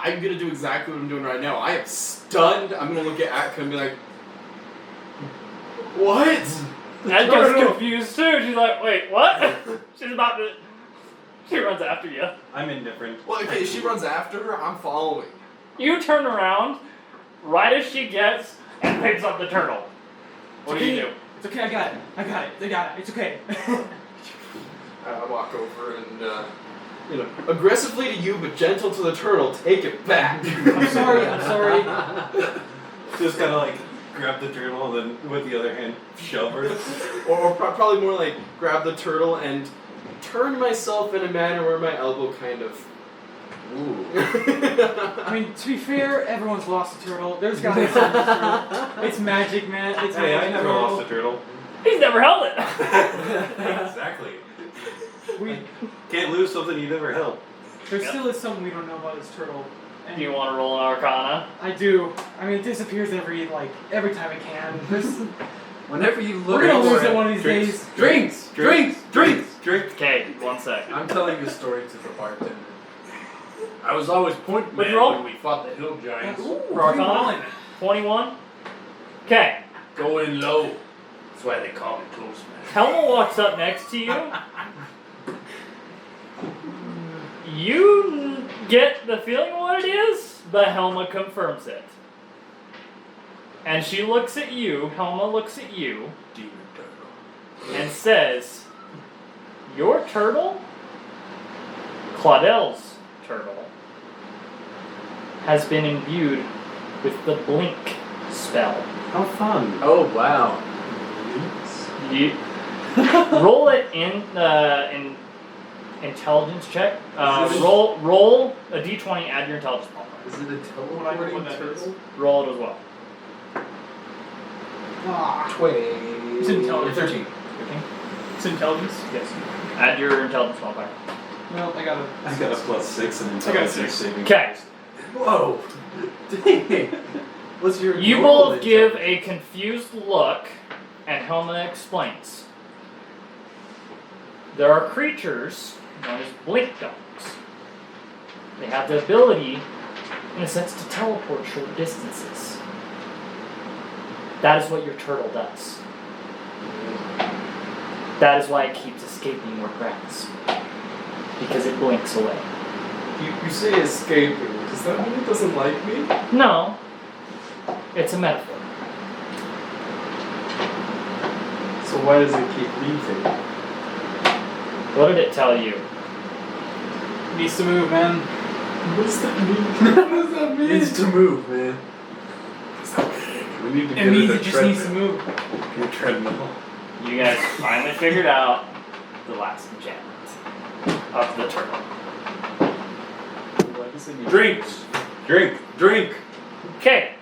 I'm gonna do exactly what I'm doing right now. I am stunned. I'm gonna look at Atka and be like, what? Edgar's confused too. She's like, wait, what? She's about to. She runs after you. I'm indifferent. Well, okay, she runs after her, I'm following. You turn around right as she gets and picks up the turtle. What do you do? It's okay. I got it. It's okay. I walk over and, aggressively to you, but gentle to the turtle, take it back. I'm sorry. Just kind of like grab the turtle and then with the other hand shove her. or probably more like grab the turtle and turn myself in a manner where my elbow kind of. Ooh. I mean, to be fair, everyone's lost a turtle. There's gotta be something true. It's magic, man. It's Hey, I magic, never bro. lost a turtle. He's never held it. Exactly. We, Can't lose something you never held. there Yep. still is something we don't know about this turtle. And Do you want to roll an Arcana? I do. I mean, it disappears every time it can. Whenever you look We're gonna for lose it one of these Drinks. days. Drinks! Drink. Okay, 1 sec. I'm telling the story to the bartender. I was always point What'd man you roll? when we fought the hill giants. Ooh, For Arcana? 21? Okay. Going low. That's why they call me Toastmaster. Helma walks up next to you. You get the feeling what it is, but Helma confirms it. And she looks at you, Helma looks at you, Demon turtle. and says, your turtle, Claudel's turtle, has been imbued with the blink spell. How fun. Oh, wow. You roll it in intelligence check. Roll a d20, add your intelligence modifier. Is it a What teleporting that is. turtle? Roll it as well. Ah, 20. It's intelligence. 13. 15? it's intelligence. Yes. Add your intelligence modifier. Well, I got a. I got a +6 in I got a intelligence 6. saving. Okay. Whoa. Dang. What's your You normal both give intelligence? a confused look And Helma explains. There are creatures known as blink dogs. They have the ability, in a sense, to teleport short distances. That is what your turtle does. That is why it keeps escaping your grasp. Because it blinks away. You say escaping. Does that mean it doesn't like me? No. It's a metaphor. So why does it keep leaving? What did it tell you? Needs to move, man. What does that mean? What does that mean? Needs to move, man. We need to It get means a it just needs to move. Your treadmill. You guys finally figured out the last enchantment of the turtle. Why does it need Drinks. Drink. Okay.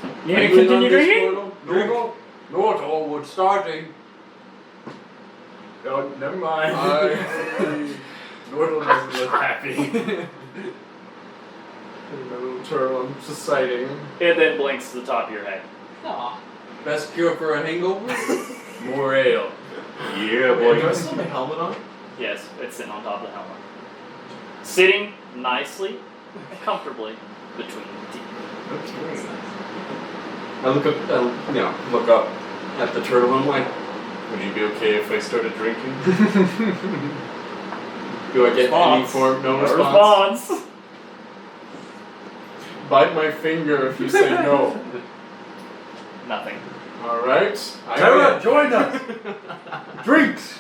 You gonna Anything continue on this, drinking? Nordal? Nordal, we're starting. No, never mind. Nordal doesn't look happy. My little turtle, I'm just sighting. It then blinks to the top of your head. Aw. Best cure for a hangover? More ale. Yeah, Do I still have my helmet on? Yes, it's sitting on top of the helmet. Sitting nicely, comfortably between the teeth. Okay. I look up at the turtle and I'm like, would you be okay if I started drinking? Do I get any form? No response. Bite my finger if you say no. Nothing. Alright. Tara, join us! Drinks!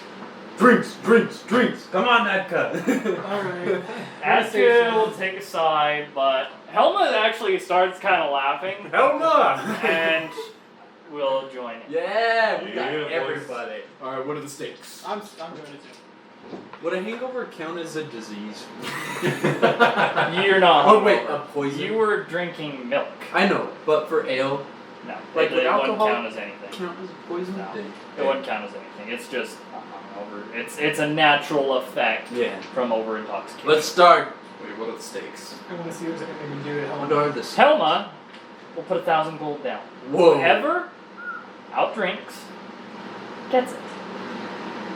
Come on, Nadka. Alright. Aska will take a side, but Helma actually starts kind of laughing Hell no! and will join in. Yeah, we got Yeah, boys. everybody. Alright, what are the stakes? I'm doing it too. Would a hangover count as a disease? You're not. Oh wait, a poison. You were drinking milk. I know, but for ale, No, Like, it would wouldn't alcohol count as anything. count as a poison? No. Thing. It wouldn't count as anything. It's just over. It's a natural effect Yeah. from over intoxication. Let's start. Wait, what are the stakes? I want to see if there's anything we can do to help. What are the stakes? Helma will put 1,000 gold down. Whoa. Whoever outdrinks gets it.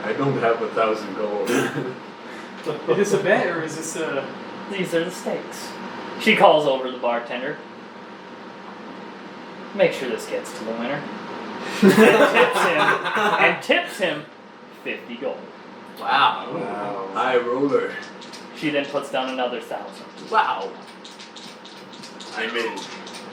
I don't have 1,000 gold. Is this a bet or is this a... These are the stakes. She calls over the bartender. Make sure this gets to the winner. and tips him 50 gold. Wow. High roller. She then puts down another 1,000. Wow. I'm in.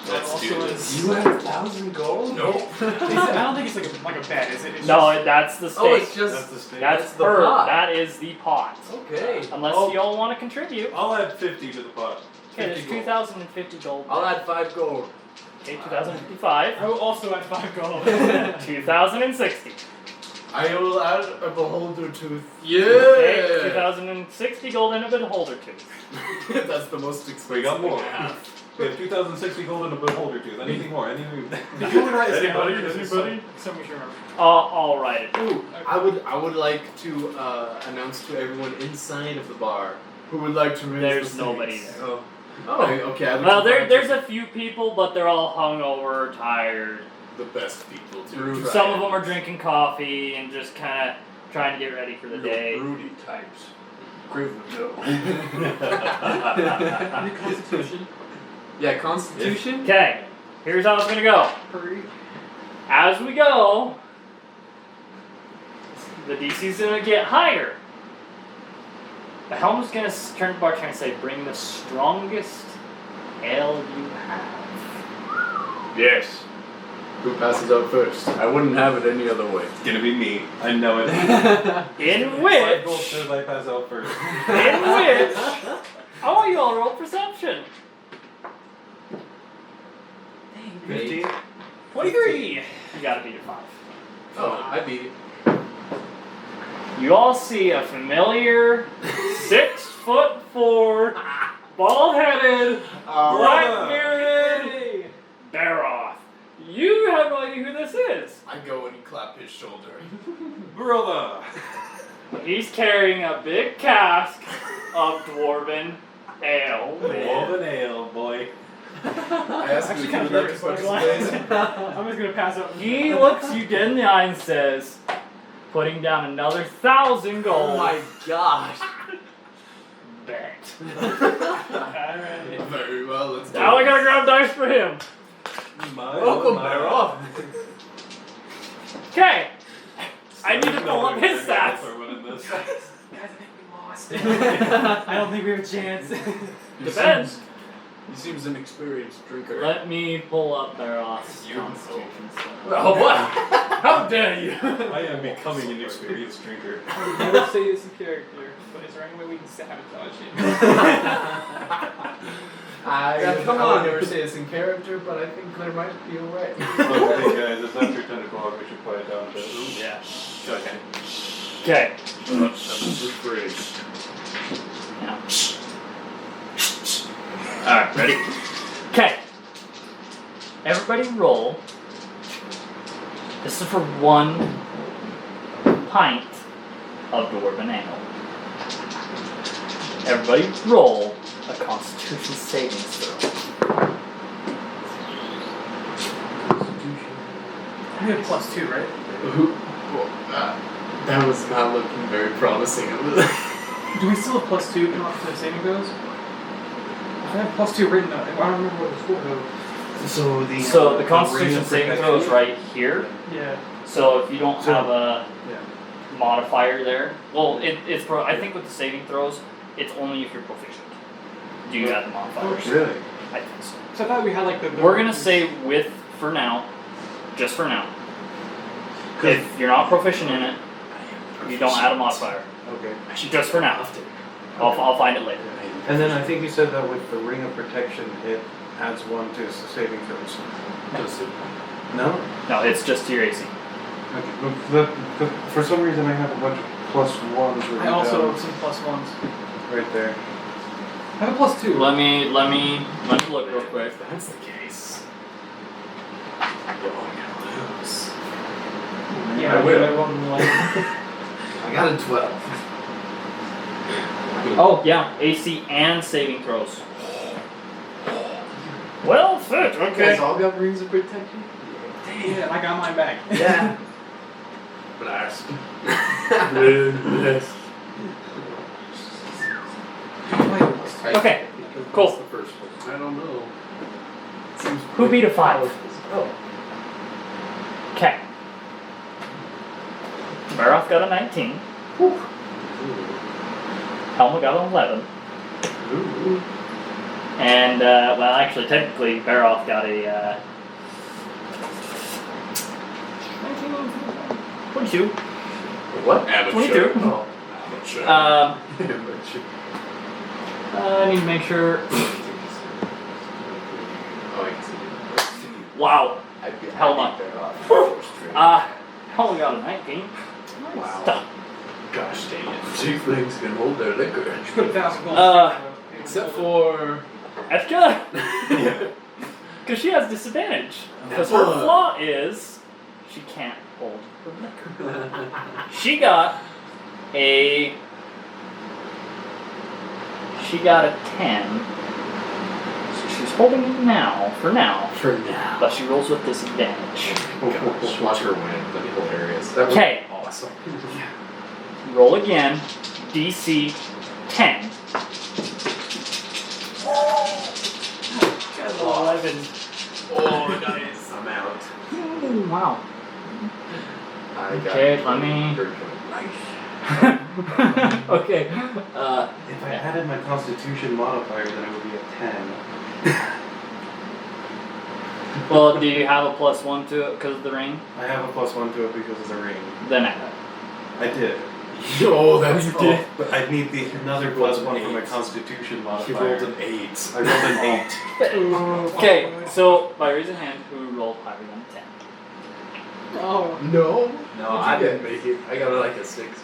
Let's also do is- this. You have 1,000 gold? Nope. I don't think it's like a bet, is it? It's No, just- that's the stake. Oh, it's just. That's the stake. That's the her. pot. That is the pot. Okay. Unless Oh. you all want to contribute. I'll add 50 to the pot. Okay, there's 50 gold. 2,050 gold. I'll add 5 gold. Okay, 2,055. I will also add 5 gold. 2,060. I will add a beholder tooth. Okay, 2,060 gold and a beholder tooth. That's the most expensive. We got more. thing I have. We have 2,060 gold and a beholder tooth. Anything more? If you want to write this down, Anybody? Anybody? so we should remember. I'll write it. Ooh, I would like to announce to everyone inside of the bar who would like to raise There's the nobody stakes. there. Oh. Oh, okay. I would Well, like there's a few people, but they're all hungover, tired. the best people to Rude. try Some of it. them are drinking coffee and just kind of trying to get ready for the day. Broody types. Griffin, Constitution. Yeah, Constitution? Okay, here's how it's gonna go. Hurry. As we go, the DC's gonna get higher. The helm's gonna turn to the bartender and say, "Bring the strongest ale you have." Yes. Who passes out first? I wouldn't have it any other way. It's gonna be me. I know it. In 5 which, gold says I pass out first. I want you all to roll perception. 15? 23! You gotta beat a 5. Oh, I beat it. You all see a familiar 6'4", bald-headed, black-bearded Baroth. You have no idea who this is. I go and clap his shoulder. Brother! He's carrying a big cask of dwarven ale. Golden ale, boy. I asked Actually you kind to of do that nervous. response, I'm just gonna pass out. He looks you dead in the eye and says, putting down another 1,000 gold. Oh my gosh. Bet. Alright. Very well, let's do Now I it. gotta grab dice for him. Welcome, Baroff. Okay. I need to pull up his stats. Guys, I think we lost. I don't think we have a chance. Depends. He seems an experienced drinker. Let me pull up Baroff's constitution stuff. Oh, what? How dare you? I am becoming an experienced drinker. I would never say this in character, but is there any way we can sabotage it? Yeah, come on, never say this in character, but I think Claire might be alright. Oh, hey guys, it's after 10 o'clock. We should quiet down a bit. Yeah. Okay. Okay. Rephrase. Now. Alright, ready? Okay. Everybody roll. This is for 1 pint of Dwarven Ale. Everybody roll a Constitution saving throw. I have +2, right? That was not looking very promising. Do we still have +2 come up to the saving throws? I have +2 written down. I don't remember what it was for though. So The Constitution saving throw is right here. Yeah. So if you don't So- have a yeah. modifier there, well, I think with the saving throws, it's only if you're proficient. Do you add the modifiers? Really? I think so. So I thought we had like the. We're gonna say with for now, just for now. If you're not proficient in it, you don't add a modifier. Okay. Just for now. I'll find it later. And then I think you said that with the Ring of Protection, it adds 1 to saving throws. Does it? No? No, it's just to your AC. Okay. But for some reason, I have a bunch of +1s written I also down have some +1s. right there. I have a +2. Let me look real quick. If that's the case, you're gonna lose. Yeah, I will. I won't like. I got a 12. Oh yeah, AC and saving throws. Well fit, You guys okay. all got rings of protection? Yeah, I got mine back. Yeah. Blast. Blast. Okay, cool. What's the first one? I don't know. Seems Who beat a 5? Oh. Okay. Baroff got a 19. Helma got an 11. Ooh. And, well, actually, technically, Baroff got a, 22. What? Amateur. 22. Oh. Amateur. Amateur. I need to make sure. Oh, I can see it. Wow. I'd be Helma. happy there off. Helma got a 19. Wow. Stuff. Gosh dang it. Tieflings can hold their liquor. Just put 1,000 gold. Except for. That's good. Because she has disadvantage. Because her flaw is she can't hold her liquor. She got a 10. So she's holding it now, for now. For now. But she rolls with disadvantage. Gosh, watch her win. That'd be hilarious. That would Okay. be awesome. Roll again. DC 10. 11. Oh, nice. I'm out. Wow. I got Okay, let me- Okay. If I added my Constitution modifier, then it would be a 10. Well, do you have a +1 to it because of the ring? I have a +1 to it because of the ring. Then add it. I did. Yo, that's did? But I need another You rolled +1 an for my 8. Constitution He modifier. rolled an 8. I rolled an 8. Okay, so by raising hand, who rolled higher than 10? Oh. No. No, I didn't make it. I got like a 6.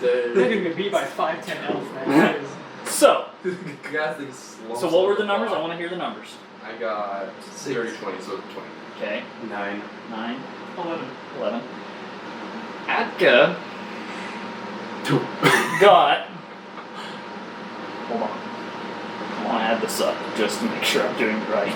They're gonna get beat by 5-10 elves, man. That is- So, Gathics slumps so what were on the numbers? I block. want to hear the numbers. I got 30, 20, so 20. Okay, 9. 9, 11. 11. Atka got. Hold on. I want to add this up just to make sure I'm doing it right.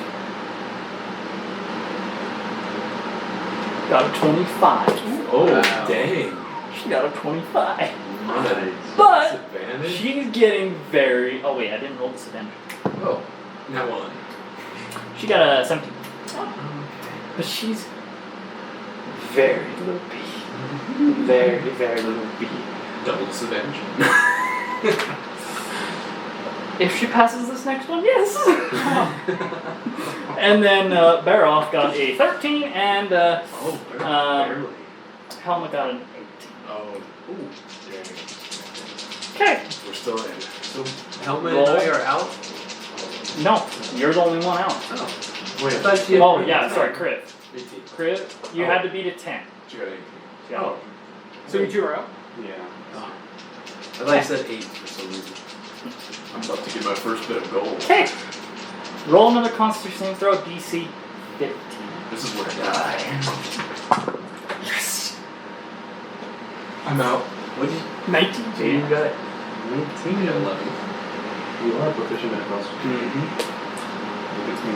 got a 25. Oh, Wow. dang. She got a 25. Nice. But Disadvantage? she's getting very. Oh wait, I didn't roll disadvantage. Oh, now one. She got a 17. But she's very loopy. Very, very loopy. Double disadvantage. If she passes this next one, yes. And then Baroff got a 13, and Oh, barely. Helma got an 18. Oh, Ooh, dang. Okay. we're still in. So, Helma Roll. and I are out? No, you're the only one out. Oh. Wait, I thought she had Oh yeah, sorry, crit. 18. Crit. You had to beat a 10. She got 18. Yeah. Oh. So you two are up. Yeah. I thought you said 8 for some reason. I'm about to get my first bit of gold. Okay. Roll another Constitution saving throw, DC 15. This is where I die. Yes. I'm out. What'd you 19. You got 19 and 11. You are proficient at Constitution. Mm-hmm. Look at me.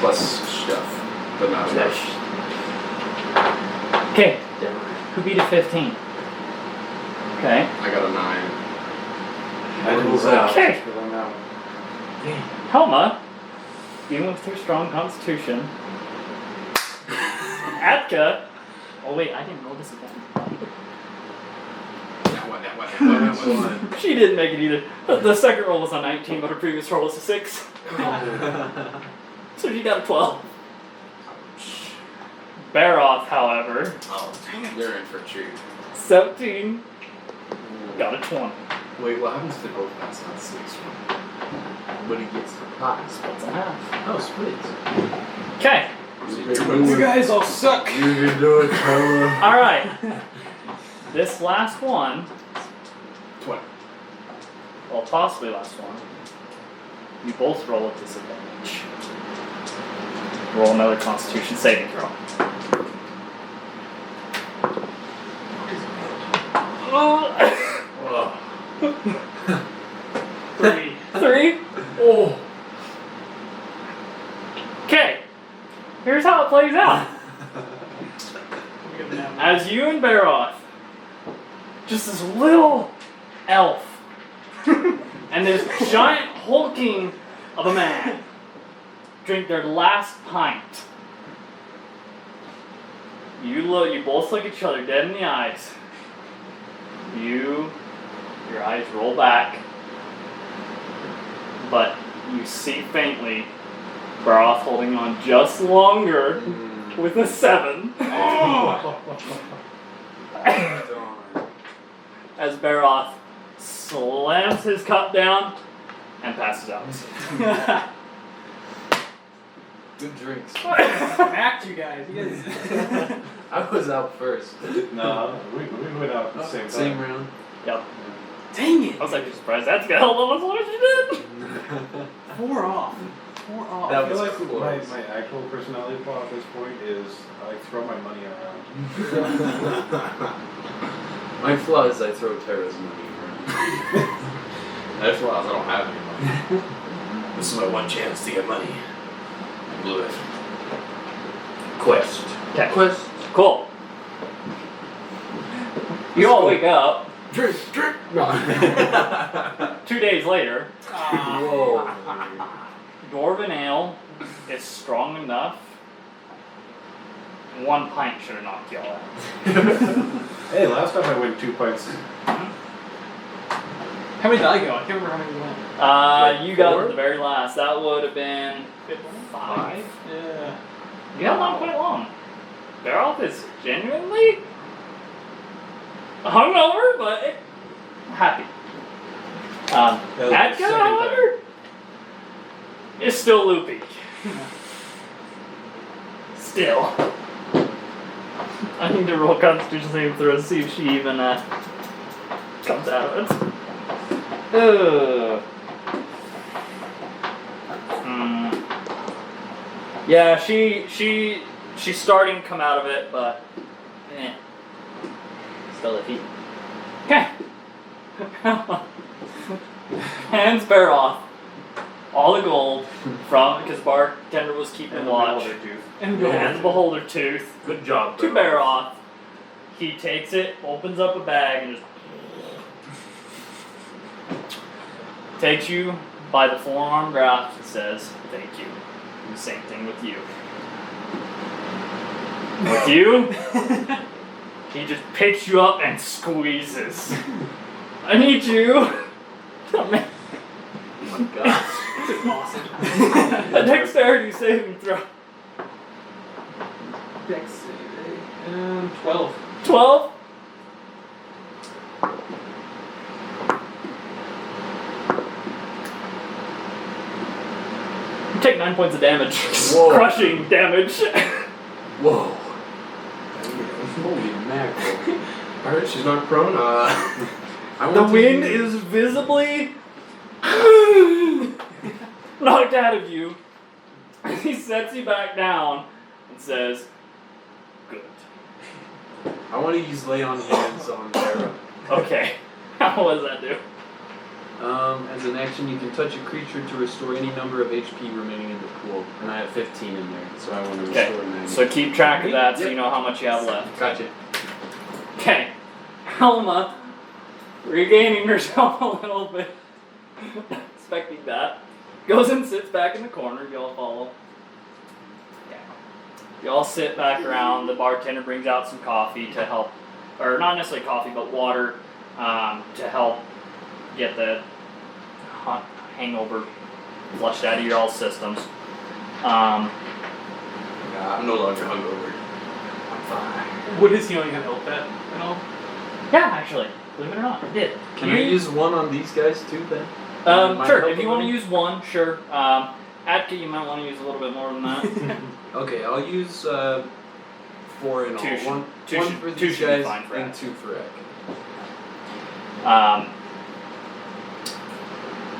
Plus stuff, but not enough. Okay. Who beat a 15? Okay. I got a 9. I was out. Okay. Because I'm out. Helma, even with her strong constitution. Atka. Oh wait, I didn't roll this again. That one. She didn't make it either. The second roll was a 19, but her previous roll was a 6. So she got a 12. Baroff, however, Oh, they're in for a treat. 17, got a 20. Wait, what happens if they both pass on 6? But he gets the pot. Splits in half. Oh, splits. Okay. You guys all suck. You can do it, Helma. Alright. This last one, 20. well, possibly last one, you both roll at disadvantage. Roll another Constitution saving throw. Oh. 3. 3. Oh. Okay. Here's how it plays out. We got an As you and Baroth, just this little elf, and this giant hulking of a man, drink their last pint. You both look each other dead in the eyes. Your eyes roll back, but you see faintly Baroth holding on just longer with a 7. As Baroth slams his cup down and passes out. Good drinks. Smacked you guys. You guys. I was out first. No, we went out at the same time. Same round. Yep. Dang it. I was actually surprised that's gonna hold on as long as you did. 4 off. 4 off. That I feel was like close. my actual personality flaw at this point is I throw my money around. My flaw is I throw Tara's money around. That's why I don't have any money. This is my one chance to get money. I blew it. Quest. Okay. Quest. Cool. You all wake up Drink! No. 2 days later. Whoa. Dwarven ale is strong enough. 1 pint should have knocked y'all out. Hey, last time I went 2 pints. How many did I go? I can't remember how many we went. You got 4? the very last. That would have been 5. Yeah. You held on quite long. Baroth is genuinely hungover, but happy. That was the Atka, second however, is still loopy. Still. I need to roll Constitution saving throw to see if she even comes out of it. Yeah, she's starting to come out of it, but still a feat. Okay. Hands bear off all the gold from because bartender was keeping watch. And And the beholder tooth Good job. to Baroth. He takes it, opens up a bag, and just takes you by the forearm grasp and says, "Thank you." And the same thing with you. With you, he just picks you up and squeezes. I need you. Come in. Oh my gosh. awesome. A dexterity saving throw. Dex 12. 12. You take 9 points of damage. Whoa. Crushing damage. Whoa. Holy mackerel. Alright, she's not prone. I want The to wind use- is visibly knocked out of you. He sets you back down and says, "Good." I want to use lay on hands on Barrow. Okay. What does that do? As an action, you can touch a creature to restore any number of HP remaining in the pool, and I have 15 in there, so I want to Okay. restore 90. So keep track of that so Yep. you know how much you have left. Gotcha. Okay. Helma, regaining herself a little bit, expecting that, goes and sits back in the corner. Y'all follow. Yeah. Y'all sit back around. The bartender brings out some coffee to help, or not necessarily coffee, but water to help get the hot hangover flushed out of your all systems. I'm no longer hungover. I'm fine. Would his healing have helped that at all? Yeah, actually, believe it or not, it did. Can I use one on these guys too then? Might Sure, help if you a want to little. use one, sure. Atka, you might want to use a little bit more than that. Okay, I'll use 4 in all. Two should- One two one should- for two these should be guys fine for and Ek. 2 for Ek.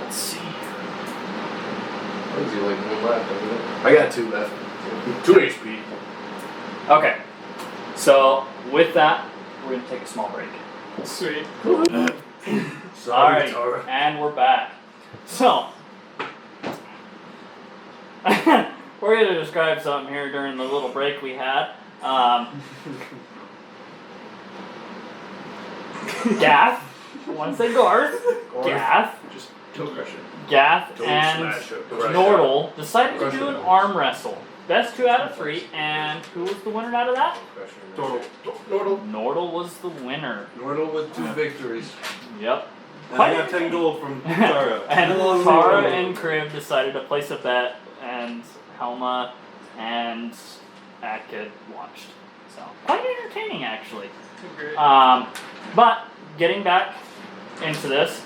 Let's see. What is he like one left, isn't it? I got 2 left. 2 HP. Okay, so with that, we're going to take a small break. Sweet. Alright, Tara. and we're back. So, we're going to describe something here during the little break we had. Gath, I want to say Garth, Gath, Just toe crush it. Gath, Toe and smasher. Crush Nordle decided to Crush do it. an arm wrestle. Best 2 out of 3, and who was the winner out of that? Crush it. Nordle. Nordle was the winner. Nordle with 2 victories. Yep. And I got 10 gold from Tara. And Hello, Tara Nordle. and Crib decided to place a bet, and Helma and Atka watched. So, quite entertaining actually. Great. But, getting back into this,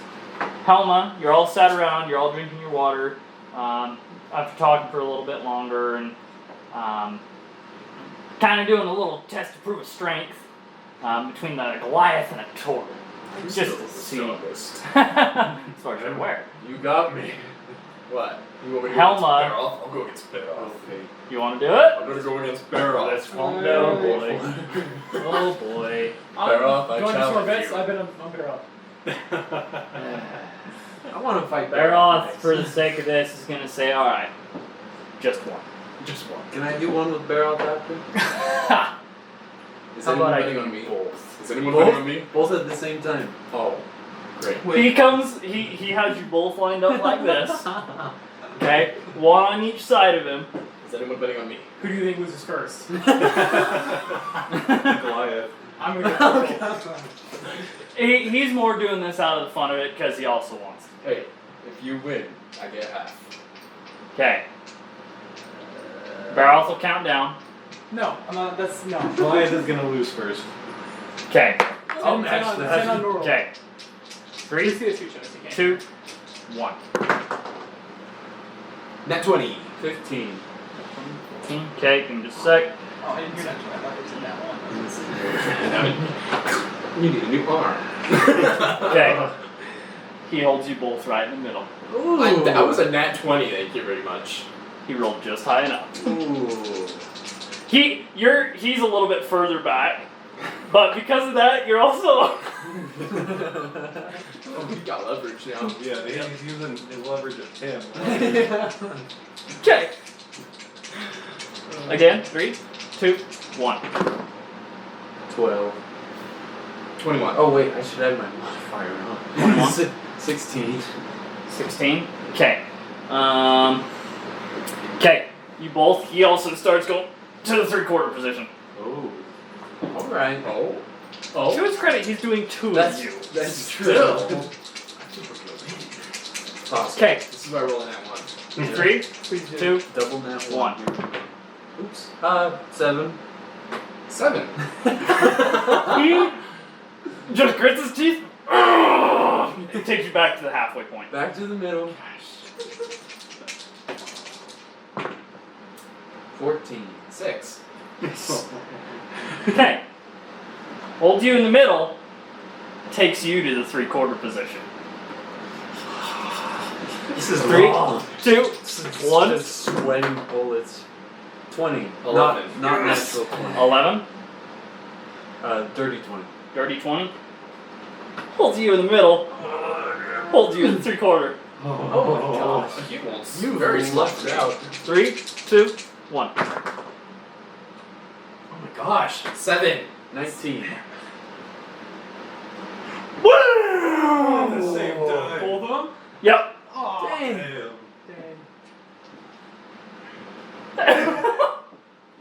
Helma, you're all sat around, you're all drinking your water, after talking for a little bit longer, and kind of doing a little test to prove a strength between the Goliath and a Tor. Just to see. As far as you're aware. You got me. What? You want me to Helma. go against Baroth? I'll go against Baroth. Okay. You want to do it? I'm gonna go against Baroth. Let's calm down, boy. Oh boy. Baroth, I Going to challenge our bets, you. I bet I'm better up. I want to fight Baroth, next. for the sake of this, is going to say, alright, just one. Just one. Can I do one with Baroth after? Is How anyone about I betting do on me? Both. Is anyone Both? betting on me? Both at the same time. Oh, great. He comes, he has you both lined up like this. Okay? One on each side of him. Is anyone betting on me? Who do you think loses first? Goliath. I'm gonna go Nordle. He's more doing this out of the fun of it because he also wants to. Hey, if you win, I get half. Okay. Baroth will count down. No, I'm not. That's no. Goliath is gonna lose first. Okay. I'll 10 match on, that. 10 on Nordle. Okay. Please 3, see the two shows. You can't. 2, 1. Net 20. 15. Okay, give me just a sec. Oh, I didn't hear that. I thought it was in that one. You need a new arm. Okay. He holds you both right in the middle. That was a nat 20, thank you very much. He rolled just high enough. Ooh. He's a little bit further back, but because of that, you're also Oh, he got leverage now. Yeah, he's using his leverage of him. Okay. Again, 3, 2, 1. 12. 21. Oh wait, I should add my modifier on. 21. 16. 16. Okay. Okay. You both. He also starts going to the 3/4 position. Oh. Alright. Oh. To his credit, he's doing 2 of That's you. that's true. Still. Awesome. Okay. This is why I roll in that one. 3, 2, Double nat 1. Oops. 7. 7. He just grits his teeth. It takes you back to the halfway point. Back to the middle. 14. 6. Okay. Holds you in the middle. Takes you to the 3/4 position. This is 3, long. 2, 1. Just sweating bullets. 20. 11. Not natural 20. 11. Dirty 20. Dirty 20. Holds you in the middle. Holds you in the 3/4. Oh my gosh. He wants You very very slugged lucked out. out. 3, 2, 1. Oh my gosh. 7. 19. Woo! At the same time. Both of them? Yep. Oh, Dang. dang.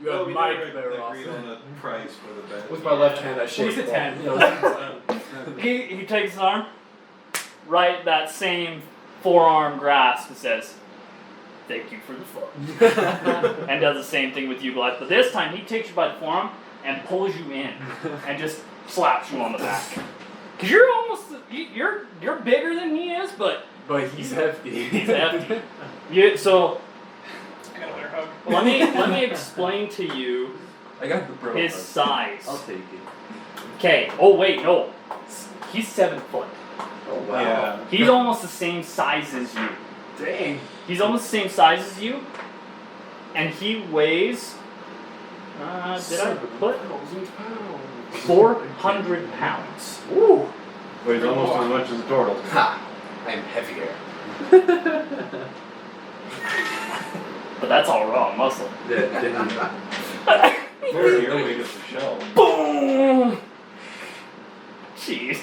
You have we my never better off. agreed on a price for the bet. With my left hand, I shake Who's a the 10? ball. He takes his arm, right that same forearm grasp, and says, "Thank you for the fun," and does the same thing with you, Goliath. But this time, he takes you by the forearm and pulls you in, and just slaps you on the back. Cause you're almost you're bigger than he is, but But he's hefty. he's hefty. So I got a better hug. let me explain to you I got the bro. his size. I'll take it. Okay. Oh wait, no. He's 7 foot. Oh wow. Yeah. He's almost the same size as you. Dang. He's almost the same size as you, and he weighs. Did I put 400 pounds? Woo. But it's almost as much as a turtle. Ha! I am heavier. But that's all raw muscle. Where's your weight of the shell? Boom! Jeez.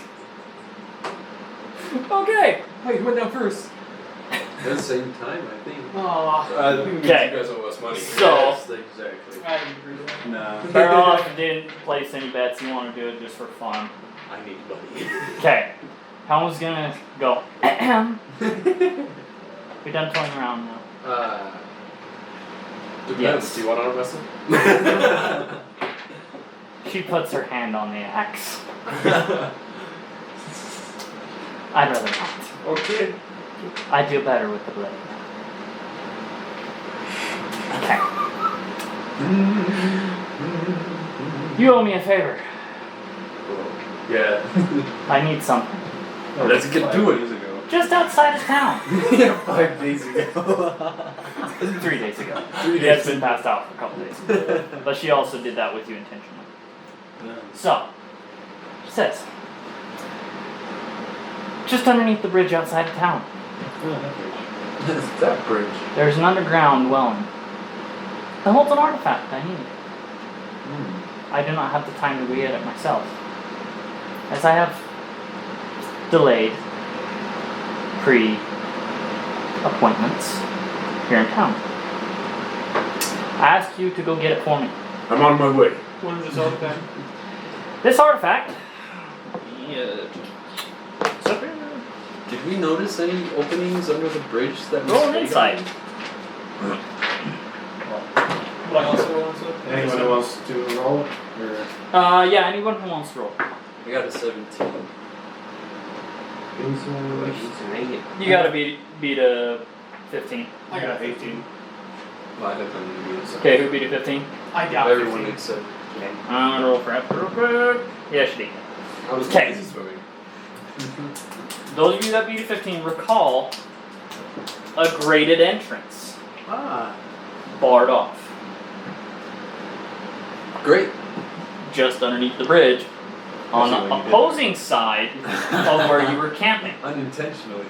Okay. Hey, who went down first? At the same time, I think. Aw. You Okay. guys owe us money. So- Yes, exactly. I agree with that. Nah. Barrow didn't place any bets. He wanted to do it just for fun. I need money. Okay. Helm's gonna go. We done toying around now. Depends. Yes. Do you want to arm wrestle? She puts her hand on the axe. I'd rather not. Okay. I do better with the blade. Okay. You owe me a favor. Yeah. I need something. Let's get to it. Years ago. Just outside of town. Yeah, 5 days ago. 3 days ago. 3 He has days. been passed out for a couple days. But she also did that with you intentionally. So, she says, just underneath the bridge outside of town, That bridge. there's an underground dwelling that holds an artifact I need. I do not have the time to get it myself, as I have delayed pre-appointments here in town. I ask you to go get it for me. I'm on my way. What is this artifact? This artifact. Did we notice any openings under the bridge that we Roll an stayed insight. Would I also roll into it? Anyone who wants to roll? Or Yeah, anyone who wants to roll. on? I got a 17. You gotta beat a 15. I got 18. Well, I definitely need to Okay, who beat a 15? I got Everyone 15. except Jen. I'm gonna roll for it real quick. Yeah, she did. I was Okay. busy swimming. Those of you that beat a 15 recall a graded entrance, Ah. barred off, Great. just underneath the bridge, on That's the what you did. opposing side of where you were camping. Unintentionally.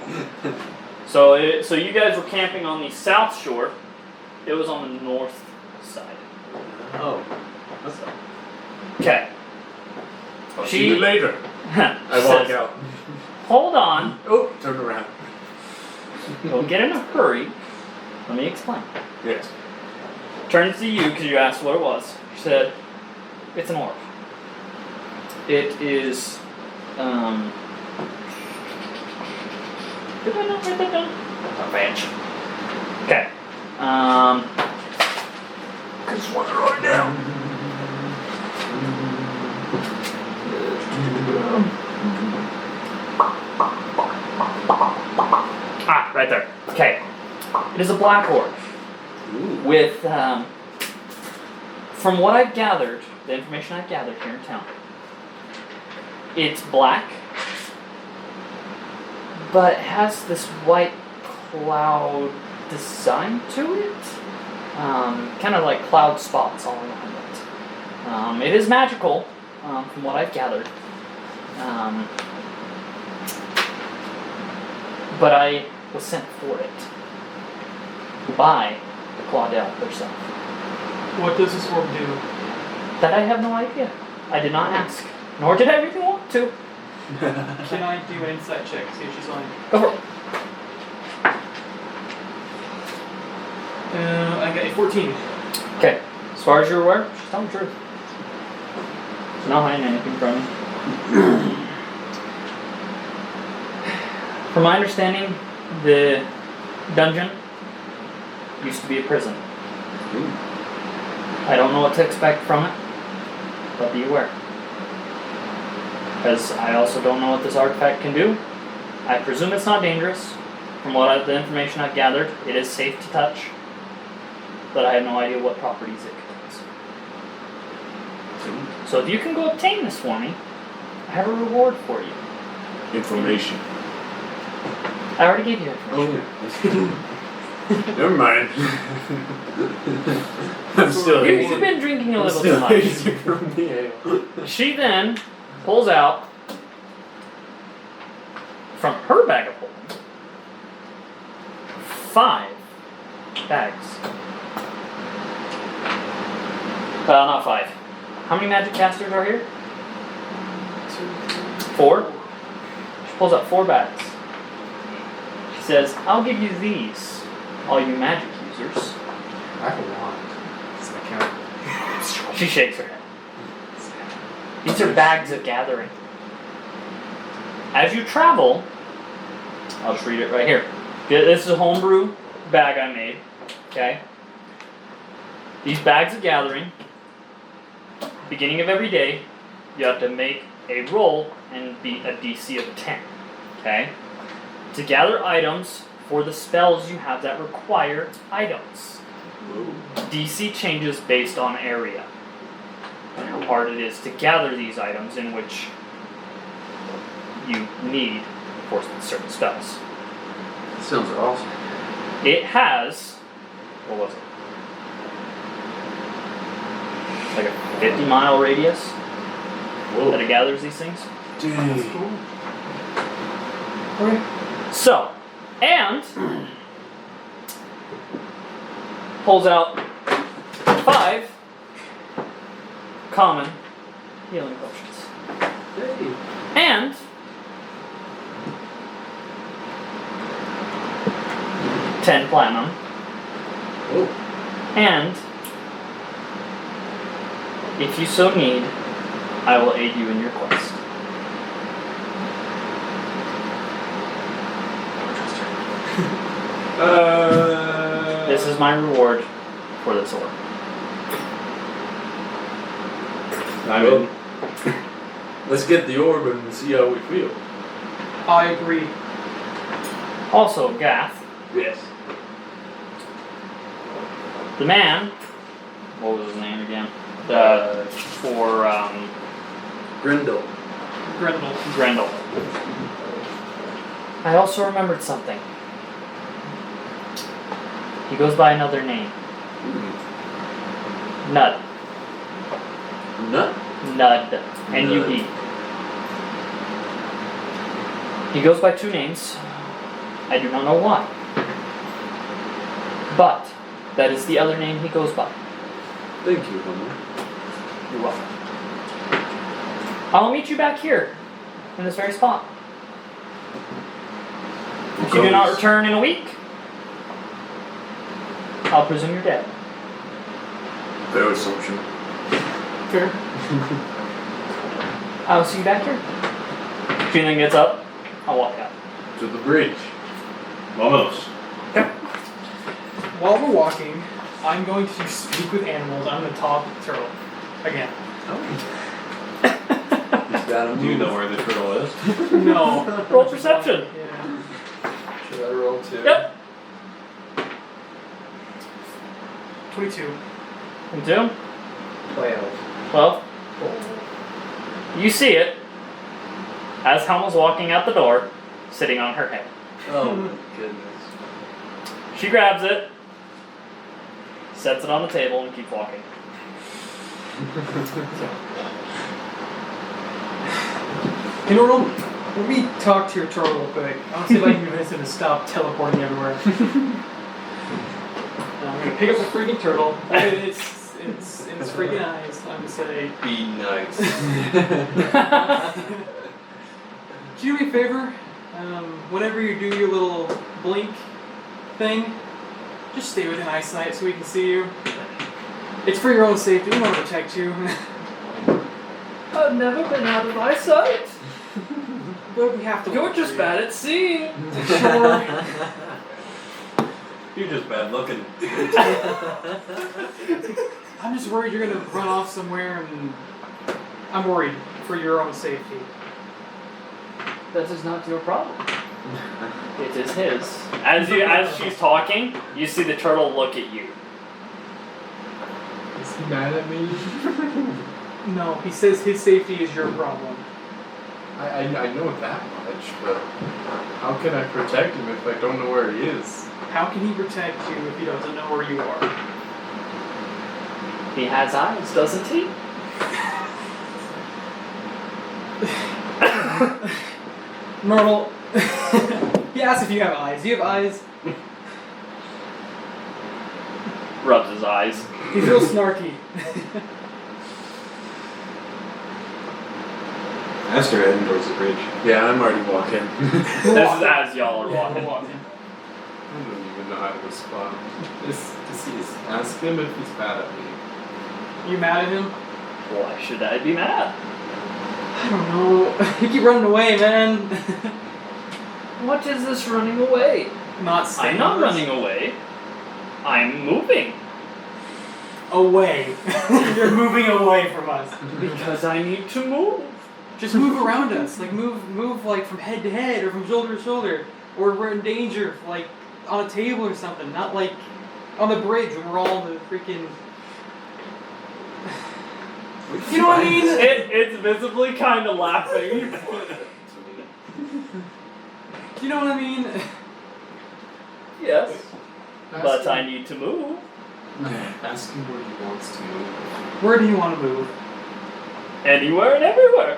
So you guys were camping on the south shore. It was on the north side. Oh. What's up? Okay. I'll see you later. I walk says, out. Hold on. Oh, turn around. Don't get in a hurry. Let me explain. Yes. Turns to you because you asked what it was. She said, it's an orb. It is, did I not write that down? A bench. Okay. I just want to write down. Ah, right there. Okay. It is a black orb. With, from what I've gathered, the information I've gathered here in town, it's black, but has this white cloud design to it. Kind of like cloud spots all around it. It is magical, from what I've gathered. But I was sent for it by the Claudel herself. What does this orb do? That I have no idea. I did not ask, nor did I even want to. Can I do an insight check to see if she's lying? Go for it. I got a 14. Okay, as far as you're aware, she's telling the truth. She's not hiding anything from you. From my understanding, the dungeon used to be a prison. I don't know what to expect from it, but be aware. Because I also don't know what this artifact can do. I presume it's not dangerous. From the information I've gathered, it is safe to touch. But I have no idea what properties it contains. So if you can go obtain this for me, I have a reward for you. Information. I already gave you information. Never mind. I'm still You've been drinking a little too much. from the ale. She then pulls out from her bag of holding 5 bags. Not 5. How many magic casters are here? 4. She pulls out 4 bags. She says, I'll give you these, all you magic users. I have a wand. Does that count? She shakes her head. These are bags of gathering. As you travel, I'll just read it right here. This is a homebrew bag I made. Okay? These bags of gathering, beginning of every day, you have to make a roll and beat a DC of 10. Okay? To gather items for the spells you have that require items. DC changes based on area and how hard it is to gather these items in which you need, of course, certain spells. That sounds awesome. It has, what was it? Like a 50-mile radius that it gathers these things. Dang. Cool. So, and pulls out 5 common healing potions. Hey. And 10 platinum. Oh. And if you so need, I will aid you in your quest. This is my reward for this orb. I'm in. Let's get the orb and see how we feel. I agree. Also, Gath, Yes. the man, what was his name again? For Grindel. Grendel. Grendel. I also remembered something. He goes by another name. Nud. Nut? Nud. N-U-D. He goes by 2 names. I do not know why. But that is the other name he goes by. Thank you, Homer. You're welcome. I'll meet you back here, in this very spot. If you do not return in a week, I'll presume you're dead. Fair assumption. Fair. I'll see you back here. If he then gets up, I'll walk out. To the bridge. Almost. While we're walking, I'm going to speak with animals. I'm going to talk with the turtle. Again. He's got him. Do you know where the turtle is? No. Roll perception. Yeah. Should I roll 2? Yep. 22. And 2. 12. 12. You see it as Helma's walking out the door, sitting on her head. Oh my goodness. She grabs it, sets it on the table, and keeps walking. You know, let me talk to your turtle real quick. I'll see if I can convince him to stop teleporting everywhere. I'm gonna pick up the freaking turtle. It's freaking eyes. I'm gonna say, Be nice. can you do me a favor? Whenever you do your little blink thing, just stay within eyesight so we can see you. It's for your own safety. We want to protect you. I've never been out of eyesight. But we have to. You're just bad at seeing. Sure. You're just bad looking. I'm just worried you're gonna run off somewhere, and I'm worried for your own safety. That is not your problem. It is his. As she's talking, you see the turtle look at you. Is he mad at me? No, he says his safety is your problem. I know that much, but how can I protect him if I don't know where he is? How can he protect you if he doesn't know where you are? He has eyes, doesn't he? Normal. He asks if you have eyes. Do you have eyes? Rubs his eyes. He's real snarky. Ask her heading towards the bridge. Yeah, I'm already walking. This is as y'all are Yeah, we're walking. walking. I don't even know how to respond. Ask him if he's mad at me. You mad at him? Why should I be mad? I don't know. You keep running away, man. What is this running away? Not staying I'm not with us. running away. I'm moving. Away. You're moving away from us. Because I need to move. Just move around us. Like move like from head to head or from shoulder to shoulder. Or we're in danger, like on a table or something. Not like on the bridge when we're all in the freaking. You know what I mean? It's visibly kind of laughing. You know what I mean? Yes. But I need to move. Ask him where he wants to move. Where do you want to move? Anywhere and everywhere.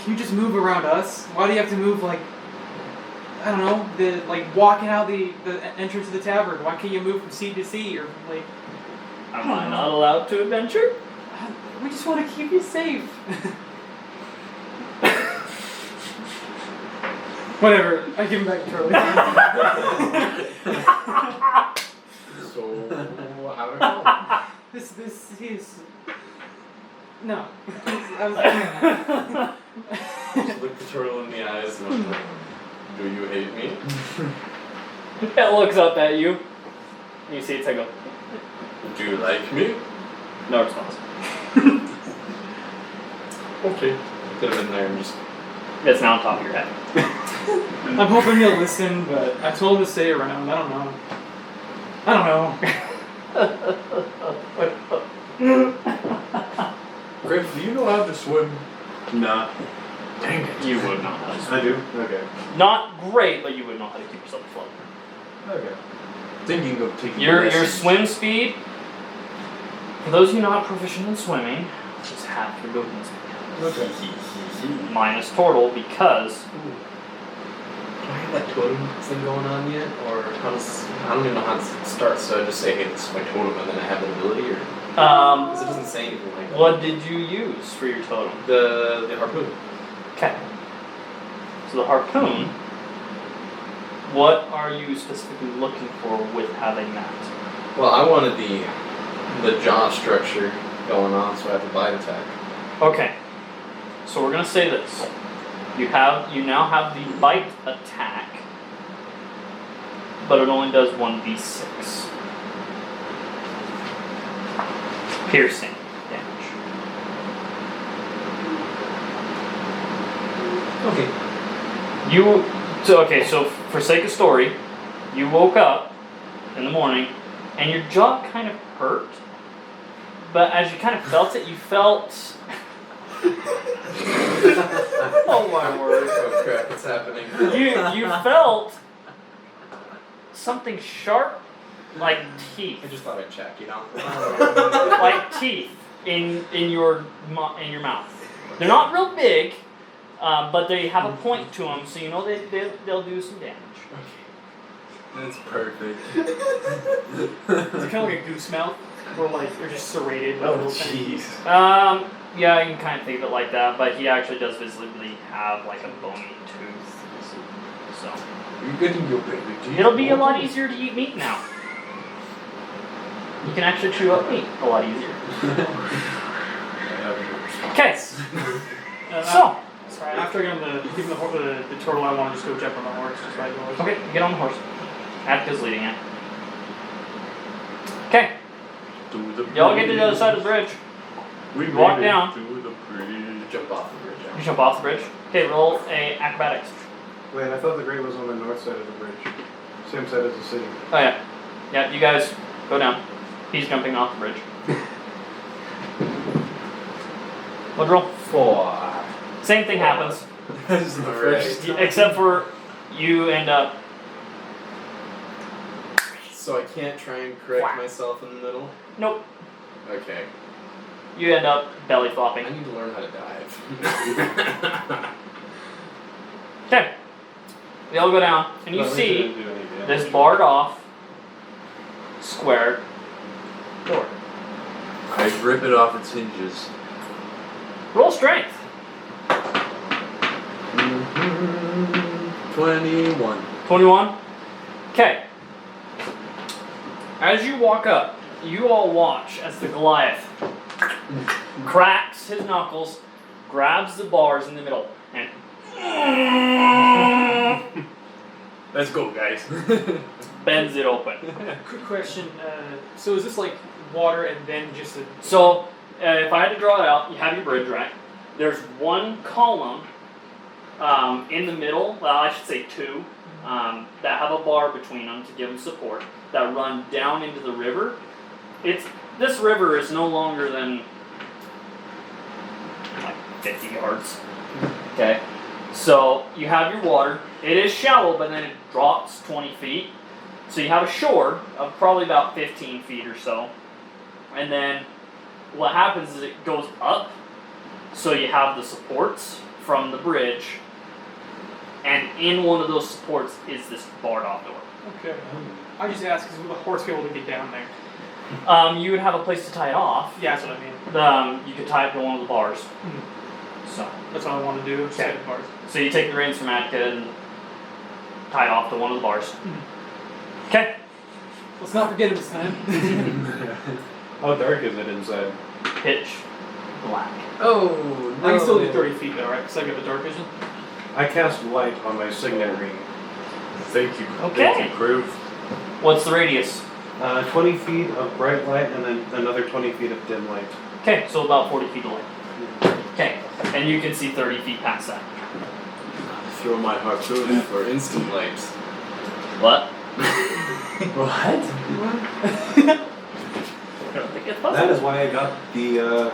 Can you just move around us? Why do you have to move like I don't know, walking out the entrance of the tavern? Why can't you move from seat to seat or like Am I not allowed to adventure? we just want to keep you safe. Whatever. I give him back to Charlie. So, how do I This is no. Just look the turtle in the eyes and I'm like, do you hate me? It looks up at you. You see it go. Do you like me? No response. Okay. Could have been there and just. It's now on top of your head. I'm hoping he'll listen, but I told him to stay around. I don't know. Griff, do you know how to swim? Nah. Dang it. You would not know how to swim. I do? Okay. Not great, but you would know how to keep yourself afloat. Okay. Thinking of taking Your lessons. swim speed, for those of you not proficient in swimming, is half your movement speed. Okay. Minus total because have that totem thing going on yet? Or how does, I don't even know how it starts, so I just say, hey, this is my totem, and then I have the ability, or? Because it doesn't say anything like that. What did you use for your totem? The harpoon. Okay. So the harpoon, what are you specifically looking for with having that? Well, I wanted the jaw structure going on, so I have to bite attack. Okay. So we're gonna say this. You now have the bite attack, but it only does 1d6. Piercing damage. Okay. So for sake of story, you woke up in the morning and your jaw kind of hurt, but as you kind of felt it, you felt. Oh my word! Oh crap! What's happening? You felt something sharp, like teeth. I just thought I'd check, you know. Like teeth in your mouth. They're not real big, but they have a point to them, so you know they'll do some damage. That's perfect. Is it kind of like a goose mouth, where like you're just serrated? With Oh little tiny- jeez. Yeah, you can kind of think of it like that, but he actually does visibly have like a bony tooth. So You're getting your baby. it'll be a lot easier to eat meat now. You can actually chew up meat a lot easier. Okay, so. Sorry, after I give the turtle, I want to just go jump on the horse, just ride the horse. Okay, get on the horse. Atka's leading it. Okay, y'all get to the other side of the bridge. We walk made it down. to the bridge. Jump off the bridge. You jump off the bridge. Okay, roll a acrobatics. Wait, I thought the grave was on the north side of the bridge. Same side as the city. Oh yeah. Yeah, you guys go down. He's jumping off the bridge. What roll? 4. Same thing happens. This is the first time. Except for you end up. So I can't try and correct myself in the middle? Nope. Okay. You end up belly I flopping. need to learn how to dive. Okay. They all go down, and you Well, we see didn't do any damage. this barred off square door. I rip it off its hinges. Roll strength. 21. 21. Okay. As you walk up, you all watch as the Goliath cracks his knuckles, grabs the bars in the middle, and Let's go, guys. bends it open. Quick question. So is this like water and then just a? So, if I had to draw it out, you have your bridge, right? There's one column in the middle, well, I should say two, that have a bar between them to give them support, that run down into the river. This river is no longer than like 50 yards. Okay. So you have your water. It is shallow, but then it drops 20 feet. So you have a shore of probably about 15 feet or so. And then what happens is it goes up. So you have the supports from the bridge. And in one of those supports is this barred off door. Okay. I just asked because will the horse be able to get down there? You would have a place to tie it off. Yeah, that's what I mean. You could tie it to one of the bars. So That's what I want to do. Just Okay. hit the bars. So you take the reins from Atka and tie it off to one of the bars. Okay. Let's not forget it this time. How dark is it inside? Pitch black. Oh, no. I can still do 30 feet though, right? Because I got the dark vision. I cast light on my signet ring. Thank you. Okay. Thank you, crew. What's the radius? 20 feet of bright light and then another 20 feet of dim light. Okay, so about 40 feet away. Okay, and you can see 30 feet past that. Throw my harpoon for instant light. What? What? I don't think it's That possible. is why I got the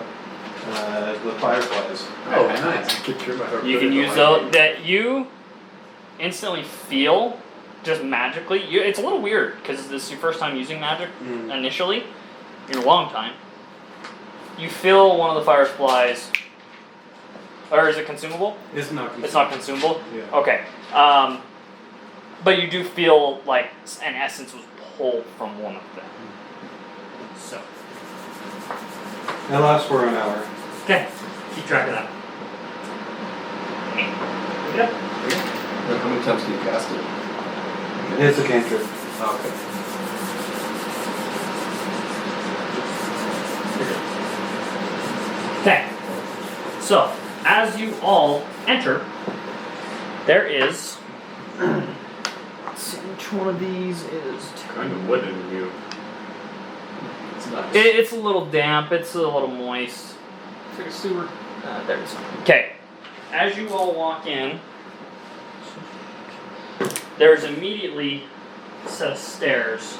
fireflies. Oh, nice. Picture my harpoon. You can in the use light. those that you instantly feel just magically. It's a little weird because this is your first time using magic initially in a long time. You feel one of the fireflies, or is it consumable? It's not. It's not consumable. Yeah. Okay. but you do feel like an essence was pulled from one of them. So, That lasts for an hour. okay, keep track of that. Yeah. How many times can you cast it? It's a cantrip. Okay. Okay. So, as you all enter, there is. Let's see which one of these is. Kind of wooden, you. It's nice. It's a little damp. It's a little moist. It's like a sewer. There it is. Okay. As you all walk in, there's immediately a set of stairs.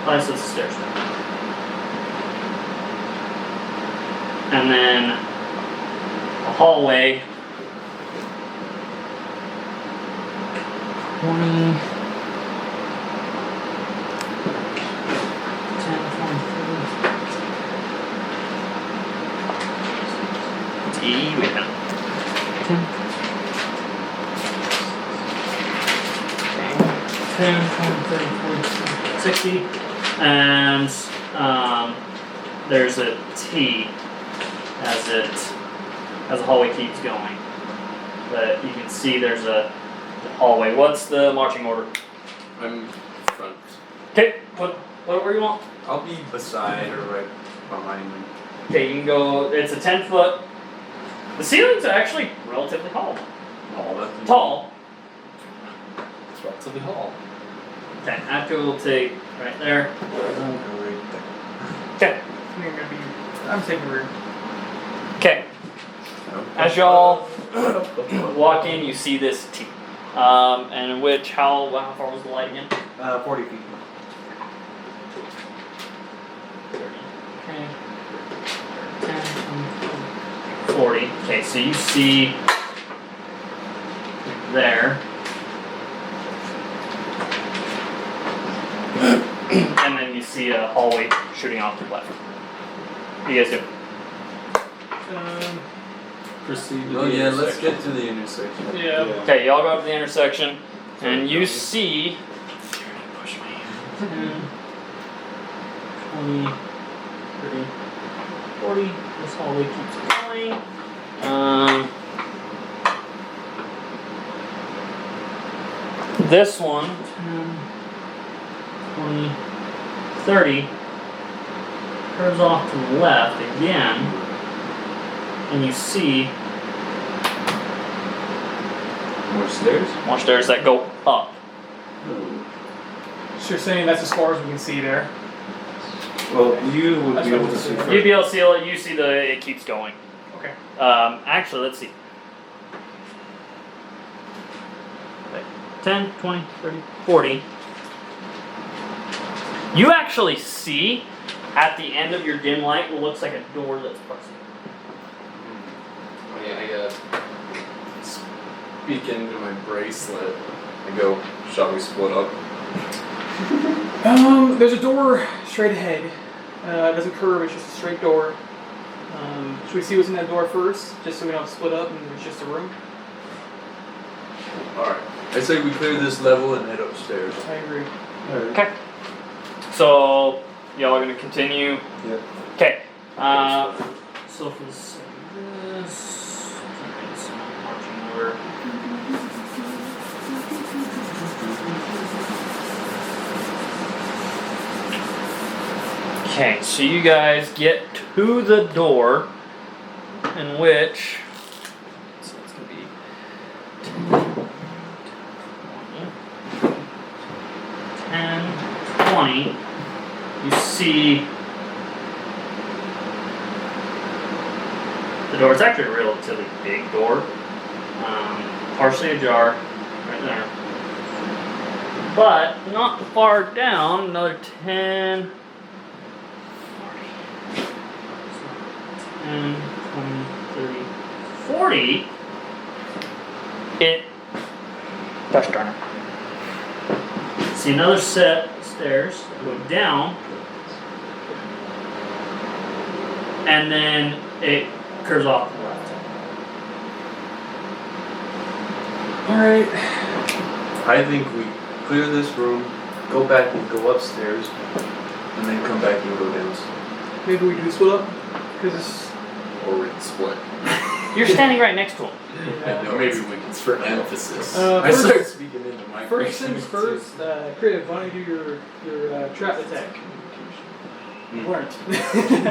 Five sets of stairs. And then a hallway. 20, 10, 20, 30. Wait a minute. 10, 20, 30, 40, 60. And there's a T as the hallway keeps going. But you can see there's a hallway. What's the marching order? I'm front. Okay, what where you want? I'll be beside or right behind them. Okay, you can go. It's a 10-foot. The ceilings are actually relatively tall. Oh, that's Tall. It's relatively tall. Okay, Atco will take right there. I'll go right there. Okay. You're gonna be. I'm taking rear. Okay. As y'all walk in, you see this T. And in which how far was the light again? 40 feet. 30. Okay. 10, 40. Okay, so you see there. And then you see a hallway shooting off to the left. What do you guys do? Proceed to Oh the yeah, let's intersection. get to the intersection. Yeah. Okay, y'all go up to the intersection, and you see 10, 20, 30, 40. This hallway keeps going. This one, 10, 20, 30, curves off to the left again, and you see More stairs? more stairs that go up. So you're saying that's as far as we can see there. Well, you would That's be what able to I'm see saying. first. You'd be able to see it. You see it keeps going. Okay. Actually, let's see. Okay. 10, 20, 30, 40. You actually see at the end of your dim light what looks like a door that's pressing. Oh, yeah, I gotta speak into my bracelet and go, shall we split up? There's a door straight ahead. It doesn't curve, it's just a straight door. Should we see what's in that door first, just so we don't split up and it's just a room? Alright. I say we clear this level and head upstairs. I agree. Okay. So y'all are gonna continue. Yeah. Okay. So for the sake of this, alright, so marching order. Okay, so you guys get to the door, in which, so it's gonna be 10, 20. You see the door. It's actually a relatively big door, partially ajar, right there. But not far down, another 10. 10, 20, 30, 40, it, gosh darn it. See another set of stairs that go down, and then it curves off to the left. Alright. I think we clear this room, go back and go upstairs, and then come back and go downstairs. Maybe we do split up? Because Or we can split. You're standing right next to him. I know, maybe we can for emphasis. First- I start speaking into my first things first, Creative, why don't you do your trap attack? Hmm. Learned.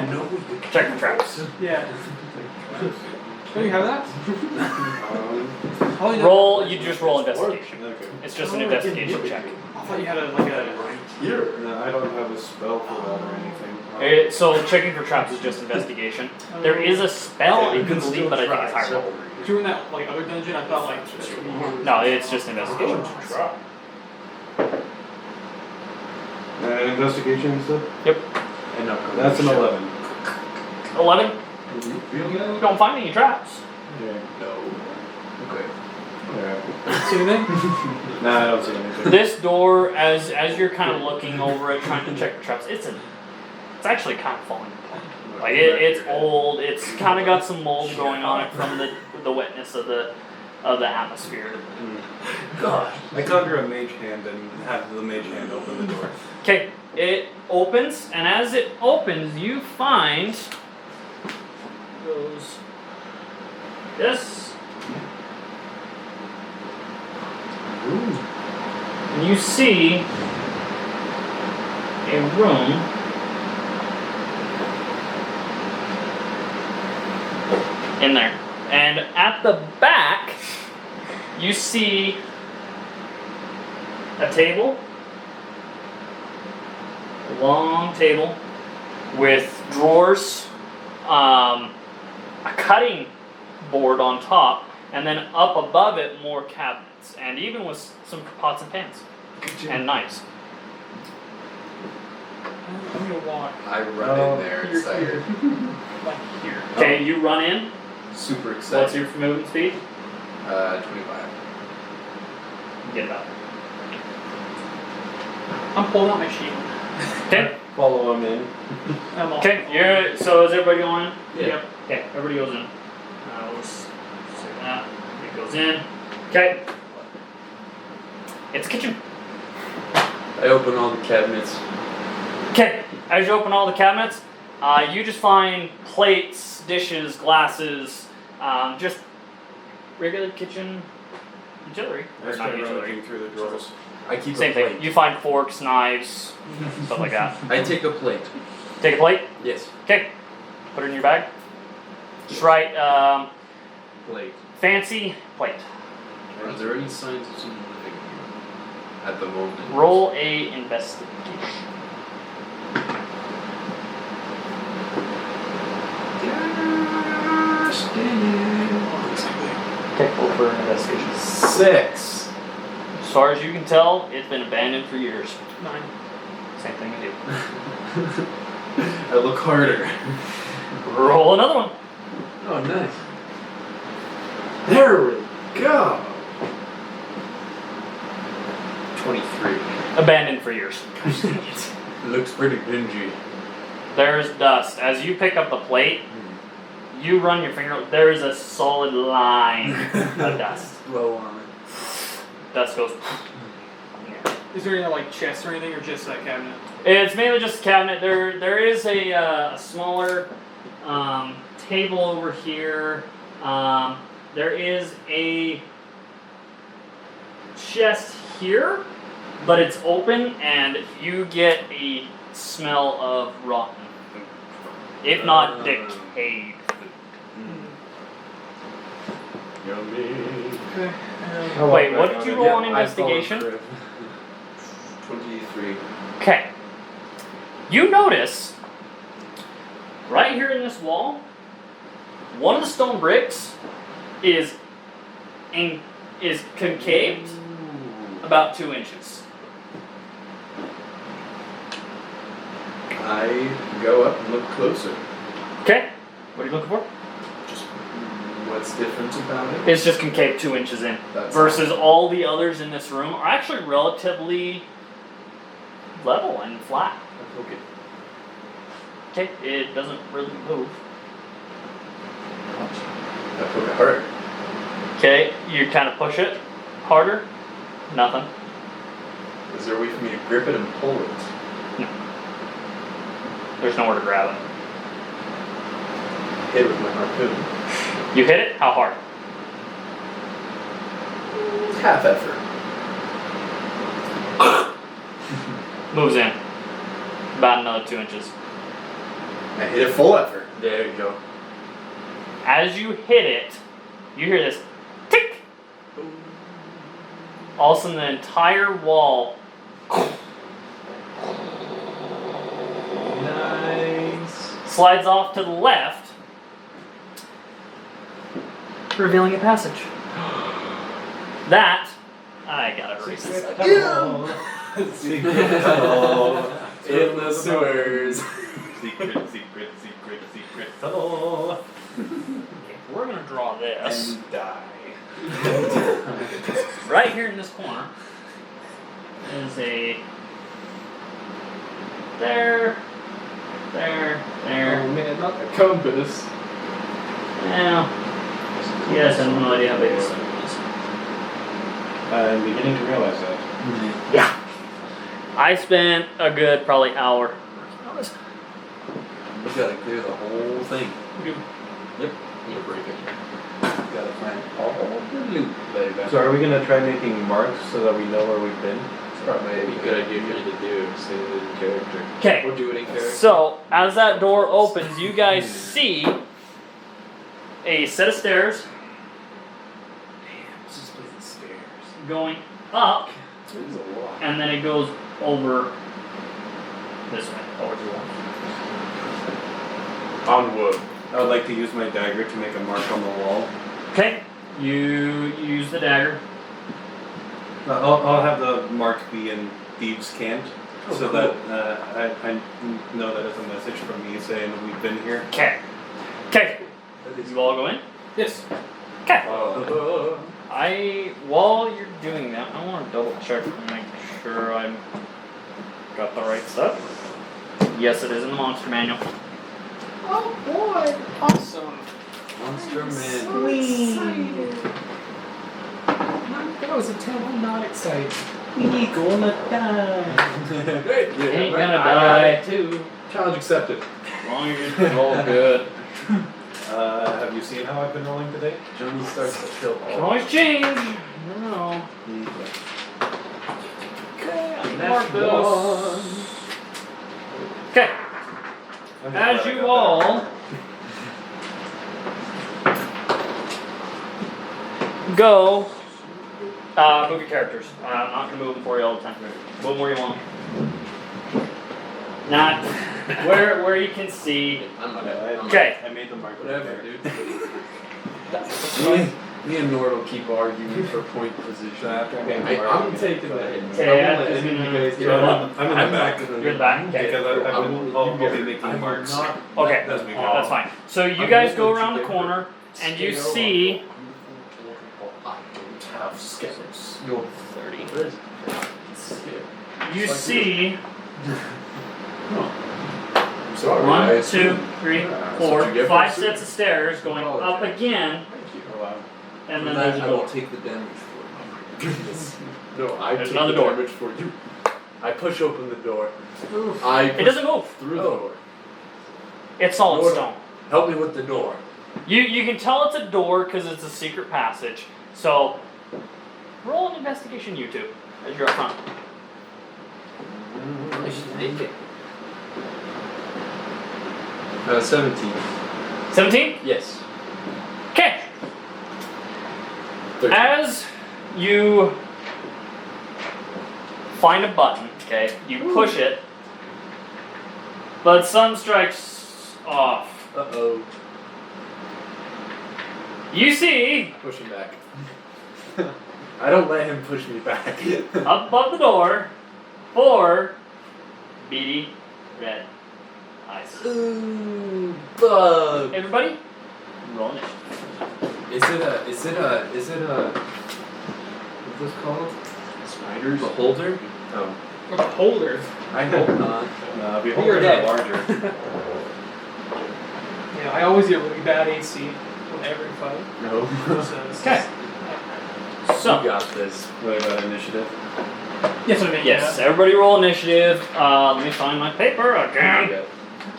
No, Check the traps. Yeah. Don't you have that? Oh, Roll. You just roll investigation. Okay. It's just an investigation check. I thought you had like a. here. No, I don't have a spell for that or anything. So checking for traps is just investigation. There is a spell you can believe, but I think it's higher level. Did you in that like other dungeon? I thought like this would be more. No, it's just investigation. Investigation instead? Yep. And That's an 11. 11. You don't find any traps. Yeah. No. Okay. Yeah. See anything? Nah, I don't see anything. This door, as you're kind of looking over it, trying to check the traps, it's actually kind of falling apart. Like it's old. It's kind of got some mold going on it from the wetness of the atmosphere. God. I conjure a mage hand and have the mage hand open the door. Okay, it opens, and as it opens, you find goes this, and you see a room in there, and at the back you see a table, a long table with drawers, a cutting board on top, and then up above it more cabinets, and even with some pots and pans and knives. I'm gonna walk I run in there here, excited. here, like here. Okay, you run in. Super What's excited. your movement speed? 25. Get about. I'm pulling out my shield. Okay. Follow him in. I'm all. Okay. So is everybody going in? Yeah. Yep. Okay. Everybody goes in. We'll just say that. It goes in. Okay. It's kitchen. I open all the cabinets. Okay, as you open all the cabinets, you just find plates, dishes, glasses, just regular kitchen utility. I Or not start utility. rummaging through the drawers. I keep Same a plate. thing. You find forks, knives, stuff like that. I take a plate. Take a plate. Yes. Okay. Put it in your bag. Just write Plate. fancy plate. Are there any signs of someone living here at the moment? Roll a investigation. Okay, roll for an investigation. 6. As far as you can tell, it's been abandoned for years. 9. Same thing as you. I look harder. Roll another one. Oh, nice. There we go. 23. Abandoned for years. Looks pretty dingy. There's dust. As you pick up the plate, you run your finger. There is a solid line of dust. Blow on it. Dust goes. Is there any like chests or anything, or just that cabinet? It's mainly just a cabinet. There is a smaller table over here. There is a chest here, but it's open, and you get a smell of rotten food, if not decayed food. Yummy. Okay. Wait, what did you roll on investigation? 23. Okay. You notice right here in this wall, one of the stone bricks is concaved about 2 inches. I go up and look closer. Okay. What are you looking for? Just what's different about it? It's just concaved 2 inches in. That's Versus all the others in this room are actually relatively level and flat. Okay. Okay. It doesn't really move. I poke it hard. Okay. You kind of push it. Harder? Nothing. Is there a way for me to grip it and pull it? There's nowhere to grab it. Hit it with my harpoon. You hit it? How hard? Half effort. Moves in. About another 2 inches. I hit it full effort. There you go. As you hit it, you hear this tick. All of a sudden, the entire wall Nice. slides off to the left, revealing a passage. That I gotta erase this. Secret tunnel. In the sewers. Secret tunnel. Okay, we're gonna draw this And die. right here in this corner. Is a there. Oh man, not the compass. Now, you guys have no idea how big this thing is. I'm beginning to realize that. Yeah. I spent a good probably hour working on this. We gotta clear the whole thing. You Yep. You break it. Gotta find all the loot, baby. So are we gonna try making marks so that we know where we've been? Probably a good idea for you to do. Say it in character. Okay. Or do it in character. So, as that door opens, you guys see a set of stairs Let's just play the stairs. going up, There's a lot. and then it goes over this way, over the wall. On wood. I would like to use my dagger to make a mark on the wall. Okay, you use the dagger. I'll have the mark be in Thieves' Cant, Oh, so cool. that I know that it's a message from me saying we've been here. Okay. Okay. You all go in? Yes. Okay. Oh. While you're doing that, I want to double check and make sure I've got the right stuff. Yes, it is in the monster manual. Oh boy! Awesome. Monster Man. That was a 10. I'm not excited. We gonna die. Ain't gonna die. Too. Challenge accepted. As long as you roll good. Have you seen how I've been rolling today? Johnny starts to kill Can all. always change. I don't know. Okay, mark this. Okay, as you all go, move your characters. I'm not gonna move them for you all the time. Move them where you want. Not where you can see. Okay. I made the mark. Whatever, there. dude. Me and Nord will keep arguing for point position. So after I make the mark, I'm taking that. Okay, I'm gonna let I'm any of you gonna- guys So get You're on. what? I'm in the back. You're in the back. Okay. Because I'll be making marks. Okay. As we go. That's fine. So you guys go around the corner and you see I don't have skills. You're 30. What is it? You see I'm sorry. I 1, assume- 2, 3, Yeah, 4, so you get 5 from sets of stairs going up again, Thank you. Oh, wow. and then For there's a that, I will door. take the damage for No, I There's take another the door. damage for you. I push open the door. I It doesn't move. through the Oh. door. It's solid Door. stone. Help me with the door. You can tell it's a door because it's a secret passage. So roll an investigation, you two, as you're up front. I should make it. 17. 17. Yes. Okay. 13. As you find a button, okay, you push it, but sun strikes off. Uh-oh. You see, Push him back. I don't let him push me back. up above the door, 4 beady red eyes. Ooh, bug. Everybody, roll initiative. Is it a what's this called? Spiders? A holder? Oh. With a holder. I hope not. Beholders dead. are larger. Yeah, I always get really bad AC whenever I fight. No. So it's Okay. So. You got this. What about initiative? Yes, what I mean. Yes, everybody roll initiative. Let me find my paper again.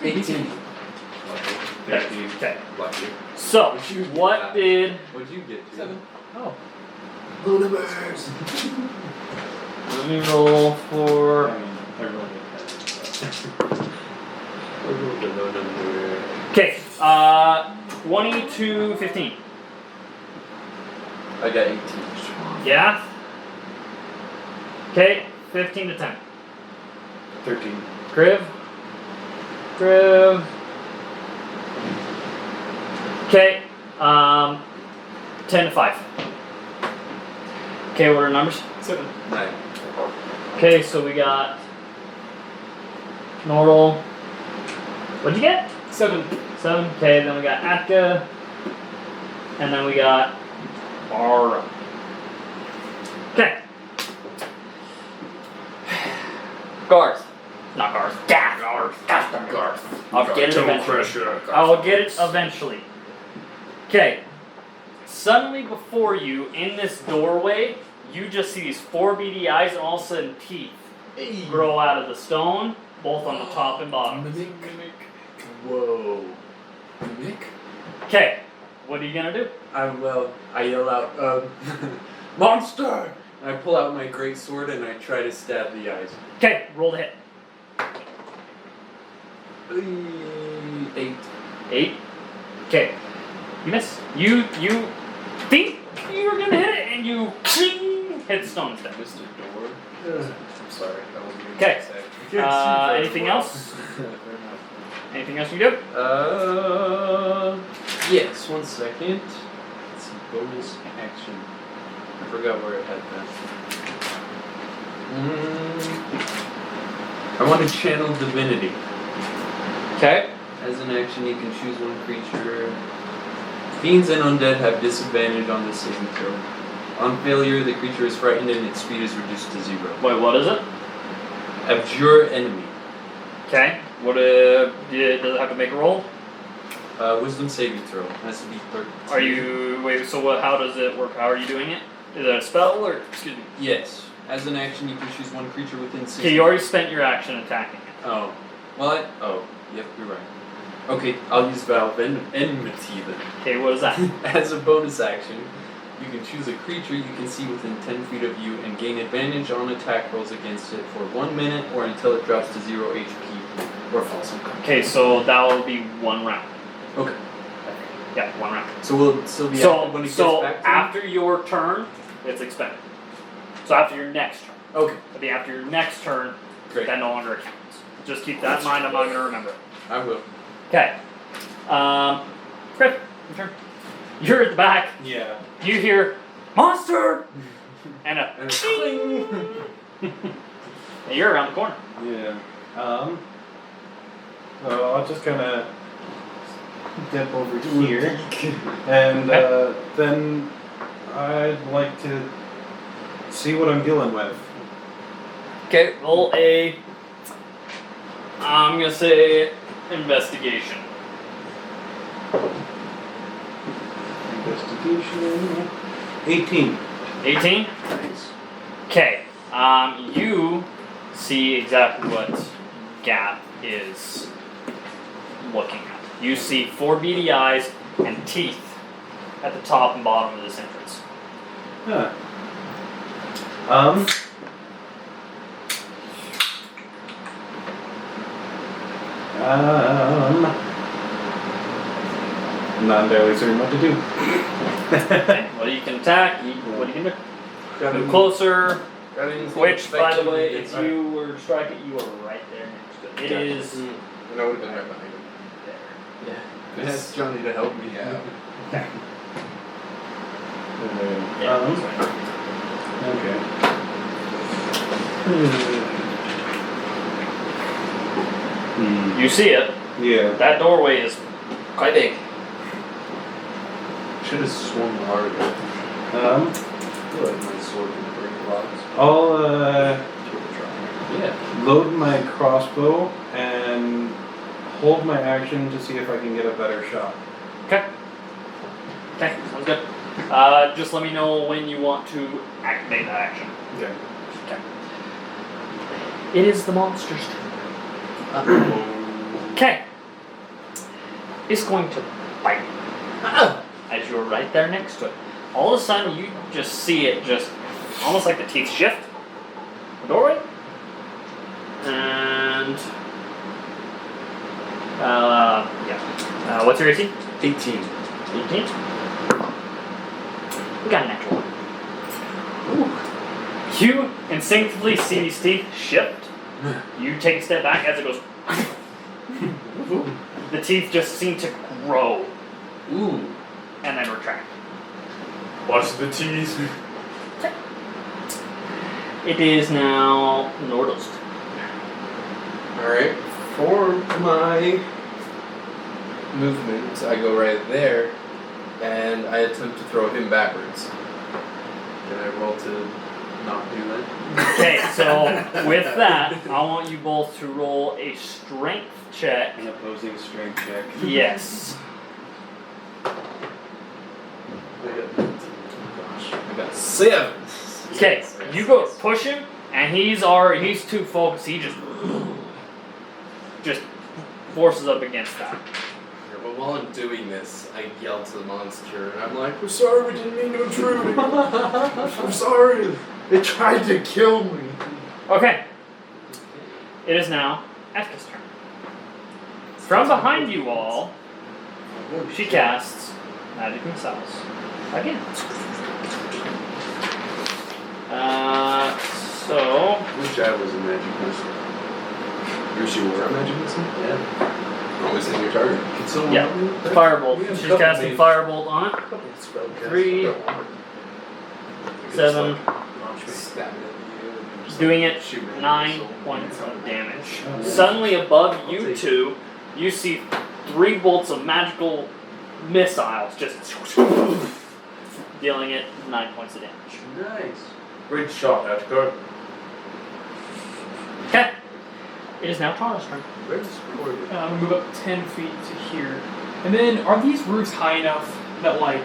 18. Okay. Lucky. So, What'd you get? what did? What'd you get to? 7. Oh. Lunaverse. Let me roll for. I really get that. Okay. 20 to 15. I got 18. Yeah. Okay. 15 to 10. 13. Griv. Okay. 10 to 5. Okay, what are numbers? 7. 9. Okay, so we got Normal. What'd you get? 7. 7. Okay, then we got Atka. And then we got Bara. Okay. Garth. Not Garth. Gath. Garth. I'll get it eventually. I'll get it eventually. Okay. Suddenly before you, in this doorway, you just see these 4 beady eyes and all of a sudden teeth grow out of the stone, both on the top and bottom. Whoa. Mimic? Okay. What are you gonna do? I yell out, monster! And I pull out my great sword and I try to stab the eyes. Okay, roll the hit. 8. 8. Okay. You miss. You think you were gonna hit it and you hit the stone instead. Missed a door. I'm sorry. That was me. Okay. Very Anything well. else? Anything else you do? Yes, 1 second. It's a bonus action. I forgot where it had that. I want to channel divinity. Okay. As an action, you can choose one creature. Fiends and undead have disadvantage on this saving throw. On failure, the creature is frightened and its speed is reduced to 0. Wait, what is it? Abjure enemy. Okay. What does it have to make a roll? Wisdom saving throw. Has to be 13. Are you wait? So what? How does it work? How are you doing it? Is it a spell or excuse me? Yes. As an action, you can choose one creature within 6. Okay, you already spent your action attacking it. Oh. What? Oh. Yep, you're right. Okay, I'll use Valve Enmity then. Okay, what is that? As a bonus action, you can choose a creature you can see within 10 feet of you and gain advantage on attack rolls against it for 1 minute or until it drops to 0 HP or falls unconscious. Okay, so that will be 1 round. Okay. Yeah, 1 round. So we'll still be active when it gets back to after your turn, it's expended. So after your next turn. you? Okay, It'll be after your next turn, great. that no longer counts. Just keep that in mind, I'm not going to remember it. I will. Okay. Chris, your turn. You're at the back. Yeah. You hear, monster! And a And ching! And you're around the corner. Yeah. So I'll just kind of dip over here, and then I'd like to see what I'm dealing with. Okay, roll a. I'm gonna say investigation. Investigation. 18. 18. Nice. Okay. You see exactly what Gath is looking at. You see 4 beady eyes and teeth at the top and bottom of this entrance. Huh. Not entirely certain what to do. Okay. Well, you can attack. What do you can do? Move closer. Got anything Which, by the effective way, against if you were to strike it, you are right there next to it. It is And I would have been right behind him. there. Yeah. Ask Johnny to help me. Yeah. Okay. Yeah. that's right. Okay. You see it. Yeah. That doorway is quite big. Should have swung harder. Um, I feel like my sword can break rocks. I'll Yeah. load my crossbow and hold my action to see if I can get a better shot. Okay. Okay, sounds good. Just let me know when you want to activate that action. Okay. Okay. It is the monster's turn. Okay. It's going to bite as you're right there next to it. All of a sudden, you just see it just almost like the teeth shift. The doorway. And yeah. What's your AC? 18. 18. We got an natural one. You instinctively see these teeth shift. You take a step back as it goes. The teeth just seem to grow. Ooh. And then retract. Watch the teeth. It is now Nordal's turn. Alright, for my movement, I go right there, and I attempt to throw him backwards. Can I roll to not do that? Okay, so with that, I want you both to roll a strength check. An opposing strength check. Yes. I got 7. Okay, you go push him, and he's too focused. He just forces up against that. But while I'm doing this, I yell to the monster, and I'm like, "We're sorry, we didn't mean to intrude. I'm sorry. They tried to kill me." Okay. It is now Efka's turn. From behind you all, she casts magic missiles again. So Wish I was a magic missile. Wish you were a magic missile? Yeah. Always hitting your target. Can someone yeah, help me with that? firebolt. We have She's couple casting mages. firebolt on it. Couple spellcasters. 3, 7, Stab it at you. doing it Shoot me. 9 points of damage. Suddenly above you two, you see 3 bolts of magical missiles just dealing it 9 points of damage. Nice. Great shot, Edgar. Okay. It is now Tara's turn. Where's Corey? I'm gonna move up 10 feet to here. And then, are these roofs high enough that, like,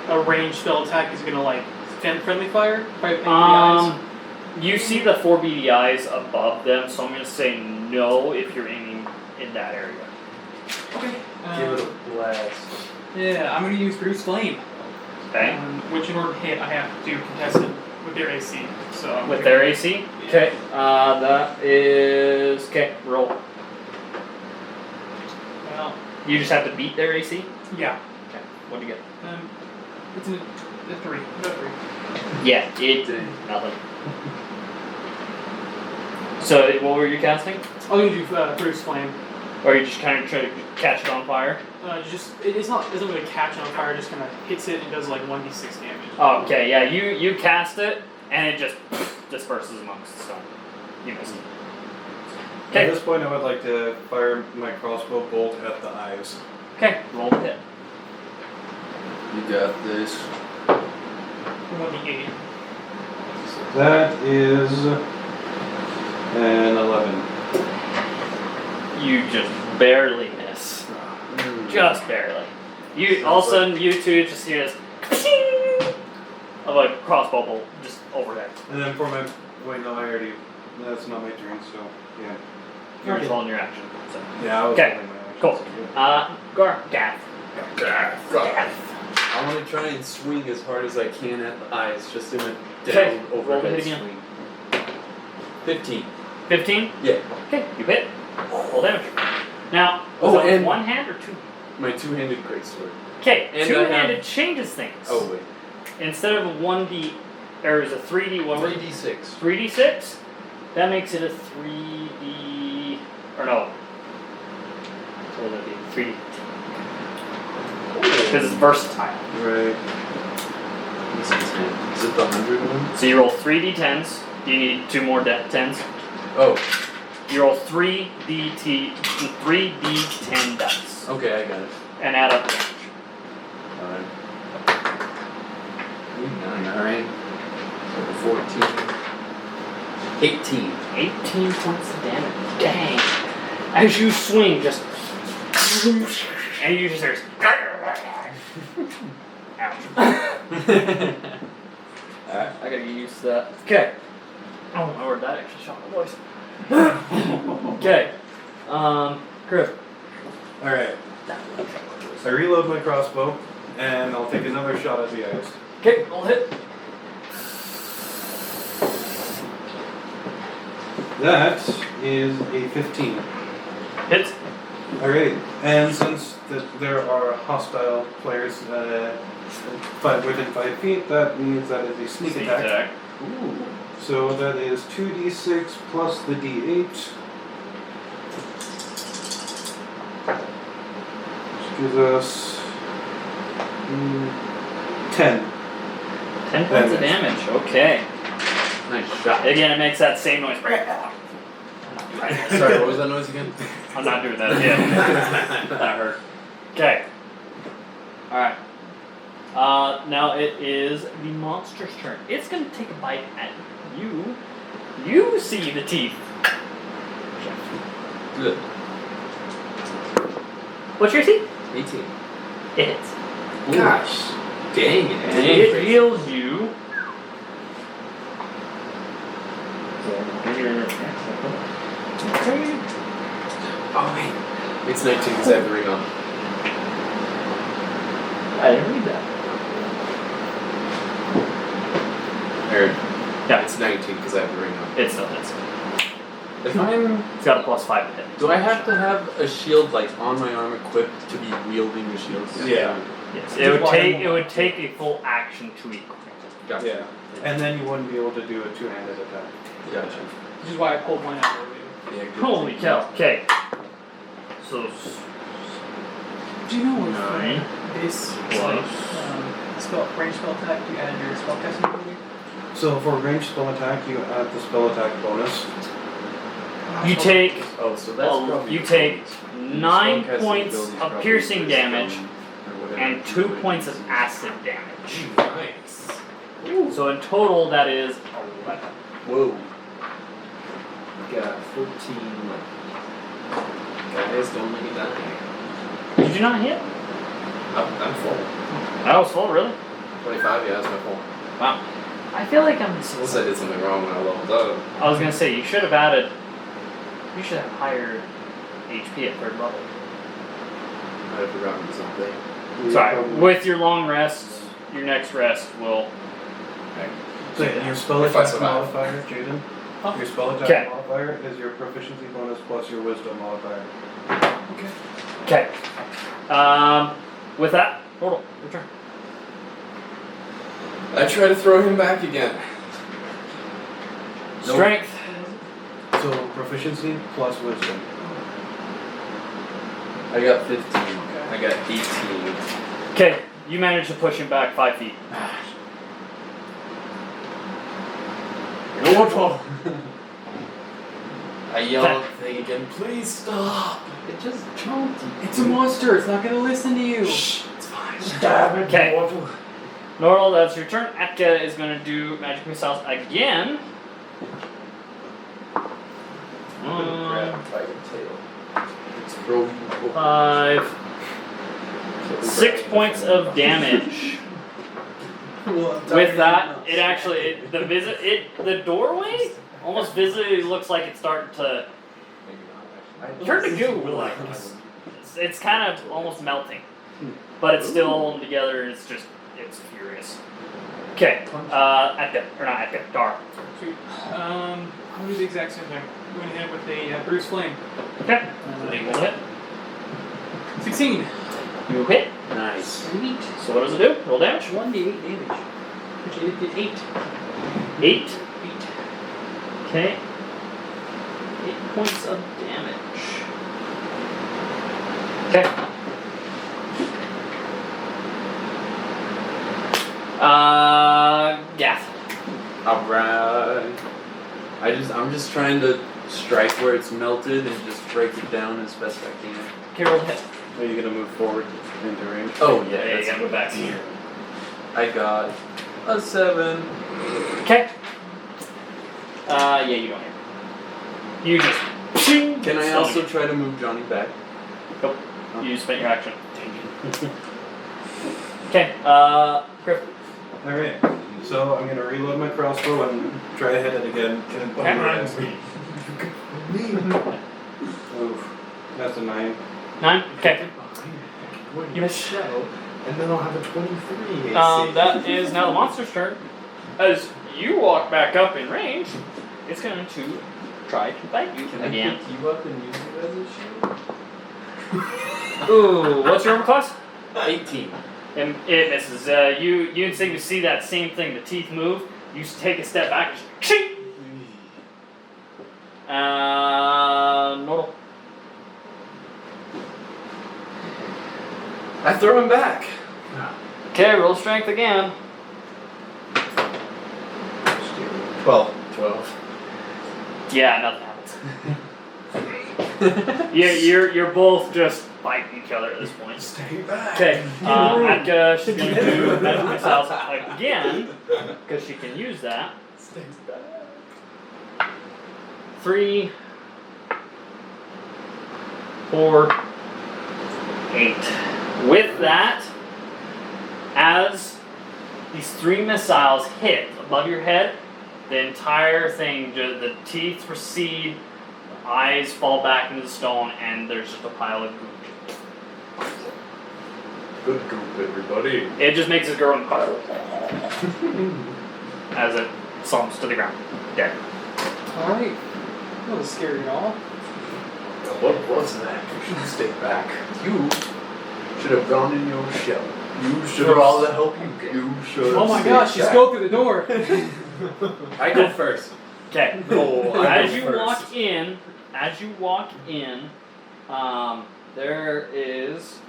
a ranged spell attack is gonna, like, send friendly fire? By the eyes? You see the 4 BDIs above them, so I'm gonna say no if you're aiming in that area. Okay. Give it a blast. Yeah, I'm gonna use Bruce Flame. Okay. Which, in order to hit, I have to contest it with their AC. So I'm With gonna- their AC? Okay. That is. Okay, roll. Well, You just have to beat their AC? yeah. Okay. What'd you get? It's a 3. No 3. Yeah, it. Nothing. So, what were you casting? I'm gonna do Bruce Flame. Or you just kind of try to catch it on fire? It doesn't really catch on fire. It just kind of hits it and does like 1d6 damage. Oh, okay, yeah, you cast it, and it just disperses amongst the stone. You missed it. At Okay. this point, I would like to fire my crossbow bolt at the eyes. Okay, roll the hit. You got this. 1d8. That is an 11. You just barely miss. Just barely. You all of a sudden you two just hear this of a crossbow bolt just overhead. And then for my wait, no, I already. That's not my turn, so yeah. You're just holding your action. So. Yeah, I was Okay, holding my action. cool. so Gath. I want to try and swing as hard as I can at the eyes, just in a Okay, down roll the overhead hit again. swing. 15. 15? Yeah. Okay, you hit. Roll damage. Now, Oh, was that with and- one hand or two? My two-handed greatsword. Okay, And I two-handed changes things. Oh wait. Instead of a 1D, or is a 3D, what was it? 3d6. 3d6? That makes it a 3D, or no. What would that be? 3D. Because it's versatile. Right. This is 10. Is it the 100 one? So you roll 3d10s. You need 2 more 10s. Oh. You roll 3d10 dice. Okay, I got it. And add up damage. Alright. 9. 14. 18. 18 points of damage. Dang. As you swing, just. And you just hear. Ouch. Alright, I gotta get used to that. Okay. Oh my word, that actually shot my voice. Okay. Griff. Alright. I reload my crossbow, and I'll take another shot at the ice. Okay, I'll hit. That is a 15. Hits. Alright, and since there are hostile players within 5 feet, that means that is a sneak attack. Ooh. So that is 2d6 plus the d8. Which gives us 10. 10 points of damage. Okay. Nice shot. Again, it makes that same noise. Sorry, what was that noise again? I'm not doing that again. That hurt. Okay. Alright. Now it is the monster's turn. It's going to take a bite at you. You see the teeth. Good. What's your teeth? 18. It hits. Gosh. Dang it. And it heals you. Oh, wait. It's 19 because I have the ring on. I didn't read that. Or, Yeah. it's 19 because I have the ring on. It still hits. If I'm, It's got a +5 to hit. do I have to have a shield like on my arm equipped to be wielding the shield? Yeah. Yes. It would take a full action to equip. Gotcha. Yeah. And then you wouldn't be able to do a two-handed attack. Gotcha. Which is why I pulled mine out earlier. Yeah, good. Holy cow. Okay. So Do you know what 9 this plus. range spell attack you add your spellcasting ability? So for ranged spell attack, you add the spell attack bonus. You take Oh, so that's probably you take your 9 spellcasting points ability's of probably piercing wisdom damage or whatever. and 2 points of acid damage. Nice. So in total, that is 11. Whoa. Got 14. Guys, don't let me die. Did you not hit? I'm full. That was full, really? 25, yeah, that's my full. Wow. I feel like I'm. Unless I did something wrong when I leveled up. I was gonna say you should have added. You should have higher HP at 3rd level. I have forgotten something. Sorry. With your long rest, your next rest will. So your spell If I attack survive. modifier, Jaden. Huh? Your spell attack Okay. modifier is your proficiency bonus plus your wisdom modifier. Okay. With that, total return. I try to throw him back again. Nope. Strength. So proficiency plus wisdom. I got 15. I got 18. Okay, you managed to push him back 5 feet. I yell at the thing again, please stop! It just jumped. It's a monster, it's not gonna listen to you! Shh, it's fine. Okay. Normal, that's your turn. Atka is going to do magic missiles again. Grab by your tail. It's broken. 5, 6 points of damage. With that, it actually the doorway almost visibly looks like it's starting to turn to goo. Like it's kind of almost melting, but it's still holding together. And it's furious. Okay, Atka or not Atka, Dar. Sweet. I'm gonna do the exact same thing. I'm gonna hit it with a Bruce Flame. Okay, so you will hit. 16. You hit. Nice. Sweet. So what does it do? Roll damage. 1d8 damage. Which it did 8. 8. 8. Okay. 8 points of damage. Okay. Gath. Alright. I'm just trying to strike where it's melted and just break it down as best I can. Okay, roll hit. Are you gonna move forward into range? Oh yeah, Yeah, you that's gotta move back to here. I got a 7. Okay. Yeah, you don't hit. You just. Can I also try to move Johnny back? Nope. You spent your action. Okay, Griff. Alright, so I'm gonna reload my crossbow and try to hit it again. Oof, that's a 9. 9? Okay. You miss and then I'll have a 23 AC. That is now the monster's turn. As you walk back up in range, it's going to try to bite you Can again. I pick you up and use it as a shield? Ooh, what's your armor class? 18. And it misses. You instinctively see that same thing. The teeth move. You take a step back. And normal. I throw him back. Okay, roll strength again. 12. Yeah, nothing happens. You're both just biting each other at this point. Stay back. Okay, Atka, she's gonna do medical missiles again because she can use that. Stay back. 3, 4, 8. With that, as these 3 missiles hit above your head, the entire thing, the teeth recede, the eyes fall back into the stone, and there's just a pile of goop. Good goop, everybody. It just makes it go as it slumps to the ground. Dead. Alright. That wasn't scary at all. What was that? You should have stayed back. You should have gone in your shell. You should have all the help you get. You should have Oh my gosh, just go through the door. I go first. Okay. As you walk in, there is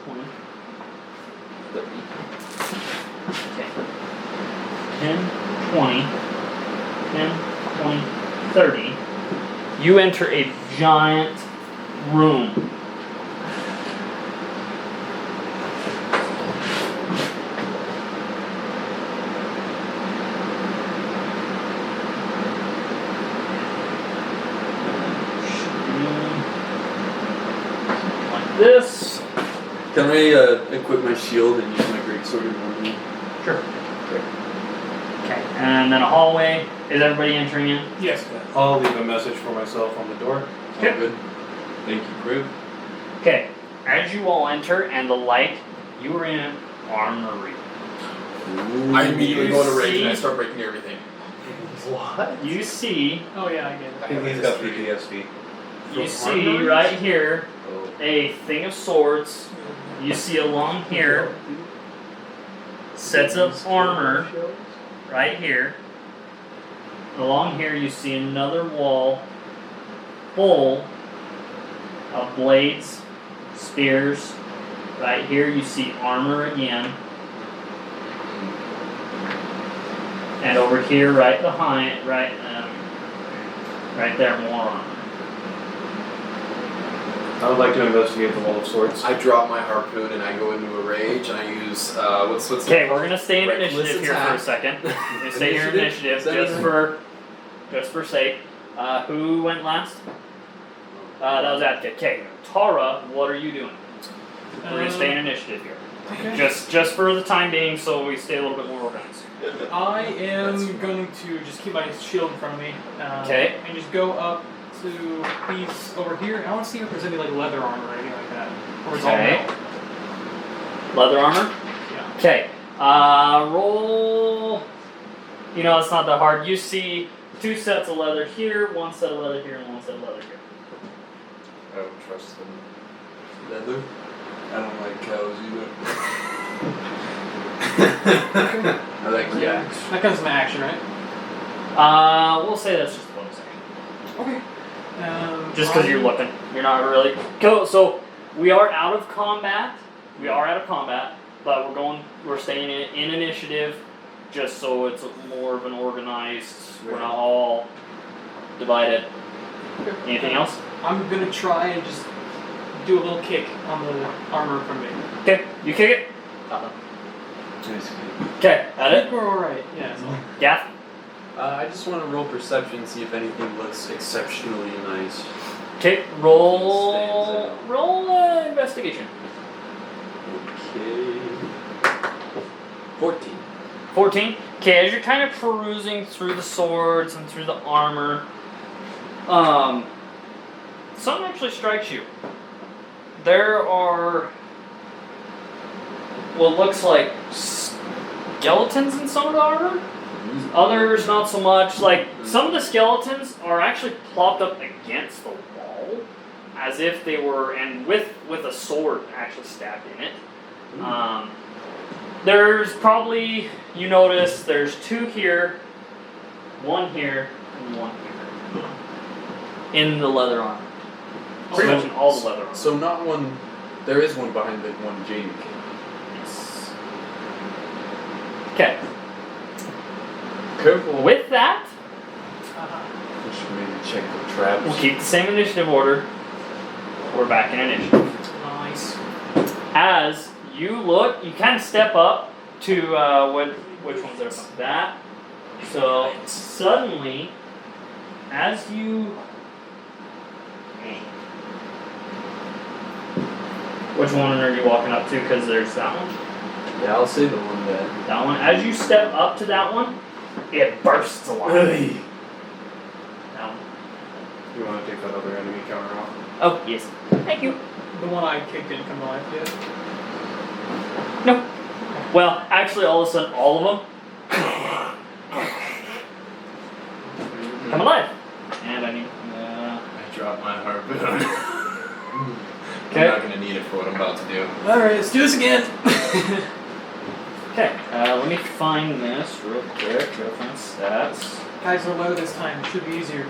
20, 30. Okay. 10, 20, 10, 20, 30. You enter a giant room. Like this. Can I equip my shield and use my greatsword in one move? Sure. Okay. And then a hallway. Is everybody entering in? Yes. I'll leave a message for myself on the door. Okay. Oh, good. Thank you, Crib. Okay. As you all enter and the light, you are in an armory. I immediately go to You rage and I see- start breaking everything. What? You see, Oh yeah, I get it. He's got PTSD. you see right here a thing of swords. You see along here sets of armor right here. Along here you see another wall full of blades, spears. Right here you see armor again. And over here, right behind, right there, more armor. I would like to investigate the wall of swords. I drop my harpoon and I go into a rage and I use what's Okay, we're gonna stay in Reckless initiative here for a attack. second. We're gonna stay here in initiative Initiative? just for sake. Who went last? That was Atka. Okay, Tara, what are you doing? We're gonna stay in initiative here. Okay. Just for the time being, so we stay a little bit more organized. I am going to just keep my shield in front of me. Okay. And just go up to these over here. And I want to see if there's any like leather armor or anything like that. Or it's all Okay. metal. Leather armor. Yeah. Okay. Roll. You know, it's not that hard. You see 2 sets of leather here, 1 set of leather here, and 1 set of leather here. I don't trust them. Leather? I don't like cows either. I like yaks. That comes from action, right? We'll say that's just a bonus action. Okay. Just because you're looking. You're not really. Go. So we are out of combat. But we're staying in initiative just so it's more of an organized, we're not all divided. Anything else? I'm gonna try and just do a little kick on the armor in front of me. Okay, you kick it. Okay, I that think it. we're alright. Yeah. So. Gath. I just want to roll perception, see if anything looks exceptionally nice. Okay, roll investigation. Okay. 14. 14. Okay, as you're kind of perusing through the swords and through the armor, something actually strikes you. There are what looks like skeletons in some of the armor. Others not so much. Like some of the skeletons are actually plopped up against the wall, as if they were, and with a sword actually stabbed in it. There's probably, you notice, there's 2 here, 1 here, and 1 here. In the leather armor. Pretty much in all the leather armor. So not one. There is one behind the one Jamie came. Yes. Okay. Careful. With that, We should maybe check the traps. we'll keep the same initiative order. We're back in initiative. Nice. As you look, you kind of step up to which one's there? That. So suddenly, as you, which one are you walking up to? Because there's that one. Yeah, I'll say the one that. That one. As you step up to that one, it bursts alive. That one. You want to take that other enemy counter off? Oh yes. Thank you. The one I kicked didn't come to life yet. No. Well, actually, all of a sudden, all of them come alive. And I need. I dropped my harpoon. Okay. I'm not gonna need it for what I'm about to do. Alright, let's do this again. Okay. Let me find this real quick. Go find stats. Guys are low this time. It should be easier.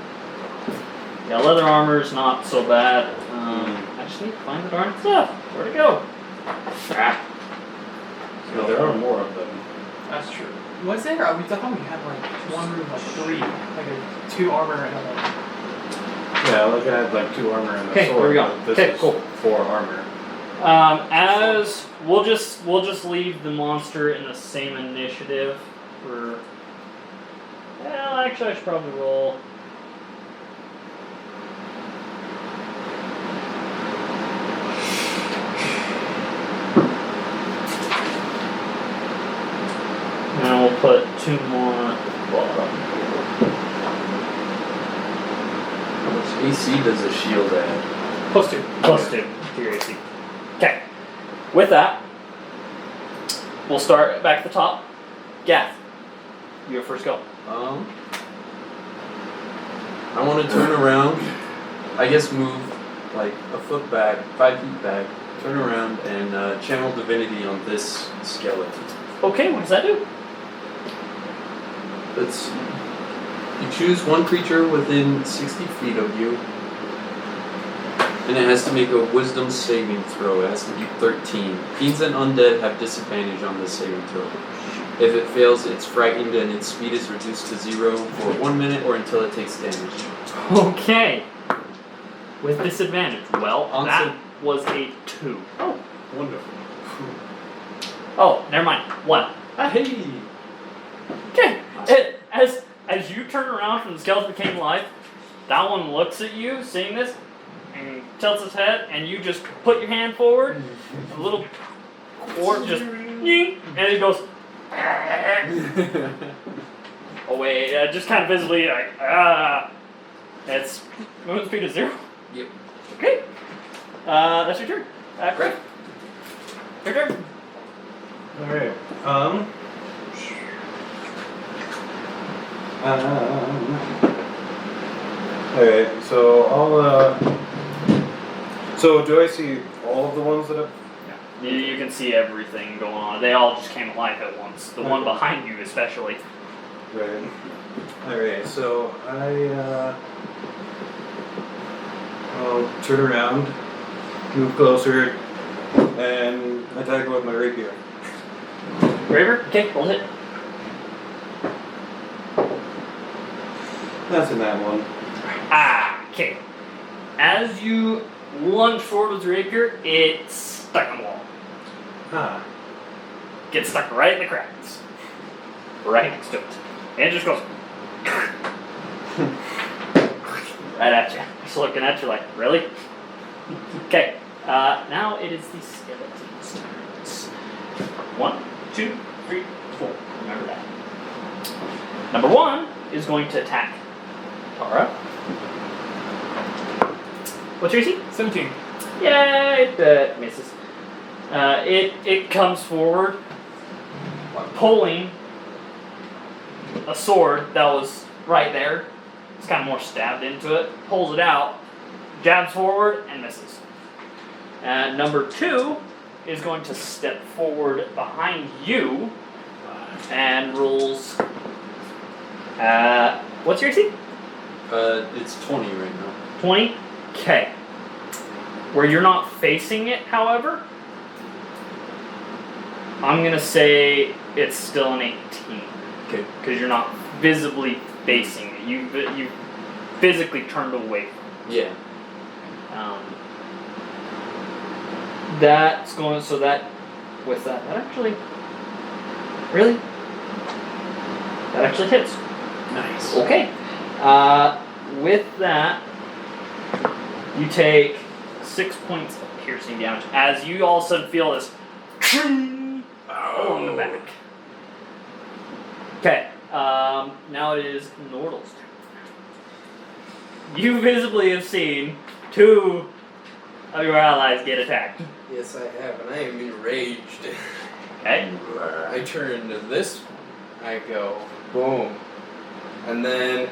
Yeah, leather armor is not so bad. I just need to find the darn stuff. Where'd it go? Ah. No, there are more of them. That's true. Was there? I thought we had like one room, like 3, like 2 armor and Yeah, like I had like 2 armor and a Okay, sword. here we go. But this Okay, is cool. 4 armor. As we'll just leave the monster in the same initiative for. Well, actually, I should probably roll. And we'll put 2 more at the bottom. How much AC does a shield add? +2. Plus 2 to your AC. Okay. With that, we'll start back at the top. Gath, you go first. Go. I want to turn around. I guess move like a foot back, 5 feet back. Turn around and channel divinity on this skeleton. Okay, what does that do? It's you choose one creature within 60 feet of you, and it has to make a wisdom saving throw. It has to be 13. Fiends and undead have disadvantage on this saving throw. If it fails, it's frightened and its speed is reduced to 0 for 1 minute or until it takes damage. Okay. With disadvantage. Well, On that some- was a 2. Oh, wonderful. Oh, never mind. 1. Hey! Okay. As you turn around from the skeleton became alive, that one looks at you, seeing this, and tilts its head, and you just put your hand forward, a little orc just, ying, and it goes. Oh wait, just kind of visibly like It's movement speed is 0. Yep. Okay. That's your turn. Great. Your turn. Alright. Alright, so so do I see all of the ones that have... You can see everything going on. They all just came alive at once. The one behind you, especially. Right. Alright, so I'll turn around, move closer, and attack with my rapier. Graver? Okay, hold it. That's in that one. Okay. As you lunge forward with your rapier, it's stuck in the wall. Gets stuck right in the cracks. Right next to it. And it just goes right at you. Just looking at you like, really? Okay. Now it is the skeleton's turns. 1, 2, 3, 4. Remember that. Number 1 is going to attack Tara. What's your AC? 17. Yeah, it misses. It comes forward, pulling a sword that was right there. It's kind of more stabbed into it. Pulls it out, jabs forward, and misses. And number 2 is going to step forward behind you and rolls. What's your AC? It's 20 right now. 20? Okay. Where you're not facing it, however, I'm going to say it's still an 18. Okay. Because you're not visibly facing it. You physically turned away from Yeah. it. That's going, so that, with that actually, really? That actually hits. Nice. Okay. With that, you take 6 points of piercing damage as you all of a sudden feel this along the back. Okay. Now it is Nordal's turn. You visibly have seen 2 of your allies get attacked. Yes, I have, and I am enraged. Okay. I turn to this, I go, boom. And then,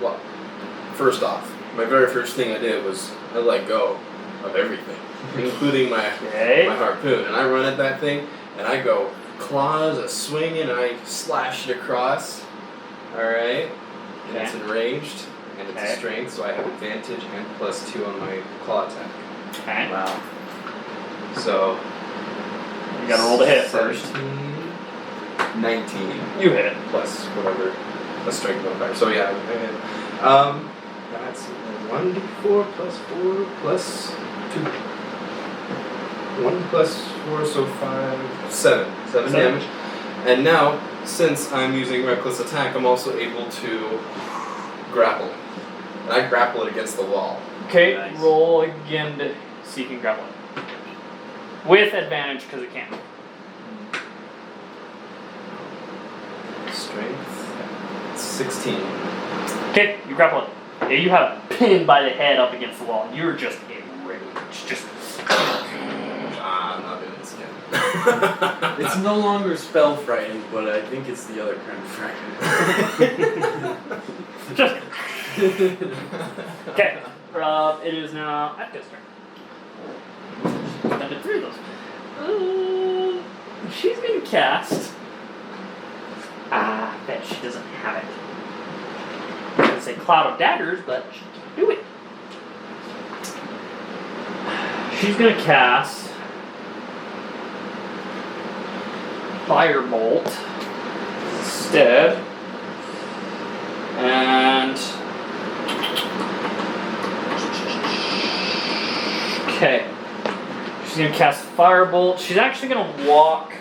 well, first off, my very first thing I did was I let go of everything, including my harpoon. And I run at that thing, and I go claws, a swinging, and I slash it across. Alright? And it's enraged, and it's a strength, so I have advantage and +2 on my claw attack. Okay. Wow. So, You gotta roll the hit first. 19. You hit it. Plus whatever, plus strength modifier. So yeah, I hit. That's 1d4 plus 4 plus 2. 1 plus 4, so 5, 7. 7 damage. And now, since I'm using reckless attack, I'm also able to grapple. And I grapple it against the wall. Okay, Nice. roll again to see if you can grapple it. With advantage because it can't. Strength 16. Okay, you grapple it. Yeah, you have it pinned by the head up against the wall. You're just enraged. Just. I'm not doing this again. It's no longer spell frightened, but I think it's the other kind of frightened. just. Okay, it is now Atka's turn. Spend 3 of those. She's gonna cast. I bet she doesn't have it. I was gonna say Cloud of Daggers, but she can't do it. She's gonna cast Firebolt instead. And okay. She's gonna cast Firebolt. She's actually gonna walk.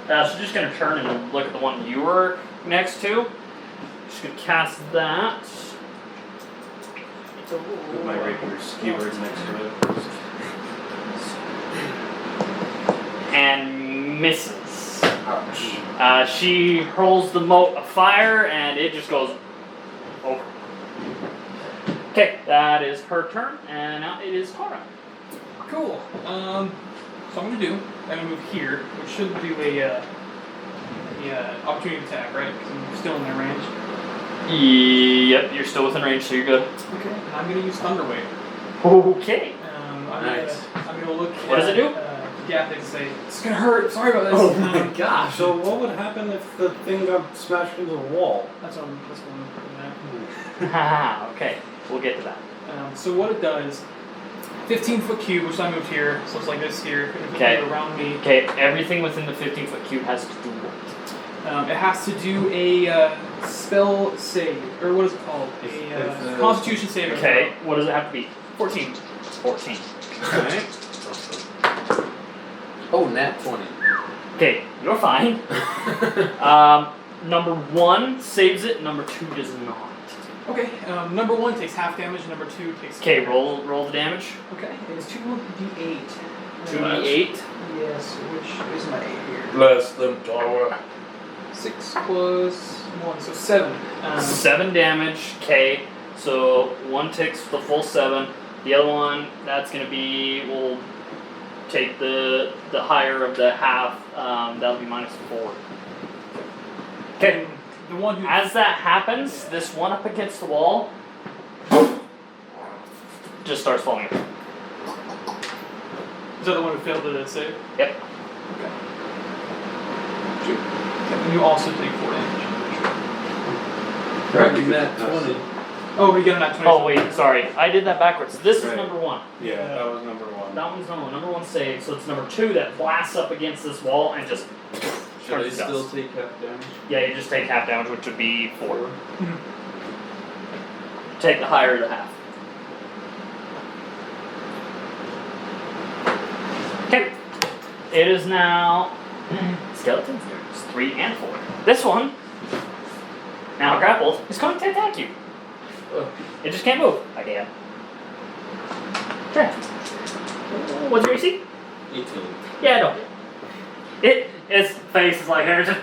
She's just gonna turn and look at the one you were next to. She's gonna cast that. With my rapier skewered next to it. And misses. Ouch. She hurls the mote of fire and it just goes over. Okay, that is her turn, and now it is Tara. Cool. So I'm gonna move here, which should do a opportunity attack, right? Because I'm still in their range. Yep, you're still within range, so you're good. Okay. And I'm gonna use Thunderwave. Okay. Nice. I'm gonna look. What does it do? Gathics and say, "It's gonna hurt. Sorry about this." Oh my gosh. So what would happen if the thing got smashed into the wall? That's what I'm looking at. Haha, okay. We'll get to that. So what it does, 15-foot cube, which I moved here, so it's like this here, Okay. around me. Okay, everything within the 15-foot cube has to do what? It has to do a spell save, or what is it called? A Constitution save. Okay, what does it have to be? 14. 14. Alright. Oh, nat 20. Okay, you're fine. Number 1 saves it, number 2 does not. Okay, number 1 takes half damage, number 2 takes. Okay, roll the damage. Okay, it is 2d8. 2d8. Yes, which is my 8 here. Bless them, tower. 6 plus 1, so 7. 7 damage, okay. So one takes the full 7. The other one, that's gonna be, we'll take the higher of the half, that'll be -4. Okay. The one who. As that happens, this one up against the wall just starts falling apart. Is that the one who failed to save? Yep. Okay, and you also take 4 damage. Correct. Nat 20. Oh, we got a nat 20. Oh wait, sorry. I did that backwards. This is Right. number 1. Yeah, that was number 1. That one's number 1. Number 1 save, so it's number 2 that blasts up against this wall and just Should I turns to still dust. take half damage? Yeah, you just take half damage, which would be 4. Take the higher of the half. Okay. It is now skeletons. There's 3 and 4. This one, now grappled, is going to attack you. Ugh. It just can't move. Again. Okay. What's your AC? 18. Yeah, I don't. Its face is like here, just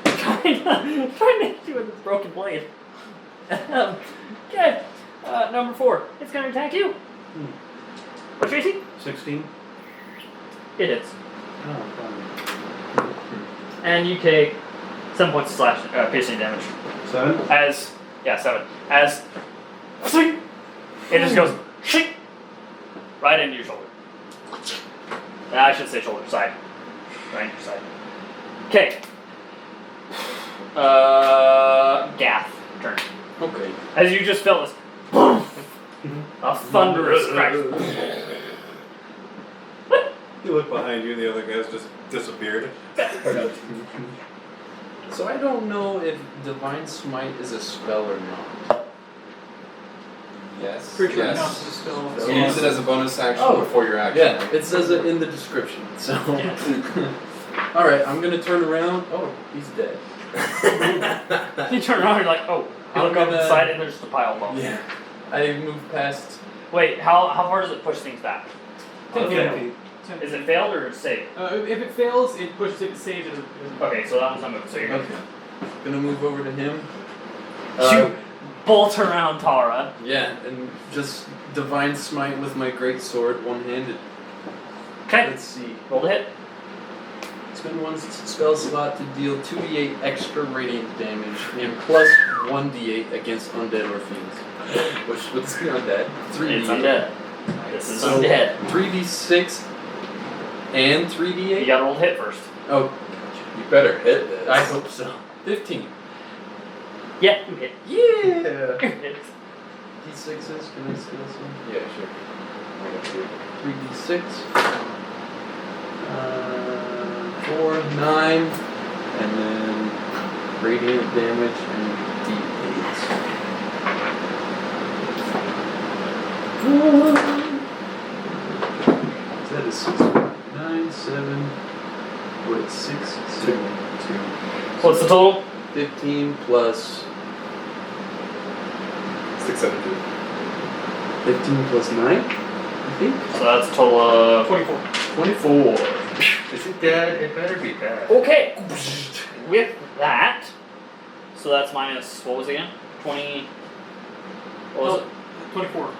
trying to hit you with its broken blade. Okay. Number 4. It's gonna attack you. What's your AC? 16? It is. Oh, fine. And you take 7 points of piercing damage. 7? 7. As swing, it just goes shing, right into your shoulder. I should say shoulder, side. Right into your side. Okay. Gath, turn. Okay. As you just felt this, a thunderous crack. You look behind you, the other guys just disappeared. So I don't know if Divine Smite is a spell or not. Yes. Pretty sure yes. it counts as a spell. So use it as a bonus action Oh. before your action. Yeah, it says it in the description. So. Alright, I'm gonna turn around. Oh, he's dead. You turn around, you're like, oh. You look up the side and there's just a pile of bones. Yeah. I moved past. Wait, how far does it push things back? 10 Okay. feet. 10 Is feet. it failed or saved? If it fails, it pushes it, saves it. Okay, so that one's not moving, so you're good. Okay. Gonna move over to him. You bolt around Tara. Yeah, and just Divine Smite with my great sword, one-handed. Okay, Let's see. roll to hit. Spend one spell slot to deal 2d8 extra radiant damage and plus 1d8 against undead or fiends. Which would this be undead? 3d8. It's undead. This is So, undead. 3d6 and 3d8? You gotta roll to hit first. Oh, You better hit this. I hope so. 15. Yeah, you hit. Yeah! You hit. D6s, can I see this one? Yeah, sure. 3d6. 4, 9, and then radiant damage and d8s. That is 6, 9, 7, wait, 6, 2, 2. What's the total? 15 plus 6, 7, 2. 15 plus 9, I think. So that's a total of 24. 24. Is it dead? It better be dead. Okay. With that, so that's minus, what was it again? 20. What was it? 24.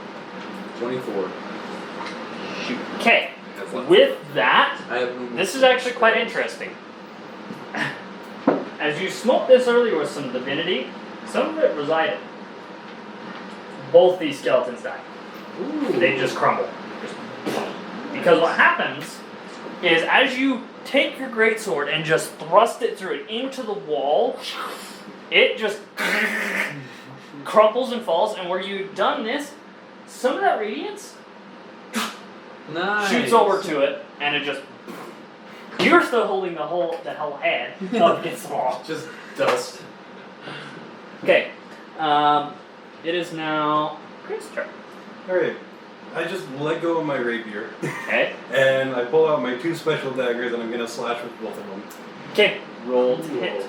24. Okay. With that, I have this is actually quite interesting. As you smoked this earlier with some divinity, some of it resided. Both these skeletons died. Ooh. They just crumble. Because what happens is as you take your greatsword and just thrust it through it into the wall, it just crumples and falls, and where you've done this, some of that radiance Nice. shoots over to it, and it just. You're still holding the whole head up against the wall. Just dust. Okay. It is now Chris' turn. Alright. I just let go of my rapier, Okay. and I pull out my 2 special daggers, and I'm gonna slash with both of them. Okay. Roll to hit.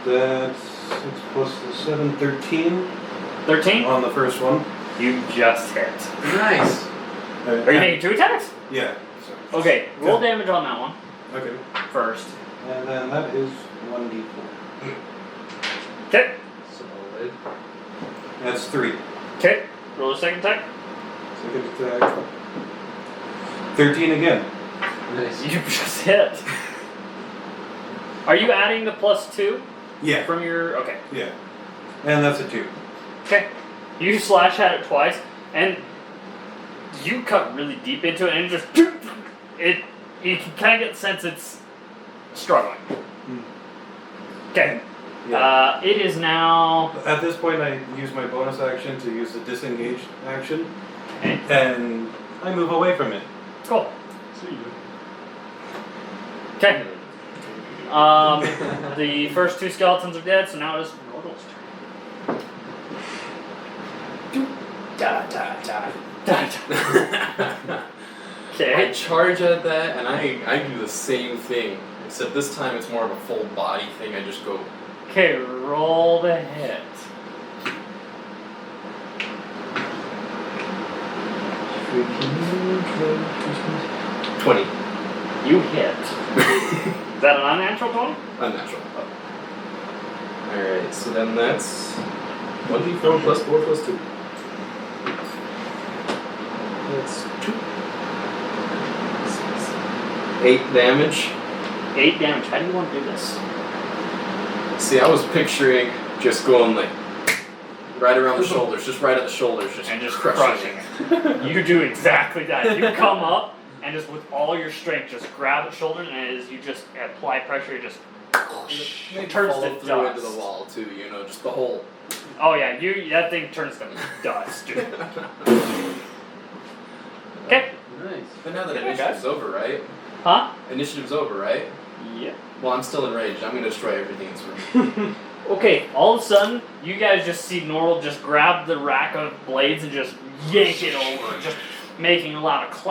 That's 6 plus the 7, 13 13. on the first one. You just hit. Nice. Are you making 2 attacks? Yeah. Okay, roll damage on that one Okay. first. And then that is 1d4. Okay. Solid. That's 3. Okay. Roll a second attack. Second attack. 13 again. Nice. You just hit. Are you adding the +2 Yeah. from your? Okay. Yeah. And that's a 2. Okay. You slash at it twice, and you cut really deep into it, and it just it. You can kind of get the sense it's struggling. Okay. Yeah. It is now. At this point, I use my bonus action to use the disengage action, Okay. and I move away from it. Cool. See you. Okay. The first 2 skeletons are dead, so now it is Nordal's turn. Da da da. I Okay. charge at that, and I do the same thing, except this time it's more of a full body thing. I just go. Okay, roll the hit. Mm-hmm. 20. You hit. Is that an unnatural 20? Unnatural. Alright, so then that's 1d4 plus 4 plus 2. That's 2. 8 damage. 8 damage. How do you want to do this? See, I was picturing just going like right around the shoulders, just right at the shoulders, And just crushing crushing. You do exactly that. You come up and just with all your strength, just grab the shoulders, and as you just apply pressure, it just It turns follow to through dust. into the wall too, you know, just the whole. Oh yeah, that thing turns to dust. Dude. Okay. Nice. But now that Okay, initiative's over, right? Huh? Initiative's over, right? Yep. Well, I'm still enraged. I'm gonna destroy everything in this room. Okay, all of a sudden, you guys just see Norl just grab the rack of blades and just yank it over, just making a lot of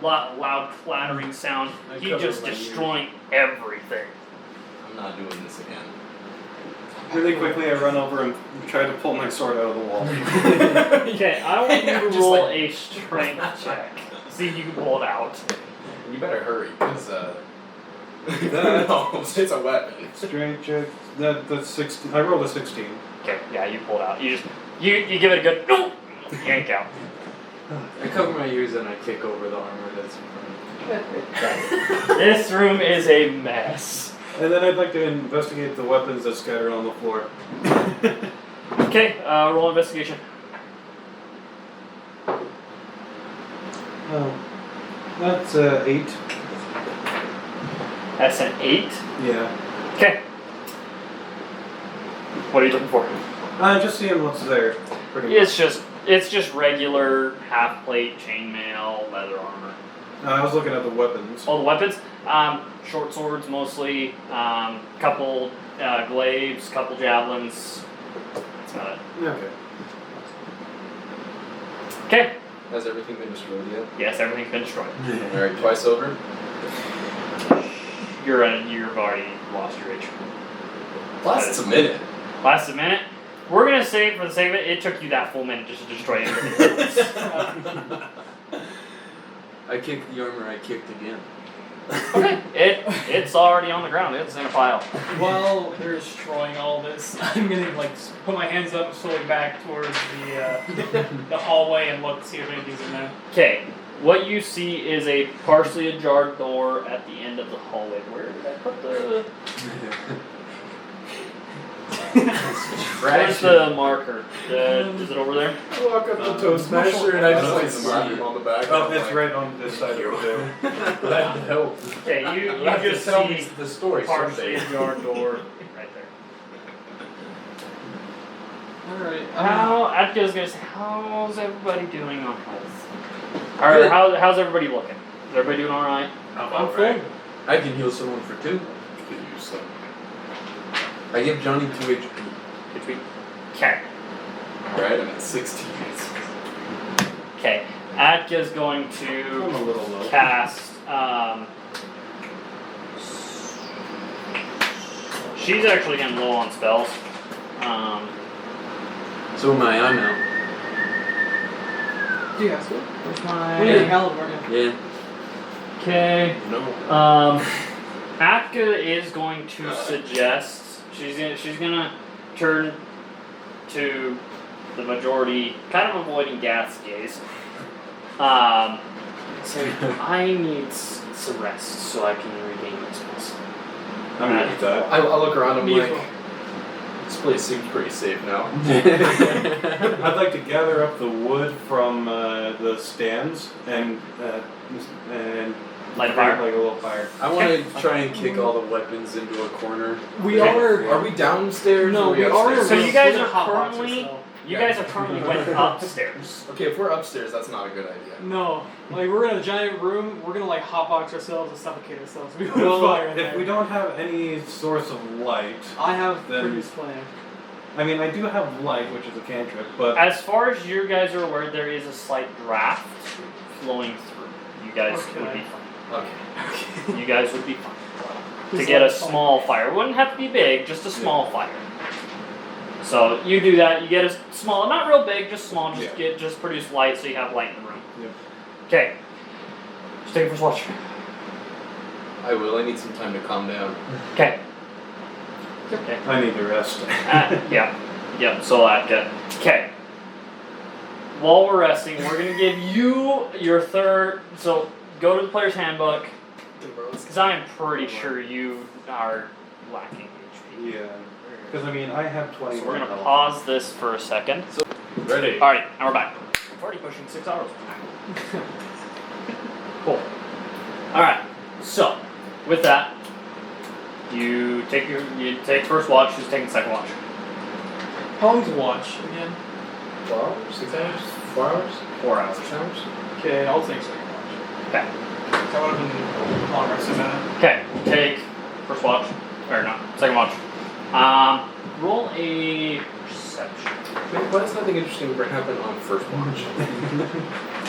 loud clattering sound. I He cover just my ears. destroying everything. I'm not doing this again. Really quickly, I run over and try to pull my sword out of the wall. Okay, I want you to Just roll like- a strength check. See if you can pull it out. You better hurry, because no, it's a weapon. Strength check. That's 16. I rolled a 16. Okay, yeah, you pull it out. You give it a good yank out. I cover my ears and I kick over the armor that's in front of me. This room is a mess. And then I'd like to investigate the weapons that scatter on the floor. Okay, roll investigation. Oh, that's 8. That's an 8. Yeah. Okay. What are you looking for? Just seeing what's there. Pretty much. It's just regular half plate, chainmail, leather armor. I was looking at the weapons. All the weapons, short swords mostly, couple glaives, couple javelins. That's about it. Okay. Okay. Has everything been destroyed yet? Yes, everything's been destroyed. Alright, twice over. You've already lost your HP. Lasts a minute. Lasts a minute. We're gonna say for the sake of it, it took you that full minute just to destroy everything. I kicked the armor, I kicked again. Okay. It's already on the ground. It's in a pile. While they're destroying all this, I'm gonna put my hands up slowly back towards the hallway and look, see if anything's in there. Okay. What you see is a partially ajar door at the end of the hallway. Where did I put the? Where's the marker? Is it over there? I walk up to Toesmasher and I just like slap him on the back. Oh, it's right on this side over there. Glad to help. Okay, you You'll have to just tell see me the story partially someday. ajar door right there. Alright. Atka's gonna say, how's everybody doing on health? Or how's everybody looking? Is everybody doing alright? I'm full. I can heal someone for 2. Could use some. I give Johnny 2 HP. Okay. Alright, I'm at 16. Okay. Atka's going I'm a to little low. cast. She's actually getting low on spells. So am I, I'm out. Yeah, so where's my Yeah. paladin, aren't you? Yeah. Okay. No. Atka is going to suggest she's gonna turn to the majority, kind of avoiding Gath's gaze. Say, I need some rest so I can regain my spells. I'm good with that. I look around. I'm Me like, as well. this place seems pretty safe now. I'd like to gather up the wood from the stands and Light a create fire? like a little fire. I want to try and kick all the weapons into a corner. We Okay. are. Are we downstairs? No, or are we are. upstairs? So you guys we're are hot boxes, currently- though. You guys are currently went upstairs. Okay, if we're upstairs, that's not a good idea. No, like we're in a giant room. We're gonna like hotbox ourselves and suffocate ourselves. We put Well, fire in if there. we don't have any source of light, I have then- previous plan. I mean, I do have light, which is a cantrip, but As far as you guys are aware, there is a slight draft flowing through. You guys would Okay. be fine. Okay. You guys would be fine. To Just get a like fire. small fire. It wouldn't have to be big, just a small fire. So you do that, you get a small, not real big, just small, just produce light so you have light in the room. Yep. Okay. Just take a first watch. I will. I need some time to calm down. Okay. Okay. I need to rest. Yeah, so okay. While we're resting, we're gonna give you your third, so go to the player's handbook, because I'm pretty sure you are lacking HP. Yeah. Because I mean, I have 20. So we're gonna pause this for a second. Ready? Alright, now we're back. We're already pushing 6 hours. Cool. Alright, so with that, you take first watch, who's taking second watch? How long's watch again? 4 hours? 6 hours? 4 hours? 4 hours. 6 hours? Okay, I'll take second watch. Okay. That would have been long rest of that. Okay, take first watch. Or no, second watch. Roll a perception. Wait, why does nothing interesting ever happen on first watch?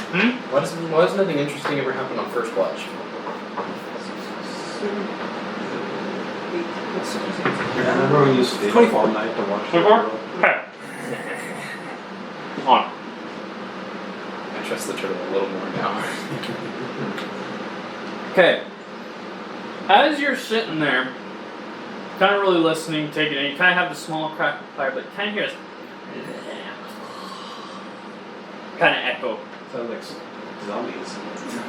Hmm? Why does nothing interesting ever happen on first watch? Remember when you stayed 24. all night to watch 24? Okay. On. I trust the turtle a little more now. Okay. As you're sitting there, kind of really listening, taking it, you kind of have the small crack of fire, but kind of hear this kind of echo. Sounds like zombies.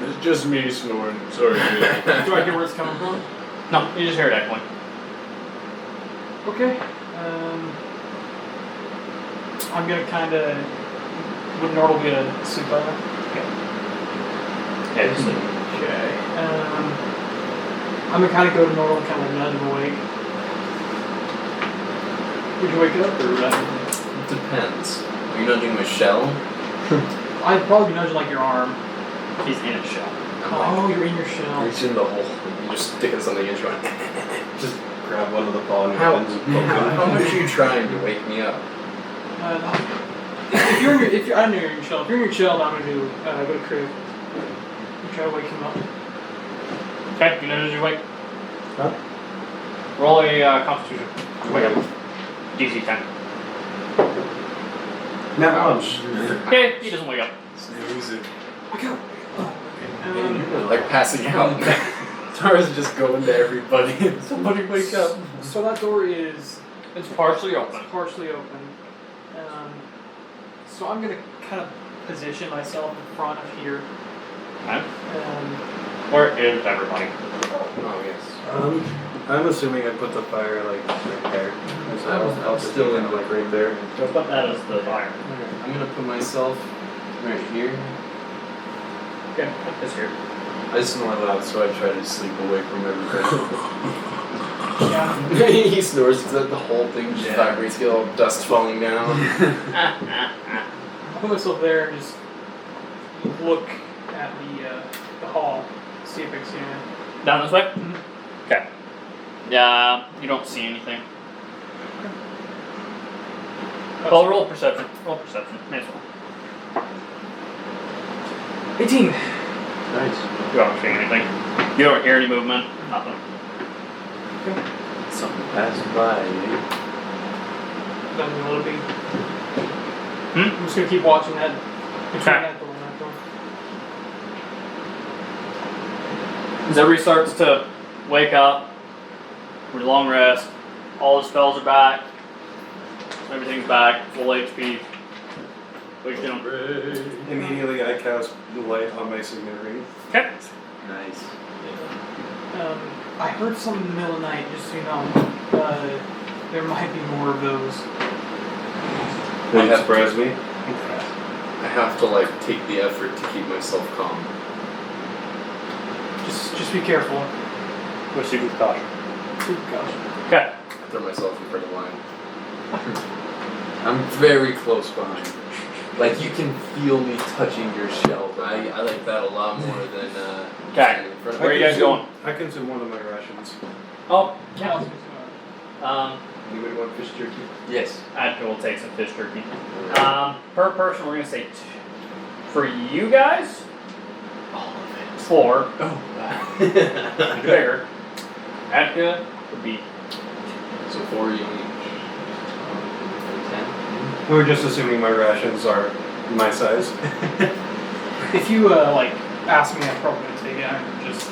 It's just me snoring. Sorry, dude. Do I hear where it's coming from? No, you just hear it echoing. Okay. I'm gonna kind of. Would Nordal be a sleep by now? Okay, so Okay. I'm gonna kind of go to Nordal and kind of nudge him awake. Would you wake up or? It depends. Are you nudging my shell? I'd probably be nudging like your arm. he's in a shell. I'm like, Oh, you're in your shell. reach in the hole. You're just sticking something into it. Just grab one of the fallen How, weapons and poke how them. much are you trying to wake me up? If you're in your, if you're, I know you're in your shell. If you're in your shell, I'm gonna do go to crib. You try to wake him up. Okay, you know as you wake. Huh? Roll a Constitution. Wake up. DC 10. Now, Okay, he doesn't wake up. Snooze it. Wake up. Like passing out. Tara's just going to everybody. Somebody wake up. So that door is It's partially open. partially open. So I'm gonna kind of position myself in front of here. Okay. Where Where is everybody? Oh, yes. I'm assuming I put the fire like right there. So I'm just still kind in of like right there. Put that as the fire. I'm gonna put myself right here. okay. It's here. I snore loud, so I try to sleep away from everybody. Yeah. He snores so that the whole thing just vibrates, get all dust falling down. I'll put myself there and just look at the hall, see if I can see anything. Down this way? Mhm. Okay. Yeah, you don't see anything. Well, roll perception. Roll perception. May as well. 18. Nice. You don't see anything. You don't hear any movement. Nothing. Something passed by. Then a little bit. Hmm? I'm just gonna keep watching that between Okay. that door. As everybody starts to wake up, with a long rest, all the spells are back, everything's back, full HP. What you doing? Immediately I cast the light on my signet ring. Okay. Nice. I heard some in the middle of the night, just so you know. There might be more of those. Wouldn't surprise me. I have to like take the effort to keep myself calm. Just be careful. Proceed with caution. Gosh. Okay. I throw myself in front of the line. I'm very close behind. Like you can feel me touching your shell. I like that a lot more than Okay. standing in front of Where are you guys going? I consume one of my rations. Oh, Yeah. Anybody want fish jerky? Yes. Adka will take some fish jerky. Per person, we're gonna say for you guys, all of it. 4. Oh. Bigger. Adka would be So 4 each. 10. We were just assuming my rations are my size. If you ask me, I'm probably gonna take it. I'm just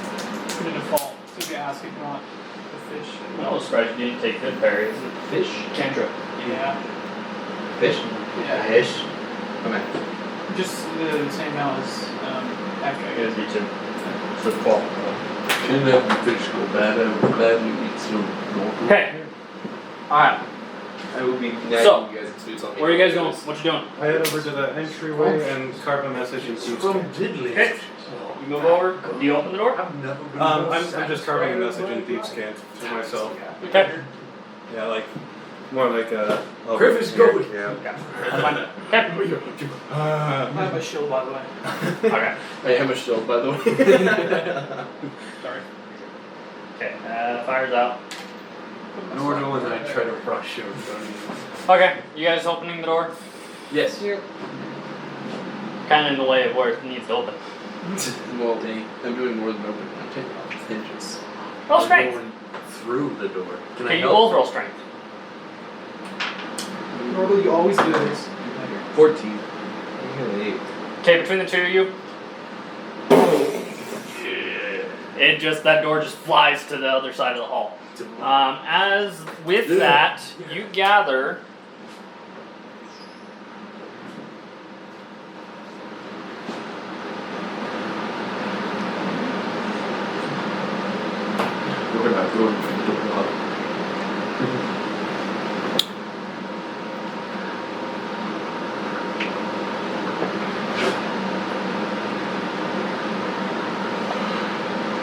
gonna default. So if you ask if you want the fish. I was surprised you didn't take good berries. Fish? Cantrip. Yeah. Fish? Yeah. Fish. Come on. Just the same amount as after I It get would be 2. So 12. Shouldn't have the fish go bad. I would gladly eat some normal. Okay. Alright. I will be nagging So, you guys to do something. Where are you guys going? What you doing? I head over to the entryway and carve a message in Thieves' From Cant. diddly. Okay. You move over. Do you open the door? I've never been I'm just carving a message in Thieves' Cant to myself. Okay. Yeah, like more like a. Griffith's going. Yeah. That's fine. Okay. I have a shield, by the way. Okay. I am a shield, by the way. Sorry. Okay. Fire's out. Nor do when I try to rush him. Okay. You guys opening the door? Yes. Kind of in the way of where it needs to open. Well, dang. I'm doing more than open. I'm taking off hinges. Roll I'm strength. going through the door. Can I Okay, you help? both roll strength. Normally, you always do this. 14. Okay, between the two of you, that door just flies to the other side of the hall. As with that, you gather. We're not going for the door.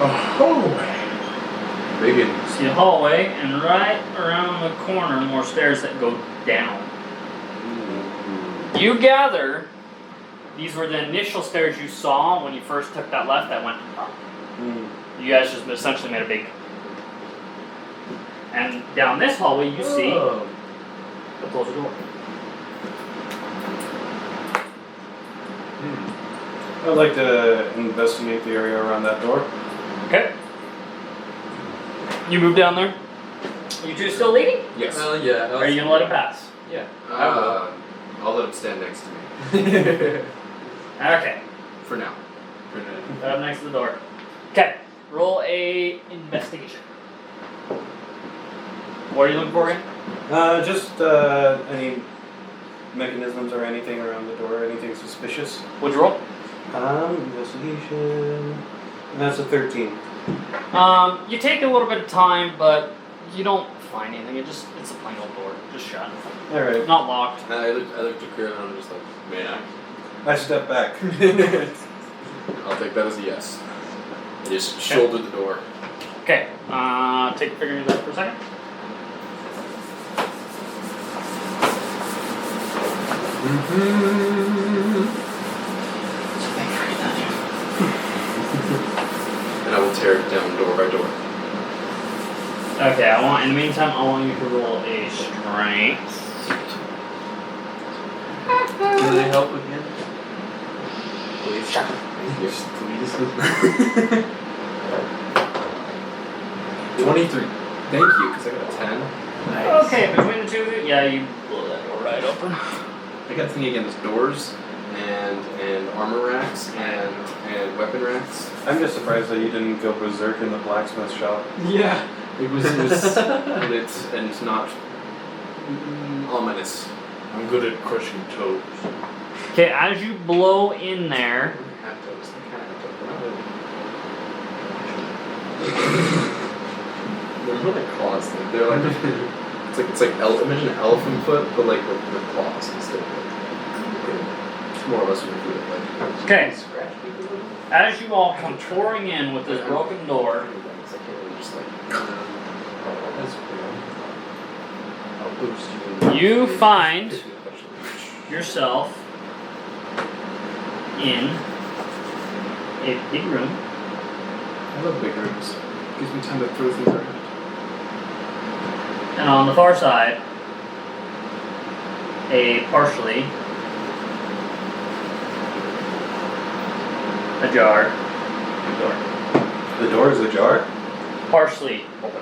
Oh, big one. See a hallway, and right around the corner, more stairs that go down. You gather these were the initial stairs you saw when you first took that left that went up. You guys just essentially made a big. And down this hallway, you see Oh. the closed door. I'd like to investigate the area around that door. Okay. You move down there. You two still leading? Yes. Well, yeah. Or are you gonna let him pass? Yeah. I'll let him stand next to me. Okay. For now. Put up next to the door. Okay. Roll a investigation. What are you looking for again? Just any mechanisms or anything around the door, anything suspicious. What'd you roll? Investigation. And that's a 13. You take a little bit of time, but you don't find anything. It's a plain old door, just shut. Alright. Not locked. I looked at Kira and I'm just like, may I? I step back. I'll take that as a yes. I just shoulder the door. Okay. Take a figure that for a second. And I will tear it down door by door. Okay. In the meantime, I want you to roll a strength. Can I help again? Please. Yes, please. 23. Thank you, because I got a 10. Okay, between the two of you, yeah, you blow that door right open. I got thinking against doors, and armor racks and weapon racks. I'm just surprised that you didn't go berserk in the blacksmith shop. Yeah. It was lit and not ominous. I'm good at crushing toes. Okay, as you blow in there, They're really claws. They're like it's like imagine an elephant foot, but like with claws instead of like it's more or less what we do. Like Okay. scratch people. as you all come pouring in with this broken door, It's like really just like That's I'll boost you. you find yourself in a big room. I love big rooms. Gives me time to throw things around. And on the far side, a partially ajar door. The door is ajar? Partially open.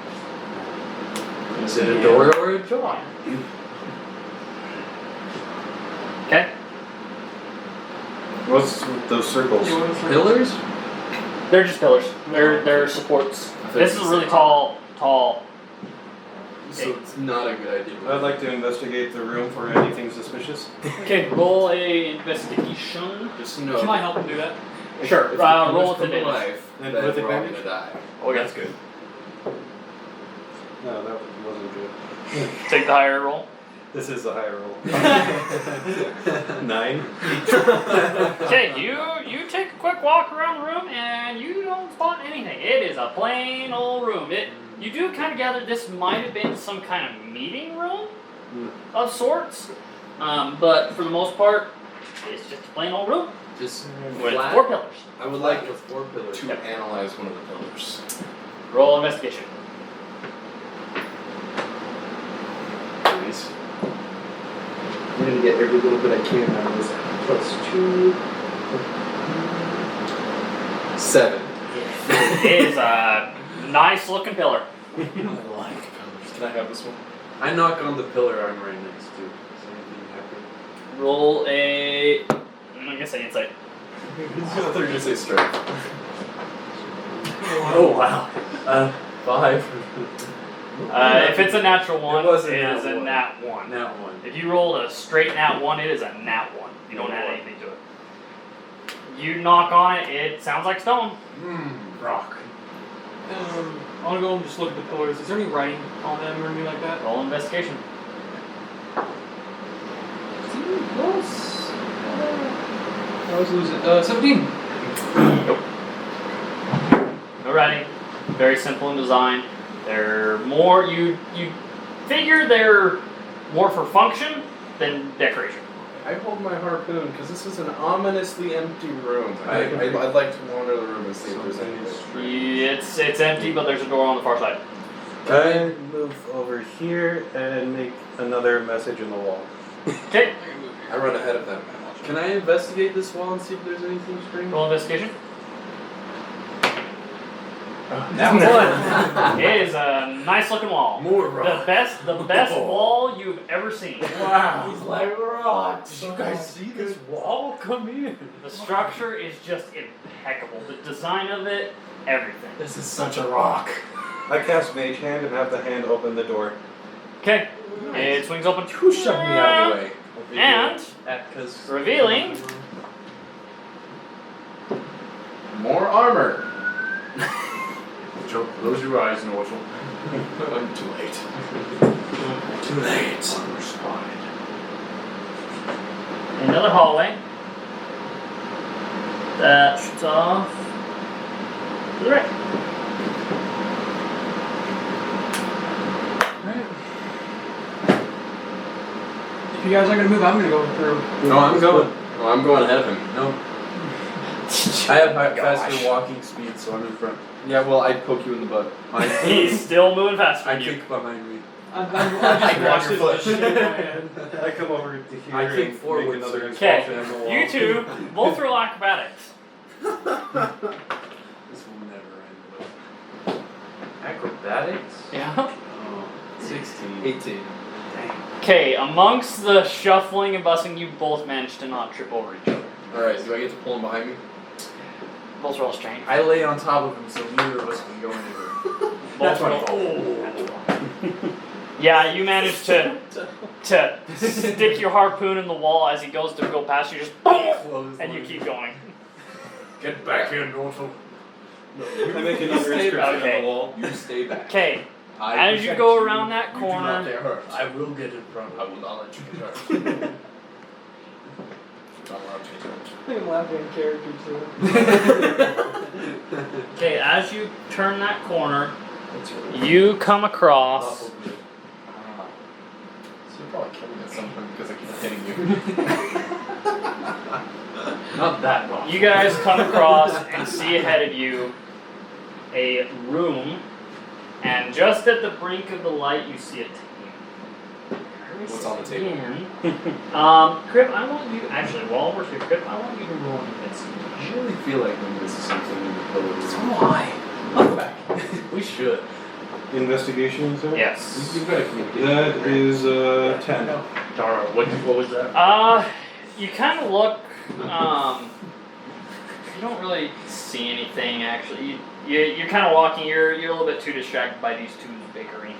Is it a door or a jar? Okay? What's with those circles? Pillars? They're just pillars. They're supports. This is a really tall. So it's not a good idea. I'd like to investigate the room for anything suspicious. Okay, roll a investigation. Just know. Can I help him do that? Sure, If roll with the advantage. life, And then with we're all advantage? gonna die. Oh, That's good. No, that wasn't good. Take the higher roll. This is a higher roll. 9. Okay, you take a quick walk around the room and you don't spot anything. It is a plain old room. You do kind of gather this might have been some kind of meeting room of sorts, but for the most part, it's just a plain old room Just with flat? 4 pillars. I would like with 4 pillars. to analyze one of the pillars. Roll investigation. Please. I'm gonna get every little bit I can out of this. +2. 7. It is a nice looking pillar. I like pillars. Can I have this one? I knock on the pillar I'm right next to. Is anything happen? Roll a. I'm gonna say insight. I thought you were gonna say strength. Oh wow. 5. If it's a natural one, It was a it nat is a one. nat 1. Nat 1. If you rolled a straight nat 1, it is a nat 1. You don't add anything to it. You knock on it, it sounds like stone. Rock. I want to go and just look at the pillars. Is there any writing on them or anything like that? Roll investigation. Close. I was losing. 17. Nope. No writing. Very simple in design. They're more, you figure they're more for function than decoration. I hold my harpoon because this is an ominously empty room. I'd like to wander the room and see if there's anything. It's empty, but there's a door on the far side. Can I move over here and make another message in the wall? Okay. I run ahead of them. Can I investigate this wall and see if there's anything strange? Roll investigation. That It is a nice looking wall. More The rock. best wall you've ever seen. Wow. He's like rocks. Did you guys see this wall? Come here. The structure is just impeccable. The design of it, everything. This is such a rock. I cast Mage Hand and have the hand open the door. Okay. It swings open. Who shoved me out of the way? And Because revealing More armor. Joe, close your eyes, Northel. I'm too late. Too late. Armor spotted. another hallway. That's off to the right. If you guys aren't gonna move, I'm gonna go through. No, I'm going. Oh, I'm going ahead of him. No. I have faster walking speed, so I'm in front. Yeah, well, I'd poke you in the butt. He's still moving faster I than you. kick behind me. I just grab watched your it foot. shake my head. I come over to here I kick and forward, make another Okay, expulsion in the wall. you two both roll acrobatics. This will never end. But... Acrobatics? Yeah. Oh, 16. 18. Okay, amongst the shuffling and bussing, you both managed to not trip over each other. Alright, do I get to pull him behind me? Both roll strength. I lay on top of him so neither of us can go anywhere. Both roll. Yeah, you manage to stick your harpoon in the wall as he goes to go past you, just Close and you line. keep going. Get back here, Norfolk. I make another Stay inscription back. on Okay. the wall. You stay back. Okay, I as you protect go around that You do not corner, get hurt. I will get in front I of will him. not let you get hurt. Not allowed to. I'm laughing in character too. okay, as you turn that corner, That's really you come across. Possibly. So you'll probably kill me at some point because I keep hitting you. Not that much. You guys come across and see ahead of you a room, and just at the brink of the light, you see a table. What's on the table? Again, Crip, I want you actually while we're here, Crip, I want you to roll an investigation. I really feel like when this is something in the pillow. So why? Look back. We should. Investigation, sir? Yes. You've got to communicate. That is 10. Dara, what was that? You kind of look. You don't really see anything actually. You're kind of walking. You're a little bit too distracted by these two bickering.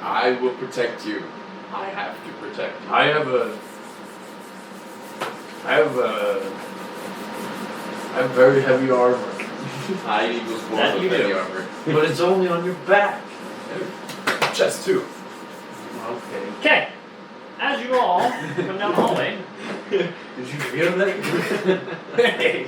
I will protect you. I have to protect you. I have very heavy armor, I was born That with you heavy do. armor. but it's only on your back. Chest too. Okay. Okay. As you all come down the hallway, Did you feel that? Hey.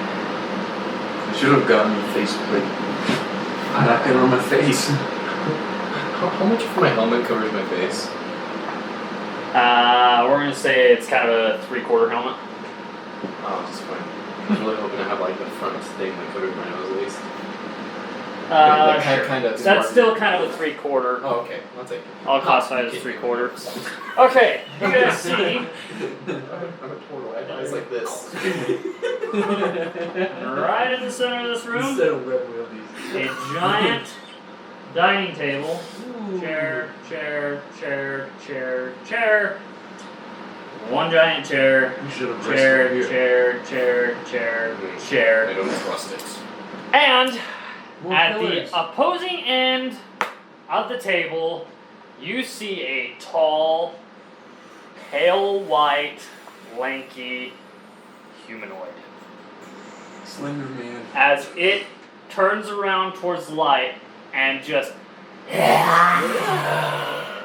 I should have gotten the face plate. I'm not getting on my face. How much of my helmet covers my face? we're gonna say it's kind of a 3/4 helmet. Oh, just fine. I was really hoping to have like the front thing that covers my nose at least. Sure. Kind of. That's still kind of a 3/4. Oh, okay. I'll take it. I'll classify it as 3/4. Okay, you guys see I'm a total. I have eyes like this. right in the center of this room Instead of red wheelies. a giant dining table. Chair, chair, chair, chair, chair. One giant chair. You should have Chair, rested here. chair, chair, chair, I chair. don't trust it. And More at pillars. the opposing end of the table, you see a tall, pale white, lanky humanoid. Slender man. As it turns around towards the light and just.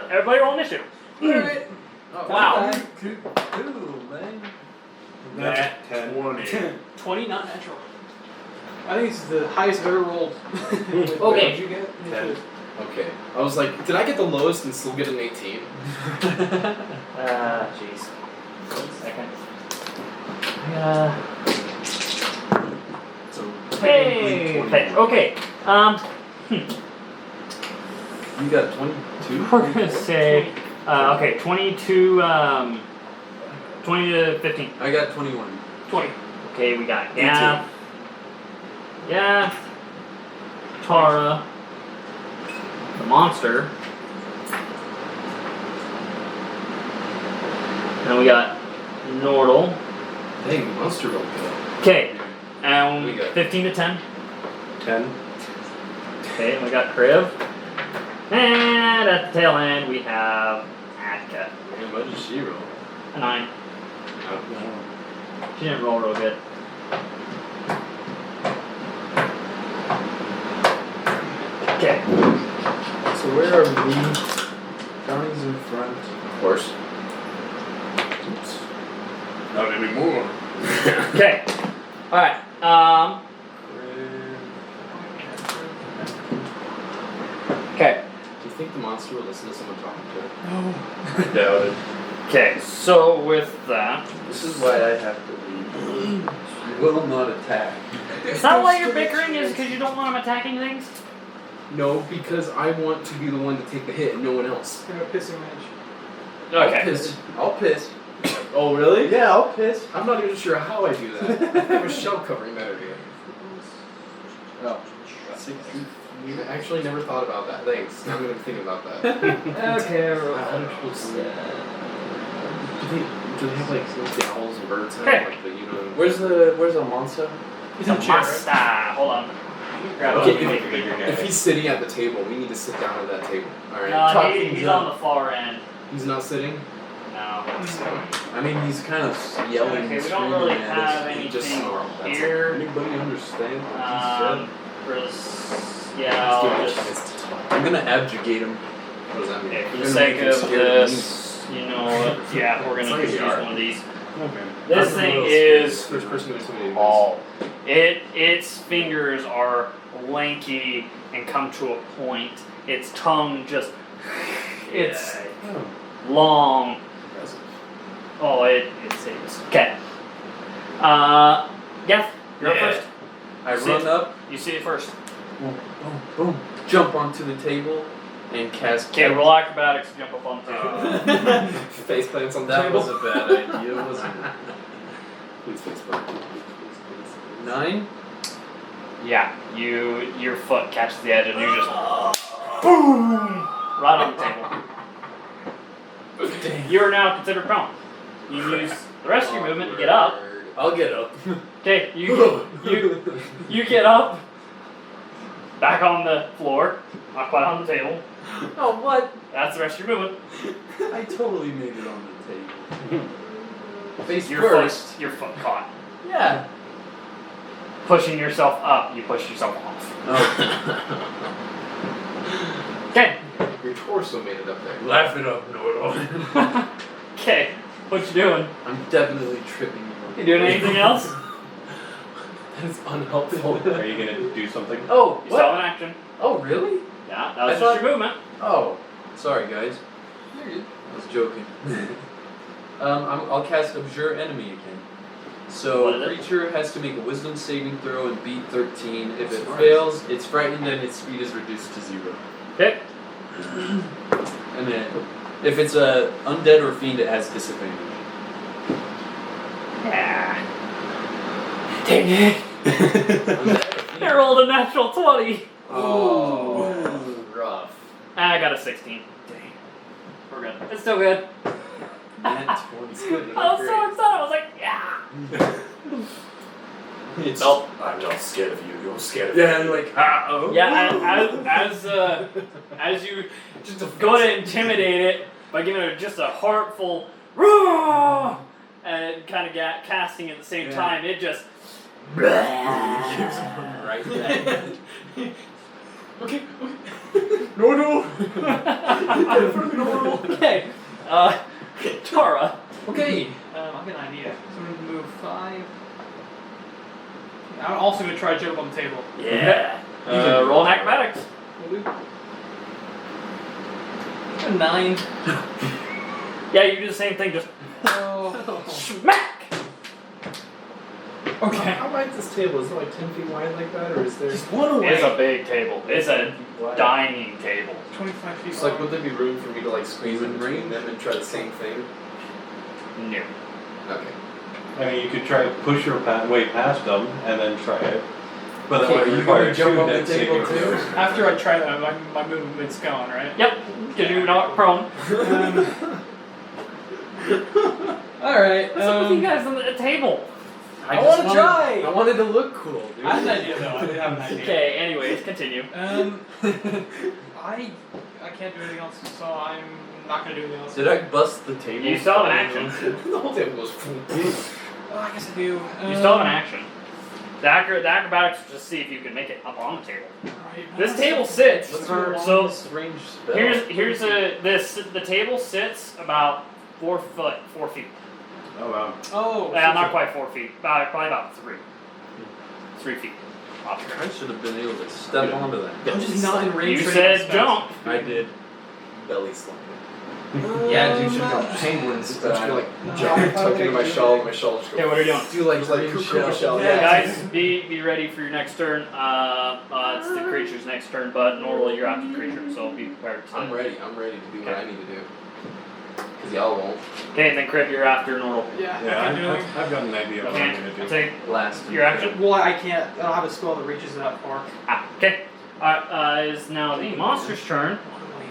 Everybody roll initiative. Oh, Wow. Cool, man. That's 10. 20. 20, not natural. I think it's the highest I've ever rolled. Okay. What did you get? 10. Okay. I was like, did I get the lowest and still get an 18? Jeez. 1 second. So Hey. technically Okay. 21. You got 22? We're gonna say. Okay. 22. 20 to 15. I got 21. 20. Okay, we got Gath. Gath. Tara. The monster. And we got Nordal. Dang, monster rolled good. Okay. And We got- 15 to 10. 10. Okay, and we got Kriv. And at the tail end we have Atka. Man, what did she roll? A 9. Oh. She didn't roll real good. Okay. So where are we? Johnny's in front. Of course. Oops. Not anymore. Okay. Alright. Okay. Do you think the monster will listen to someone talking to it? I doubt it. Okay, so with that. This is why I have to leave. You will not attack. Is that why you're bickering? Is because you don't want them attacking things? No, because I want to be the one to take the hit and no one else. I'm a pissing match. Okay. I'll piss. I'll piss. Oh, really? Yeah, I'll piss. I'm not even sure how I do that. I have a shell covering that area. Oh. You actually never thought about that. Thanks. Now I'm gonna think about that. Okay, Do they have like the owls and birds and Okay. like the Where's Almanza? He's in the chair, right? Masta. Hold on. Grab Okay, it. Make a bigger guy. If he's sitting at the table, we need to sit down at that table. Alright. No, talking he's junk. on the far end. He's not sitting? No. I mean, he's kind of yelling. Okay, and we don't screaming really at have us. anything just snarl, that's here. Anybody understand what he For this, yeah, I'll Let's give him a just. chance to talk. said? I'm gonna abjugate him. What does that mean? Okay, for the Gonna sake make him of scared of this, you know, yeah, we're It's gonna like just a use yard. one of these. Okay. This I'm a thing little is First person intimidating. tall. Its fingers are lanky and come to a point. Its tongue just, it's long. Impressive. Oh, it's okay. Gath, you're up Yeah. first. I See run it? up, You see it first. boom, boom, boom, jump onto the table, and cast. Okay, roll acrobatics to jump up on the table. Face plants on the That table. was a bad idea, wasn't it? Please face plant. 9. Yeah, your foot catches the edge and you just boom right on the table. You are now considered prone. You use the rest of your movement to get up. I'll get up. Okay, you get up, back on the floor, not quite on the table. Oh, what? That's the rest of your movement. I totally made it on the table. Face Your first. foot, your foot caught. Yeah. Pushing yourself up, you push yourself off. Oh. Okay. Your torso made it up there. Laugh it up, know-it-all. Okay, what you doing? I'm definitely tripping you. You doing anything else? That is unhelpful. Are you gonna do something? Oh, You still have what? an action. Oh, really? Yeah, that was I just thought- your movement. Oh, sorry guys. I was joking. I'll cast Abjure Enemy again. What So, is it? creature has to make a Wisdom saving throw and beat 13. If it Smart. fails, it's frightened and its speed is reduced to 0. Okay. And then, if it's a undead or fiend, it has disadvantage. Yeah. Dang it. I rolled a natural 20. Oh, rough. I got a 16. Dang. We're good. It's still good. Nat 20. It's good. I was so excited. I was like, yeah. It's Nope, I'm not scared of you. You're scared of me. Yeah, and like, oh. Yeah, as you just go to intimidate it by giving it just a heartful roar and kind of casting at the same Yeah. time, it just right there. Okay. No. Okay, Tara. Okay. I'll get an idea. So I'm going to move 5. I'm also going to try to jump on the table. Yeah. Roll an acrobatics. Will do. A 9. Yeah, you do the same thing, just Oh. smack. Okay. Okay. How wide is this table? Is it like 10 feet wide like that, or is there? Just one It's a big table. It's a dining table. 25 feet It's like, wide. would there be room for me to like squeeze in between them and try the same thing? No. Okay. I mean, you could try to push your way past them and then try it. But that Okay, would are you require gonna jump 2 on the dead table saving too? throws. After I try that, my movement's gone, right? Yep. Because you're not prone. Alright. What's up with you guys on the table? I wanna try! I wanted to look cool, dude. I had an idea though. I did have an idea. Okay, anyways, continue. I can't do anything else, so I'm not gonna do anything else. Did I bust the table? You still have an action. The whole table was full. Oh, I guess I do. You still have an action. The acrobatics is just see if you can make it up on the table. Alright, This table sits. Let's go on So this range spell. the table sits about 4 feet. Oh wow. Oh. Not quite 4 feet. Probably about 3. 3 feet. Off the I ground. should have been able to step onto that. I'm just not in range. You for any said spells. jump. I did. Belly slide. Yeah, dude, should have got penguins. But I like jump, tuck into my shawl, and my shawl just Okay, goes. what are you doing? Do like Just like green cuckoo shell. Yeah. Guys, be ready for your next turn. It's the creature's next turn, but normally you're after the creature, so be prepared to. I'm ready. I'm ready to do what Okay. I need to do. Cause y'all won't. Okay, and then Crib, you're after normal. Yeah, Yeah, I can't do anything. I've got an idea of what I'm Okay, gonna do. take Last. your action. Well, I can't. I don't have a spell that reaches that far. Okay. is now the monster's turn,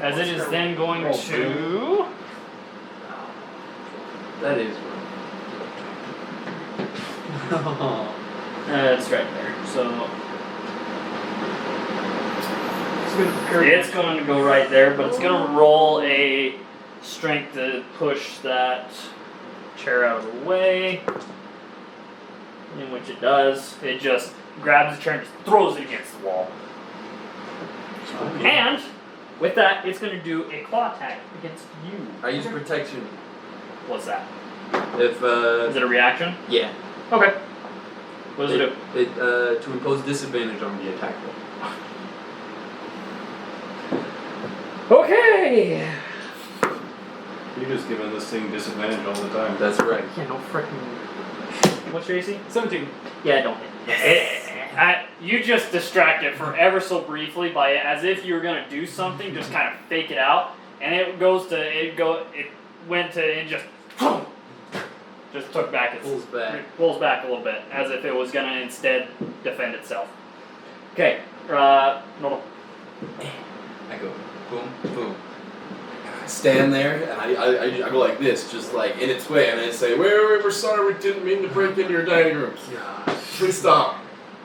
as it is then going to. That is It's right there. So it's going to go right there, but it's going to roll a strength to push that chair out of the way. In which it does. It just grabs the chair and just throws it against the wall. And with that, it's going to do a claw attack against you. I use protection. What's that? If Is it a reaction? yeah. Okay. What does it do? It to impose disadvantage on the attack roll. Okay. You're just giving this thing disadvantage all the time. That's right. Yeah, no freaking. What's your AC? 17. Yeah, don't hit. You just distract it for ever so briefly by as if you were gonna do something, just kind of fake it out, and it went to and just took back its Pulls back. It pulls back a little bit as if it was gonna instead defend itself. Okay, normal. I go boom, boom. And I stand there and I go like this, just like in its way, and I say, wait, we're sorry, we didn't mean to break into your dining room. Please stop.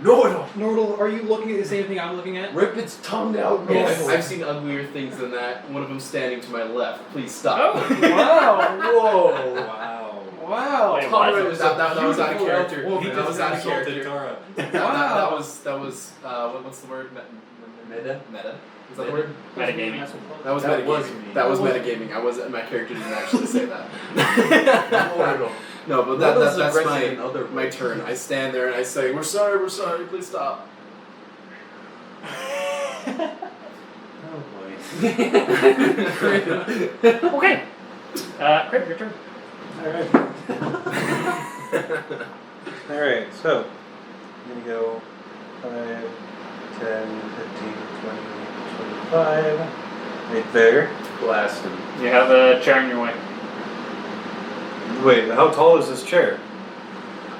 No. Nordal, are you looking at the same thing I'm looking at? Rip its tongue out. Yes. I've seen uglier things than that. One of them standing to my left. Please stop. Oh. Wow. Whoa. Wow. Wait, That what? was out of character. He That was out of character. Tara. That was what's the word? Meta. Meta. Is that the word? Metagaming. That was That metagaming. was me. That was metagaming. My character didn't actually say that. No, but Metal's that's aggressive in other my ways. turn. I stand there and I say, we're sorry, please stop. Oh boy. Okay. Crib, your turn. Alright. Alright, so I'm gonna go 5, 10, 15, 20, 25. Right there. Blast him. You have a chair in your way. Wait, how tall is this chair?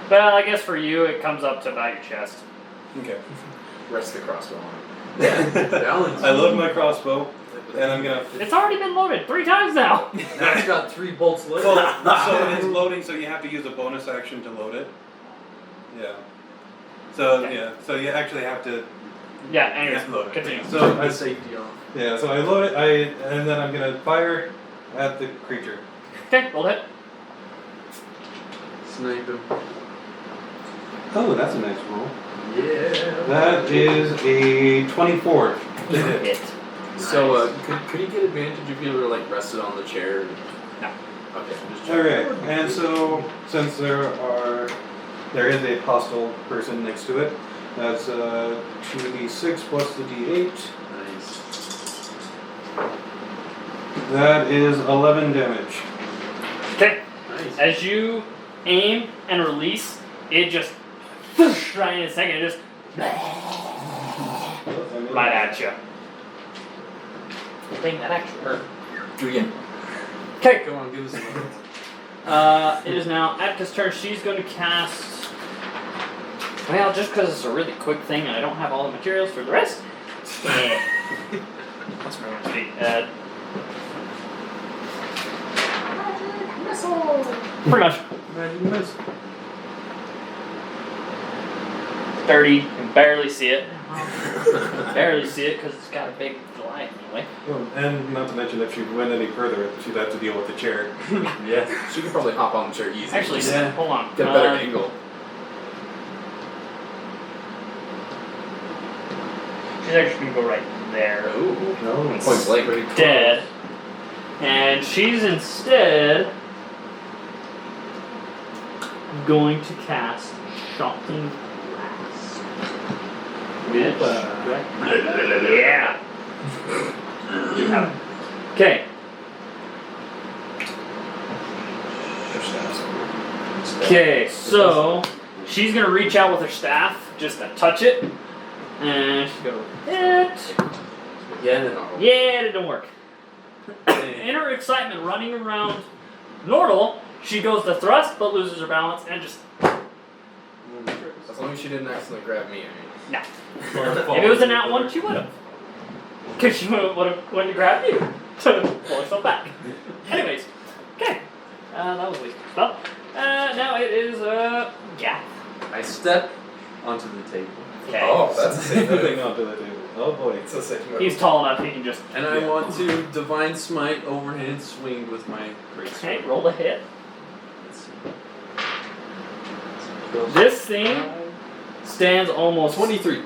Well, I guess for you, it comes up to about your chest. Okay. Rest the crossbow on. Yeah. Balance. I load my crossbow, and I'm gonna. It's already been loaded 3 times now. Now it's got 3 bolts loaded. So it's loading, so you have to use a bonus action to load it. Yeah. So Okay. yeah, so you actually have to. Yeah, anyways, load it. continue. So Put safety on. yeah, so I load it. And then I'm gonna fire at the creature. Okay, roll hit. Snipe him. Oh, that's a nice roll. Yeah. That is a 24 to hit. Hit. So, could he get advantage if he were like rested on the chair? No. Okay, I'm just All right, and so since there is a hostile person next to it, that's 2d6 plus the d8. Nice. That is 11 damage. Okay. Nice. As you aim and release, it just right in a second, it just right at you. Thing that actually hurt. do it again. Okay. Come on, give us another one. It is now Atka's turn. She's going to cast. Well, just because it's a really quick thing and I don't have all the materials for the rest. That's where I want to be. Pretty much. Imagine this. 30. You can barely see it. Barely see it because it's got a big Goliath anyway. Oh, and not to mention, if she went any further, she'd have to deal with the chair. Yeah. She could probably hop on the chair easy. Actually, Yeah. hold on. Get a better angle. She's actually going to go right there. Ooh. No, Point blank, ready? Dead. And she's instead going to cast Shocking Blast. Bitch. Yeah. You have it. Okay. Okay, so she's gonna reach out with her staff just to touch it. And she's gonna hit. Yeah. Yeah, it didn't work. In her excitement running around Nordal, she goes to thrust but loses her balance and just. As long as she didn't accidentally grab me, I No. If it was a nat one, she would have. Because she would have went to grab you to pull herself back. Anyways, okay. That was a waste of spell. Now it is Gath. I step onto the table. Okay. Oh, that's the same Thing thing. onto the table. Oh boy. It's the same move. He's tall enough, he can just. And I want to divine smite overhand swing with my great sword. Okay, roll the hit. Let's see. This thing stands almost 23.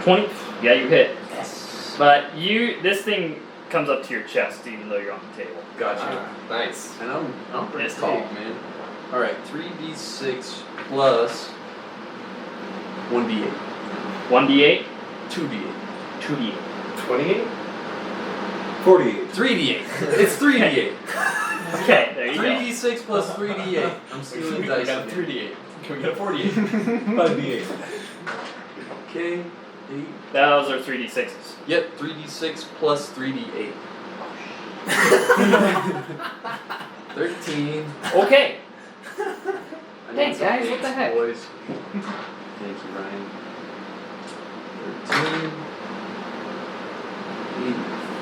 20. Yeah, you hit. Yes. But this thing comes up to your chest, even though you're on the table. Gotcha. Nice. And I'm pretty It's tall, big. man. Alright, 3d6 plus 1d8. 1d8, 2d8. 2d8. 28? 48. 3d8. It's 3d8. Okay, there you go. 3d6 plus 3d8. I'm stealing dice. got a again. 3d8. Can we get a 48? 5d8. Okay, 8. Those are 3d6s. Yep, 3d6 plus 3d8. 13. Okay. I Thanks, need some guys, what the eights, heck? Boys. Thank you, Ryan. 13. 8,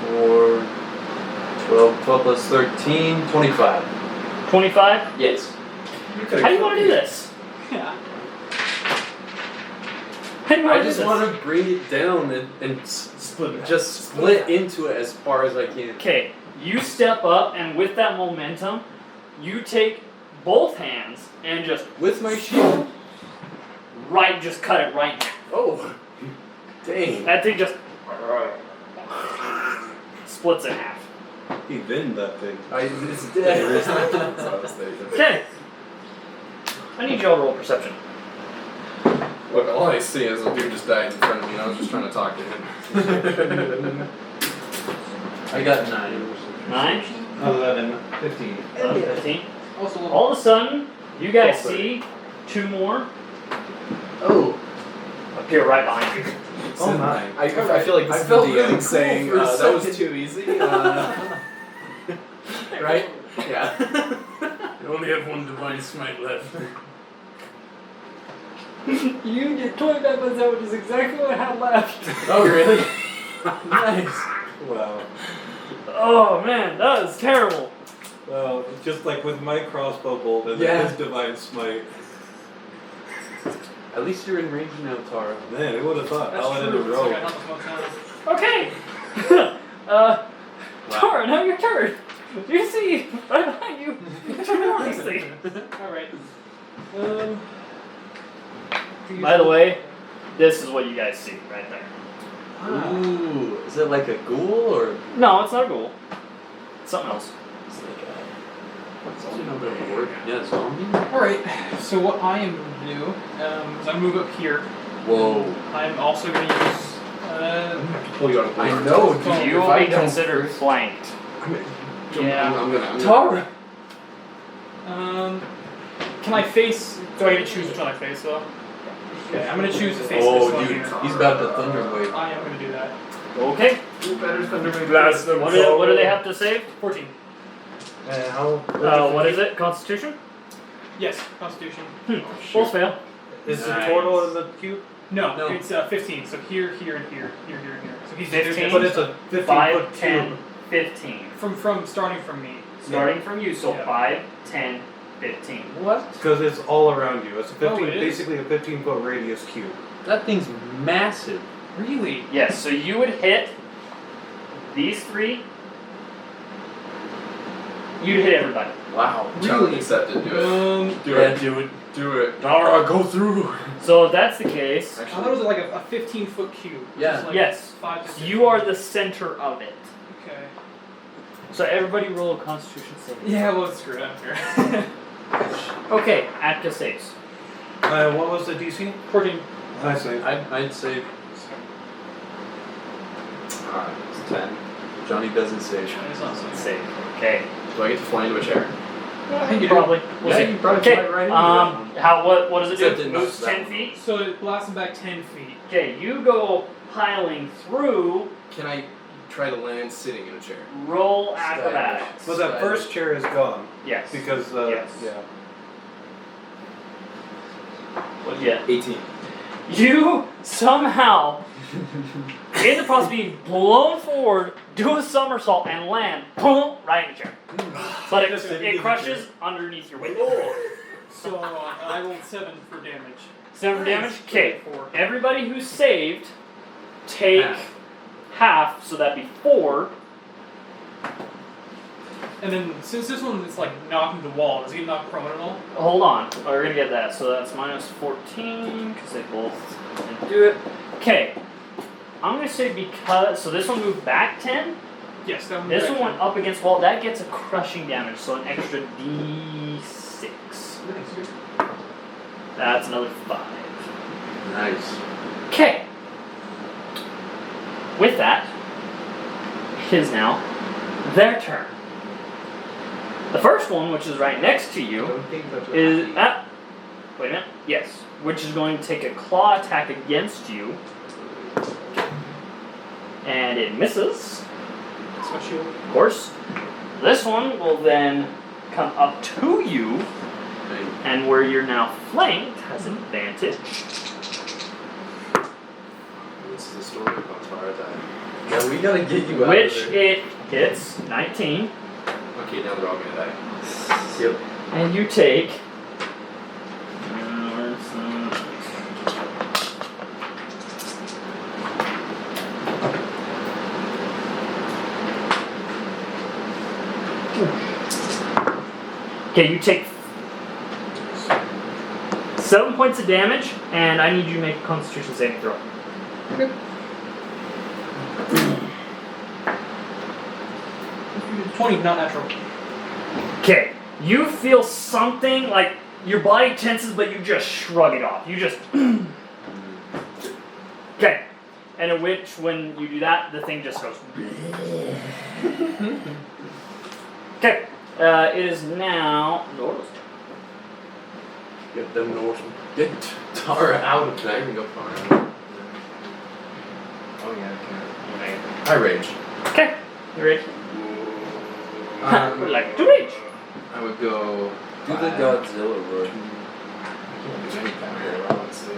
4, 12. 12 plus 13. 25. 25? Yes. How do you want to do this? Yeah. How do you want I to do just this? want to bring it down and split into it as far as I can. Okay, you step up, and with that momentum, you take both hands and just With my shield. just cut it right in half. Oh. Dang. That thing just splits in half. He binned that thing. It's dead. That's what I was thinking. Okay. I need y'all to roll perception. Look, all I see is a dude just died in front of me, and I was just trying to talk to him. I got 9. 9, 11. 15. 15. Also, All of a sudden, you guys Also. see 2 more Oh. appear right behind you. Oh my. I feel like this I is felt the really DM cool saying, for a that was second. too easy. Right? Yeah. You only have one divine smite left. you get 25 points out, which is exactly what I had left. Oh, really? Nice. Wow. Oh man, that was terrible. Well, just like with my crossbow bolt and Yeah. his divine smite. At least you're in range now, Tara. Man, who would have thought? That's Paladin true. and So I rogue. got help with one Okay. time. Tara, now your turn. You see right behind you 2 more of these things. Alright. By the way, this is what you guys see right there. Ooh. Is it like a ghoul or? No, it's not a ghoul. It's something else. It's like a. Zombie number of word. Yeah, zombie. Alright, so what I am going to do is I move up here. Whoa. I'm also going to use. Pull you out of I know, dude. Oh, You if will I be don't considered first- flanked. Yeah. I'm gonna Tara. Can I face? Do I get to choose which one I face though? Okay, I'm gonna choose to face Oh, this one dude. here. He's about to thunder wave. I am gonna do that. Okay. You better thunder me Blast them. What do they have to save? 14. What is it? Constitution? Yes, Constitution. Both fail. Is the Nice. total in the cube? No, No. it's 15. So here, here, and here, here, here, and here. So he's 15? But it's a 15 5, foot 10, cube. 15. from starting from me. Starting from you, so Yeah. 5, 10, 15. What? Because it's all around you. It's a 15, it is? basically a 15-foot radius cube. That thing's massive. Really? Yes, so you would hit these 3. You'd hit everybody. Wow. Challenge accepted. Do it. Do Yeah, it. do it. Do it. Tara, go through. So if that's the case, I thought it was like a 15-foot cube. which Yeah. is like yes, 5 to 6. you are the center of it. Okay. So everybody roll a Constitution save. Yeah, well, screw it. I don't care. Okay, Atka saves. What was the DC? 14. I see. I'd say Alright, it's 10. Johnny doesn't say. It's not so. Save. Okay. Do I get to fly into a chair? I think you do. Probably. We'll Yeah, see. you probably Okay. fly right into What does it Except do? it Moves moves that 10 one. feet. So it blasts him back 10 feet. Okay, you go piling through. Can I try to land sitting in a chair? Roll acrobatics. Well, that first chair is gone. Yes. Because, Yes. yeah. What'd you get? 18. You somehow, in the process of being blown forward, do a somersault and land, boom, right in the chair. But it crushes underneath your weight. So I rolled 7 for damage. 7 for damage? Okay. Everybody who saved, take half, so that'd be 4. And then since this one is like knocking the wall, does he get knocked prone at all? Hold on, we're gonna get that. So that's minus 14, because they both didn't do it. Okay. I'm gonna say because, so this one moved back 10. Yes, that one. This one went up against the wall. That gets a crushing damage, so an extra D6. That's another 5. Nice. Okay. With that, it is now their turn. The first one, which is right next to you, is wait a minute. Yes, which is going to take a claw attack against you, and it misses. That's my shield. Of course. This one will then come up to you, and where you're now flanked has advantage. This is the story about Tara dying. Yeah, we gotta get you out Which of there. it hits 19, Okay, now they're all gonna die. Yep. and you take. Okay, you take 7 points of damage, and I need you to make a Constitution saving throw. Okay. 20, not natural. Okay, you feel something like your body tenses, but you just shrug it off. You just. Okay, and in which, when you do that, the thing just goes. Okay, it is now Nordo's turn. Get them north. Get Tara out of there. I can go far out. Oh yeah, I can. I rage. Okay, you ready? Would like to rage. I would go. Do the Godzilla roar. I can't do anything here, honestly.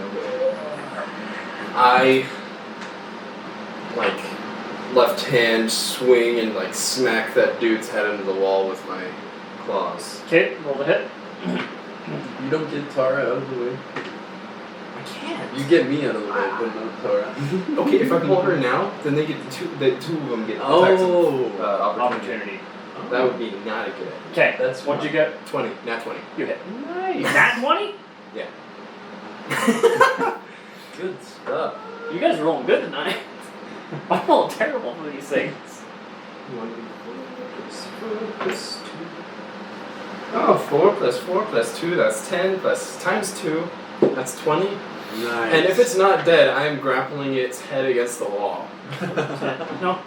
I left hand swing and smack that dude's head into the wall with my claws. Okay, roll the hit. You don't get Tara out of the way. I can't. You get me out of the way, but not Tara. Okay, if I pull her now, then they get the two of them get attacks Oh. of, opportunity. Opportunity. That would be not a good. Okay, That's what'd you get? 20, not 20. You hit. Nice. Nat 20? Yeah. Good stuff. You guys are rolling good tonight. I'm rolling terrible for these things. 4 plus 2. Oh, 4 plus 4 plus 2, that's 10 plus times 2, that's 20. Nice. And if it's not dead, I am grappling its head against the wall. No.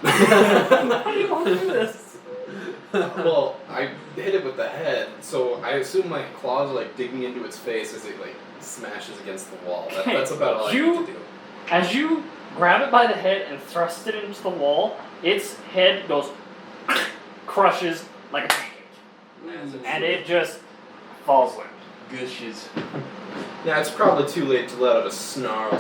How do you want to do this? Well, I hit it with the head, so I assume my claws are digging into its face as it smashes against the wall. Okay, That's about all I you- need to do. As you grab it by the head and thrust it into the wall, its head goes crushes like a pancake. And it just falls limp. Gushes. Yeah, it's probably too late to let out a snarl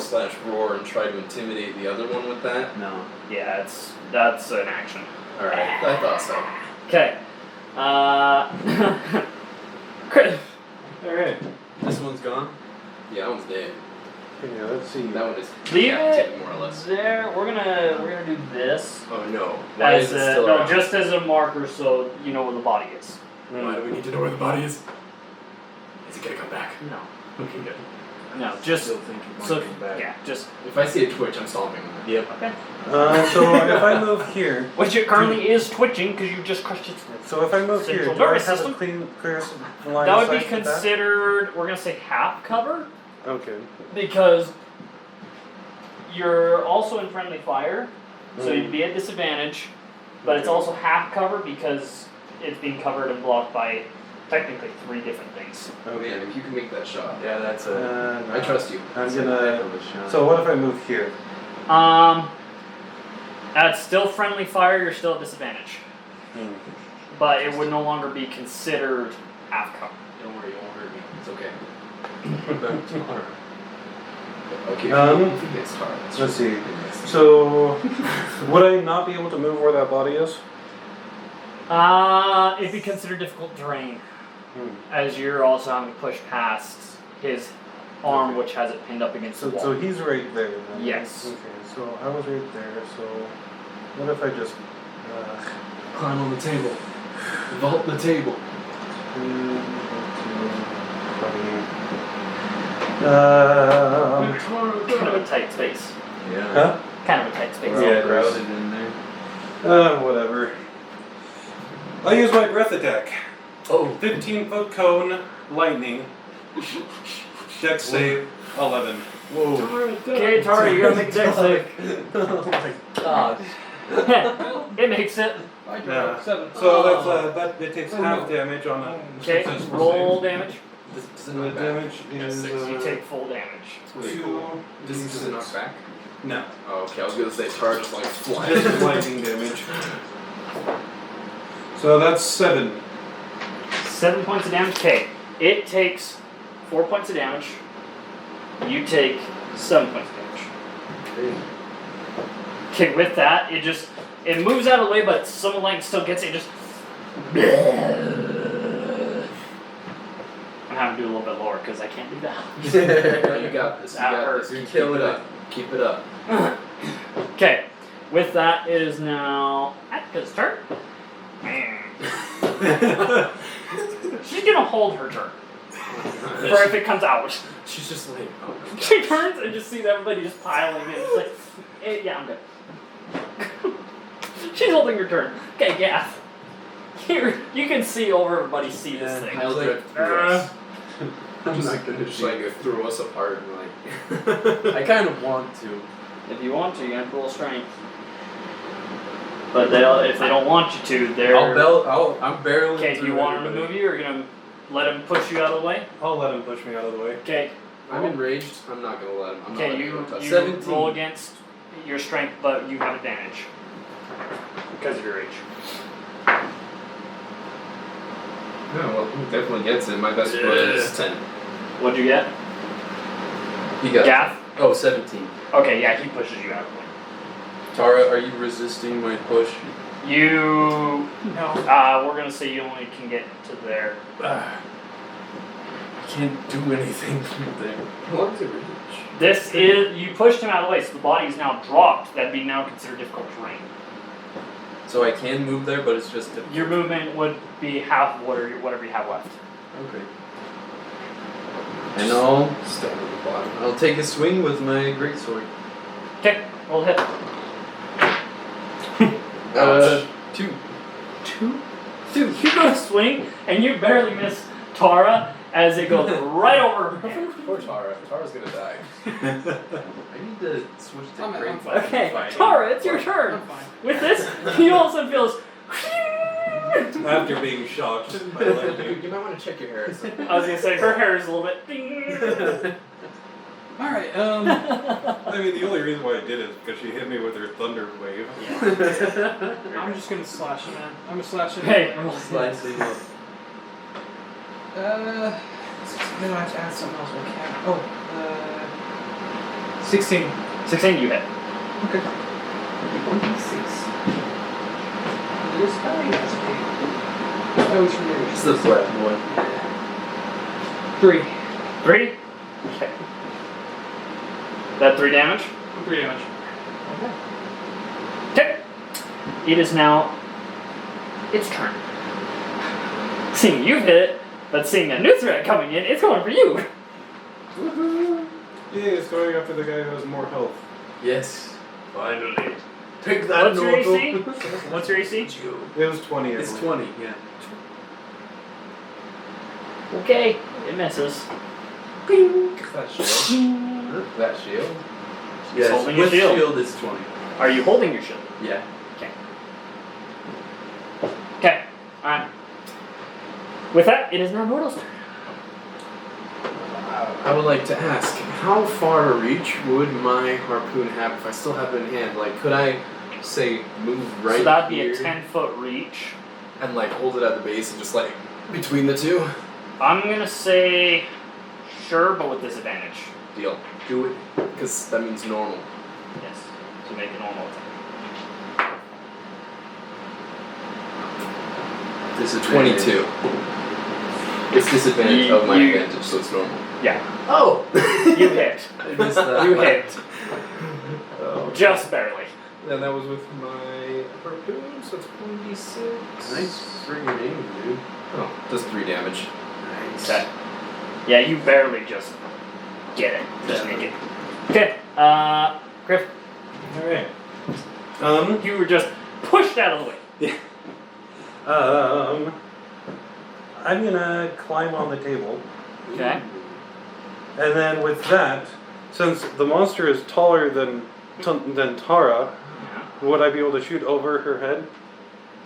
/ roar and try to intimidate the other one with that. No. Yeah, that's an action. Alright, I thought so. Okay. Chris. Alright. This one's gone. Yeah, that one's dead. Yeah, let's see. That one is Leave decapitated, it more or less. there. We're gonna do this Oh no. Why as is it still no, around? just as a marker, so you know where the body is. Why do we need to know where the body is? Is it gonna come back? No, Okay, good. no, just Still think you might so come back. yeah, just If I see a twitch, I'm stomping on it. Yep. okay. So if I move here, Which it currently is twitching because you just crushed its. so if I move here, Central do I nervous have system? a clear line That of would be sight to that? considered. We're gonna say half cover Okay. because you're also in friendly fire, so you'd be at disadvantage. But it's also half cover because it's being covered and blocked by technically 3 different things. Oh man, if you can make that shot. Yeah, that's a. I trust you. I'm that's a heck gonna. of a shot. So what if I move here? That's still friendly fire. You're still at disadvantage, but it would no longer be considered half cover. Don't worry, it won't hurt me. It's okay. What about tomorrow? Okay, it's hard. Let's see. So, would I not be able to move where that body is? It'd be considered difficult terrain, as you're also having to push past his arm, which has it pinned up against the wall. So he's right there. Then. Yes. Okay, so I was right there. So, what if I just Climb on the table. Vault the table. Kind of a tight space. Yeah. Huh? Kind of a tight space. We're Yeah, all it crowded is. in there. Whatever. I'll use my breath attack. Oh. 15-foot cone, lightning. Dex save, 11. Whoa. Okay, Tara, you gotta make a dex save. Oh my gosh. It makes it. Yeah. 7. So that it takes half damage on a Okay, successful roll save. damage. So the damage is You take full damage. Really cool. Does it knock back? No, Oh, okay, I was gonna say Tar just like flying. just lightning damage. So that's 7. 7 points of damage. Okay, it takes 4 points of damage. You take 7 points of damage. Okay, with that, it moves out of the way, but some length still gets it. It just. I'm having to do a little bit lower because I can't do that. You got this. You That got hurts. this. Keep it up. Keep it up. Okay, with that, it is now Atka's turn. She's gonna hold her turn for if it comes out. She's just like, oh my god. She turns and just sees everybody just piling in. It's like, yeah, I'm good. She's holding her turn. Okay, Gath. Here, you can see over everybody see this thing. I'll like, drift through us. I'm not gonna just like throw us apart and like. I kind of want to. If you want to, you have to roll strength. But if they don't want you to, they're. I'm barreling Okay, do through you want him to everybody. move you, or you're gonna let him push you out of the way? I'll let him push me out of the way. Okay. I'm enraged. I'm not gonna let him. I'm not Okay, letting you him touch 17. roll against your strength, but you have advantage because of your age. No, well, he definitely gets it. My best foot is 10. What'd you get? You got Gath? Oh, 17. Okay, yeah, he pushes you out of the way. Tara, are you resisting my push? You. No. We're gonna say you only can get to there. I can't do anything from there. How long does it reach? This is. You pushed him out of the way, so the body is now dropped. That'd be now considered difficult terrain. So I can move there, but it's just difficult. Your movement would be half whatever you have left. Okay. And I'll Stand at the bottom. I'll take a swing with my greatsword. Okay, roll hit. Ouch. 2. Dude, you go to swing and you barely miss Tara as it goes right over her head. Poor Tara. Tara's gonna die. I need to switch to I'm great fine. Okay, Tara, it's your turn. I'm fine. With this, he also feels. After being shocked by lightning. You might want to check your hair. Or something. I was gonna say her hair is a little bit. Alright, I mean, the only reason why I did it is because she hit me with her thunder wave. I'm just gonna slash him, man. I'm gonna slash him. Hey. Slicing up. No, I have to add something else. I can't. Oh, 16. 16, you hit. Okay. 26. This guy has a. Oh, he's from there. It's the flat boy. 3. 3? Okay. That 3 damage? 3 damage. Okay. It is now its turn. Seeing you've hit it, but seeing a new threat coming in, it's going for you. Woohoo! Yeah, it's going after the guy who has more health. Yes. Finally. Take that, What's your Norval. AC? What's your AC? It was 20. I It's believe. 20, yeah. Okay, it misses. That shield. That shield. Yes, holding your with shield. shield it's 20. Are you holding your shield? Yeah. Okay, alright. With that, it is now Nordal's turn. I would like to ask, how far a reach would my harpoon have if I still have it in hand? Like, could I, say, move right So that'd be here a 10-foot reach. and like hold it at the base and just like between the two? I'm gonna say Sure, but with disadvantage. Deal. Do it. Because that means normal. Yes. To make a normal attack. Disadvantage. 22. It's disadvantage You- of my you- advantage, so it's normal. Yeah. Oh! You hit. I missed that. You hit. Oh. Just barely. And that was with my harpoon, so it's 1d6. Nice friggin' aim, dude. Oh, does 3 damage. Nice. Okay. Yeah, you barely just get it. Just make it. Okay. Griff, Alright. you were just pushed out of the way. I'm gonna climb on the table. Okay. And then with that, since the monster is taller than Tara, Yeah. would I be able to shoot over her head?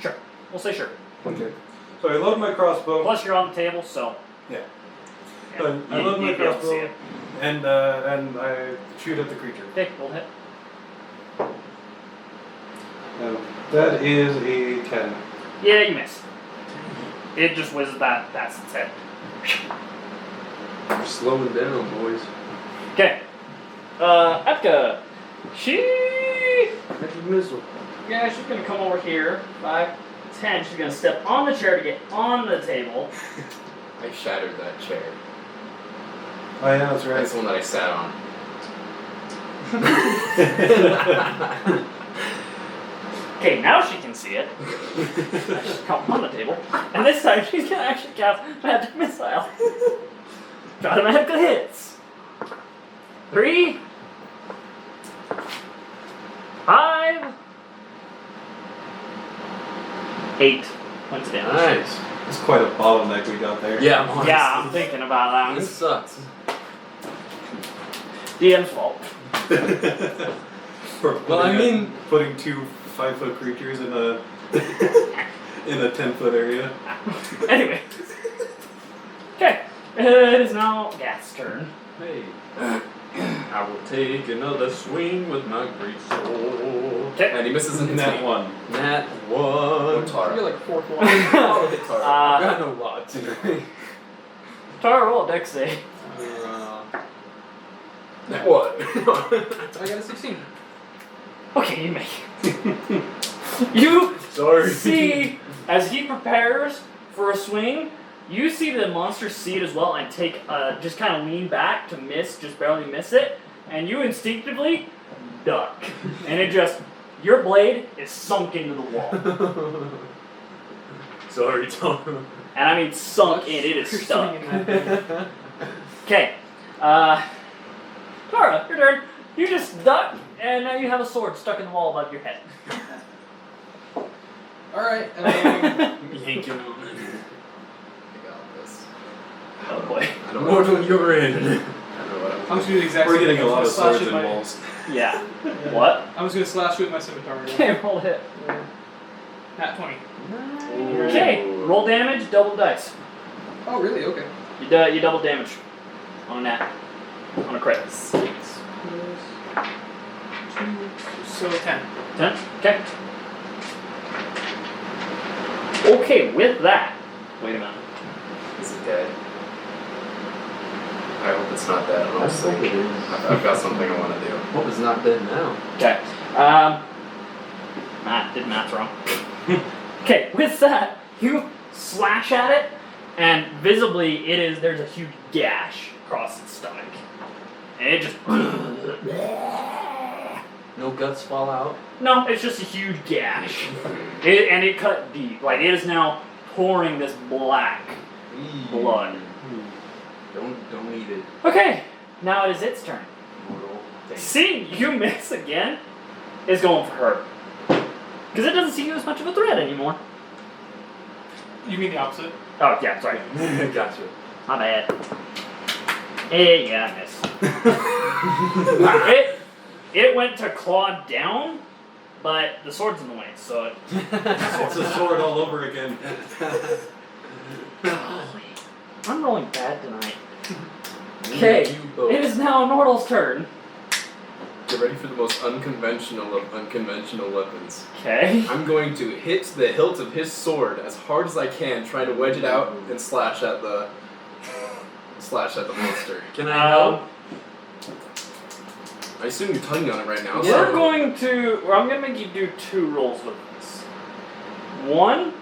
Sure. We'll say sure. Okay. So I load my crossbow. Plus, you're on the table, so. Yeah. Yeah. But I load my you'd be able to see crossbow it. and I shoot at the creature. Okay, roll hit. And that is a 10. Yeah, you miss. It just whizzes past its head. You're slowing down, boys. Okay. Epka. She. Magic missile. Yeah, she's gonna come over here. 5, 10. She's gonna step on the chair to get on the table. I shattered that chair. Oh yeah, that's That's right. the one that I sat on. Okay, now she can see it. She's come on the table. And this time she's gonna actually cast Magic Missile. Automatically hits. 3, 5, 8 points of damage. Nice. It's quite a bottleneck we got there. Yeah, honestly. Yeah, I'm thinking about that This sucks. DM's fault. Well, I mean- putting 2 5-foot creatures in a 10-foot area. Anyway. Okay. It is now Gath's turn. Hey. I will take another swing with my great sword. Okay. And he misses an That one. Nat Oh, one. Tara. You're like fourth one. Oh, hit Tara. I got no lot today. Tara, roll a dex save. What? I got a 16. Okay, you make You Sorry. see, as he prepares for a swing, you see the monster see it as well and take, just kind of lean back to miss, just barely miss it, and you instinctively duck. And it just, your blade is sunk into the wall. Sorry, Tom. And I mean sunk in, it is You're stuck. sitting in that. Okay, Tara, your turn. You just duck, and now you have a sword stuck in the wall above your head. Alright, Yanking on it. I got this. Oh boy. I don't know. Mortal, you're in. I don't know what I'm I'm just gonna do the exact We're same getting thing. a lot of I'm gonna slash swords with and my- walls. Yeah. What? I'm just gonna slash with my scimitar. Okay, roll a hit. Nat 20. Okay, roll damage, double dice. Oh, really? Okay. You double damage on a nat, on a crit. 6 plus 2, so 10. 10. Okay. Okay, with that. Wait a minute. Is it dead? I hope it's not dead, I honestly. think it is. I've got something I want to do. What was not dead now? Okay. Matt's wrong. Okay, with that, you slash at it, and visibly there's a huge gash across its stomach. And it just. No guts fall out. No, it's just a huge gash. And it cut deep. Like, it is now pouring this black blood. Don't eat it. Okay, now it is its turn. Mortal. Seeing you miss again is going for her. Because it doesn't see you as much of a threat anymore. You mean the opposite? Oh, yeah, sorry. Gotcha. My bad. Yeah, I missed. It went to claw down, but the sword's in the way, so it... It's a sword all over again. I'm rolling bad tonight. Okay, You both. it is now Nordal's turn. Get ready for the most unconventional of unconventional weapons. Okay. I'm going to hit the hilt of his sword as hard as I can, trying to wedge it out and slash at the slash at the monster. Can I help? I assume you're tugging on it right now. I'm So going to make you do 2 rolls with this. One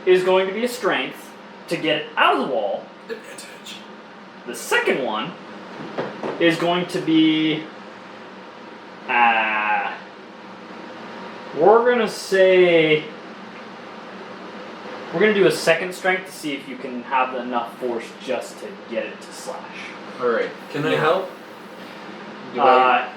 is going to be a strength to get it out of the wall. advantage. The second one is going to be, we're gonna do a second strength to see if you can have enough force just to get it to slash. All right. Can I help? Do I-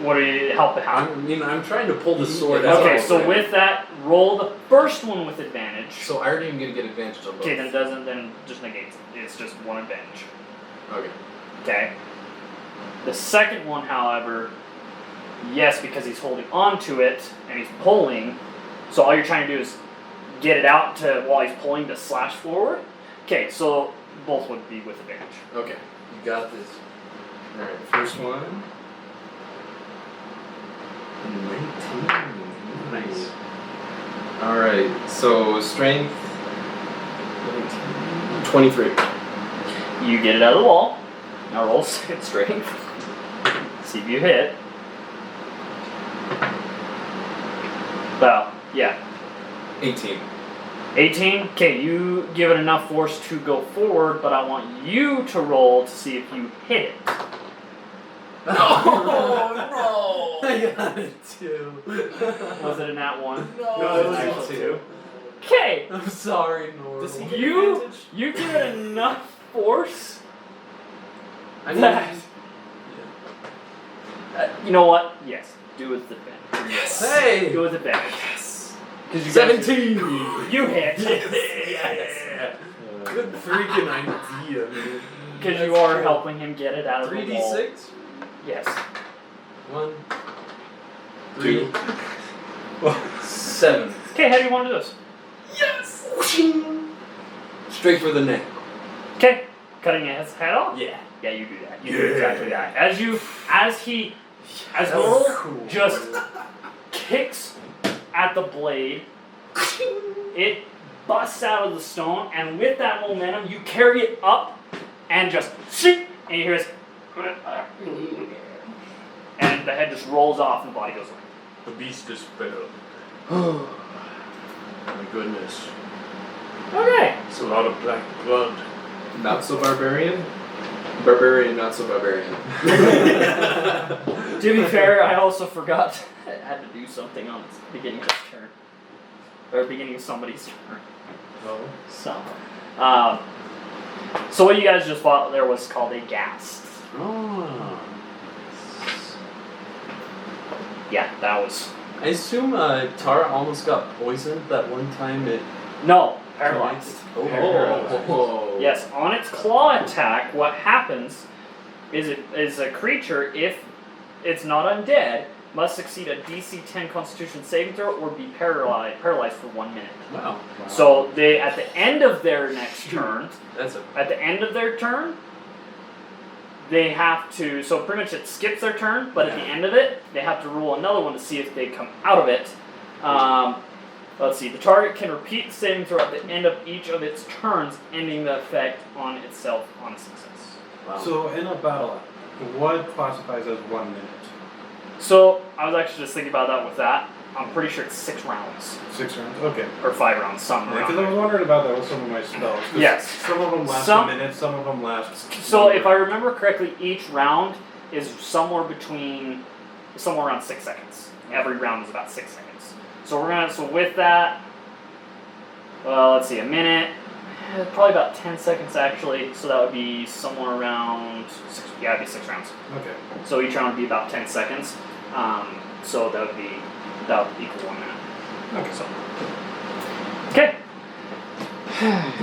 What do you help it out? I'm trying to pull the sword out. Okay, so with that, roll the first one with advantage. So I already am gonna get advantage on both. Okay, then it doesn't, then just negates it. It's just 1 advantage. Okay. Okay. The second one, however, yes, because he's holding on to it and he's pulling. So all you're trying to do is get it out to while he's pulling to slash forward. Okay, so both would be with advantage. Okay. You got this. All right. First one. 19. Nice. All right. So strength. 23. You get it out of the wall. Now roll second strength. See if you hit. Well, yeah. 18. 18? Okay, you give it enough force to go forward, but I want you to roll to see if you hit it. Oh no! I got it too. Was it a nat 1? No, it was a 2. Okay, I'm sorry, Nora. Does he get you advantage? you give it enough force I that you know what? Yes, do with advantage. Yes. Hey! Do with advantage. Yes. Because you 17! You hit. Yeah. Good freaking idea, man. Because you are helping him get it out of the wall. 3d6? Yes. 1, 3, 7. Okay, how do you want to do this? Yes! Straight for the neck. Okay, cutting his head off? Yeah. Yeah, you do that. You do exactly that. As That was Earl cool. just kicks at the blade, it busts out of the stone, and with that momentum, you carry it up and just shoot, and you hear this, and the head just rolls off and the body goes away. The beast just fell. Oh my goodness. Okay. It's a lot of black blood. Not so barbarian. Barbarian, not so barbarian. To be fair, I also forgot I had to do something on the beginning of his turn. Or beginning of somebody's turn. Oh. So what you guys just fought there was called a ghast. Oh. Yeah, that was... I assume Tara almost got poisoned that one time it... No, paralyzed. Oh. Oh. Yes, on its claw attack, what happens is a creature, if it's not undead, must succeed a DC 10 Constitution saving throw or be paralyzed for 1 minute. Wow. So they, at the end of their next turn, That's a... at the end of their turn, they have to, so pretty much it skips their turn, but at the end of it, they have to roll another one to see if they come out of it. Let's see, the target can repeat the saving throw at the end of each of its turns, ending the effect on itself on a success. Wow. So in a battle, what classifies as 1 minute? So, I was actually just thinking about that with that. I'm pretty sure it's 6 rounds. 6 rounds? Okay. Or 5 rounds, somewhere Because around I was there. wondering about that with some of my spells. 'Cause Yes. Some of them last Some- a minute, some of them last... So, if I remember correctly, each round is somewhere around 6 seconds. Every round is about 6 seconds. So with that, well, let's see, a minute, probably about 10 seconds actually, so that would be somewhere around, it'd be 6 rounds. Okay. So each round would be about 10 seconds, so that would equal 1 minute. Okay. So, okay.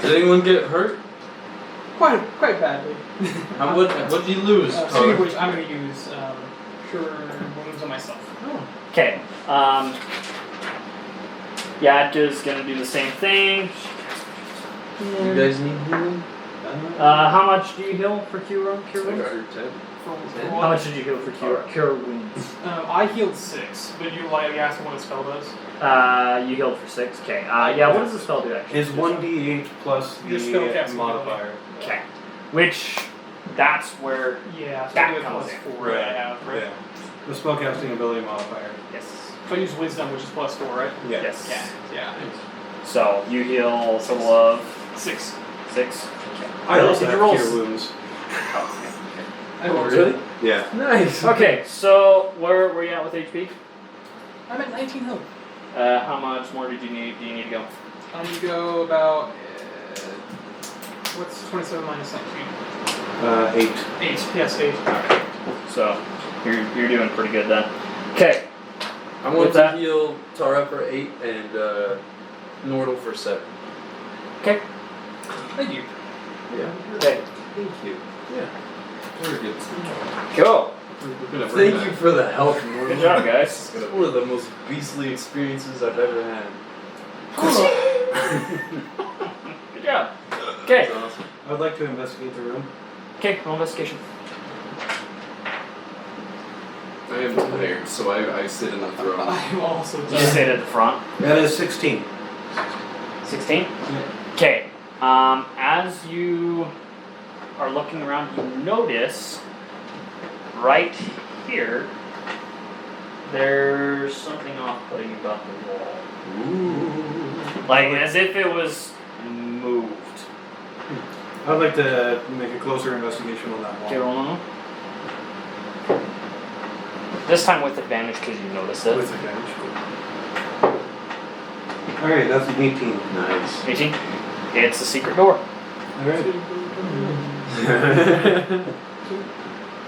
Did anyone get hurt? Quite badly. What did you lose, Speaking of Tara? which, I'm going to use Cure Wounds on myself. Okay, Yadka's gonna do the same thing. You guys need healing? How much do you heal for cure wounds? For How much did you heal for cure wounds? I healed 6, but you asked me what the spell does. You healed for 6. Okay. Yeah. What does the spell do actually? Is 1d8 plus Your spell the casting modifier. Okay. Which that's where Yeah, so That I do have comes plus in. 4 that I have, right? Yeah. The spellcasting ability modifier. yes, So I use wisdom, which is plus 4, right? Yeah. yes. Yeah. So you heal a total of 6. 6. I also Did you have roll cure wounds. I rolled really? Yeah. Nice. Okay, so where were you at with HP? I'm at 19 health. How much more did you need? Do you need to go? I need to go about. What's 27 minus 19? 8. 8. Yes, 8. Okay. So you're doing pretty good then. Okay. I want With to that- heal Tara for 8 and Nordle for 7. Okay. Thank you. Yeah. Okay. Thank you. Yeah. Very good. Cool. Thank you for the help, Nordle. Good job, guys. It's one of the most beastly experiences I've ever had. Good job. Okay. That's awesome. I would like to investigate the room. Okay. Roll investigation. I am tired, so I sit in the throne. I'm also You done. sit at the front. That is 16. 16. Okay. As you are looking around, you notice right here there's something off-putting about the wall. Ooh. Like as if it was moved. I would like to make a closer investigation on that Okay, wall. roll on. This time with advantage because you noticed it. With advantage. Alright, that's an 18. Nice. 18. It's a secret door. Alright.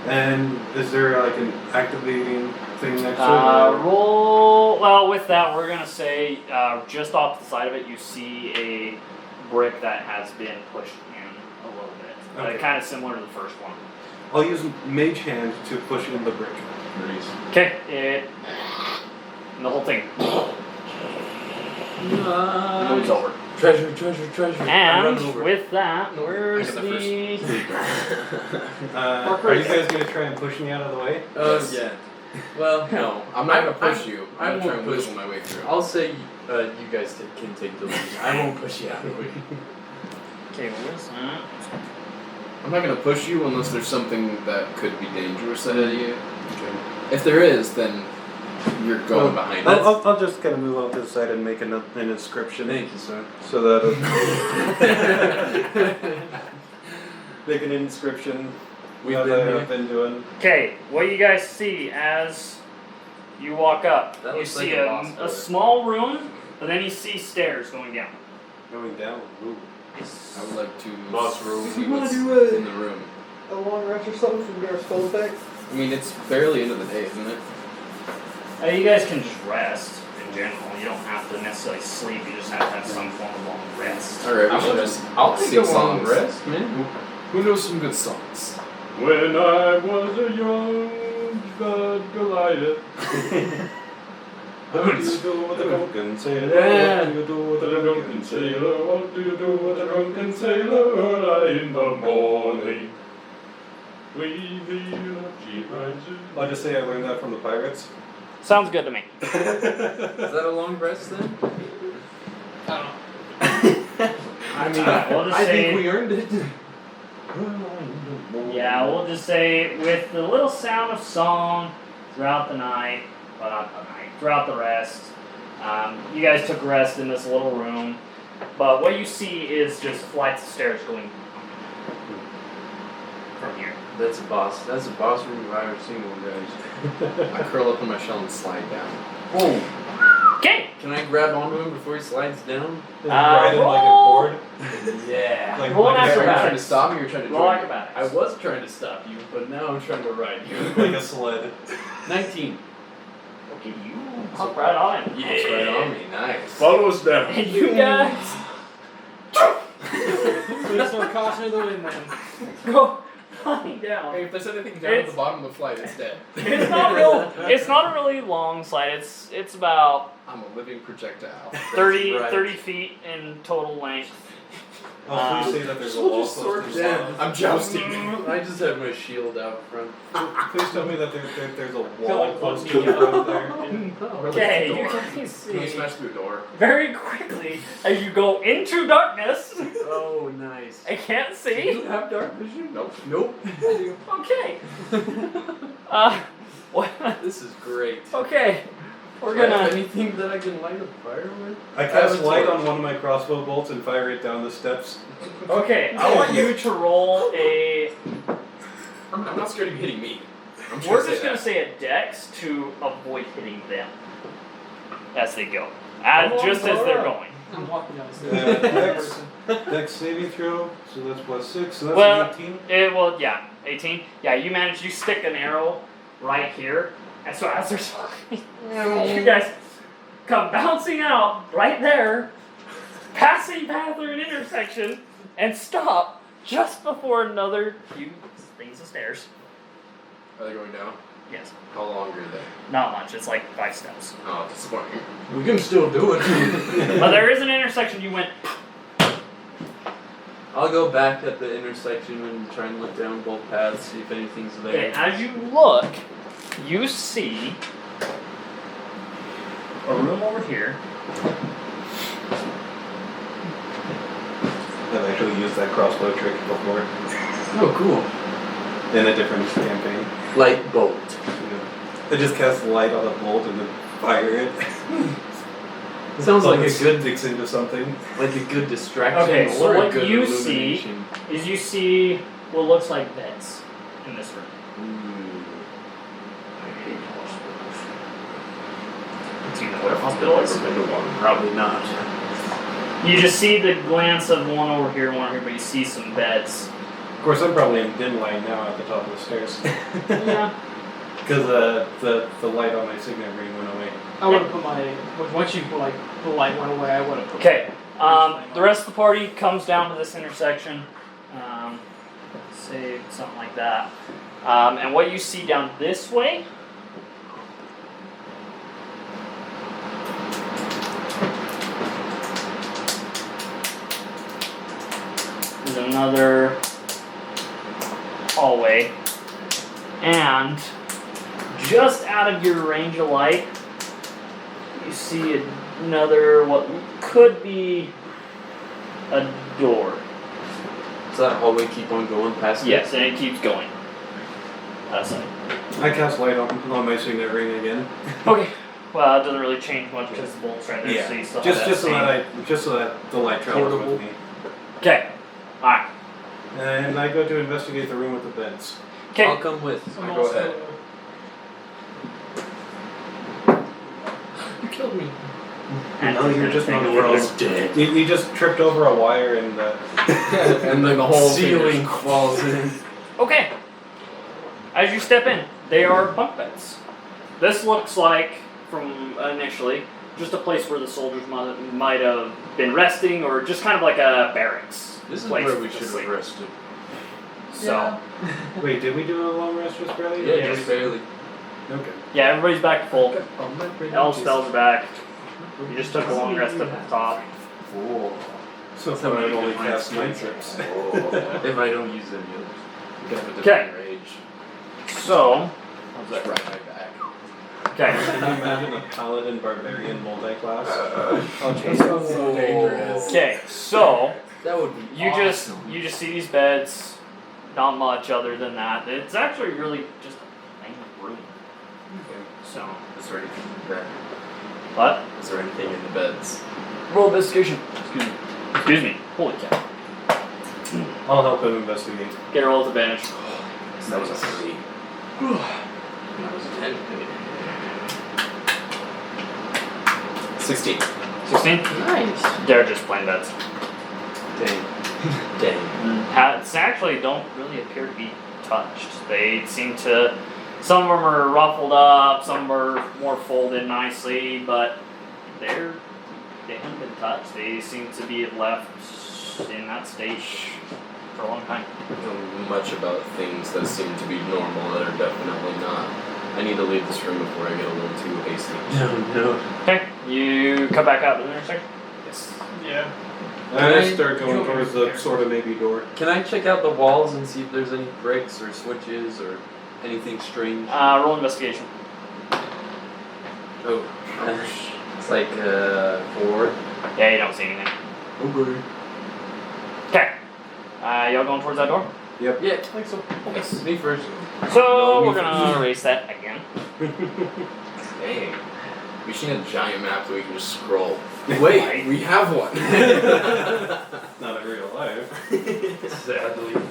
And is there like an activating thing next to it? or- Roll. Well, with that, we're gonna say just off the side of it, you see a brick that has been pushed in a little bit, Okay. kind of similar to the first one. I'll use Mage Hand to push in the brick. Nice. Okay, and the whole thing moves over. Treasure, treasure, treasure. I run And over. with that, where's I got the? Are you guys gonna try and push me out of the way? Yeah. Well, No, I'm not gonna push you. I I'm gonna try won't and push. wiggle my way through. I'll say you guys can take the lead. I won't push you out of the way. Okay, where's that? I'm not gonna push you unless there's something that could be dangerous ahead of you. If there is, then you're going behind it. I'll just kind of move off to the side and make an inscription. Thank you, sir. So that make an inscription. We've that been I've here. been doing. Okay, what you guys see as you walk up? That You looks see like a boss a door. small room, but then you see stairs going down. Going down. Ooh. I would like to Boss room. see You wanna what's do a- in the room. A long rest or something from your spell effect? I mean, it's barely into the day, isn't it? You guys can just rest in general. You don't have to necessarily sleep. You just have to have some form of long rest. Alright, we I'll should just- just I'll take sing a long songs. rest, man. Who knows some good songs? When I was a young Goliath. What do you do with a drunken sailor? Yeah. What do you do with a drunken sailor? What do you do with a drunken sailor early in the morning? We feel cheap rises. I'll just say I learned that from the pirates. Sounds good to me. Is that a long rest then? I don't know. I mean, We'll just I say- think we earned it. Yeah, we'll just say with the little sound of song throughout the night, well, not the night, throughout the rest. You guys took rest in this little room, but what you see is just flights of stairs going from here. That's a boss. That's a boss room if I've ever seen one, guys. I curl up in my shell and slide down. Boom. Okay. Can I grab onto him before he slides down? Ride him like a roll. cord. Yeah. Like Roll an like Are you trying to acrobatics. stop me or trying to Roll join me? acrobatics. I was trying to stop you, but now I'm trying to ride you. like a sled. 19. Okay, you hop right on it. That's right on me. Nice. Follow us down. And you guys Please throw caution to the wind then. go flying down. Hey, if there's anything down at the bottom of the flight, it's dead. It's not real. It's not a really long slide. It's about I'm a living projectile. 30, Right. 30 feet in total length. Oh, please say that there's a wall Soldiers sword close to down. I'm jousting. I just have my shield out front. Please tell me that there's a Feel wall like close one to the front there. Okay, you Door. can Can we see smash through a door? very quickly as you go into darkness. Oh, nice. I can't Do see. you have dark vision? Nope. Nope. Okay. What? This is great. Okay. We're Do I have gonna. anything that I can light a fire with? I have cast a light torch. on one of my crossbow bolts and fire it down the steps. Okay, I want you to roll a. I'm not scared of you hitting me. I'm just We're gonna just say gonna that. say a dex to avoid hitting them as they go, Come on, just as they're Laura. going. I'm walking down the stairs. Dex saving throw, so that's +6, so that's Well, 18. Well, yeah, 18. Yeah, you managed. You stick an arrow right here, and so as they're talking, you guys come bouncing out right there, passing by through an intersection, and stop just before another few things of stairs. Are they going down? Yes, How long are they? not much. It's like 5 steps. Oh, disappointing. We can still do it. But there is an intersection. You went. I'll go back at the intersection and try and look down both paths, see if anything's Okay, there. as you look, you see a room over here. I've actually used that crossbow trick before Oh, cool. in a different campaign. Light bolt. I just cast light on a bolt and then fire it. Sounds like a It good, sticks into something. like a good distraction Okay, so or a what good you see- illumination. Is you see what looks like beds in this room. I hate hospitals. Do you know what a hospital is? Never been to one. Probably not. You just see the glance of one over here, one over here, but you see some beds. Of course, I'm probably in dim light now at the top of the stairs. Yeah. Because the light on my signet ring went away. I would have put my. Once you like the light went away, I would have put. Okay. The rest of the party comes down to this intersection. Say something like that. And what you see down this way is another hallway. And just out of your range of light, you see another, what could be a door. Does that hallway keep on going past Yes, and it keeps going. That's it. I cast light on my signet ring again. Okay. Well, it doesn't really change much because the bolt's right there, so you still have that just same. so that the light travels Portable. with me. Okay. Alright. And I go to investigate the room with the beds. Okay. I'll come with. I'm Go also, ahead. You killed me. And No, you're just not frozen. dead. You just tripped over a wire and And then the whole ceiling falls in. Okay. As you step in, they are bunk beds. This looks like, from initially, just a place where the soldiers might have been resting, or just kind of like a barracks. This is place where we to should sleep. have rested. So, wait, did we do a long rest just barely? Yeah, Yes. just barely. Okay. yeah, everybody's back to full. Oh, All spells are back. You just took a long rest up at the top. Oh. So Some far I've of only you cast might 9 say. trips. If I don't use any others. You gotta put this Okay. in rage. So, How's that right my back? okay. Can you imagine a paladin barbarian multi-class? So dangerous. Okay, so That would be you awesome. just see these beds, not much other than that. It's actually really just a plain room. So, Is there anything in the bed? what? Is there anything in the beds? Roll investigation. Excuse me. Holy cow. I'll help him investigate. Get a roll with advantage. That was a 3. That was a 10. 16. 16? Nice. They're just plain beds. Dang. Dang. It's actually don't really appear to be touched. They seem to. Some of them are ruffled up, some are more folded nicely, but they haven't been touched. They seem to be left in that state for a long time. I don't know much about things that seem to be normal that are definitely not. I need to leave this room before I get a little too hasty. No, no. Okay, you come back out to the intersection. Yes. yeah. I start going towards the sort of maybe door. Can I check out the walls and see if there's any bricks or switches or anything strange? Roll investigation. Oh, it's like 4. Yeah, you don't see anything. Okay. Okay. Y'all going towards that door? Yeah, I think so. Yes. Me first. So No, me we're gonna erase that again. Dang. We should have a giant map that we can just scroll. Wait, we have one. Not in real life. Sadly.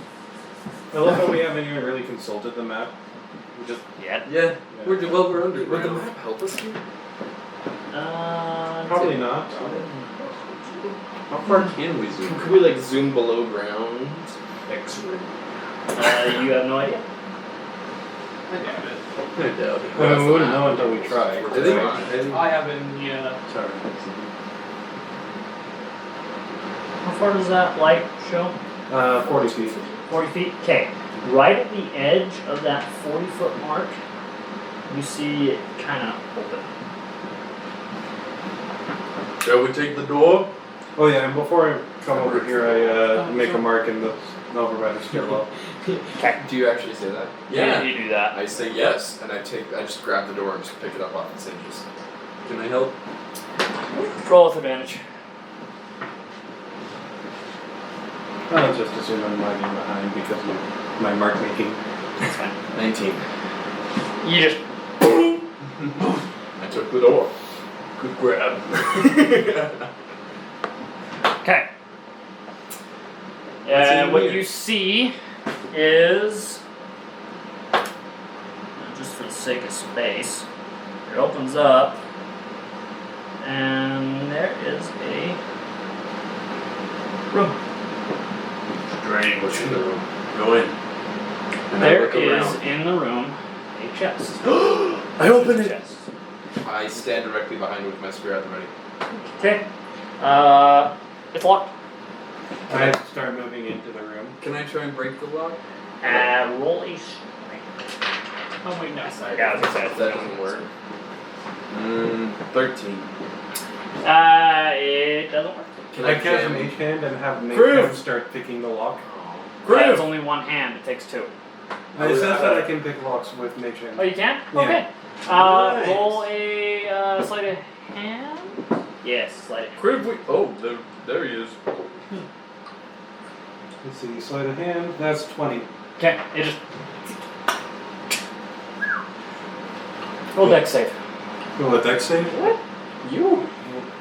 I love how we haven't even really consulted the map. We just Yet. Yeah, we're Would the underground. map help us here? probably not. How far can we zoom? Could we like zoom below ground? X-ray. You have no idea. I doubt it. I doubt it. I mean, we wouldn't know until we try. Did they? I have it in the. Sorry. How far does that light show? 40 feet. 40 feet? Okay. Right at the edge of that 40-foot mark, you see it kind of open. Shall we take the door? Oh yeah, and before I come over here, I make a mark in the over by the stairwell. Okay. Do you actually say that? Yeah. You do that. I say yes, and I just grab the door and just pick it up off its hinges. Can I help? Roll with advantage. I'll just assume I'm lagging behind because of my mark making. That's fine. 19. You just. I took the door. Good grab. Okay. And what you see is, just for the sake of space, it opens up, and there is a room. Strange. What's in the room? Go in. And I There look is around. in the room a chest. I open it. Chest. I stand directly behind it with my spear at the ready. Okay. It's locked. I start moving into the room. Can I try and break the lock? Roll a strength. Oh wait, no. Yeah, I was gonna say If that doesn't work. 13. It doesn't work. Can I cast a jam- mage hand and have mage Proof. hand start picking the lock. Yeah, it's only one hand. It takes two. It says that I can pick locks with mage hand. Oh, you can? Yeah. Okay. Nice. Roll a sleight of hand. Yes, sleight of hand. Crib, oh, there he is. Let's see, sleight of hand, that's 20. Okay, it just. Roll deck save. Will a dex save? What? You.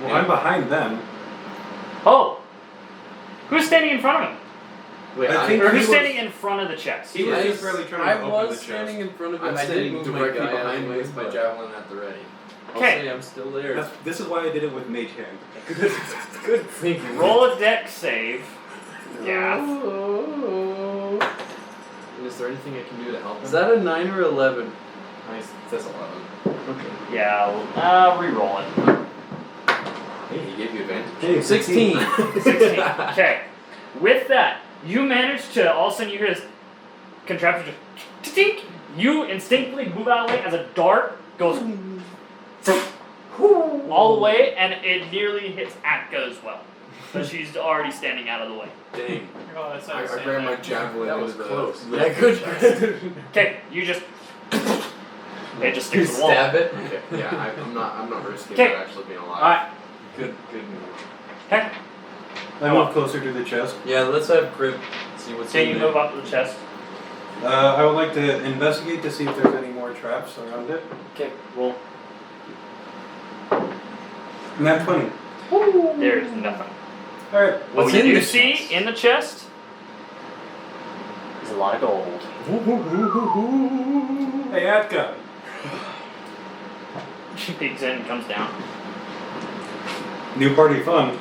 Well, I'm behind them. Oh! Who's standing in front of me? Wait, I I think Or he who's was- standing in front of the chest? He was just barely trying to open I the was chest. standing in front of I'm him. standing moved my directly guy out of behind the me way, with my but javelin at the ready. I'll Okay. say I'm still there. This is why I did it with mage hand. Good thinking. Roll a deck save. Yeah. And is there anything I can do to help Is him? that a 9 or 11? Nice. That's 11. Okay. Yeah, re-roll it. Hey, he gave you advantage. Hey, 16. 16. Okay. With that, you manage to all of a sudden you hear this contraption just tink. You instinctively move out of the way as a dart goes all the way, and it nearly hits Atka as well. But she's already standing out of the way. Dang. Oh, that's I grabbed my javelin. That was into the- close. the Yeah, good. chest. Okay, you just it just You sticks to the wall. stab it. Okay, yeah, I'm not risking Okay. that actually being alive. Alright. Good move. Okay. I move closer to the chest. Yeah, let's have Crib see what's So in you there. move up to the chest. I would like to investigate to see if there's any more traps around it. Okay, roll. And that's 20. There's nothing. Alright. What What's you in do the see chest? in the chest is a lot of gold. Hey, Atka. She peeks in and comes down. New party fun.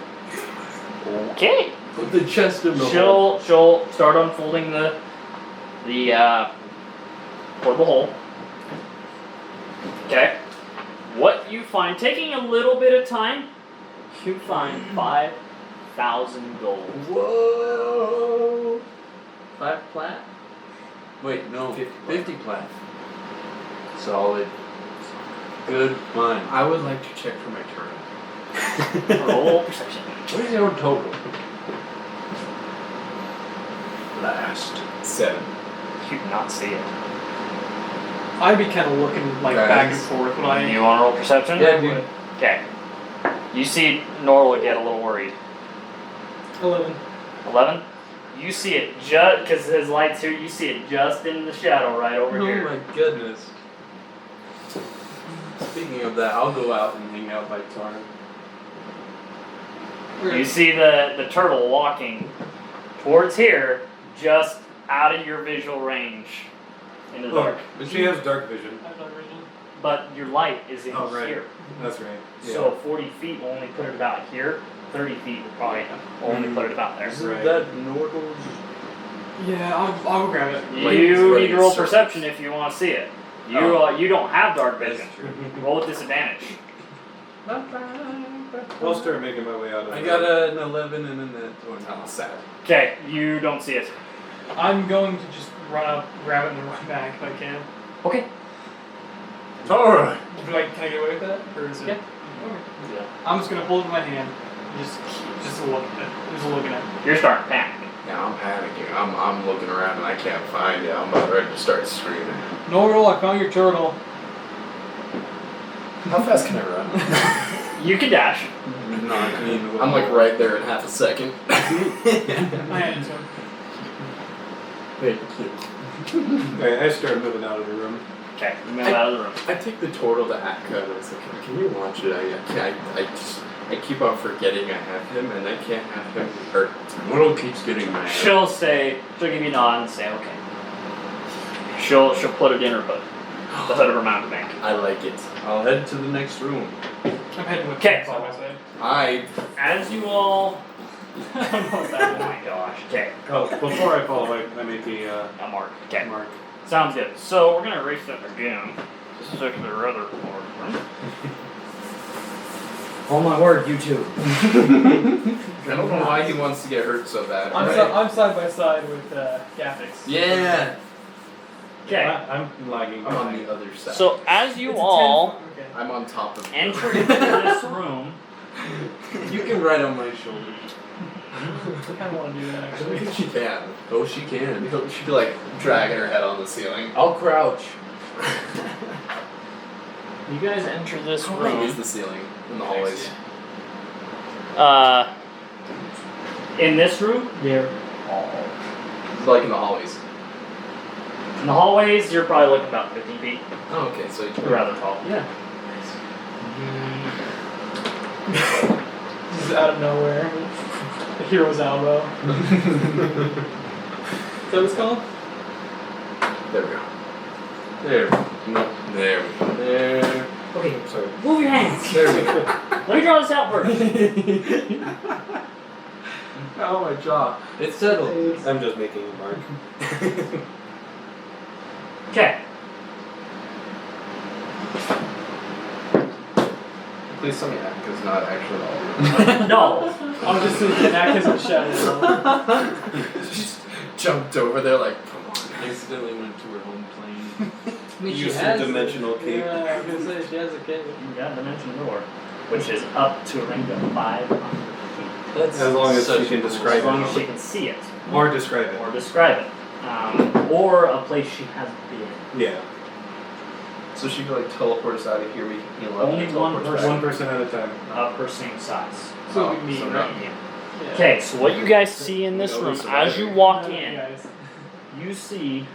Okay. Put the chest in the hole. She'll start unfolding the portable hole. Okay. What you find, taking a little bit of time, you find 5,000 gold. Whoa! 5 plat? Wait, no. 50 plat. Solid. Good fun. I would like to check for my turn. Roll perception. What is your total? Last. 7. You cannot see it. I'd be kind of looking like Okay. back and forth when I. You want to roll perception? Yeah, dude. Okay. You see Norla get a little worried. 11. 11? You see it just, because his light's here, you see it just in the shadow right over Oh here. my goodness. Speaking of that, I'll go out and hang out by Tarn. You see the turtle walking towards here, just out of your visual range in the dark. But she has dark vision. I have no vision. But your light is in Oh, right. here. That's right. So 40 feet will only put it about here. 30 feet will probably only put it about there. Isn't Right. that Nordal's? Yeah, I'll go grab it. You Right. need to roll perception if you want to see it. You don't have dark vision. Roll with disadvantage. I'll start making my way out of I it. got an 11 and a net 20. Oh, sad. Okay, you don't see it. I'm going to just run up, grab it, and then run back if I can. Okay. Alright. Can I get away with that? Or is it? Yeah. Okay. Yeah. I'm just gonna hold it in my hand. Just look at it. Just looking at it. You're starting to panic. Yeah, I'm panicking. I'm looking around and I can't find it. I'm about ready to start screaming. Normal, I found your turtle. How fast can I run? You can dash. Not even I'm like right there in half a second. I had to. Thank you. Okay, I start moving out of the room. Okay, you move out of the room. I take the turtle to Atka and I was like, can you watch it? I keep on forgetting I have him and I can't have him hurt. Nordal keeps getting mad. She'll give you a nod and say, okay. She'll put it in her hood. The hood of her mountain bank. I like it. I'll head to the next room. I'm heading with Okay. side by side. As you all I don't know what that is. Oh my gosh. Okay. Oh, before I follow, I make a A mark. Okay. mark. Sounds good. So we're gonna erase that again. This is actually rather important. Oh my word, you two. I don't know why he wants to get hurt so bad. I'm side by side with Gathics. Yeah. Okay. I'm lagging I'm on behind. the other side. So as you It's a all 10 okay. I'm on top of enter into this room, You can ride on my shoulder. I kind of want to do that actually. She can. Oh, she can. She'd be like dragging her head on the ceiling. I'll crouch. you guys enter this How big is room. the ceiling in the hallways? In this room, they're all. Like in the hallways. In the hallways, you're probably looking about 15 feet. Oh, okay. So You're rather tall. Yeah. This is out of nowhere. The hero's elbow. Is that what it's called? There we go. There. No. There we go. There. Okay, Sorry. move your hands. There we go. Let me draw this out first. Oh, my jaw. It's settled. I'm just making a mark. Okay. Please tell me Atka's not actually all. No. I'm just thinking that because of shadow. She just jumped over there like, come on. Accidentally went to her home plane. Use some dimensional cape. Yeah, I was gonna say she has a cape. You got dimension door, which is up to a range of 500 feet. That's As long as such she can a cool describe As long as song. she can see it, Or describe it. or describe it, or a place she has been. Yeah. So she could like teleport us out of here. We can heal up. Only and one teleport us person. back. 1% at a time. Of her same size. So Oh, we meet, so right? not- Yeah. Okay, so what you guys see in this No, room, we're as you surviving. walk None of you in, guys. you see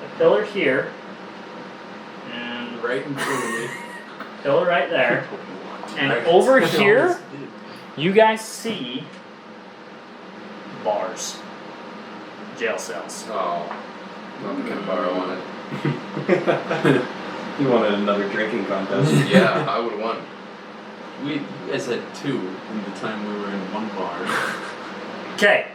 a pillar here, and Right in front of me. pillar right there, and Right. over I here, almost did. you guys see bars, jail cells. Oh. Not the kind of bar I wanted. You wanted another drinking contest. Yeah, I would have won. We guys had 2 in the time we were in one bar. Okay,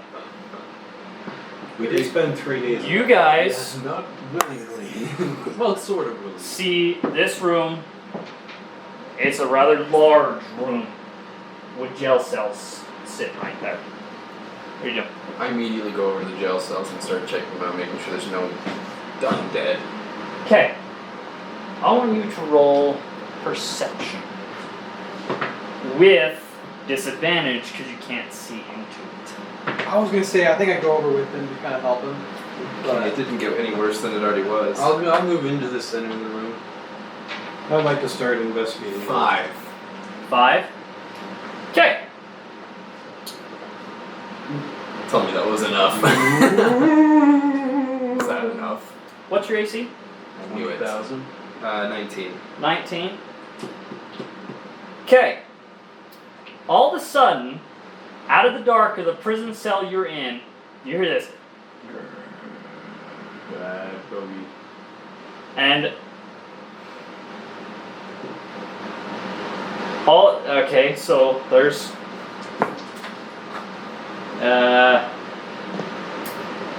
We did spend 3 days. you guys Yeah, not willingly. Well, sort of willingly. see this room. It's a rather large room with jail cells sitting right there. What are you doing? I immediately go over to the jail cells and start checking them out, making sure there's no done dead. Okay, I want you to roll perception. with disadvantage because you can't see into it. I was gonna say I think I go over with him to kind of help him. But it didn't get any worse than it already was. I'll move into the center of the room. I'd like to start investigating. 5. 5. Okay. Tell me that was enough. Was that enough? What's your AC? I knew it. 1,000. 19. 19. Okay. All of a sudden, out of the dark of the prison cell you're in, you hear this. Bad bogey. And okay, so there's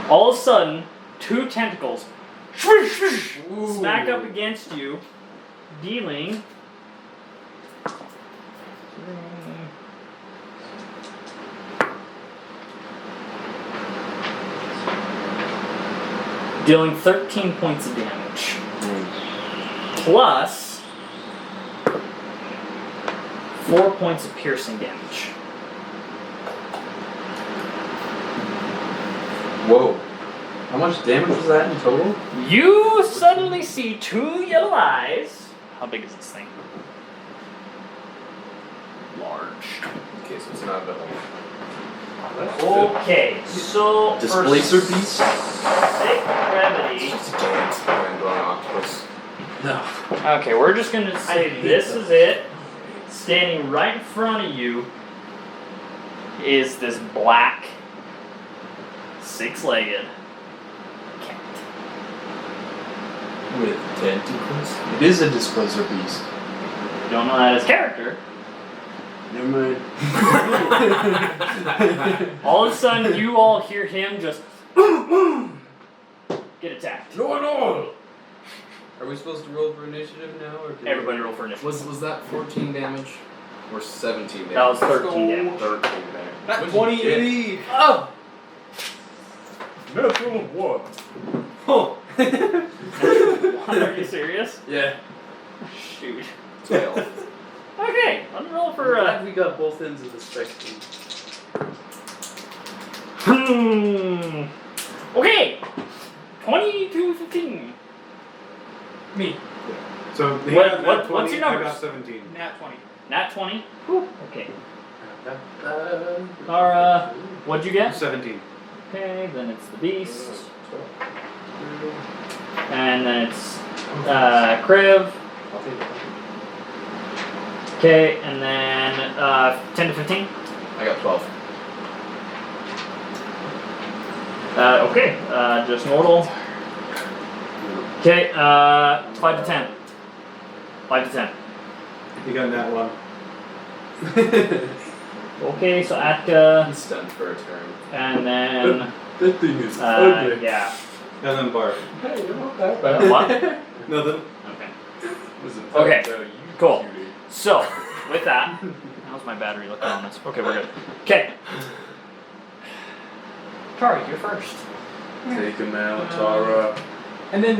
all of a sudden 2 tentacles smack up against you, dealing dealing 13 points of damage. Plus 4 points of piercing damage. Whoa. How much damage was that in total? You suddenly see 2 yellow eyes. How big is this thing? Large. Okay, so it's not a Okay, so Displacer for beast? sake of brevity. It's just a giant mind-blowing octopus. No. Okay, we're just gonna say this is it. Standing right in front of you is this black, 6-legged cat. With tentacles? It is a displacer beast. You don't know that as character. Never mind. All of a sudden, you all hear him just get attacked. No. Are we supposed to roll for initiative now, or can Everybody roll for initiative. Was that 14 damage? Or 17 damage? That was 13 damage. 13 damage. That What'd 20 you get? AD. Oh! Natural one. Are you serious? Yeah. Shoot. 12. Okay, let me roll for. Glad we got both ends of the spectrum. Okay! 22-15. Me. So he What- got that what's 20, your numbers? I got 17. Nat 20. Nat 20. Whew. Okay. What'd you get? 17. Okay, then it's the beast. And then it's Kriv. Okay, and then 10 to 15. I got 12. Okay, just mortal. Okay, 5 to 10. 5 to 10. You got that one. Okay, so Atka, He's stunned for a turn. and then That thing is ugly. yeah. And then Bart. Hey, you're not that bad. What? Nothing. Okay. Listen, Okay, you cool. cutie. So, with that, how's my battery looking on this? Okay, we're good. Okay. Tari, you're first. Take him out, Tara. And then.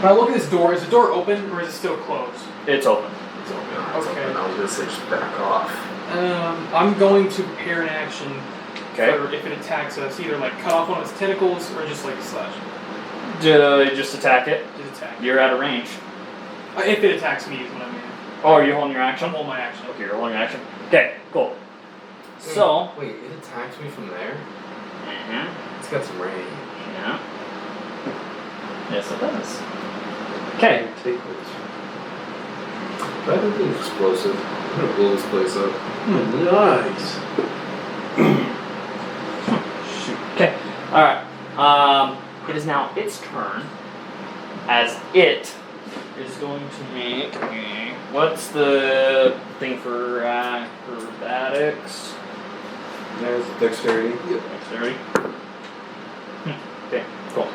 When I look at this door, is the door open or is it still closed? It's open. It's open. Okay. I was gonna say just back off. I'm going to prepare an action Okay. for if it attacks us, either like cut off one of its tentacles or just like slash it. Just attack it. Just attack. You're out of range. If it attacks me is what I mean. Oh, are you holding your action? I'm holding my action. Okay, you're holding your action. Okay, cool. So. Wait, it attacks me from there? Mhm. It's got some range. Yeah. Yes, it does. Okay. Take this. That would be explosive. I'm gonna blow this place up. Nice. Shoot. Okay. All right. It is now its turn, as it is going to make. What's the thing for acrobatics? There's dexterity. Dexterity. Okay. Cool.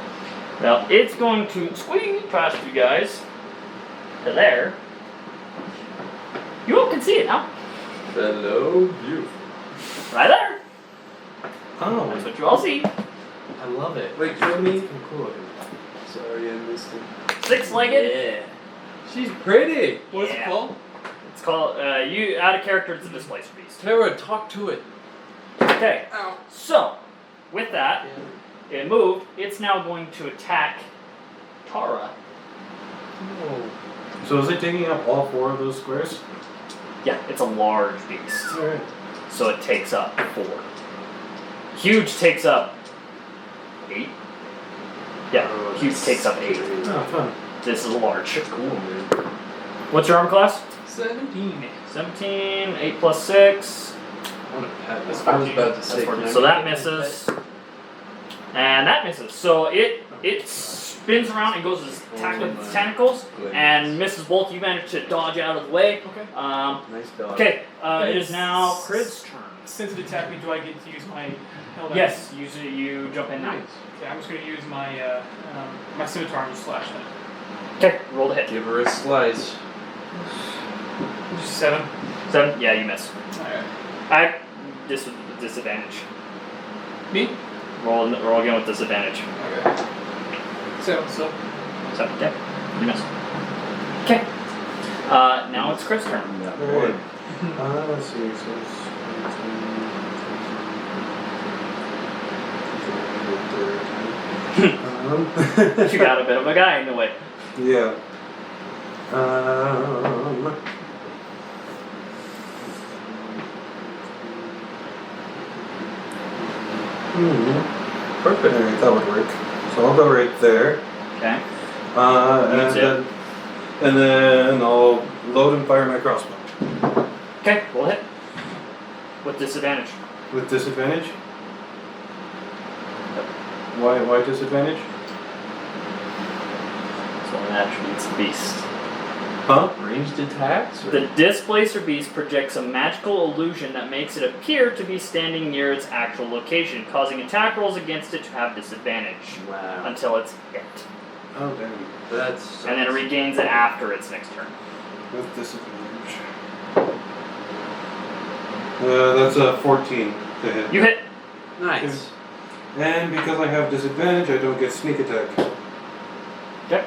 Well, it's going to squeeze past you guys to there. You all can see it now. Hello, beautiful. Right there. Oh. That's what you all see. I love it. Wait, show me. It's cool. Sorry, I missed it. 6-legged. Yeah. She's pretty. What's it Yeah. called? It's called, you add a character, it's a displacer beast. Tara, talk to it. Okay, Ow. so, with that, it moved. It's now going to attack Tara. So is it taking up all 4 of those squares? Yeah, it's a large beast. Alright. So it takes up 4. Huge takes up 8. Yeah, huge takes up 8. Oh, fun. This is a large. Cool, man. What's your armor class? 17. 17, 8 plus 6. I want to pat this. I was about to say. can I So that make it misses. And that misses. So it spins around and goes to attack with its tentacles and misses both. You manage to dodge out of the way. Okay. Nice dog. Okay, it is now Chris' turn. Since it attacked me, do I get to use my held Yes, you jump in now. Okay, I'm just going to use my my scimitar and just slash it. Okay, roll the hit. Give her a slice. Just 7. 7? Yeah, you miss. Alright. Disadvantage. Me? Roll again with disadvantage. Okay. 7. 7, okay. You miss. Okay. Now it's Chris' turn. Alright. Let's see. So You got a bit of a guy in the way. yeah. Perfect. Alright, that would work. So I'll go right there. Okay. And That's then I'll load and fire my crossbow. Okay, roll a hit. With disadvantage. With disadvantage? Why disadvantage? So an attribute's beast. Huh? Ranged attacks? Or? The displacer beast projects a magical illusion that makes it appear to be standing near its actual location, causing attack rolls against it to have disadvantage Wow. until it's hit. Oh, damn. That's. And then it regains it after its next turn. With disadvantage. That's a 14 to hit. You hit. Nice. And because I have disadvantage, I don't get sneak attack. Okay.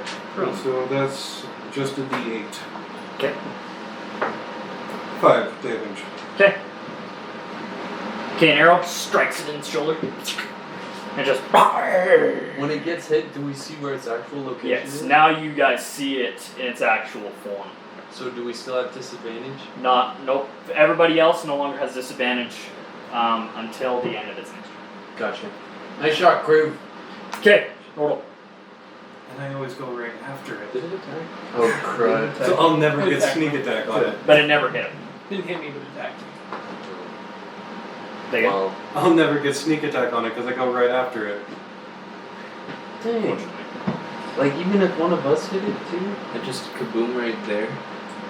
So that's just a d8. Okay. 5 damage. Okay. Okay, an arrow strikes it in its shoulder. And just. When it gets hit, do we see where its actual location Yes, is? now you guys see it in its actual form. So do we still have disadvantage? Nope. Everybody else no longer has disadvantage until the end of its next turn. Gotcha. Nice shot, crew. Okay, roll. And I always go right after it. Did it attack? Oh, crud. So I'll never Good get attack. sneak attack on it. But it never hit him. Didn't hit me, but attacked me. They go. Well, I'll never get sneak attack on it because I go right after it. dang. Like, even if one of us hit it too? It just kaboom right there.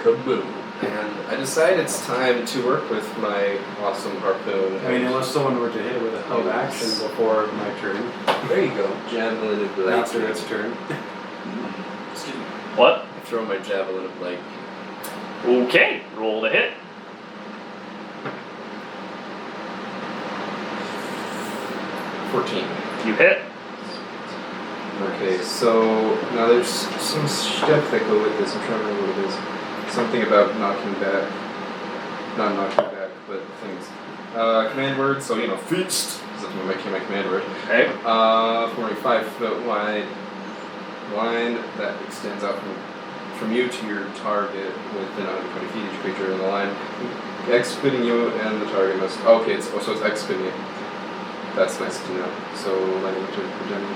Kaboom. And I decide it's time to work with my awesome harpoon. I mean, unless someone were to hit it with a held action before my turn, There you go. Javelin of light. after its turn. What? I throw my javelin of light. Okay, roll the hit. 14. You hit. Okay, so now there's some stuff that go with this. I'm trying to remember what it is. Something about knocking back. Not knocking back, but things. Command word, so feast. That's my command word. Okay. For a 5 foot wide line that extends out from you to your target within 120 feet each creature in the line. Excluding you and the target must. Okay, so it's excluding you. That's nice to know. So lightning to progeny.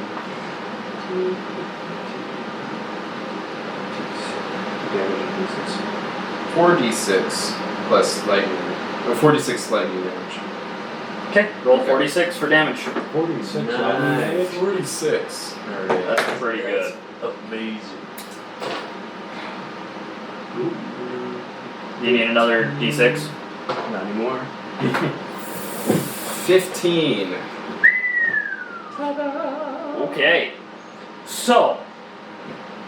Damage 4d6 plus lightning. 4d6 lightning damage. Okay, roll 46 for damage. 46. Nice. 46. Alright. That's pretty good. Amazing. You need another d6? Not anymore. 15. Okay. So,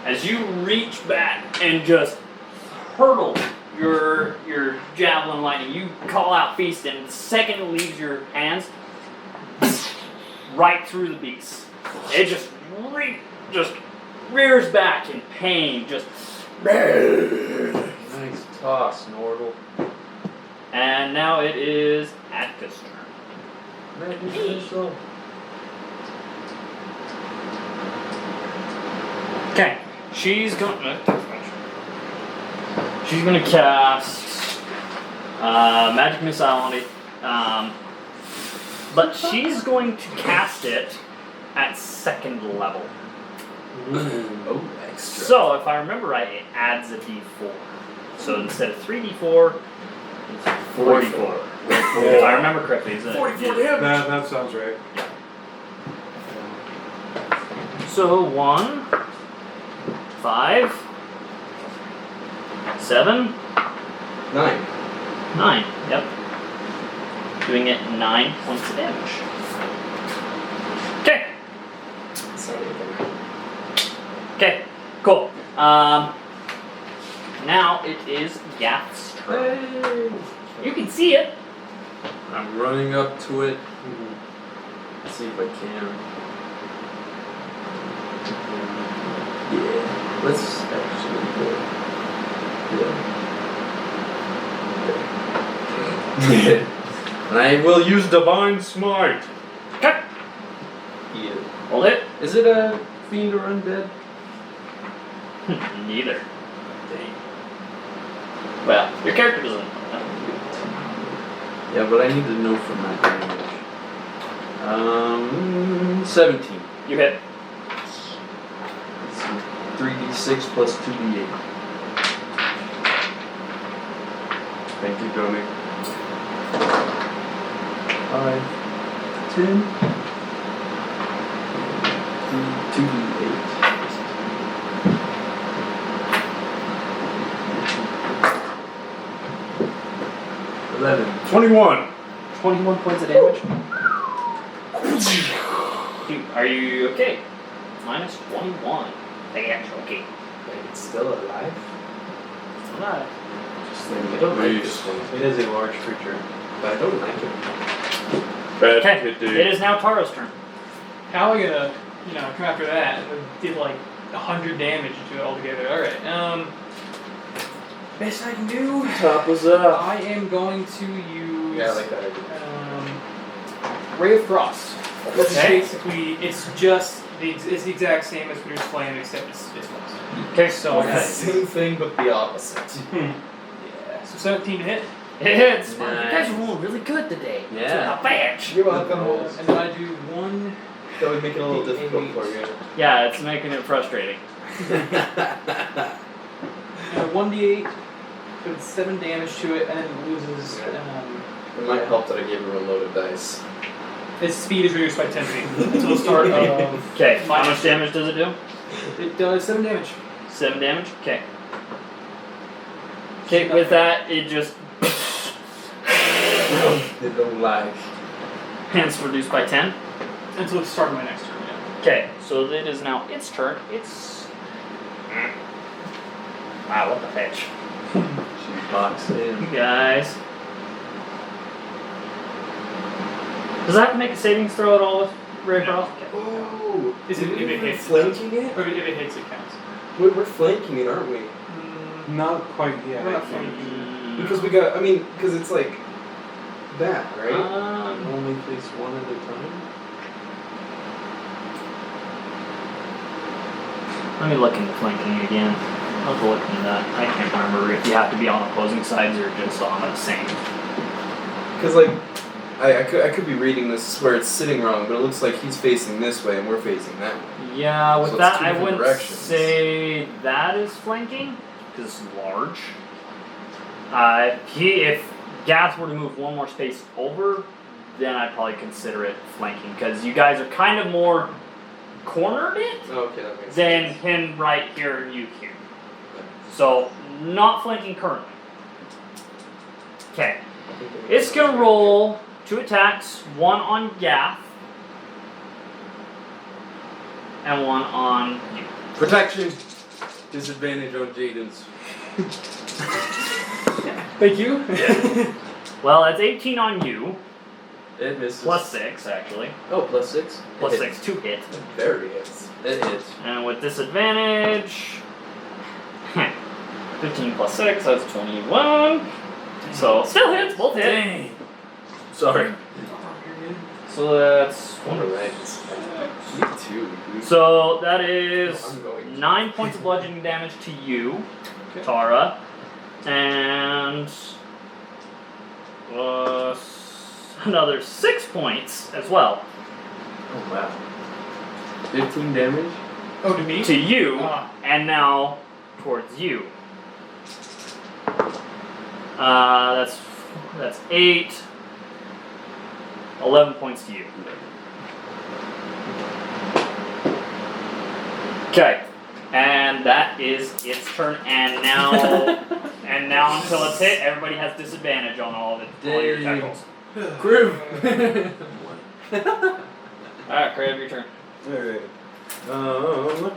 as you reach back and just hurtle your javelin lightning, you call out feast, and the second it leaves your hands, right through the beast. It just rears back in pain, just. Nice toss, Nordle. And now it is Atka's turn. Okay, she's going to cast Magic Missile on it, but she's going to cast it at 2nd level. Oh, extra. So if I remember right, it adds a d4. So instead of 3d4, it's 4d4. If I remember correctly, is it? 44 damage. That sounds right. So 1, 5, 7, 9. 9. Yep. Doing it 9 points of damage. Okay. Okay. Cool. Now it is Gath's turn. You can see it. I'm running up to it. Let's see if I can. Yeah, let's actually go. Yeah. And I will use Divine Smite. Okay. Yeah. Hold it. Is it a fiend or undead? Neither. Dang. Well, your character doesn't. Yeah, but I need to know from that damage. 17. You hit. Let's see. 3d6 plus 2d8. Thank you, Johnny. 5, 10, 2d8. 11. 21. 21 points of damage. Are you okay? Minus 21. Damage, okay. It's still alive. Alright. Just saying, I don't like Nice. this one, It is a large creature. but I don't like it. Okay, it is now Tara's turn. How am I gonna, come after that? I did like 100 damage to it altogether. Alright, best I can do. Top was up. I am going to use Yeah, I like that idea. Ray of Frost. Which is Okay. basically, it's the exact same as Produce Flame, except it's frost. Okay, So I okay. got Same thing, but the opposite. yeah, so 17 to hit. It hits. Nice. You guys are rolling really good today. Yeah. A badge. You're welcome. And then I do 1 That would make it a little difficult for you. Yeah, it's making it frustrating. 1d8 with 7 damage to it, and then it loses. It might help that I gave her a loaded dice. Its speed is reduced by 10 feet until the start of. Okay, how much damage does it do? It does 7 damage. 7 damage? Okay. Okay, with that, it just. They don't lag. Hands reduced by 10. Until the start of my next turn, yeah. Okay, so it is now its turn. It's. Wow, what the fetch. She boxed in. You guys. Does that have to make a savings throw at all with Ray Frost? Oh! Is it, if it hits, it flanking it? Or if it hits, it counts. We're flanking it, aren't we? Not quite yet. We're I not think. flanking. Because we got, because it's like that, right? Only place one at a time. Let me look into flanking again. I'll go look into that. I can't remember if you have to be on opposing sides or just on the same. Because I could be reading this where it's sitting wrong, but it looks like he's facing this way and we're facing that way. Yeah, with So it's that, two I different wouldn't directions. say that is flanking because it's large. If Gath were to move one more space over, then I'd probably consider it flanking because you guys are kind of more cornered it Okay, that makes than sense. him right here and you here. So not flanking currently. Okay, it's gonna roll 2 attacks, 1 on Gath and 1 on you. Protection. Disadvantage on Jaden's. Thank you. Well, that's 18 on you. It misses. Plus 6, actually. Oh, plus 6. Plus It 6 to hit. There he is. It hits. And with disadvantage, 15 plus 6, that's 21. So, still hits, both hit. Dang. Sorry. So that's Alright. Me too, dude. So that is I'm going to. 9 points of bludgeoning damage to you, Tara, and another 6 points as well Oh, wow. 15 damage? Oh, to me? to you, Ah. and now towards you. That's 8, 11 points to you. Okay, and that is its turn. And now, until it's hit, everybody has disadvantage on all your Dang. tackles. Grim! All right, Crave, your turn. Alright.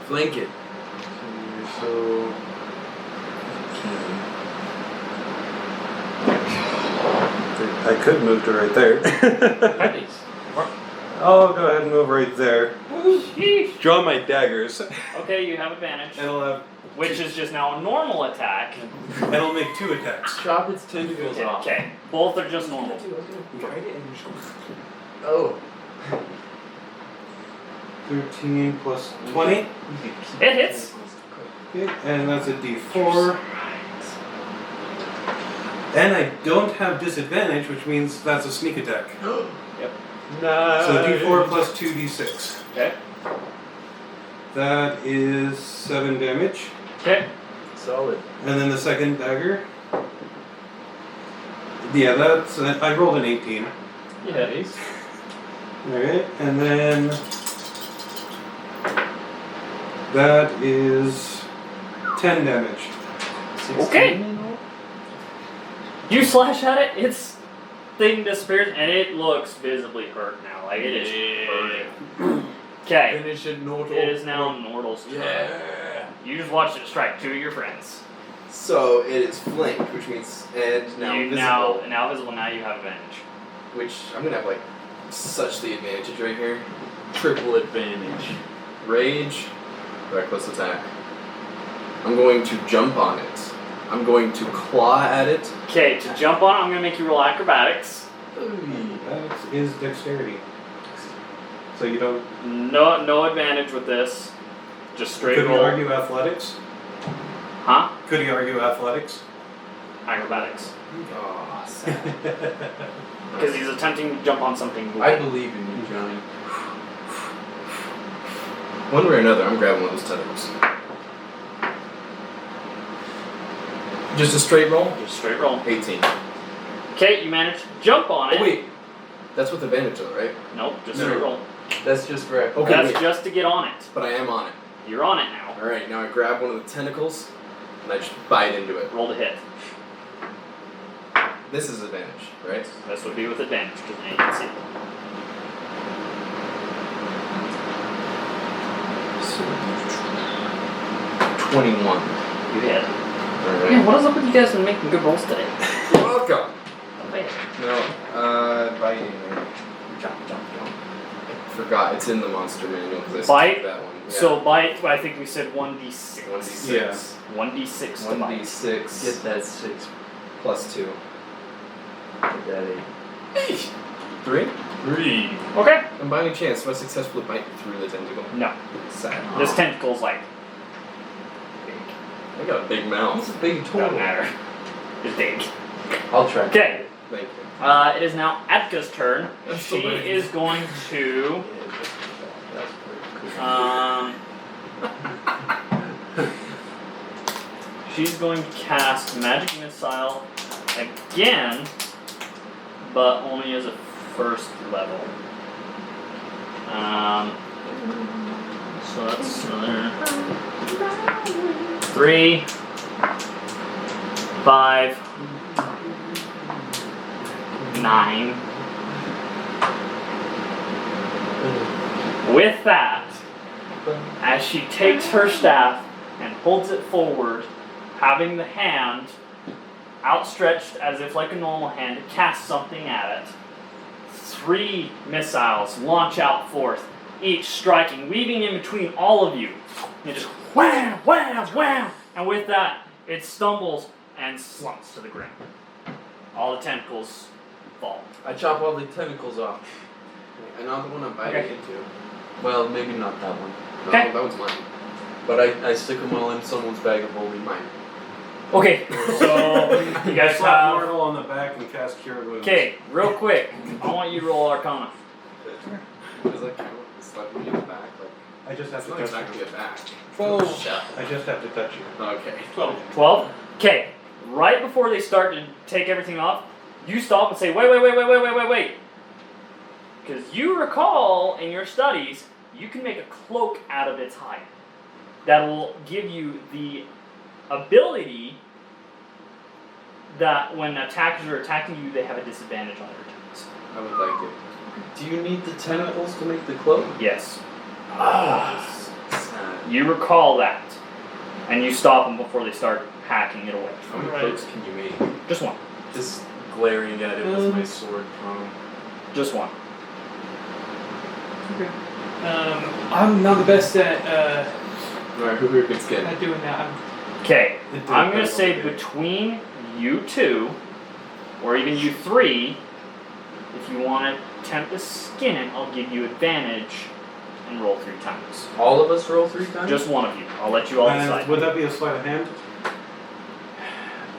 Flank it. So. I could move to right there. Nice. I'll go ahead and move right there. Sheesh. Draw my daggers, Okay, you have advantage, and which is just now a normal attack. I'll make 2 attacks. Chop its tentacles off. Okay, both are just normal. Oh. 13 plus 20. It hits. Okay, and that's a d4. And I don't have disadvantage, which means that's a sneak attack. Nice. So d4 plus 2d6. Okay. That is 7 damage. Okay. Solid. And then the second dagger. Yeah, that's. I rolled an 18. Yeah. Alright, and then. That is 10 damage. Okay. You slash at it, its thing disappears, and it looks visibly hurt now. Like it is hurting. Okay. Finish it, Nordal. It is now Nordal's turn. Yeah. You just watched it strike 2 of your friends. So it is flanked, which means and now you visible. now visible. Now you have advantage. Which I'm gonna have like such the advantage right here. Triple advantage. Rage, reckless attack. I'm going to jump on it. I'm going to claw at it. Okay, to jump on it, I'm gonna make you roll acrobatics. That is dexterity. So you don't. No advantage with this. Just straight Could you roll. argue athletics? Huh? Could you argue athletics? Acrobatics. Oh, sad. Because he's attempting to jump on something moving. I believe in you, Johnny. One way or another, I'm grabbing one of those tentacles. Just a straight roll? Just straight roll. 18. Okay, you managed to jump on it. Oh wait, that's with advantage though, right? Nope, just No. straight roll. That's just for Okay, That's wait. just to get on it. But I am on it. You're on it now. Alright, now I grab one of the tentacles and I just bite into it. Roll to hit. This is advantage, right? This would be with advantage because now you can see. 21. You hit. Alright. Man, what is up with you guys been making good rolls today? You're welcome. Wait. No, biting. Jump. Forgot, it's in the monster manual because I Bite? skipped that one. Yeah. So bite, I think we said 1d6. 1d6. Yeah. 1d6 to bite. 1d6 Get that 6. plus 2. Get that 8. 3? 3. Okay. And by any chance, do I successfully bite through the tentacle? No. Sad. This tentacle's like big. I got a big It's mouth. a big Doesn't total. matter. It's big. I'll try. Okay. Thank you. It is now Atka's turn. That's She so big. is going to That's pretty cool. she's going to cast Magic Missile again, but only as a first level. So that's another 3, 5, 9. With that, as she takes her staff and holds it forward, having the hand outstretched as if like a normal hand to cast something at it, 3 missiles launch out forth, each striking, weaving in between all of you. And just wham, wham, wham! And with that, it stumbles and slumps to the ground. All the tentacles fall. I chop all the tentacles off. And not the one I'm biting Okay. into. Well, maybe not that one. No, Okay. that one's mine. But I stick them all in someone's bag of holding. Mine. Okay, so you guys Slap have. Martel on the back and cast Cure Wounds. Okay, real quick, I want you to roll Arcana. Does that count? Slapping me in the back? Like, I just have it's to not touch exactly you. a back. 12. I just have to touch you. Okay. 12? Okay, right before they start to take everything off, you stop and say, wait. Because you recall in your studies, you can make a cloak out of its hide. That will give you the ability that when attackers are attacking you, they have a disadvantage on their attacks. I would like it. Do you need the tentacles to make the cloak? Yes. Sad. You recall that. And you stop them before they start hacking it away. How many Right. cloaks can you make? Just one. Just glaring at it with my sword prone. Just one. I'm not the best at Alright, who can skin? at doing that. Okay, It did I'm gonna depend say on the day. between you two, or even you three, if you want to attempt to skin it, I'll give you advantage and roll 3 times. All of us roll 3 times? Just one of you. I'll let you all decide. Would that be a sleight of hand?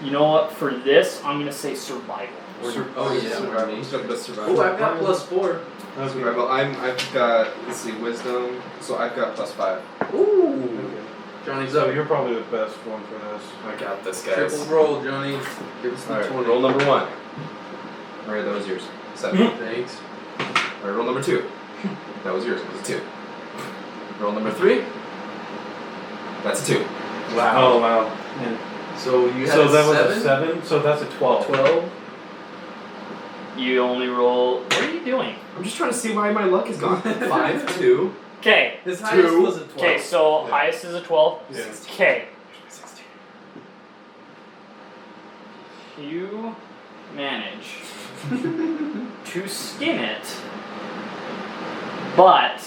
You know what? For this, I'm gonna say survival. Oh yeah, survival. Who's got the best survival? Oh, I've got +4. Survival. I've got, let's see, wisdom. So I've got +5. Ooh. Johnny's So up. you're probably the best one for this. I got this, guys. Triple roll, Johnny. Give us the Alright, 20. roll number 1. Alright, that was yours. 7. Thanks. Alright, roll number 2. That was yours. It was a 2. Roll number 3. That's a 2. Oh wow. So you had So a that 7? was a 7. So that's a 12. 12? You only roll. What are you doing? I'm just trying to see why my luck is gone. 5, 2. Okay. His highest Two. was a 12. Okay. So Yeah. highest is a 12. Yeah. Okay. 16. You manage to skin it, but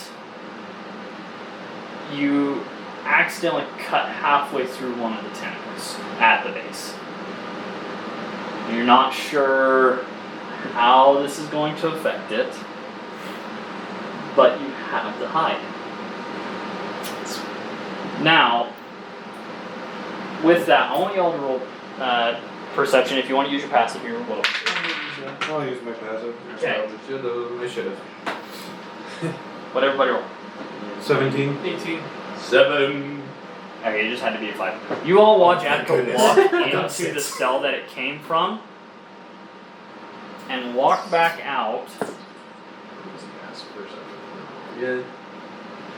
you accidentally cut halfway through one of the tentacles at the base. You're not sure how this is going to affect it, but you have the hide. Now, with that, I want you all to roll perception. If you want to use your passive here, well, I'll use my passive. okay. I should have. What everybody roll. 17. 18. 7. Okay, it just had to be a 5. You all watch Attica goodness. walk Got into 6. the cell that it came from and walk back out Yeah.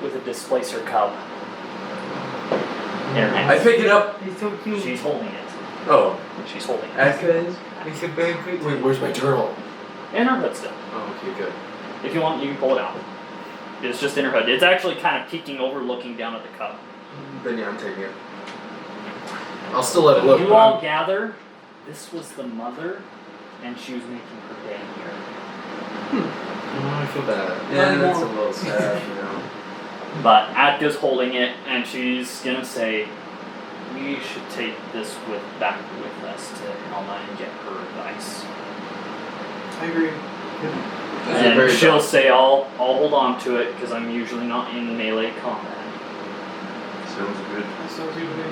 with a displacer cub in her I hand. pick it up. He's so cute. She's holding it. Oh, She's holding it. Atka is? He's a very pretty. Wait, where's my turtle? In her hood still. Oh, okay, good. If you want, you can pull it out. It's just in her hood. It's actually kind of peeking over, looking down at the cub. Then yeah, I'm taking it. I'll still let it look. You but all I'm- gather. This was the mother, and she was making her day here. Oh, I feel bad. Yeah, that's a little sad, you know. But Atka's holding it, and she's gonna say, "We should take this back with us to Helma and get her advice." I agree. These are And very she'll dark. say, "I'll hold on to it because I'm usually not in melee combat." Sounds good. That sounds good to me.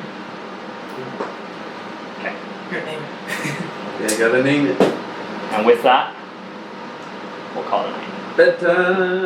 Okay. Your name. Yeah, gotta name it. And with that, we'll call it a night. Bedtime.